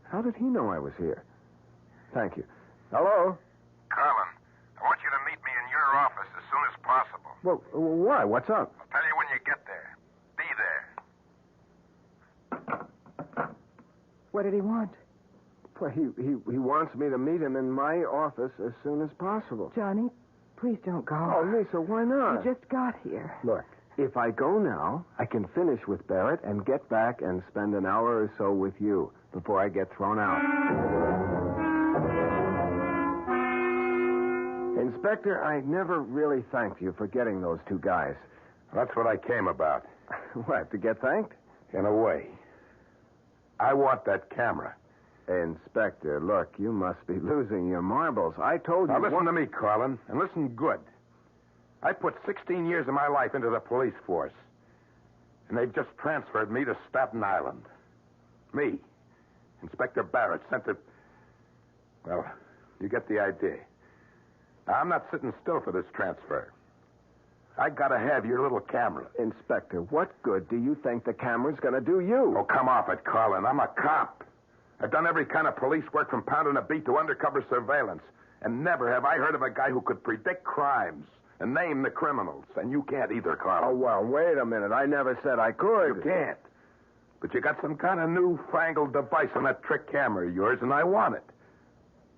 How did he know I was here? Thank you. Hello? Colin, I want you to meet me in your office as soon as possible. Well, why? What's up? I'll tell you when you get there. Be there. What did he want? Well, he wants me to meet him in my office as soon as possible. Johnny, please don't go. Oh, Lisa, why not? You just got here. Look, if I go now, I can finish with Barrett and get back and spend an hour or so with you before I get thrown out. Inspector, I never really thanked you for getting those two guys. That's what I came about. What, to get thanked? In a way. I want that camera. Inspector, look, you must be losing your marbles. I told you... Now, listen to me, Colin, and listen good. I put 16 years of my life into the police force, and they've just transferred me to Staten Island. Me, Inspector Barrett, sent to... Well, you get the idea. Now, I'm not sitting still for this transfer. I gotta have your little camera. Inspector, what good do you think the camera's gonna do you? Oh, come off it, Colin. I'm a cop. I've done every kind of police work from pounding a beat to undercover surveillance. And never have I heard of a guy who could predict crimes and name the criminals. And you can't either, Colin. Oh, well, wait a minute. I never said I could. You can't. But you got some kind of newfangled device on that trick camera of yours, and I want it.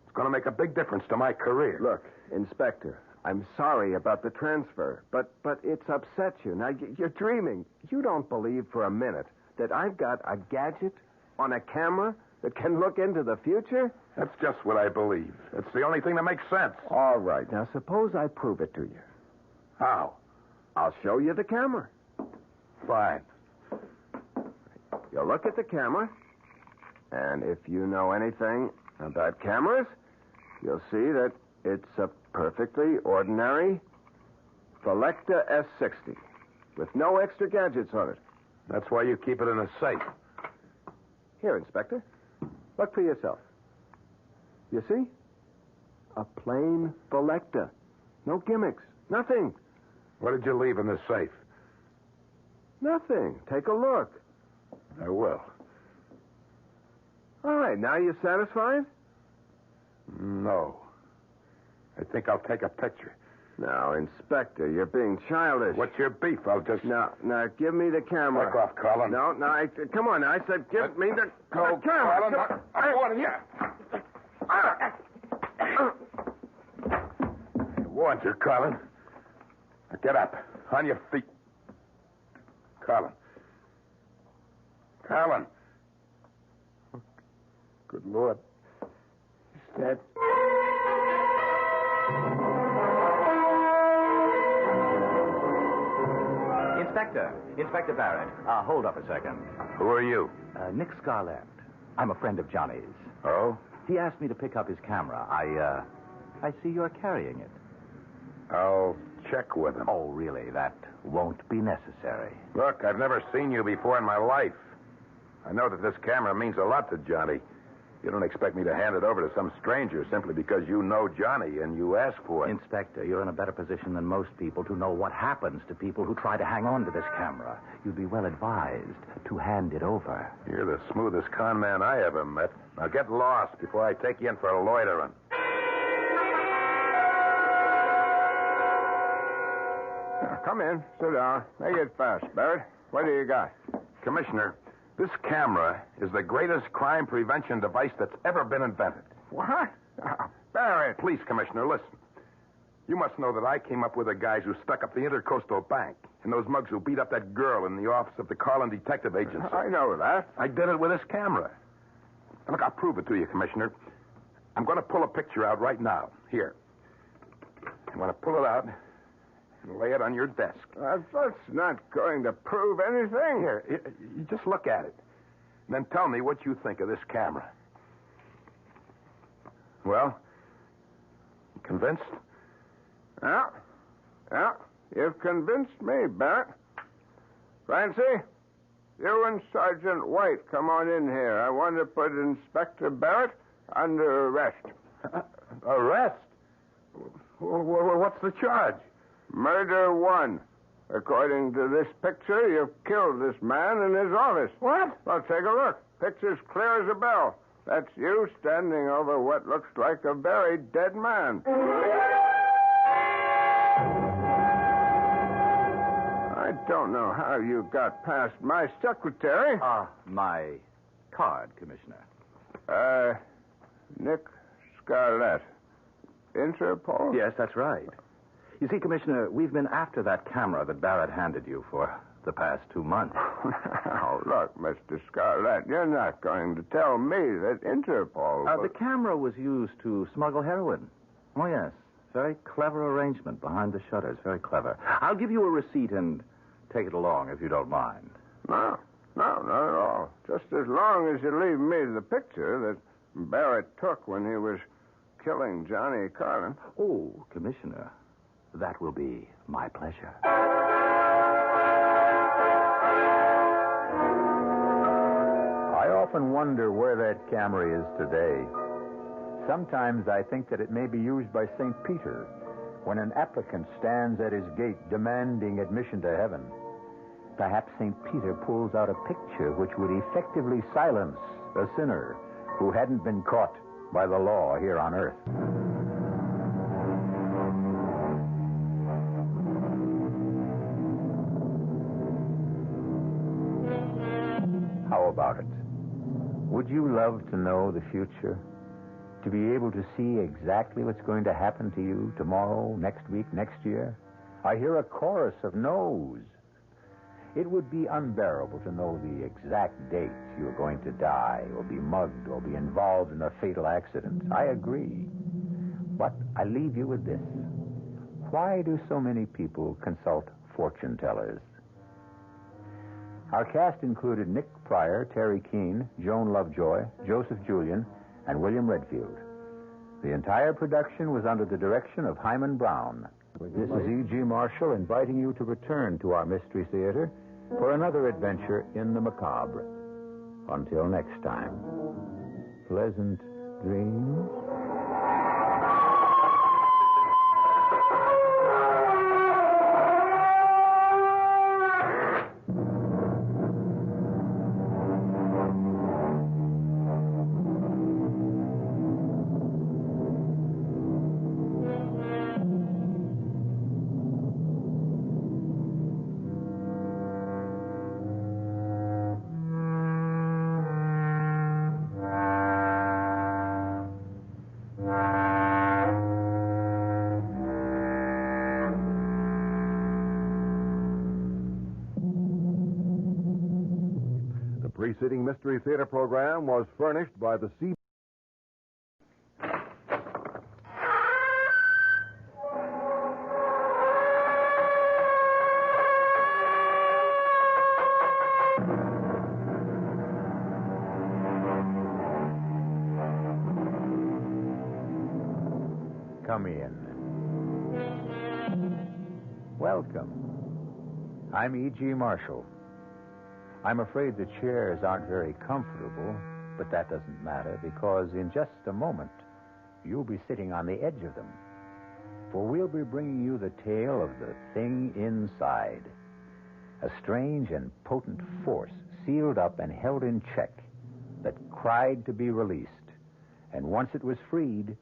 It's going to make a big difference to my career. Look, Inspector, I'm sorry about the transfer, but it's upset you. Now, you're dreaming. You don't believe for a minute that I've got a gadget on a camera that can look into the future? That's just what I believe. It's the only thing that makes sense. All right. Now, suppose I prove it to you. How? I'll show you the camera. Fine. You'll look at the camera, and if you know anything about cameras, you'll see that it's a perfectly ordinary Selecta S60 with no extra gadgets on it. That's why you keep it in a safe. Here, Inspector. Look for yourself. You see? A plain Selecta. No gimmicks. Nothing. What did you leave in the safe? Nothing. Take a look. I will. All right. Now you satisfied? No. I think I'll take a picture. Now, Inspector, you're being childish. What's your beef? I'll just... Now, give me the camera. Back off, Colin. No, come on. I said give me the camera. Colin. I want you. I warned you, Colin. Now get up. On your feet. Colin. Colin. Good Lord. He's dead. Inspector Barrett. Hold up a second. Who are you? Nick Scarlett. I'm a friend of Johnny's. Oh? He asked me to pick up his camera. I see you're carrying it. I'll check with him. Oh, really? That won't be necessary. Look, I've never seen you before in my life. I know that this camera means a lot to Johnny. You don't expect me to hand it over to some stranger simply because you know Johnny and you ask for it. Inspector, you're in a better position than most people to know what happens to people who try to hang on to this camera. You'd be well advised to hand it over. You're the smoothest con man I ever met. Now get lost before I take you in for loitering. Now, come in. Sit down. Make it fast, Barrett. What do you got? Commissioner, this camera is the greatest crime prevention device that's ever been invented. What? Barrett. Please, Commissioner, listen. You must know that I came up with the guys who stuck up the Intercoastal Bank and those mugs who beat up that girl in the office of the Carlin Detective Agency. I know that. I did it with this camera. Look, I'll prove it to you, Commissioner. I'm going to pull a picture out right now. Here. I'm going to pull it out and lay it on your desk. That's not going to prove anything. Here, you just look at it. And then tell me what you think of this camera. Well, you convinced? Yeah. You've convinced me, Barrett. Francie, you and Sergeant White come on in here. I want to put Inspector Barrett under arrest. Arrest? What's the charge? Murder 1. According to this picture, you've killed this man in his office. What? Well, take a look. Picture's clear as a bell. That's you standing over what looks like a very dead man. I don't know how you got past my secretary. My card, Commissioner. Nick Scarlett. Interpol? Yes, that's right. You see, Commissioner, we've been after that camera that Barrett handed you for the past 2 months. Now, look, Mr. Scarlett, you're not going to tell me that Interpol... The camera was used to smuggle heroin. Oh, yes. Very clever arrangement behind the shutters. Very clever. I'll give you a receipt and take it along if you don't mind. No, not at all. Just as long as you leave me the picture that Barrett took when he was killing Johnny Carlin. Oh, Commissioner, that will be my pleasure. I often wonder where that camera is today. Sometimes I think that it may be used by St. Peter when an applicant stands at his gate demanding admission to heaven. Perhaps St. Peter pulls out a picture which would effectively silence a sinner who hadn't been caught by the law here on earth. How about it? Would you love to know the future? To be able to see exactly what's going to happen to you tomorrow, next week, next year? I hear a chorus of no's. It would be unbearable to know the exact date you're going to die or be mugged or be involved in a fatal accident. I agree. But I leave you with this. Why do so many people consult fortune tellers? Our cast included Nick Pryor, Terry Keane, Joan Lovejoy, Joseph Julian, and William Redfield. The entire production was under the direction of Hyman Brown. This is E.G. Marshall inviting you to return to our Mystery Theater for another adventure in the macabre. Until next time, pleasant dreams. The preceding Mystery Theater program was furnished by the C. Come in. Welcome. I'm E.G. Marshall. I'm afraid the chairs aren't very comfortable, but that doesn't matter because in just a moment, you'll be sitting on the edge of them. For we'll be bringing you the tale of the thing inside. A strange and potent force sealed up and held in check that cried to be released. And once it was freed,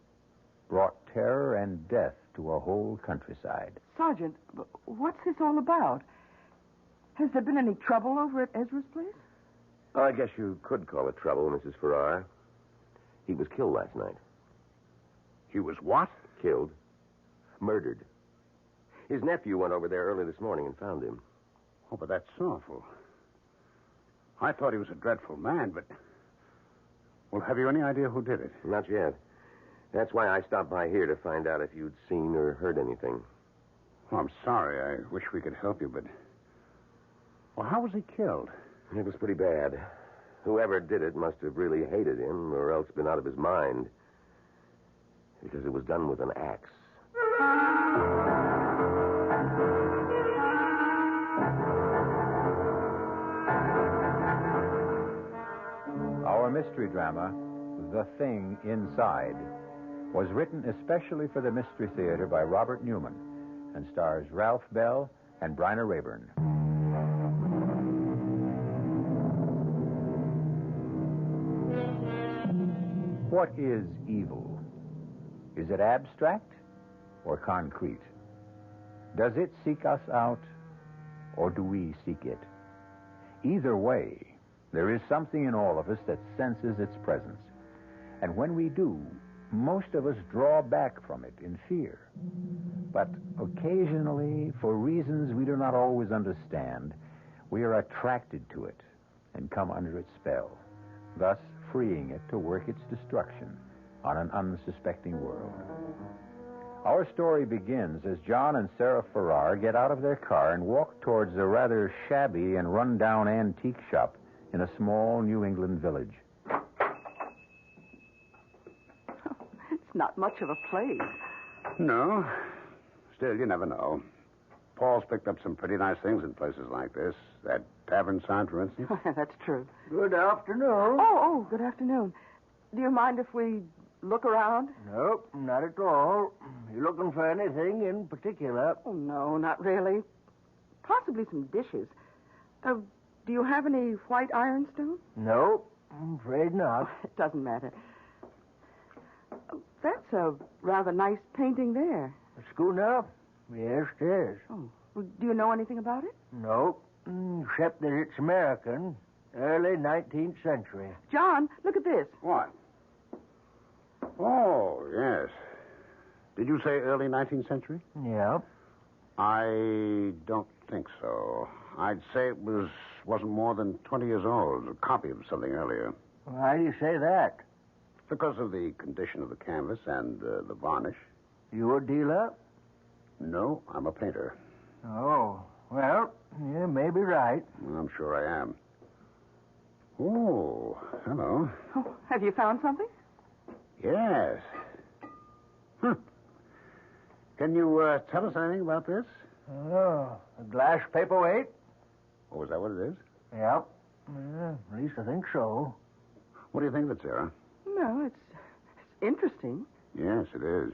brought terror and death to a whole countryside. Sergeant, what's this all about? Has there been any trouble over at Ezra's place? Oh, I guess you could call it trouble, Mrs. Farrar. He was killed last night. He was what? Killed. Murdered. His nephew went over there early this morning and found him. Oh, but that's awful. I thought he was a dreadful man, but... Well, have you any idea who did it? Not yet. That's why I stopped by here to find out if you'd seen or heard anything. Oh, I'm sorry. I wish we could help you, but... Well, how was he killed? It was pretty bad. Whoever did it must have really hated him or else been out of his mind. Because it was done with an axe. Our mystery drama, The Thing Inside, was written especially for the Mystery Theater by Robert Newman and stars Ralph Bell and Bryna Rayburn. What is evil? Is it abstract or concrete? Does it seek us out or do we seek it? Either way, there is something in all of us that senses its presence. And when we do, most of us draw back from it in fear. But occasionally, for reasons we do not always understand, we are attracted to it and come under its spell, thus freeing it to work its destruction on an unsuspecting world. Our story begins as John and Sarah Farrar get out of their car and walk towards a rather shabby and run-down antique shop in a small New England village. It's not much of a place. No. Still, you never know. Paul's picked up some pretty nice things in places like this. That tavern sign, for instance. That's true. Good afternoon. Oh, good afternoon. Do you mind if we look around? Nope, not at all. You looking for anything in particular? Oh, no, not really. Possibly some dishes. Do you have any white ironstone? Nope, I'm afraid not. It doesn't matter. That's a rather nice painting there. A schooner? Yes, it is. Oh, well, do you know anything about it? Nope, except that it's American, early 19th century. John, look at this. What? Oh, yes. Did you say early 19th century? Yeah. I don't think so. I'd say it wasn't more than 20 years old. A copy of something earlier. Why do you say that? Because of the condition of the canvas and the varnish. You a dealer? No, I'm a painter. Oh, well, you may be right. I'm sure I am. Oh, hello. Oh, have you found something? Yes. Can you tell us anything about this? Oh, a glass paperweight? Oh, is that what it is? Yep. At least I think so. What do you think of it, Sarah? No, it's interesting. Yes, it is.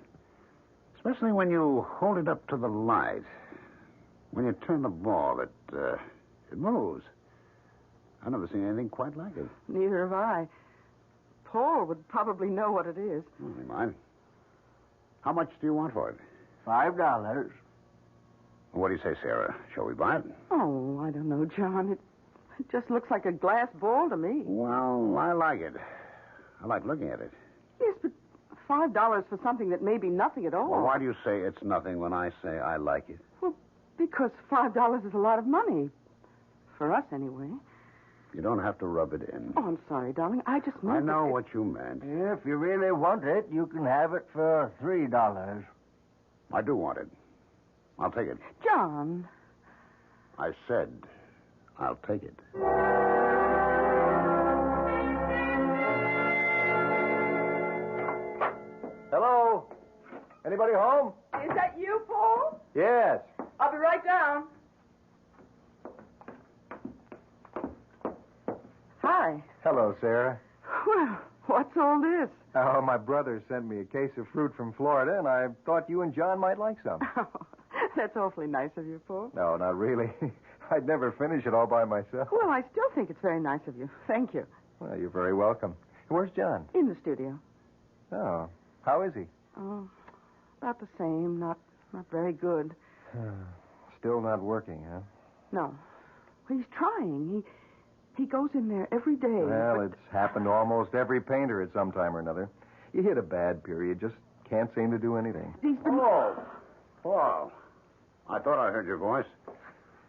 Especially when you hold it up to the light. When you turn the ball, it moves. I've never seen anything quite like it. Neither have I. Paul would probably know what it is. Oh, never mind. How much do you want for it? $5. What do you say, Sarah? Shall we buy it? Oh, I don't know, John. It just looks like a glass ball to me. Well, I like it. I like looking at it. Yes, but $5 for something that may be nothing at all. Well, why do you say it's nothing when I say I like it? Well, because $5 is a lot of money. For us, anyway. You don't have to rub it in. Oh, I'm sorry, darling. I just meant I know what you meant. If you really want it, you can have it for $3. I do want it. I'll take it. John. I said I'll take it. Hello? Anybody home? Is that you, Paul? Yes. I'll be right down. Hi. Hello, Sarah. Well, what's all this? Oh, my brother sent me a case of fruit from Florida, and I thought you and John might like some. That's awfully nice of you, Paul. No, not really. I'd never finish it all by myself. Well, I still think it's very nice of you. Thank you. Well, you're very welcome. Where's John? In the studio. Oh, how is he? Oh, about the same. Not very good. Still not working, huh? No. Well, he's trying. He goes in there every day. Well, it's happened to almost every painter at some time or another. You hit a bad period, just can't seem to do anything. He's been... Oh, Paul, I thought I heard your voice.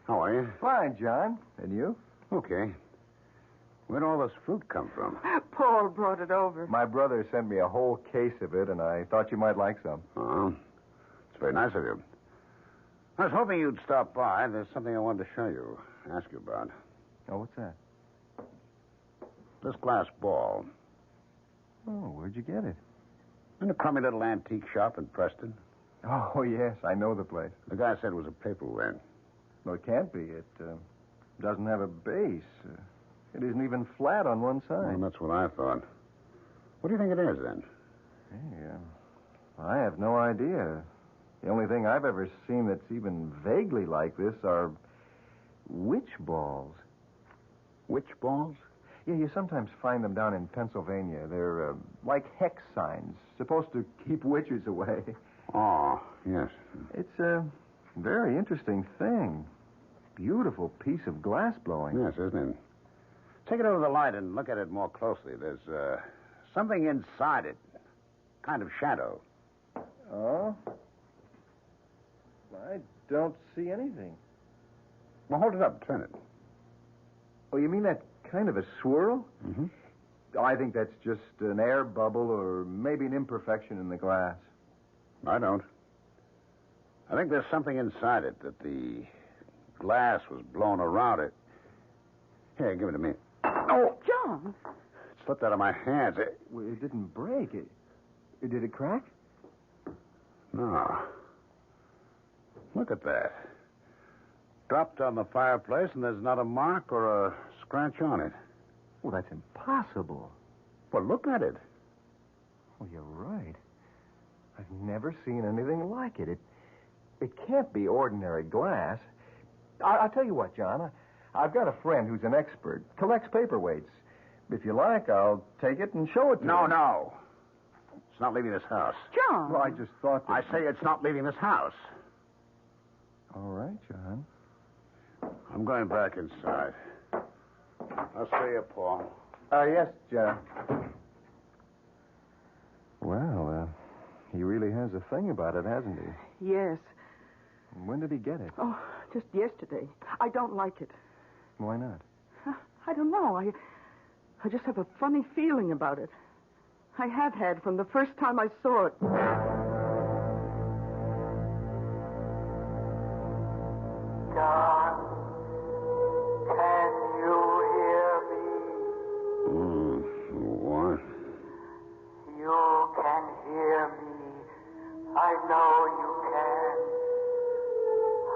How are you? Fine, John. And you? Okay. Where'd all this fruit come from? Paul brought it over. My brother sent me a whole case of it, and I thought you might like some. Oh, it's very nice of you. I was hoping you'd stop by. There's something I wanted to show you, ask you about. Oh, what's that? This glass ball. Oh, where'd you get it? In a crummy little antique shop in Preston. Oh, yes, I know the place. The guy said it was a paperweight. No, it can't be. It doesn't have a base. It isn't even flat on one side. Well, that's what I thought. What do you think it is, then? Hey, I have no idea. The only thing I've ever seen that's even vaguely like this are witch balls. Witch balls? Yeah, you sometimes find them down in Pennsylvania. They're like hex signs, supposed to keep witches away. Oh, yes. It's a very interesting thing. Beautiful piece of glass blowing. Yes, isn't it? Take it over the light and look at it more closely. There's something inside it. Kind of shadow. Oh? I don't see anything. Well, hold it up. Turn it. Oh, you mean that kind of a swirl? Mm-hmm. Oh, I think that's just an air bubble or maybe an imperfection in the glass. I don't. I think there's something inside it that the glass was blown around it. Here, give it to me. Oh, John. It slipped out of my hands. Well, it didn't break. Did it crack? No. Look at that. Dropped on the fireplace, and there's not a mark or a scratch on it. Well, that's impossible. Well, look at it. Well, you're right. I've never seen anything like it. It can't be ordinary glass. I'll tell you what, John. I've got a friend who's an expert, collects paperweights. If you like, I'll take it and show it to you. No. It's not leaving this house. John. Well, I just thought that... I say it's not leaving this house. All right, John. I'm going back inside. I'll see you, Paul. Yes, John. Well, he really has a thing about it, hasn't he? Yes. When did he get it? Oh, just yesterday. I don't like it. Why not? I don't know. I just have a funny feeling about it. I have had from the first time I saw it. John, can you hear me? What? You can hear me. I know you can.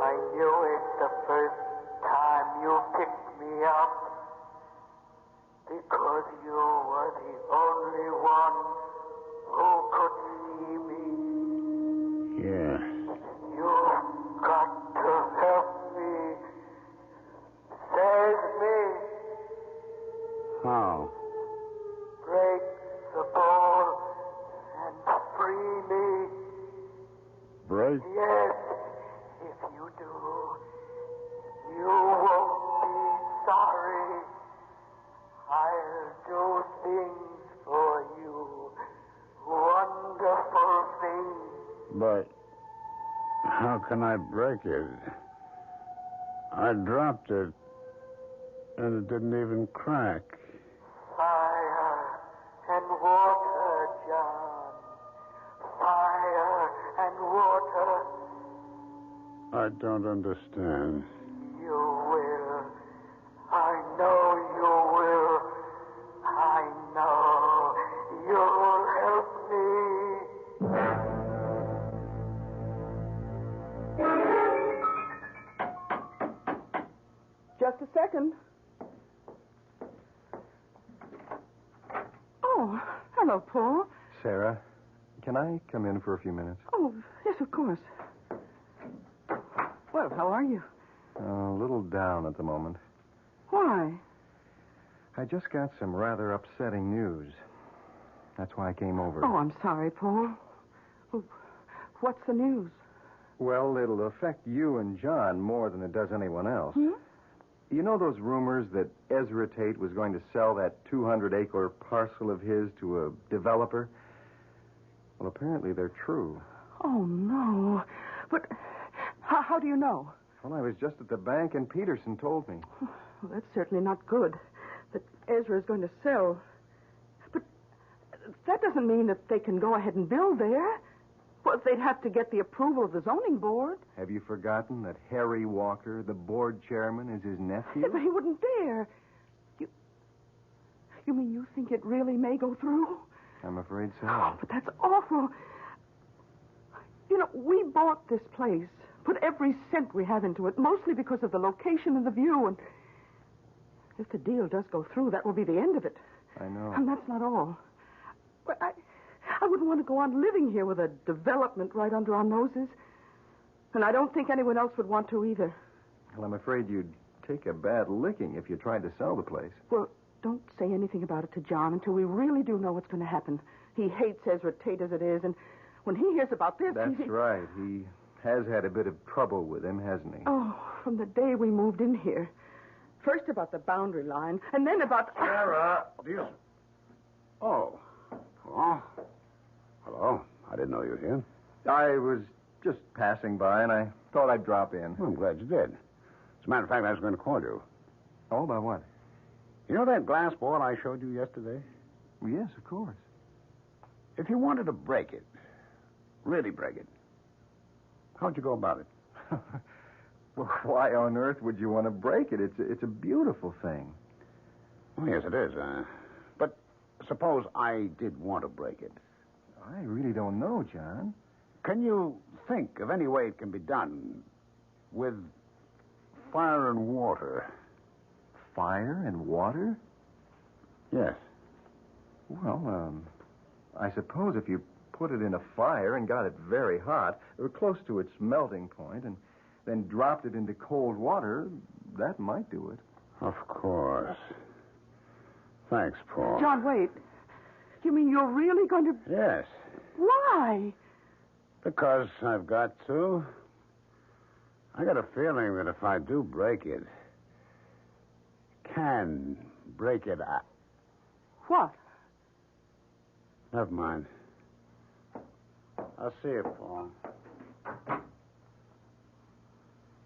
I knew it the first time you picked me up. Because you were the only one who could see me. Yeah. You've got to help me. Save me. How? Break the ball and free me. Break? Yes, if you do, you won't be sorry. I'll do things for you, wonderful things. But how can I break it? I dropped it, and it didn't even crack. Fire and water, John. Fire and water. I don't understand. You will. I know you will. I know you'll help me. Just a second. Oh, hello, Paul. Sarah, can I come in for a few minutes? Oh, yes, of course. Well, how are you? A little down at the moment. Why? I just got some rather upsetting news. That's why I came over. Oh, I'm sorry, Paul. Oh, what's the news? Well, it'll affect you and John more than it does anyone else. Hmm? You know those rumors that Ezra Tate was going to sell that 200-acre parcel of his to a developer? Well, apparently they're true. Oh, no. But how do you know? Well, I was just at the bank and Peterson told me. Well, that's certainly not good. That Ezra is going to sell. But that doesn't mean that they can go ahead and build there. Well, they'd have to get the approval of the zoning board. Have you forgotten that Harry Walker, the board chairman, is his nephew? Yeah, but he wouldn't dare. You mean you think it really may go through? I'm afraid so. Oh, but that's awful. You know, we bought this place, put every cent we have into it, mostly because of the location and the view. And if the deal does go through, that will be the end of it. I know. And that's not all. But I wouldn't want to go on living here with a development right under our noses. And I don't think anyone else would want to either. Well, I'm afraid you'd take a bad licking if you tried to sell the place. Well, don't say anything about it to John until we really do know what's going to happen. He hates Ezra Tate as it is, and when he hears about this... That's right. He has had a bit of trouble with him, hasn't he? Oh, from the day we moved in here. First about the boundary line, and then about... Sarah, Oh. Oh. Hello. I didn't know you were here. I was just passing by, and I thought I'd drop in. Well, I'm glad you did. As a matter of fact, I was going to call you. Oh, about what? You know that glass ball I showed you yesterday? Well, yes, of course. If you wanted to break it, really break it, how'd you go about it? Well, why on earth would you want to break it? It's a beautiful thing. Oh, yes, it is. But suppose I did want to break it. I really don't know, John. Can you think of any way it can be done with fire and water? Fire and water? Yes. Well, I suppose if you put it in a fire and got it very hot, or close to its melting point, and then dropped it into cold water, that might do it. Of course. Thanks, Paul. John, wait. You mean you're really going to... Yes. Why? Because I've got to. I got a feeling that if I do break it, can break it up. What? Never mind. I'll see you, Paul.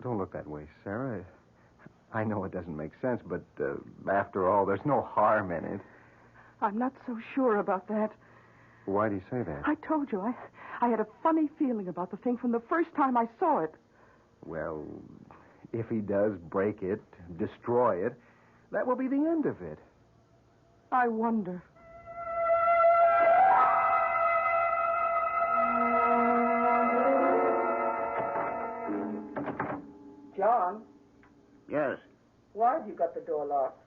Don't look that way, Sarah. I know it doesn't make sense, but after all, there's no harm in it. I'm not so sure about that. Why do you say that? I told you, I had a funny feeling about the thing from the first time I saw it. Well, if he does break it, destroy it, that will be the end of it. I wonder. John? Yes. Why have you got the door locked?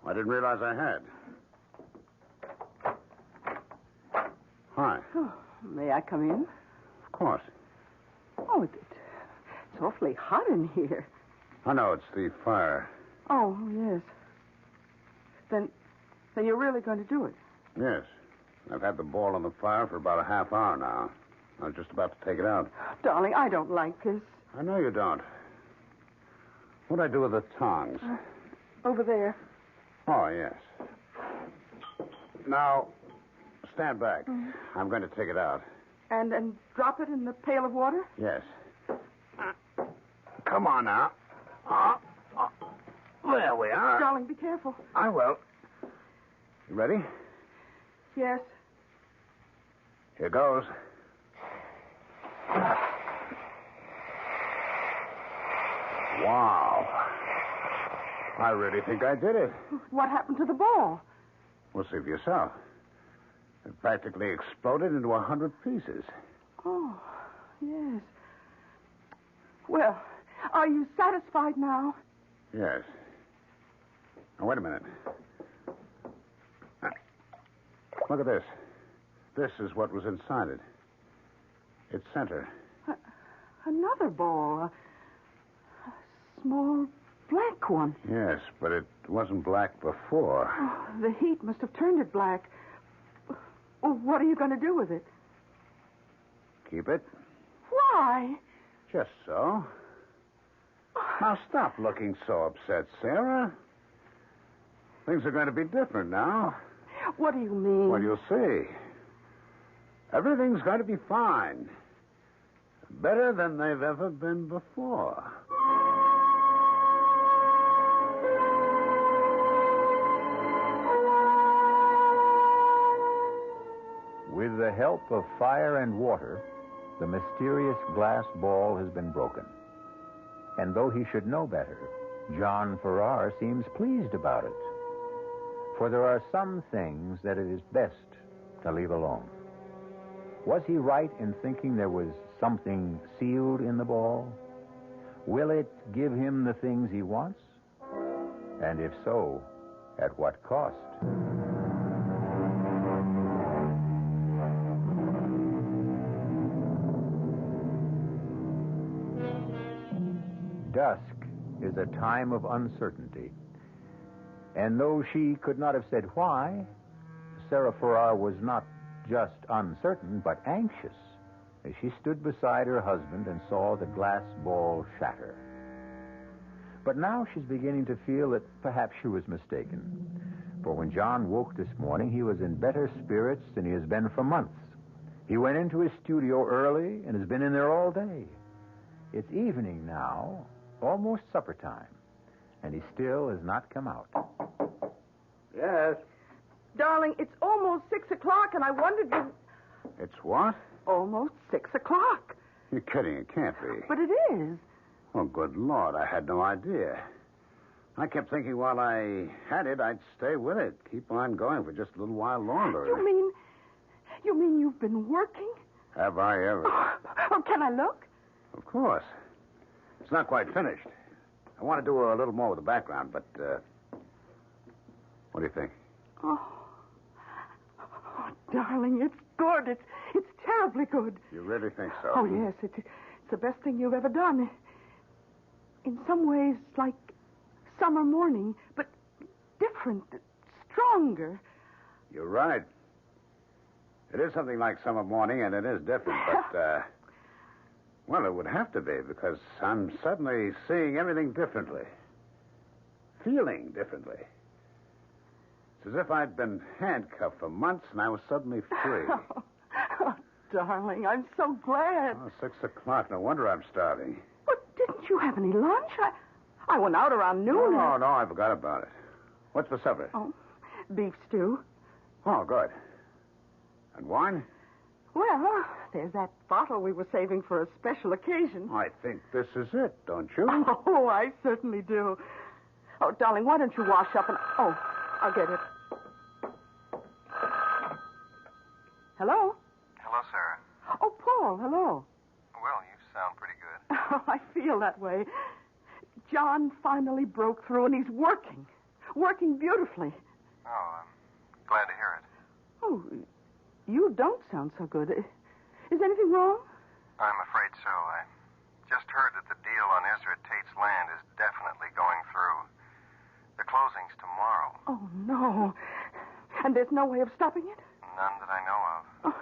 I didn't realize I had. Hi. Oh, may I come in? Of course. Oh, it's awfully hot in here. I know, it's the fire. Oh, yes. Then you're really going to do it? Yes. I've had the ball on the fire for about a half hour now. I was just about to take it out. Darling, I don't like this. I know you don't. What'd I do with the tongs? Over there. Oh, yes. Now, stand back. I'm going to take it out. And drop it in the pail of water? Yes. Come on now. There we are. Darling, be careful. I will. You ready? Yes. Here goes. Wow. I really think I did it. What happened to the ball? Well, see for yourself. It practically exploded into 100 pieces. Oh, yes. Well, are you satisfied now? Yes. Now, wait a minute. Look at this. This is what was inside it. Its center. Another ball. A small black one. Yes, but it wasn't black before. Oh, the heat must have turned it black. Well, what are you going to do with it? Keep it. Why? Just so. Now, stop looking so upset, Sarah. Things are going to be different now. What do you mean? Well, you'll see. Everything's going to be fine. Better than they've ever been before. With the help of fire and water, the mysterious glass ball has been broken. And though he should know better, John Farrar seems pleased about it. For there are some things that it is best to leave alone. Was he right in thinking there was something sealed in the ball? Will it give him the things he wants? And if so, at what cost? Dusk is a time of uncertainty. And though she could not have said why, Sarah Farrar was not just uncertain, but anxious as she stood beside her husband and saw the glass ball shatter. But now she's beginning to feel that perhaps she was mistaken. For when John woke this morning, he was in better spirits than he has been for months. He went into his studio early and has been in there all day. It's evening now, almost supper time, and he still has not come out. Yes. Darling, it's almost 6 o'clock, and I wondered if... It's what? Almost 6 o'clock. You're kidding. It can't be. But it is. Oh, good Lord. I had no idea. I kept thinking while I had it, I'd stay with it. Keep on going for just a little while longer. You mean you've been working? Have I ever? Oh, can I look? Of course. It's not quite finished. I want to do a little more with the background, but, what do you think? Oh, darling, it's good. It's terribly good. You really think so? Oh, yes. It's the best thing you've ever done. In some ways, like summer morning, but different, stronger. You're right. It is something like summer morning, and it is different, but, well, it would have to be, because I'm suddenly seeing everything differently. Feeling differently. It's as if I'd been handcuffed for months and I was suddenly free. Oh, darling, I'm so glad. Oh, 6 o'clock. No wonder I'm starving. But didn't you have any lunch? I went out around noon. No, I forgot about it. What's for supper? Oh, beef stew. Oh, good. And wine? Well, there's that bottle we were saving for a special occasion. I think this is it, don't you? Oh, I certainly do. Oh, darling, why don't you wash up and... Oh, I'll get it. Hello? Hello, Sarah. Oh, Paul, hello. Well, you sound pretty good. I feel that way. John finally broke through, and he's working. Working beautifully. Oh, I'm glad to hear it. Oh, you don't sound so good. Is anything wrong? I'm afraid so. I just heard that the deal on Ezra Tate's land is definitely going through. The closing's tomorrow. Oh, no. And there's no way of stopping it? None that I know of. Oh,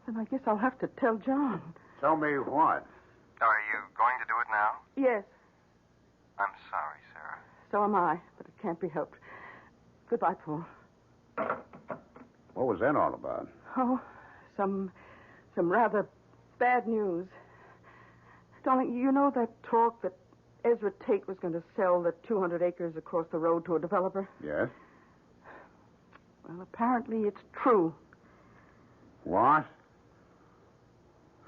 then I guess I'll have to tell John. Tell me what? Are you going to do it now? Yes. I'm sorry, Sarah. So am I, but it can't be helped. Goodbye, Paul. What was that all about? Oh, some rather bad news. Darling, you know that talk that Ezra Tate was going to sell the 200 acres across the road to a developer? Yes? Well, apparently it's true. What?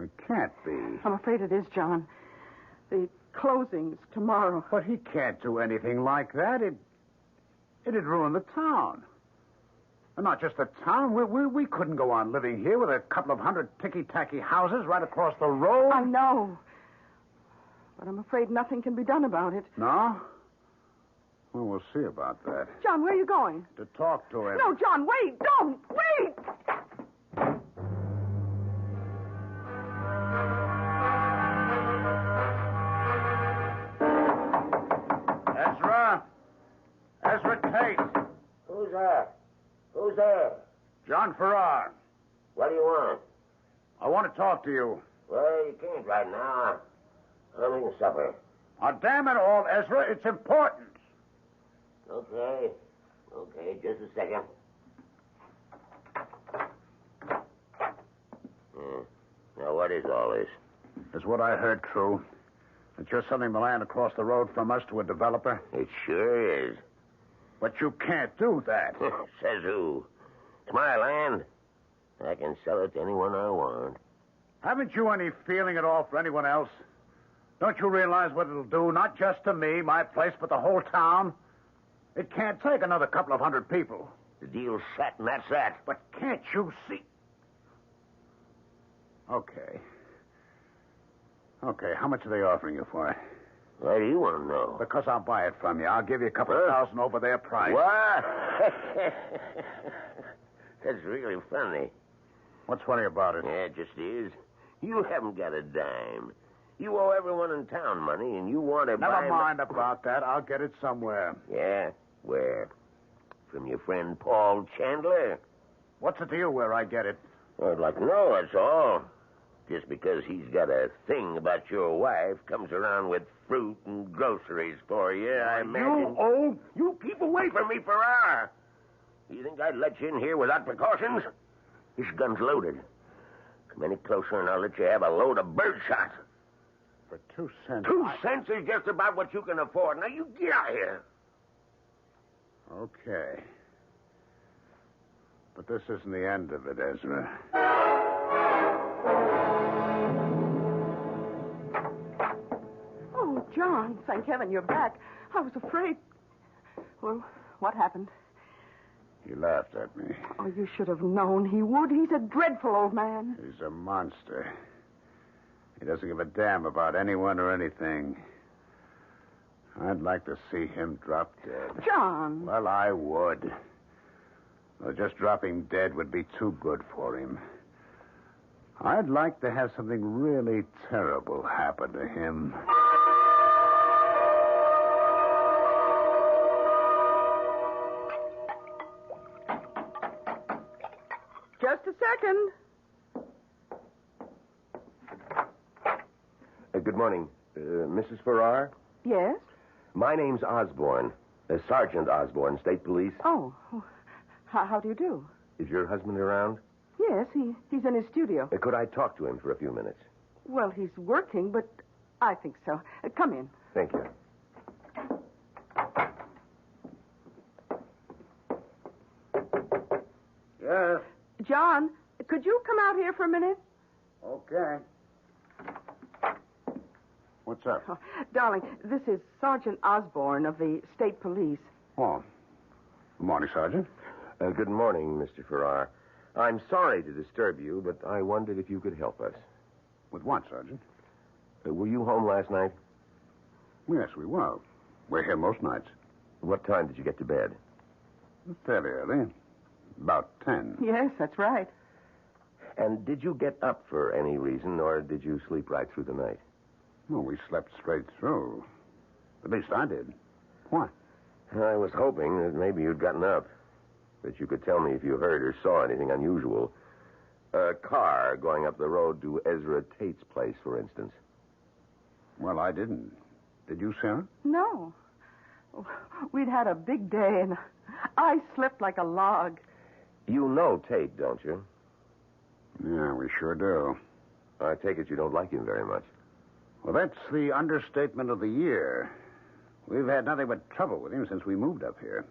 It can't be. I'm afraid it is, John. The closing's tomorrow. But he can't do anything like that. It'd ruin the town. And not just the town. We couldn't go on living here with a couple of hundred ticky-tacky houses right across the road. I know. But I'm afraid nothing can be done about it. No? Well, we'll see about that. John, where are you going? To talk to him. No, John, wait! Don't! Wait! Ezra Tate. Who's there? Who's there? John Farrar. What do you want? I want to talk to you. Well, you can't right now. I'm eating supper. Oh, damn it all, Ezra. It's important. Okay, just a second. Now, what is all this? Is what I heard true? That you're selling the land across the road from us to a developer? It sure is. But you can't do that. Says who? It's my land. I can sell it to anyone I want. Haven't you any feeling at all for anyone else? Don't you realize what it'll do, not just to me, my place, but the whole town? It can't take another couple of hundred people. The deal's set, and that's that. But can't you see? Okay, how much are they offering you for it? Why do you want to know? Because I'll buy it from you. I'll give you a couple of thousand over their price. What? That's really funny. What's funny about it? Yeah, it just is. You haven't got a dime. You owe everyone in town money, and you want to buy... Never mind about that. I'll get it somewhere. Yeah? Where? From your friend Paul Chandler? What's the deal where I get it? Well, I'd like to know, that's all. Just because he's got a thing about your wife, comes around with fruit and groceries for you, I imagine... You keep away from me, Farrar! You think I'd let you in here without precautions? This gun's loaded. Come any closer and I'll let you have a load of birdshot. For 2 cents? 2 cents is just about what you can afford. Now, you get out of here. Okay. But this isn't the end of it, Ezra. Oh, John, thank heaven you're back. I was afraid. Well, what happened? He laughed at me. Oh, you should have known he would. He's a dreadful old man. He's a monster. He doesn't give a damn about anyone or anything. I'd like to see him drop dead. John! Well, I would. Though just dropping dead would be too good for him. I'd like to have something really terrible happen to him. Just a second. Good morning. Mrs. Farrar? Yes? My name's Osborne. Sergeant Osborne, State Police. Oh, how do you do? Is your husband around? Yes, he's in his studio. Could I talk to him for a few minutes? Well, he's working, but I think so. Come in. Thank you. Yes? John, could you come out here for a minute? Okay. What's up? Oh, darling, this is Sergeant Osborne of the State Police. Oh. Good morning, Sergeant. Good morning, Mr. Farrar. I'm sorry to disturb you, but I wondered if you could help us. With what, Sergeant? Were you home last night? Yes, we were. We're here most nights. What time did you get to bed? Fairly early. About 10. Yes, that's right. And did you get up for any reason, or did you sleep right through the night? Well, we slept straight through. At least I did. Why? I was hoping that maybe you'd gotten up. That you could tell me if you heard or saw anything unusual. A car going up the road to Ezra Tate's place, for instance. Well, I didn't. Did you, Sarah? No. We'd had a big day, and I slept like a log. You know Tate, don't you? Yeah, we sure do. I take it you don't like him very much. Well, that's the understatement of the year. We've had nothing but trouble with him since we moved up here.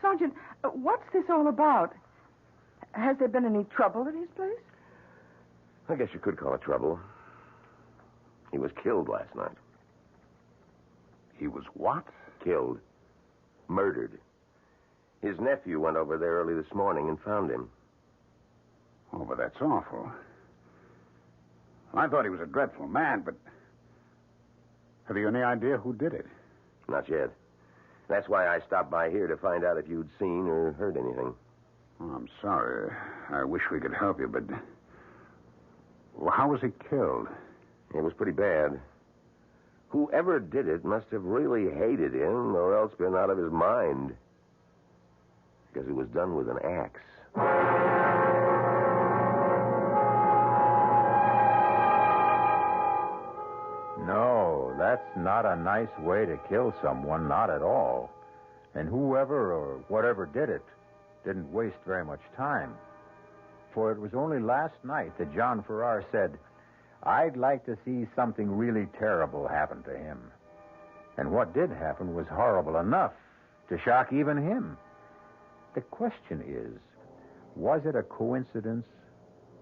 Sergeant, what's this all about? Has there been any trouble at his place? I guess you could call it trouble. He was killed last night. He was what? Killed. Murdered. His nephew went over there early this morning and found him. Oh, but that's awful. I thought he was a dreadful man, but... Have you any idea who did it? Not yet. That's why I stopped by here to find out if you'd seen or heard anything. Oh, I'm sorry. I wish we could help you, but... Well, how was he killed? It was pretty bad. Whoever did it must have really hated him or else been out of his mind. Because it was done with an axe. No, that's not a nice way to kill someone, not at all. And whoever or whatever did it didn't waste very much time. For it was only last night that John Farrar said, I'd like to see something really terrible happen to him. And what did happen was horrible enough to shock even him. The question is, was it a coincidence,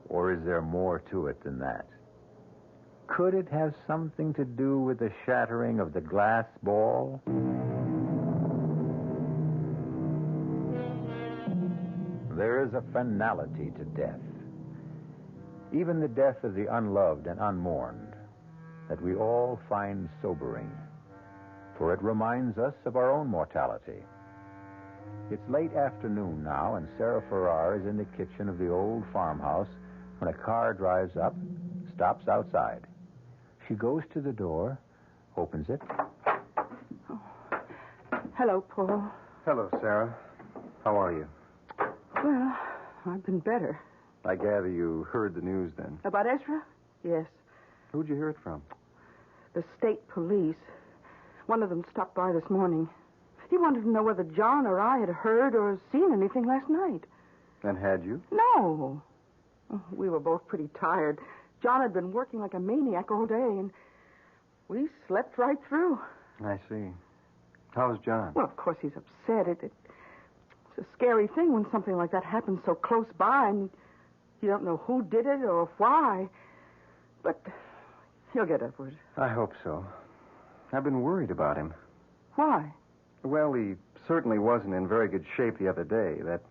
or is there more to it than that? Could it have something to do with the shattering of the glass ball? There is a finality to death. Even the death of the unloved and unmourned, that we all find sobering, for it reminds us of our own mortality. It's late afternoon now, and Sarah Farrar is in the kitchen of the old farmhouse when a car drives up, stops outside. She goes to the door, opens it. Hello, Paul. Hello, Sarah. How are you? Well, I've been better. I gather you heard the news then. About Ezra? Yes. Who'd you hear it from? The state police. One of them stopped by this morning. He wanted to know whether John or I had heard or seen anything last night. And had you? No. We were both pretty tired. John had been working like a maniac all day, and we slept right through. I see. How's John? Well, of course he's upset. It's a scary thing when something like that happens so close by, and you don't know who did it or why. But he'll get over it. I hope so. I've been worried about him. Why? Well, he certainly wasn't in very good shape the other day. That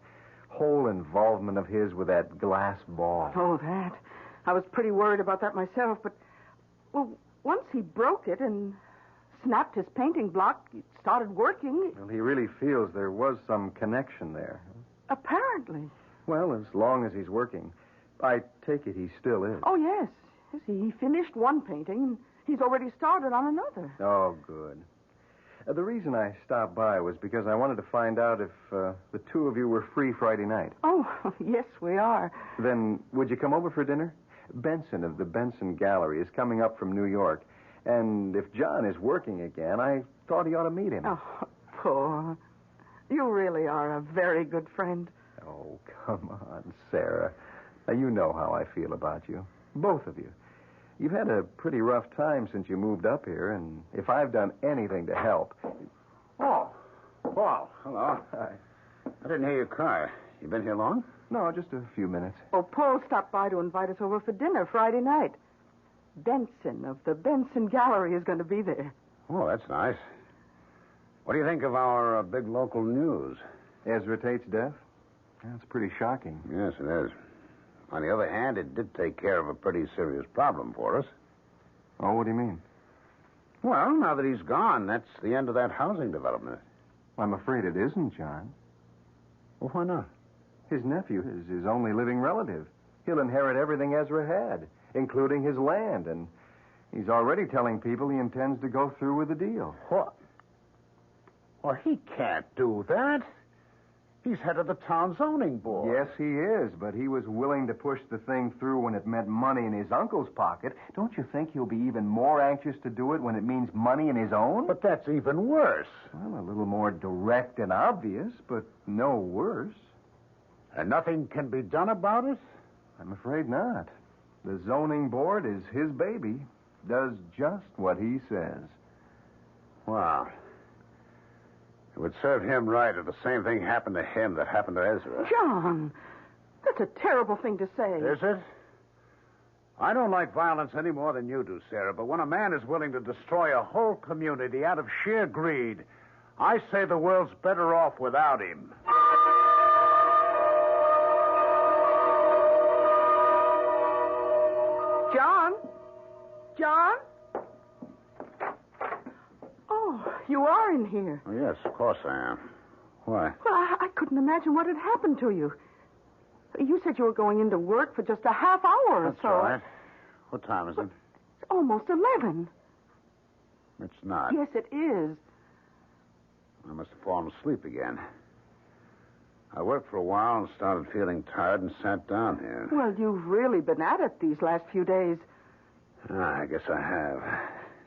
whole involvement of his with that glass ball. Oh, that. I was pretty worried about that myself, but, well, once he broke it and snapped his painting block, it started working. Well, he really feels there was some connection there. Apparently. Well, as long as he's working. I take it he still is. Oh, yes. Yes, he finished one painting, and he's already started on another. Oh, good. The reason I stopped by was because I wanted to find out if the two of you were free Friday night. Oh, yes, we are. Then would you come over for dinner? Benson of the Benson Gallery is coming up from New York. And if John is working again, I thought he ought to meet him. Oh, poor. You really are a very good friend. Oh, come on, Sarah. Now, you know how I feel about you. Both of you. You've had a pretty rough time since you moved up here, and if I've done anything to help... Oh, Paul, hello. Hi. I didn't hear you cry. You been here long? No, just a few minutes. Oh, Paul stopped by to invite us over for dinner Friday night. Benson of the Benson Gallery is going to be there. Oh, that's nice. What do you think of our big local news? Ezra Tate's death? That's pretty shocking. Yes, it is. On the other hand, it did take care of a pretty serious problem for us. Oh, what do you mean? Well, now that he's gone, that's the end of that housing development. I'm afraid it isn't, John. Well, why not? His nephew is his only living relative. He'll inherit everything Ezra had, including his land, and he's already telling people he intends to go through with the deal. What? Well, he can't do that. He's head of the town zoning board. Yes, he is, but he was willing to push the thing through when it meant money in his uncle's pocket. Don't you think he'll be even more anxious to do it when it means money in his own? But that's even worse. Well, a little more direct and obvious, but no worse. And nothing can be done about it? I'm afraid not. The zoning board is his baby. Does just what he says. Wow. It would serve him right if the same thing happened to him that happened to Ezra. John, that's a terrible thing to say. Is it? I don't like violence any more than you do, Sarah, but when a man is willing to destroy a whole community out of sheer greed, I say the world's better off without him. John? John? Oh, you are in here. Oh, yes, of course I am. Why? Well, I couldn't imagine what had happened to you. You said you were going into work for just a half hour or That's so. right. What time is it? It's almost 11. It's not. Yes, it is. I must have fallen asleep again. I worked for a while and started feeling tired and sat down here. Well, you've really been at it these last few days. I guess I have.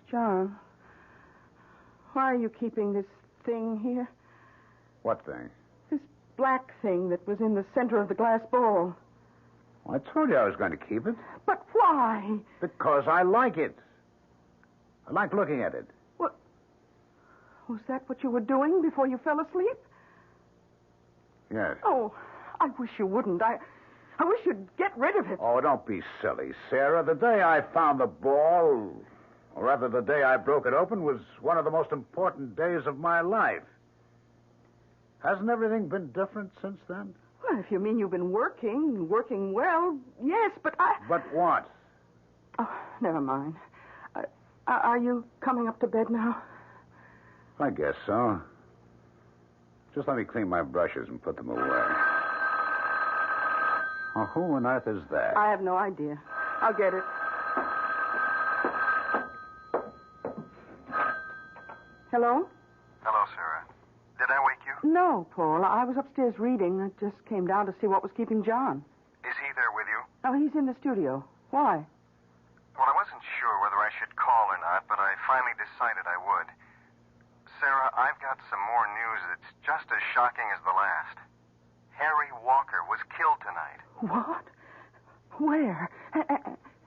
John, why are you keeping this thing here? What thing? This black thing that was in the center of the glass bowl. I told you I was going to keep it. But why? Because I like it. I like looking at it. What? Was that what you were doing before you fell asleep? Yes. Oh, I wish you wouldn't. I wish you'd get rid of it. Oh, don't be silly, Sarah. The day I found the ball, or rather the day I broke it open, was one of the most important days of my life. Hasn't everything been different since then? Well, if you mean you've been working well, yes, but I... But what? Oh, never mind. Are you coming up to bed now? I guess so. Just let me clean my brushes and put them away. Oh, who on earth is that? I have no idea. I'll get it. Hello? Hello, Sarah. Did I wake you? No, Paul. I was upstairs reading. I just came down to see what was keeping John. Is he there with you? Oh, he's in the studio. Why? Well, I wasn't sure whether I should call or not, but I finally decided I would. Sarah, I've got some more news that's just as shocking as the last. Harry Walker was killed tonight. What? Where?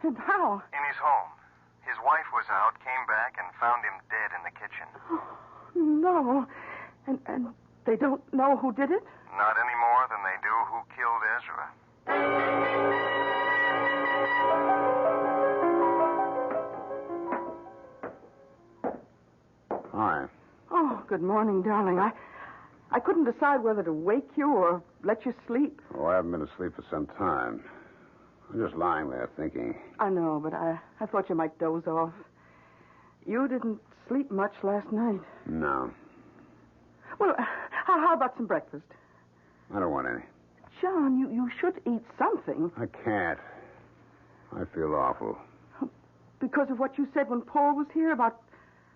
And how? In his home. His wife was out, came back, and found him dead in the kitchen. Oh, no. And they don't know who did it? Not any more than they do who killed Ezra. Hi. Oh, good morning, darling. I couldn't decide whether to wake you or let you sleep. Oh, I haven't been asleep for some time. I'm just lying there thinking. I know, but I thought you might doze off. You didn't sleep much last night. No. Well, how about some breakfast? I don't want any. John, you should eat something. I can't. I feel awful. Because of what you said when Paul was here about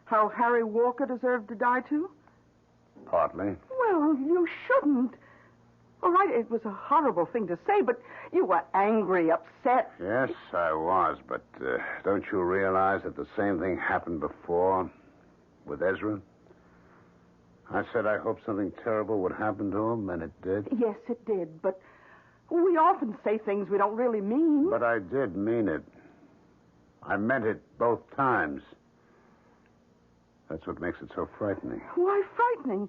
how Harry Walker deserved to die, too? Partly. Well, you shouldn't. All right, it was a horrible thing to say, but you were angry, upset. Yes, I was, but don't you realize that the same thing happened before with Ezra? I said I hoped something terrible would happen to him, and it did. Yes, it did, but we often say things we don't really mean. But I did mean it. I meant it both times. That's what makes it so frightening. Why frightening?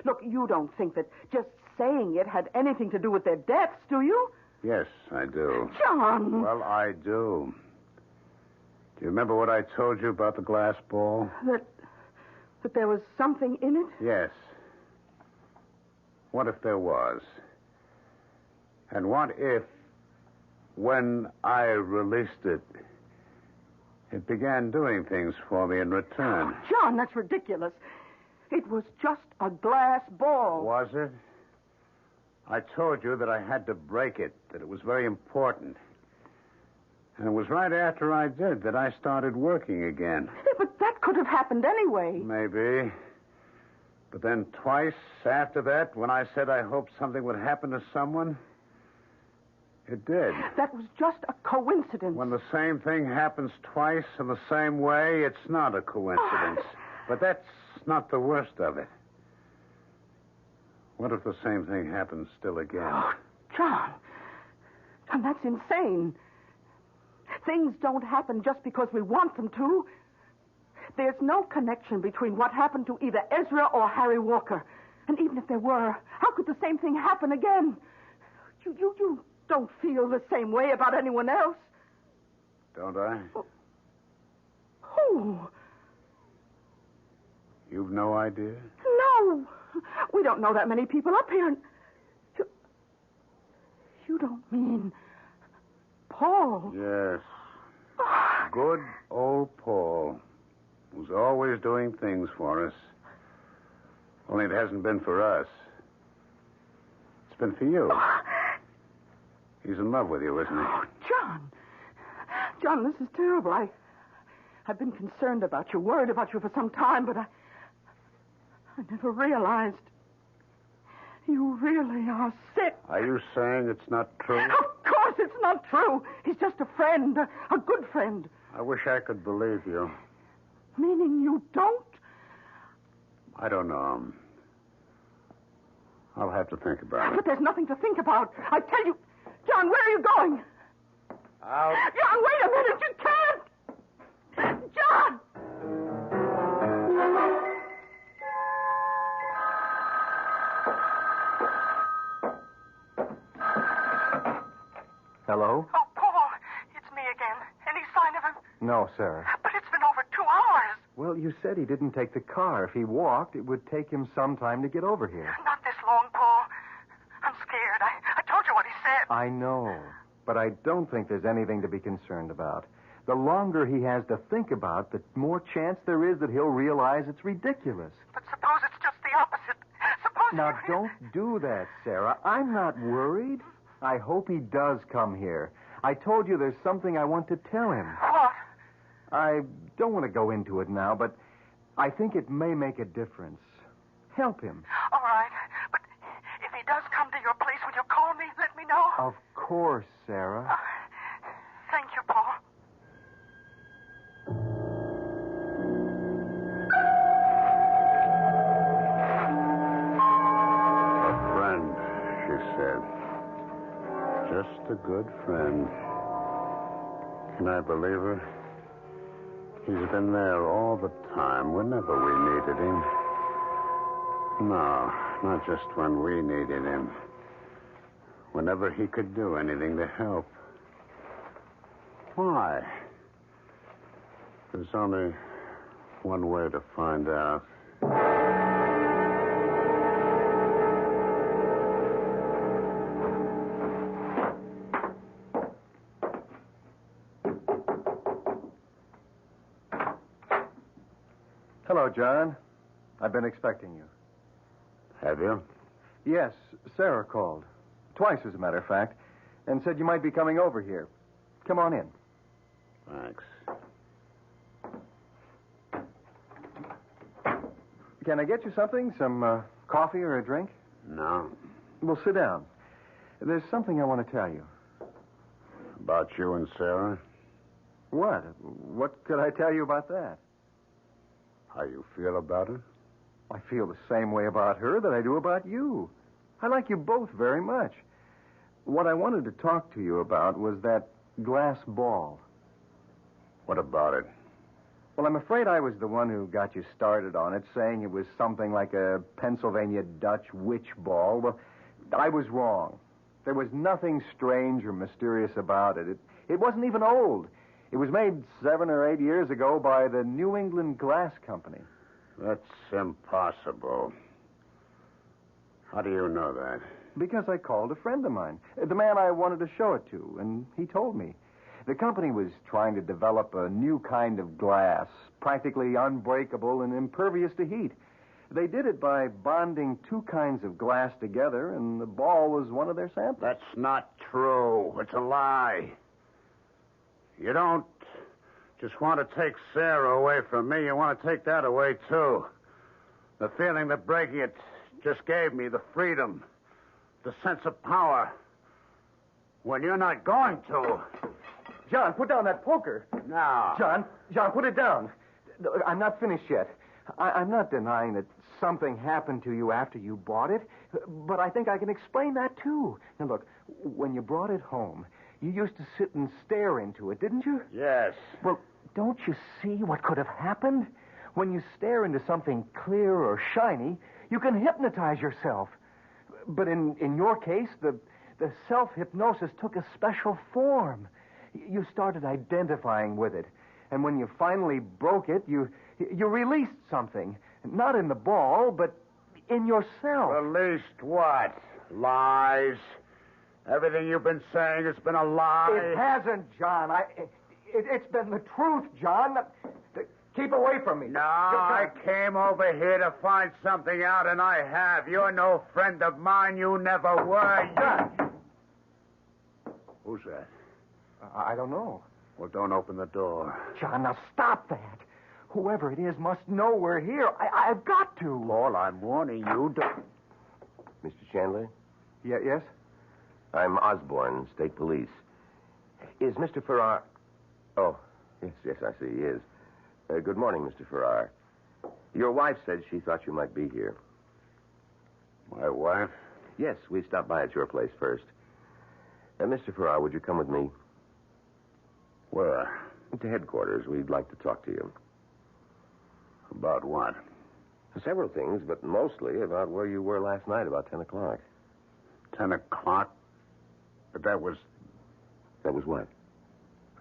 Look, you don't think that just saying it had anything to do with their deaths, do you? Yes, I do. John! Well, I do. Do you remember what I told you about the glass ball? That there was something in it? Yes. What if there was? And what if, when I released it, it began doing things for me in return? Oh, John, that's ridiculous. It was just a glass ball. Was it? I told you that I had to break it, that it was very important. And it was right after I did that I started working again. Yeah, but that could have happened anyway. Maybe. But then twice after that, when I said I hoped something would happen to someone, it did. That was just a coincidence. When the same thing happens twice in the same way, it's not a coincidence. But that's not the worst of it. What if the same thing happens still again? Oh, John, that's insane. Things don't happen just because we want them to. There's no connection between what happened to either Ezra or Harry Walker. And even if there were, how could the same thing happen again? You don't feel the same way about anyone else. Don't I? Who? You've no idea? No. We don't know that many people up here. And you don't mean Paul? Yes. Good old Paul, who's always doing things for us. Only it hasn't been for us. It's been for you. He's in love with you, isn't he? Oh, John, this is terrible. I've been concerned about you, worried about you for some time, but I never realized you really are sick. Are you saying it's not true? Of course it's not true. He's just a friend, a good friend. I wish I could believe you. Meaning you don't? I don't know. I'll have to think about it. But there's nothing to think about. I tell you, John, where are you going? Out. John, wait a minute. You can't. John! Hello? Oh, Paul, it's me again. Any sign of him? No, Sarah. But it's been over 2 hours. Well, you said he didn't take the car. If he walked, it would take him some time to get over here. Not this long, Paul. I'm scared. I told you what he said. I know, but I don't think there's anything to be concerned about. The longer he has to think about, the more chance there is that he'll realize it's ridiculous. But suppose it's just the opposite. Suppose... Now, don't do that, Sarah. I'm not worried. I hope he does come here. I told you there's something I want to tell him. What? I don't want to go into it now, but I think it may make a difference. Help him. All right. But if he does come to your place, will you call me? Let me know. Of course, Sarah. Thank you, Paul. A friend, she said. Just a good friend. Can I believe her? He's been there all the time, whenever we needed him. No, not just when we needed him. Whenever he could do anything to help. Why? There's only one way to find out. Hello, John. I've been expecting you. Have you? Yes, Sarah called. Twice, as a matter of fact, and said you might be coming over here. Come on in. Thanks. Can I get you something? Some coffee or a drink? No. Well, sit down. There's something I want to tell you. About you and Sarah? What? What could I tell you about that? How you feel about her? I feel the same way about her that I do about you. I like you both very much. What I wanted to talk to you about was that glass ball. What about it? Well, I'm afraid I was the one who got you started on it, saying it was something like a Pennsylvania Dutch witch ball. Well, I was wrong. There was nothing strange or mysterious about it. It wasn't even old. It was made 7 or 8 years ago by the New England Glass Company. That's impossible. How do you know that? Because I called a friend of mine, the man I wanted to show it to, and he told me. The company was trying to develop a new kind of glass, practically unbreakable and impervious to heat. They did it by bonding 2 kinds of glass together, and the ball was one of their samples. That's not true. It's a lie. You don't just want to take Sarah away from me. You want to take that away, too. The feeling that breaking it just gave me, the freedom, the sense of power. When you're not going to. John, put down that poker. No. John, put it down. I'm not finished yet. I'm not denying that something happened to you after you bought it, but I think I can explain that, too. Now, look, when you brought it home, you used to sit and stare into it, didn't you? Yes. Well, don't you see what could have happened? When you stare into something clear or shiny, you can hypnotize yourself. But in your case, the self-hypnosis took a special form. You started identifying with it. And when you finally broke it, you released something. Not in the ball, but in yourself. Released what? Lies? Everything you've been saying has been a lie? It hasn't, John. It's been the truth, John. Keep away from me. No, I came over here to find something out, and I have. You're no friend of mine. You never were. John! Who's that? I don't know. Well, don't open the door. John, now stop that. Whoever it is must know we're here. I've got to. Paul, I'm warning you. Mr. Chandler? Yes? I'm Osborne, State Police. Is Mr. Farrar... Oh, yes, I see he is. Good morning, Mr. Farrar. Your wife said she thought you might be here. My wife? Yes, we stopped by at your place first. Mr. Farrar, would you come with me? Where? To headquarters. We'd like to talk to you. About what? Several things, but mostly about where you were last night about 10 o'clock. 10 o'clock? But that was... That was what?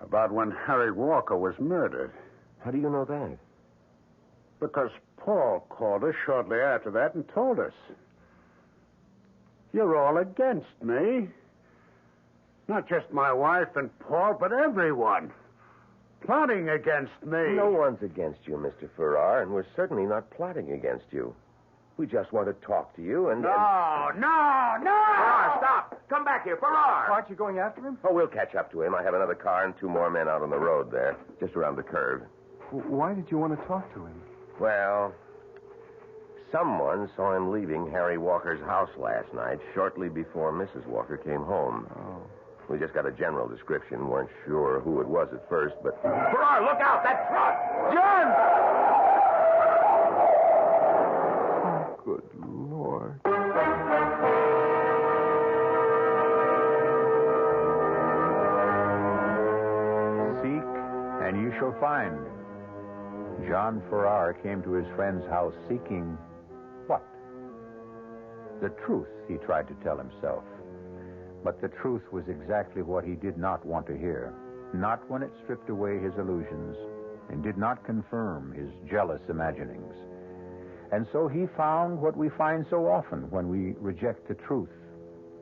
About when Harry Walker was murdered. How do you know that? Because Paul called us shortly after that and told us. You're all against me. Not just my wife and Paul, but everyone. Plotting against me. No one's against you, Mr. Farrar, and we're certainly not plotting against you. We just want to talk to you and... No! Farrar, stop! Come back here, Farrar! Aren't you going after him? Oh, we'll catch up to him. I have another car and 2 more men out on the road there, just around the curve. Why did you want to talk to him? Well, someone saw him leaving Harry Walker's house last night, shortly before Mrs. Walker came home. Oh. We just got a general description. Weren't sure who it was at first, but... Farrar, look out! That truck! John! Oh, good Lord. Seek, and you shall find. John Farrar came to his friend's house seeking what? The truth, he tried to tell himself. But the truth was exactly what he did not want to hear. Not when it stripped away his illusions and did not confirm his jealous imaginings. And so he found what we find so often when we reject the truth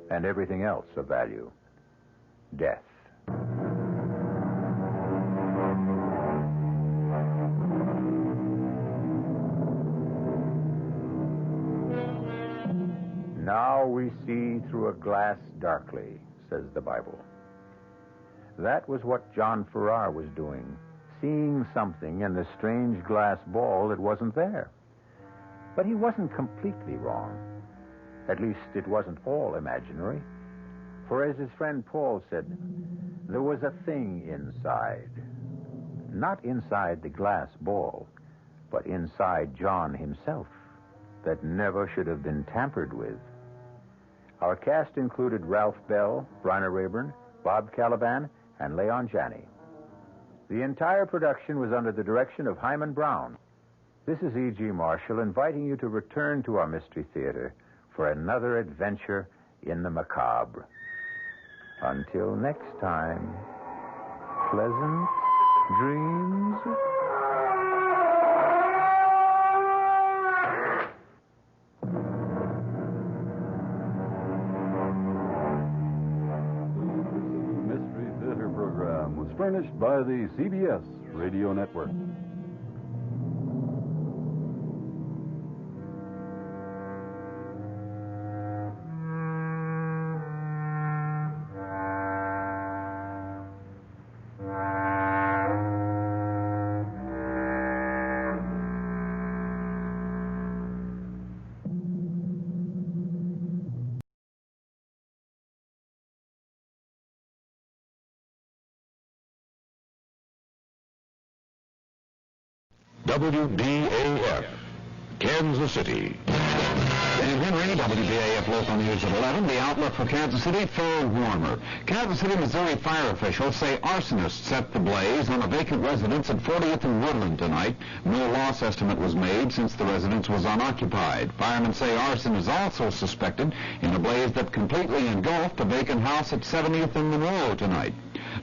and everything else of value: death. Now we see through a glass darkly, says the Bible. That was what John Farrar was doing, seeing something in the strange glass ball that wasn't there. But he wasn't completely wrong. At least it wasn't all imaginary. For as his friend Paul said, there was a thing inside. Not inside the glass ball, but inside John himself that never should have been tampered with. Our cast included Ralph Bell, Bryna Rayburn, Bob Caliban, and Leon Janney. The entire production was under the direction of Hyman Brown. This is E.G. Marshall inviting you to return to our Mystery Theater for another adventure in the macabre. Until next time, pleasant dreams. Furnished by the CBS Radio Network. WBAF, Kansas City. Dave Henry, WBAF Local News at 11. The outlook for Kansas City, fair warmer. Kansas City, Missouri fire officials say arsonists set the blaze on a vacant residence at 40th and Woodland tonight. No loss estimate was made since the residence was unoccupied. Firemen say arson is also suspected in a blaze that completely engulfed a vacant house at 70th and Monroe tonight.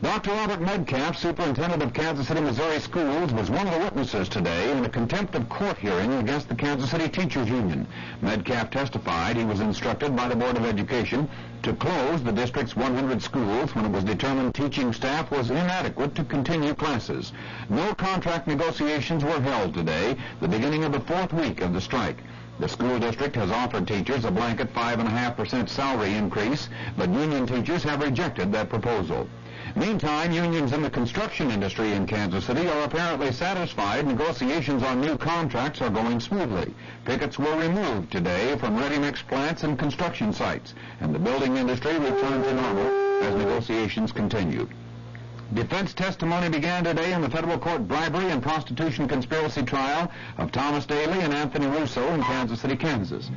Dr. Robert Medcalf, superintendent of Kansas City, Missouri schools, was one of the witnesses today in a contempt of court hearing against the Kansas City Teachers Union. Medcalf testified he was instructed by the Board of Education to close the district's 100 schools when it was determined teaching staff was inadequate to continue classes. No contract negotiations were held today, the beginning of the 4th week of the strike. The school district has offered teachers a blanket 5.5% salary increase, but union teachers have rejected that proposal. Meantime, unions in the construction industry in Kansas City are apparently satisfied negotiations on new contracts are going smoothly. Pickets were removed today from ready-mix plants and construction sites, and the building industry returned to normal as negotiations continued. Defense testimony began today in the federal court bribery and prostitution conspiracy trial of Thomas Daly and Anthony Russo in Kansas City, Kansas.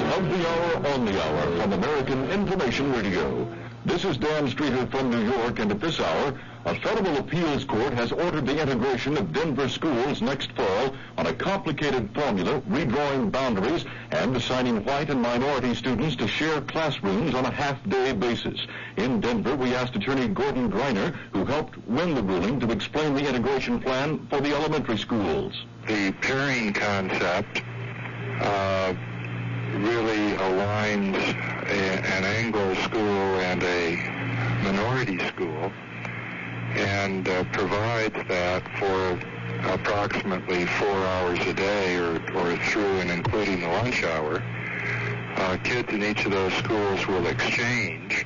of the hour on the hour from American Information Radio. This is Dan Streeter from New York, and at this hour, a federal appeals court has ordered the integration of Denver schools next fall on a complicated formula, redrawing boundaries and assigning white and minority students to share classrooms on a half-day basis. In Denver, we asked attorney Gordon Greiner, who helped win the ruling, to explain the integration plan for the elementary schools. The pairing concept really aligns an Anglo school and a minority school, and provides that for approximately 4 hours a day or through and including the lunch hour, kids in each of those schools will exchange.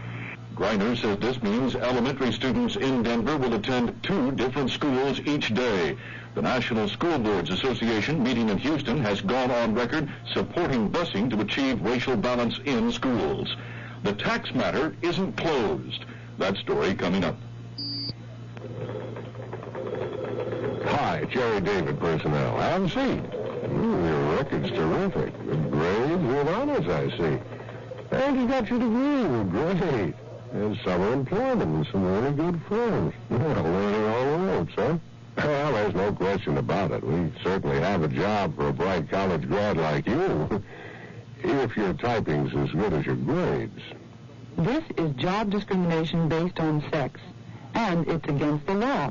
Greiner says this means elementary students in Denver will attend 2 different schools each day. The National School Boards Association, meeting in Houston, has gone on record supporting busing to achieve racial balance in schools. The tax matter isn't closed. That story coming up. Hi, Jerry David personnel. Have a seat. Your record's terrific. Good grades with honors, I see. And you got your degree. Great. And summer employment and some really good friends. Learning all the ropes, huh? Well, there's no question about it. We certainly have a job for a bright college grad like you. If your typing's as good as your grades. This is job discrimination based on sex, and it's against the law.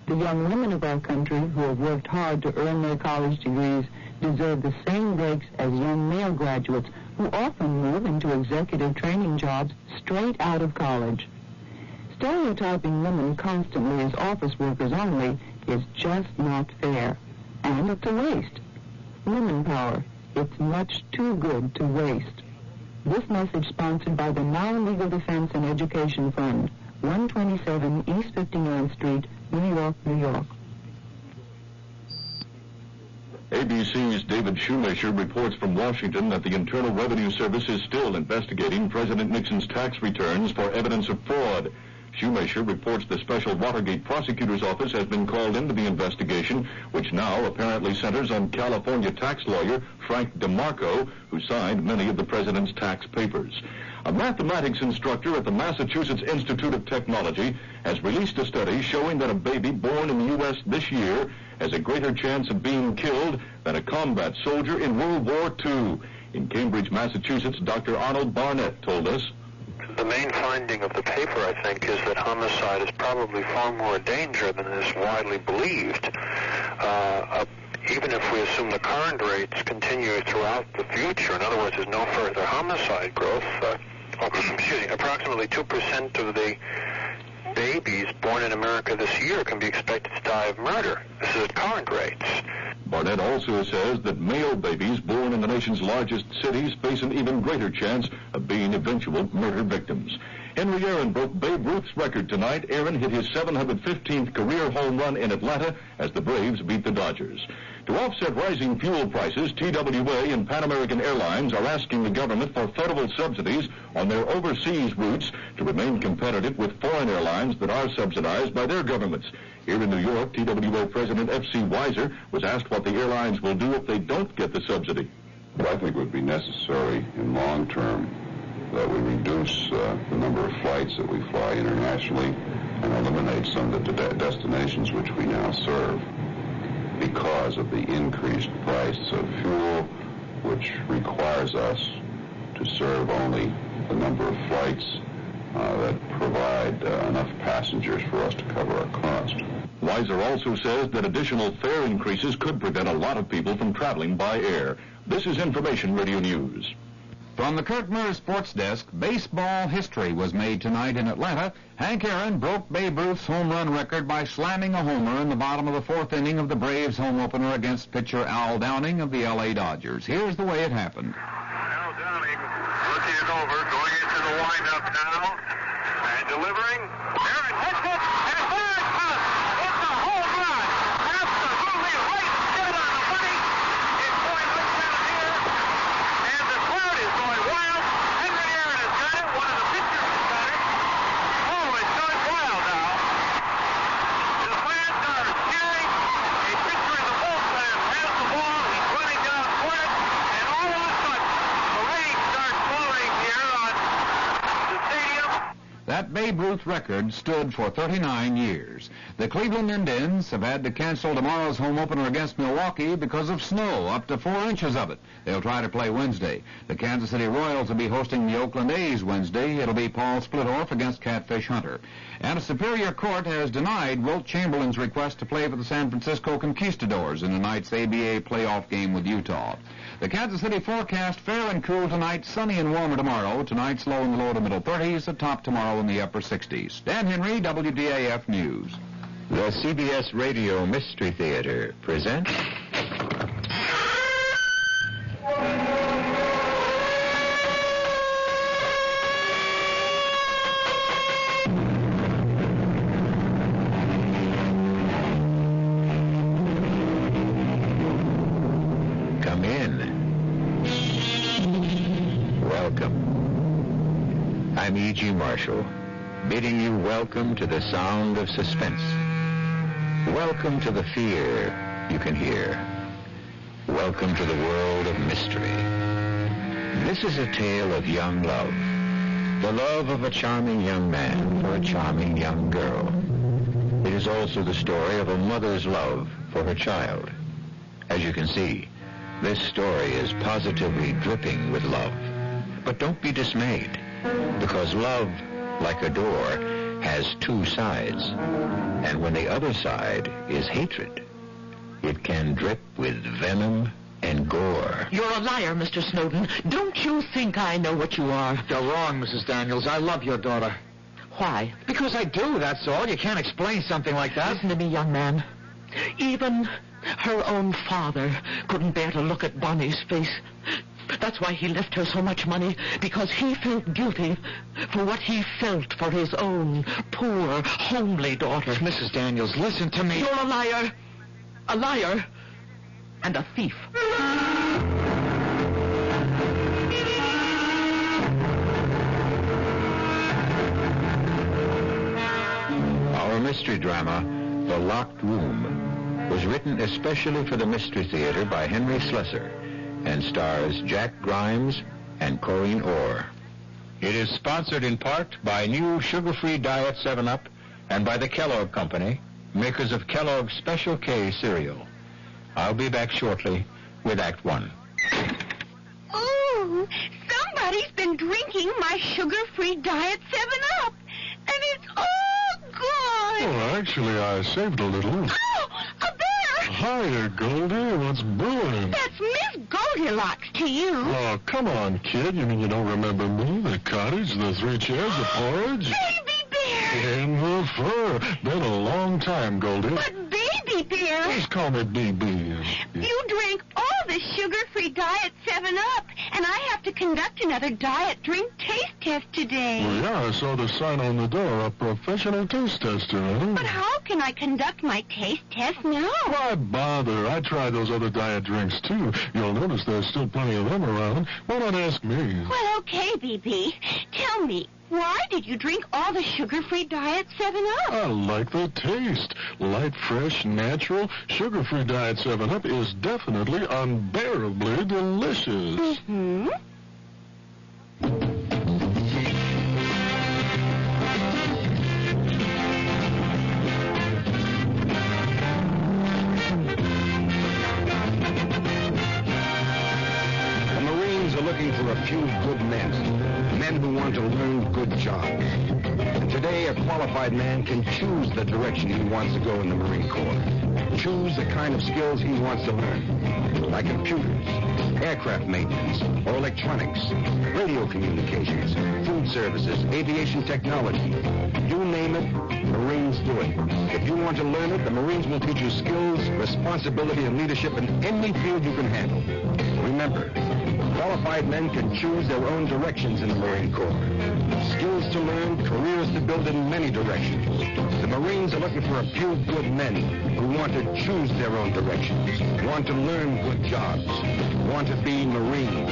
The young women of our country who have worked hard to earn their college degrees deserve the same breaks as young male graduates who often move into executive training jobs straight out of college. Stereotyping women constantly as office workers only is just not fair, and it's a waste. Women power, it's much too good to waste. This message sponsored by the Now Legal Defense and Education Fund, 127 East 59th Street, New York, New York. ABC's David Shoemaker reports from Washington that the Internal Revenue Service is still investigating President Nixon's tax returns for evidence of fraud. Shoemaker reports the Special Watergate Prosecutor's Office has been called into the investigation, which now apparently centers on California tax lawyer Frank DeMarco, who signed many of the president's tax papers. A mathematics instructor at the Massachusetts Institute of Technology has released a study showing that a baby born in the U.S. this year has a greater chance of being killed than a combat soldier in World War II. In Cambridge, Massachusetts, Dr. Arnold Barnett told us, The main finding of the paper, I think, is that homicide is probably far more a danger than is widely believed. Even if we assume the current rates continue throughout the future, in other words, there's no further homicide growth, approximately 2% of the babies born in America this year can be expected to die of murder. This is at current rates. Barnett also says that male babies born in the nation's largest cities face an even greater chance of being eventual murder victims. Henry Aaron broke Babe Ruth's record tonight. Aaron hit his 715th career home run in Atlanta as the Braves beat the Dodgers. To offset rising fuel prices, TWA and Pan American Airlines are asking the government for federal subsidies on their overseas routes to remain competitive with foreign airlines that are subsidized by their governments. Here in New York, TWA President F.C. Weiser was asked what the airlines will do if they don't get the subsidy. What I think would be necessary in long term that we reduce the number of flights that we fly internationally and eliminate some of the destinations which we now serve because of the increased price of fuel, which requires us to serve only the number of flights that provide enough passengers for us to cover our cost. Weiser also says that additional fare increases could prevent a lot of people from traveling by air. This is Information Radio News. From the Kurt Murr Sports Desk, baseball history was made tonight in Atlanta. Hank Aaron broke Babe Ruth's home run record by slamming a homer in the bottom of the fourth inning of the Braves' home opener against pitcher Al Downing of the L.A. Dodgers. Here's the way it happened. Al Downing looking it over, going into the windup now, and delivering. Aaron hits it, and it's far out. It's a home run. Absolutely right dead on the money. It's going right down here, and the crowd is going wild. Henry Aaron has got it. One of the pitchers has got it. Oh, it's going wild now. The fans are cheering. A pitcher in the bullpen has the ball. He's running down toward it, and all of a sudden, the That Babe Ruth record stood for 39 years. The Cleveland Indians have had to cancel tomorrow's home opener against Milwaukee because of snow, up to 4 inches of it. They'll try to play Wednesday. The Kansas City Royals will be hosting the Oakland A's Wednesday. It'll be Paul Splittorff against Catfish Hunter. And a Superior Court has denied Wilt Chamberlain's request to play for the San Francisco Conquistadors in tonight's ABA playoff game with Utah. The Kansas City forecast, fair and cool tonight, sunny and warmer tomorrow. Tonight's low in the low to middle 30s, the top tomorrow in the upper 60s. Dan Henry, WDAF News. The CBS Radio Mystery Theater presents... Come in. Welcome. I'm E.G. Marshall, bidding you welcome to the sound of suspense. Welcome to the fear you can hear. Welcome to the world of mystery. This is a tale of young love. The love of a charming young man for a charming young girl. It is also the story of a mother's love for her child. As you can see, this story is positively dripping with love. But don't be dismayed, because love, like a door, has two sides. And when the other side is hatred, it can drip with venom and gore. You're a liar, Mr. Snowden. Don't you think I know what you are? You're wrong, Mrs. Daniels. I love your daughter. Why? Because I do, that's all. You can't explain something like that. Listen to me, young man. Even her own father couldn't bear to look at Bonnie's face. That's why he left her so much money, because he felt guilty for what he felt for his own poor, homely daughter. Mrs. Daniels, listen to me. You're a liar, and a thief. Our mystery drama, The Locked Room, was written especially for the Mystery Theater by Henry Slessor and stars Jack Grimes and Corinne Orr. It is sponsored in part by new sugar-free Diet 7-Up and by the Kellogg Company, makers of Kellogg's Special K cereal. I'll be back shortly with Act 1. Ooh, somebody's been drinking my sugar-free Diet 7-Up, and it's all gone. Well, actually, I saved a little. Oh, a bear! Hiya, Goldie. What's brewing? That's Miss Goldilocks to you. Oh, come on, kid. You mean you don't remember me? The cottage, the 3 chairs, the porridge? Baby bear! In the fur. Been a long time, Goldie. But baby bear! Just call me BB. You drank all the sugar-free Diet 7-Up, and I have to conduct another diet drink taste test today. Well, yeah, I saw the sign on the door, a professional taste tester, huh? But how can I conduct my taste test now? Why bother? I tried those other diet drinks, too. You'll notice there's still plenty of them around. Why not ask me? Well, okay, BB. Tell me, why did you drink all the sugar-free Diet 7-Up? I like the taste. Light, fresh, natural. Sugar-free Diet 7-Up is definitely unbearably delicious. Mm-hmm. Looking for a few good men who want to learn good jobs. And today, a qualified man can choose the direction he wants to go in the Marine Corps. Choose the kind of skills he wants to learn, like computers, aircraft maintenance, or electronics, radio communications, food services, aviation technology. You name it, Marines do it. If you want to learn it, the Marines will teach you skills, responsibility, and leadership in any field you can handle. Remember, qualified men can choose their own directions in the Marine Corps. Skills to learn, careers to build in many directions. The Marines are looking for a few good men who want to choose their own directions, want to learn good jobs, want to be Marines.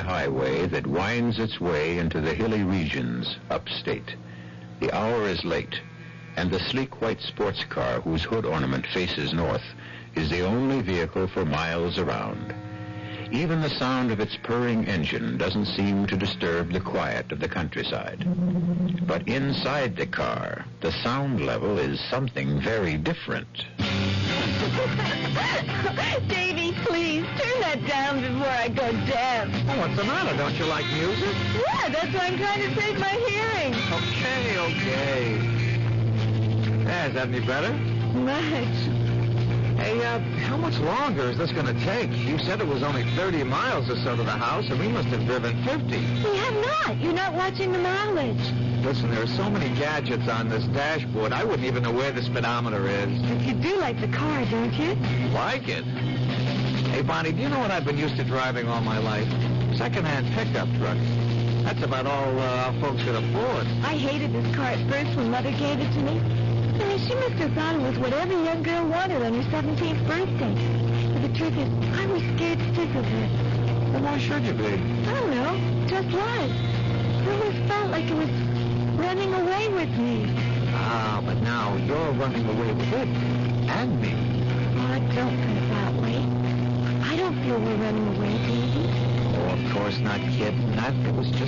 Highway that winds its way into the hilly regions upstate. The hour is late, and the sleek white sports car whose hood ornament faces north is the only vehicle for miles around. Even the sound of its purring engine doesn't seem to disturb the quiet of the countryside. But inside the car, the sound level is something very different. Davy, please, turn that down before I go deaf. Oh, what's the matter? Don't you like music? Yeah, that's why I'm trying to save my hearing. Okay. Is that any better? Much. Hey, how much longer is this going to take? You said it was only 30 miles or so to the house, and we must have driven 50. We have not. You're not watching the mileage. Listen, there are so many gadgets on this dashboard, I wouldn't even know where the speedometer is. But you do like the car, don't you? Like it? Hey, Bonnie, do you know what I've been used to driving all my life? Second-hand pickup trucks. That's about all our folks could afford. I hated this car at first when Mother gave it to me. I mean, she must have thought it was what every young girl wanted on her 17th birthday. But the truth is, I was scared stiff of it. Well, why should you be? I don't know. Just was. I always felt like it was running away with me. Ah, but now you're running away with it. And me. Oh, don't put it that way. I don't feel we're running away, Davy. Oh, of course not, kid. It was just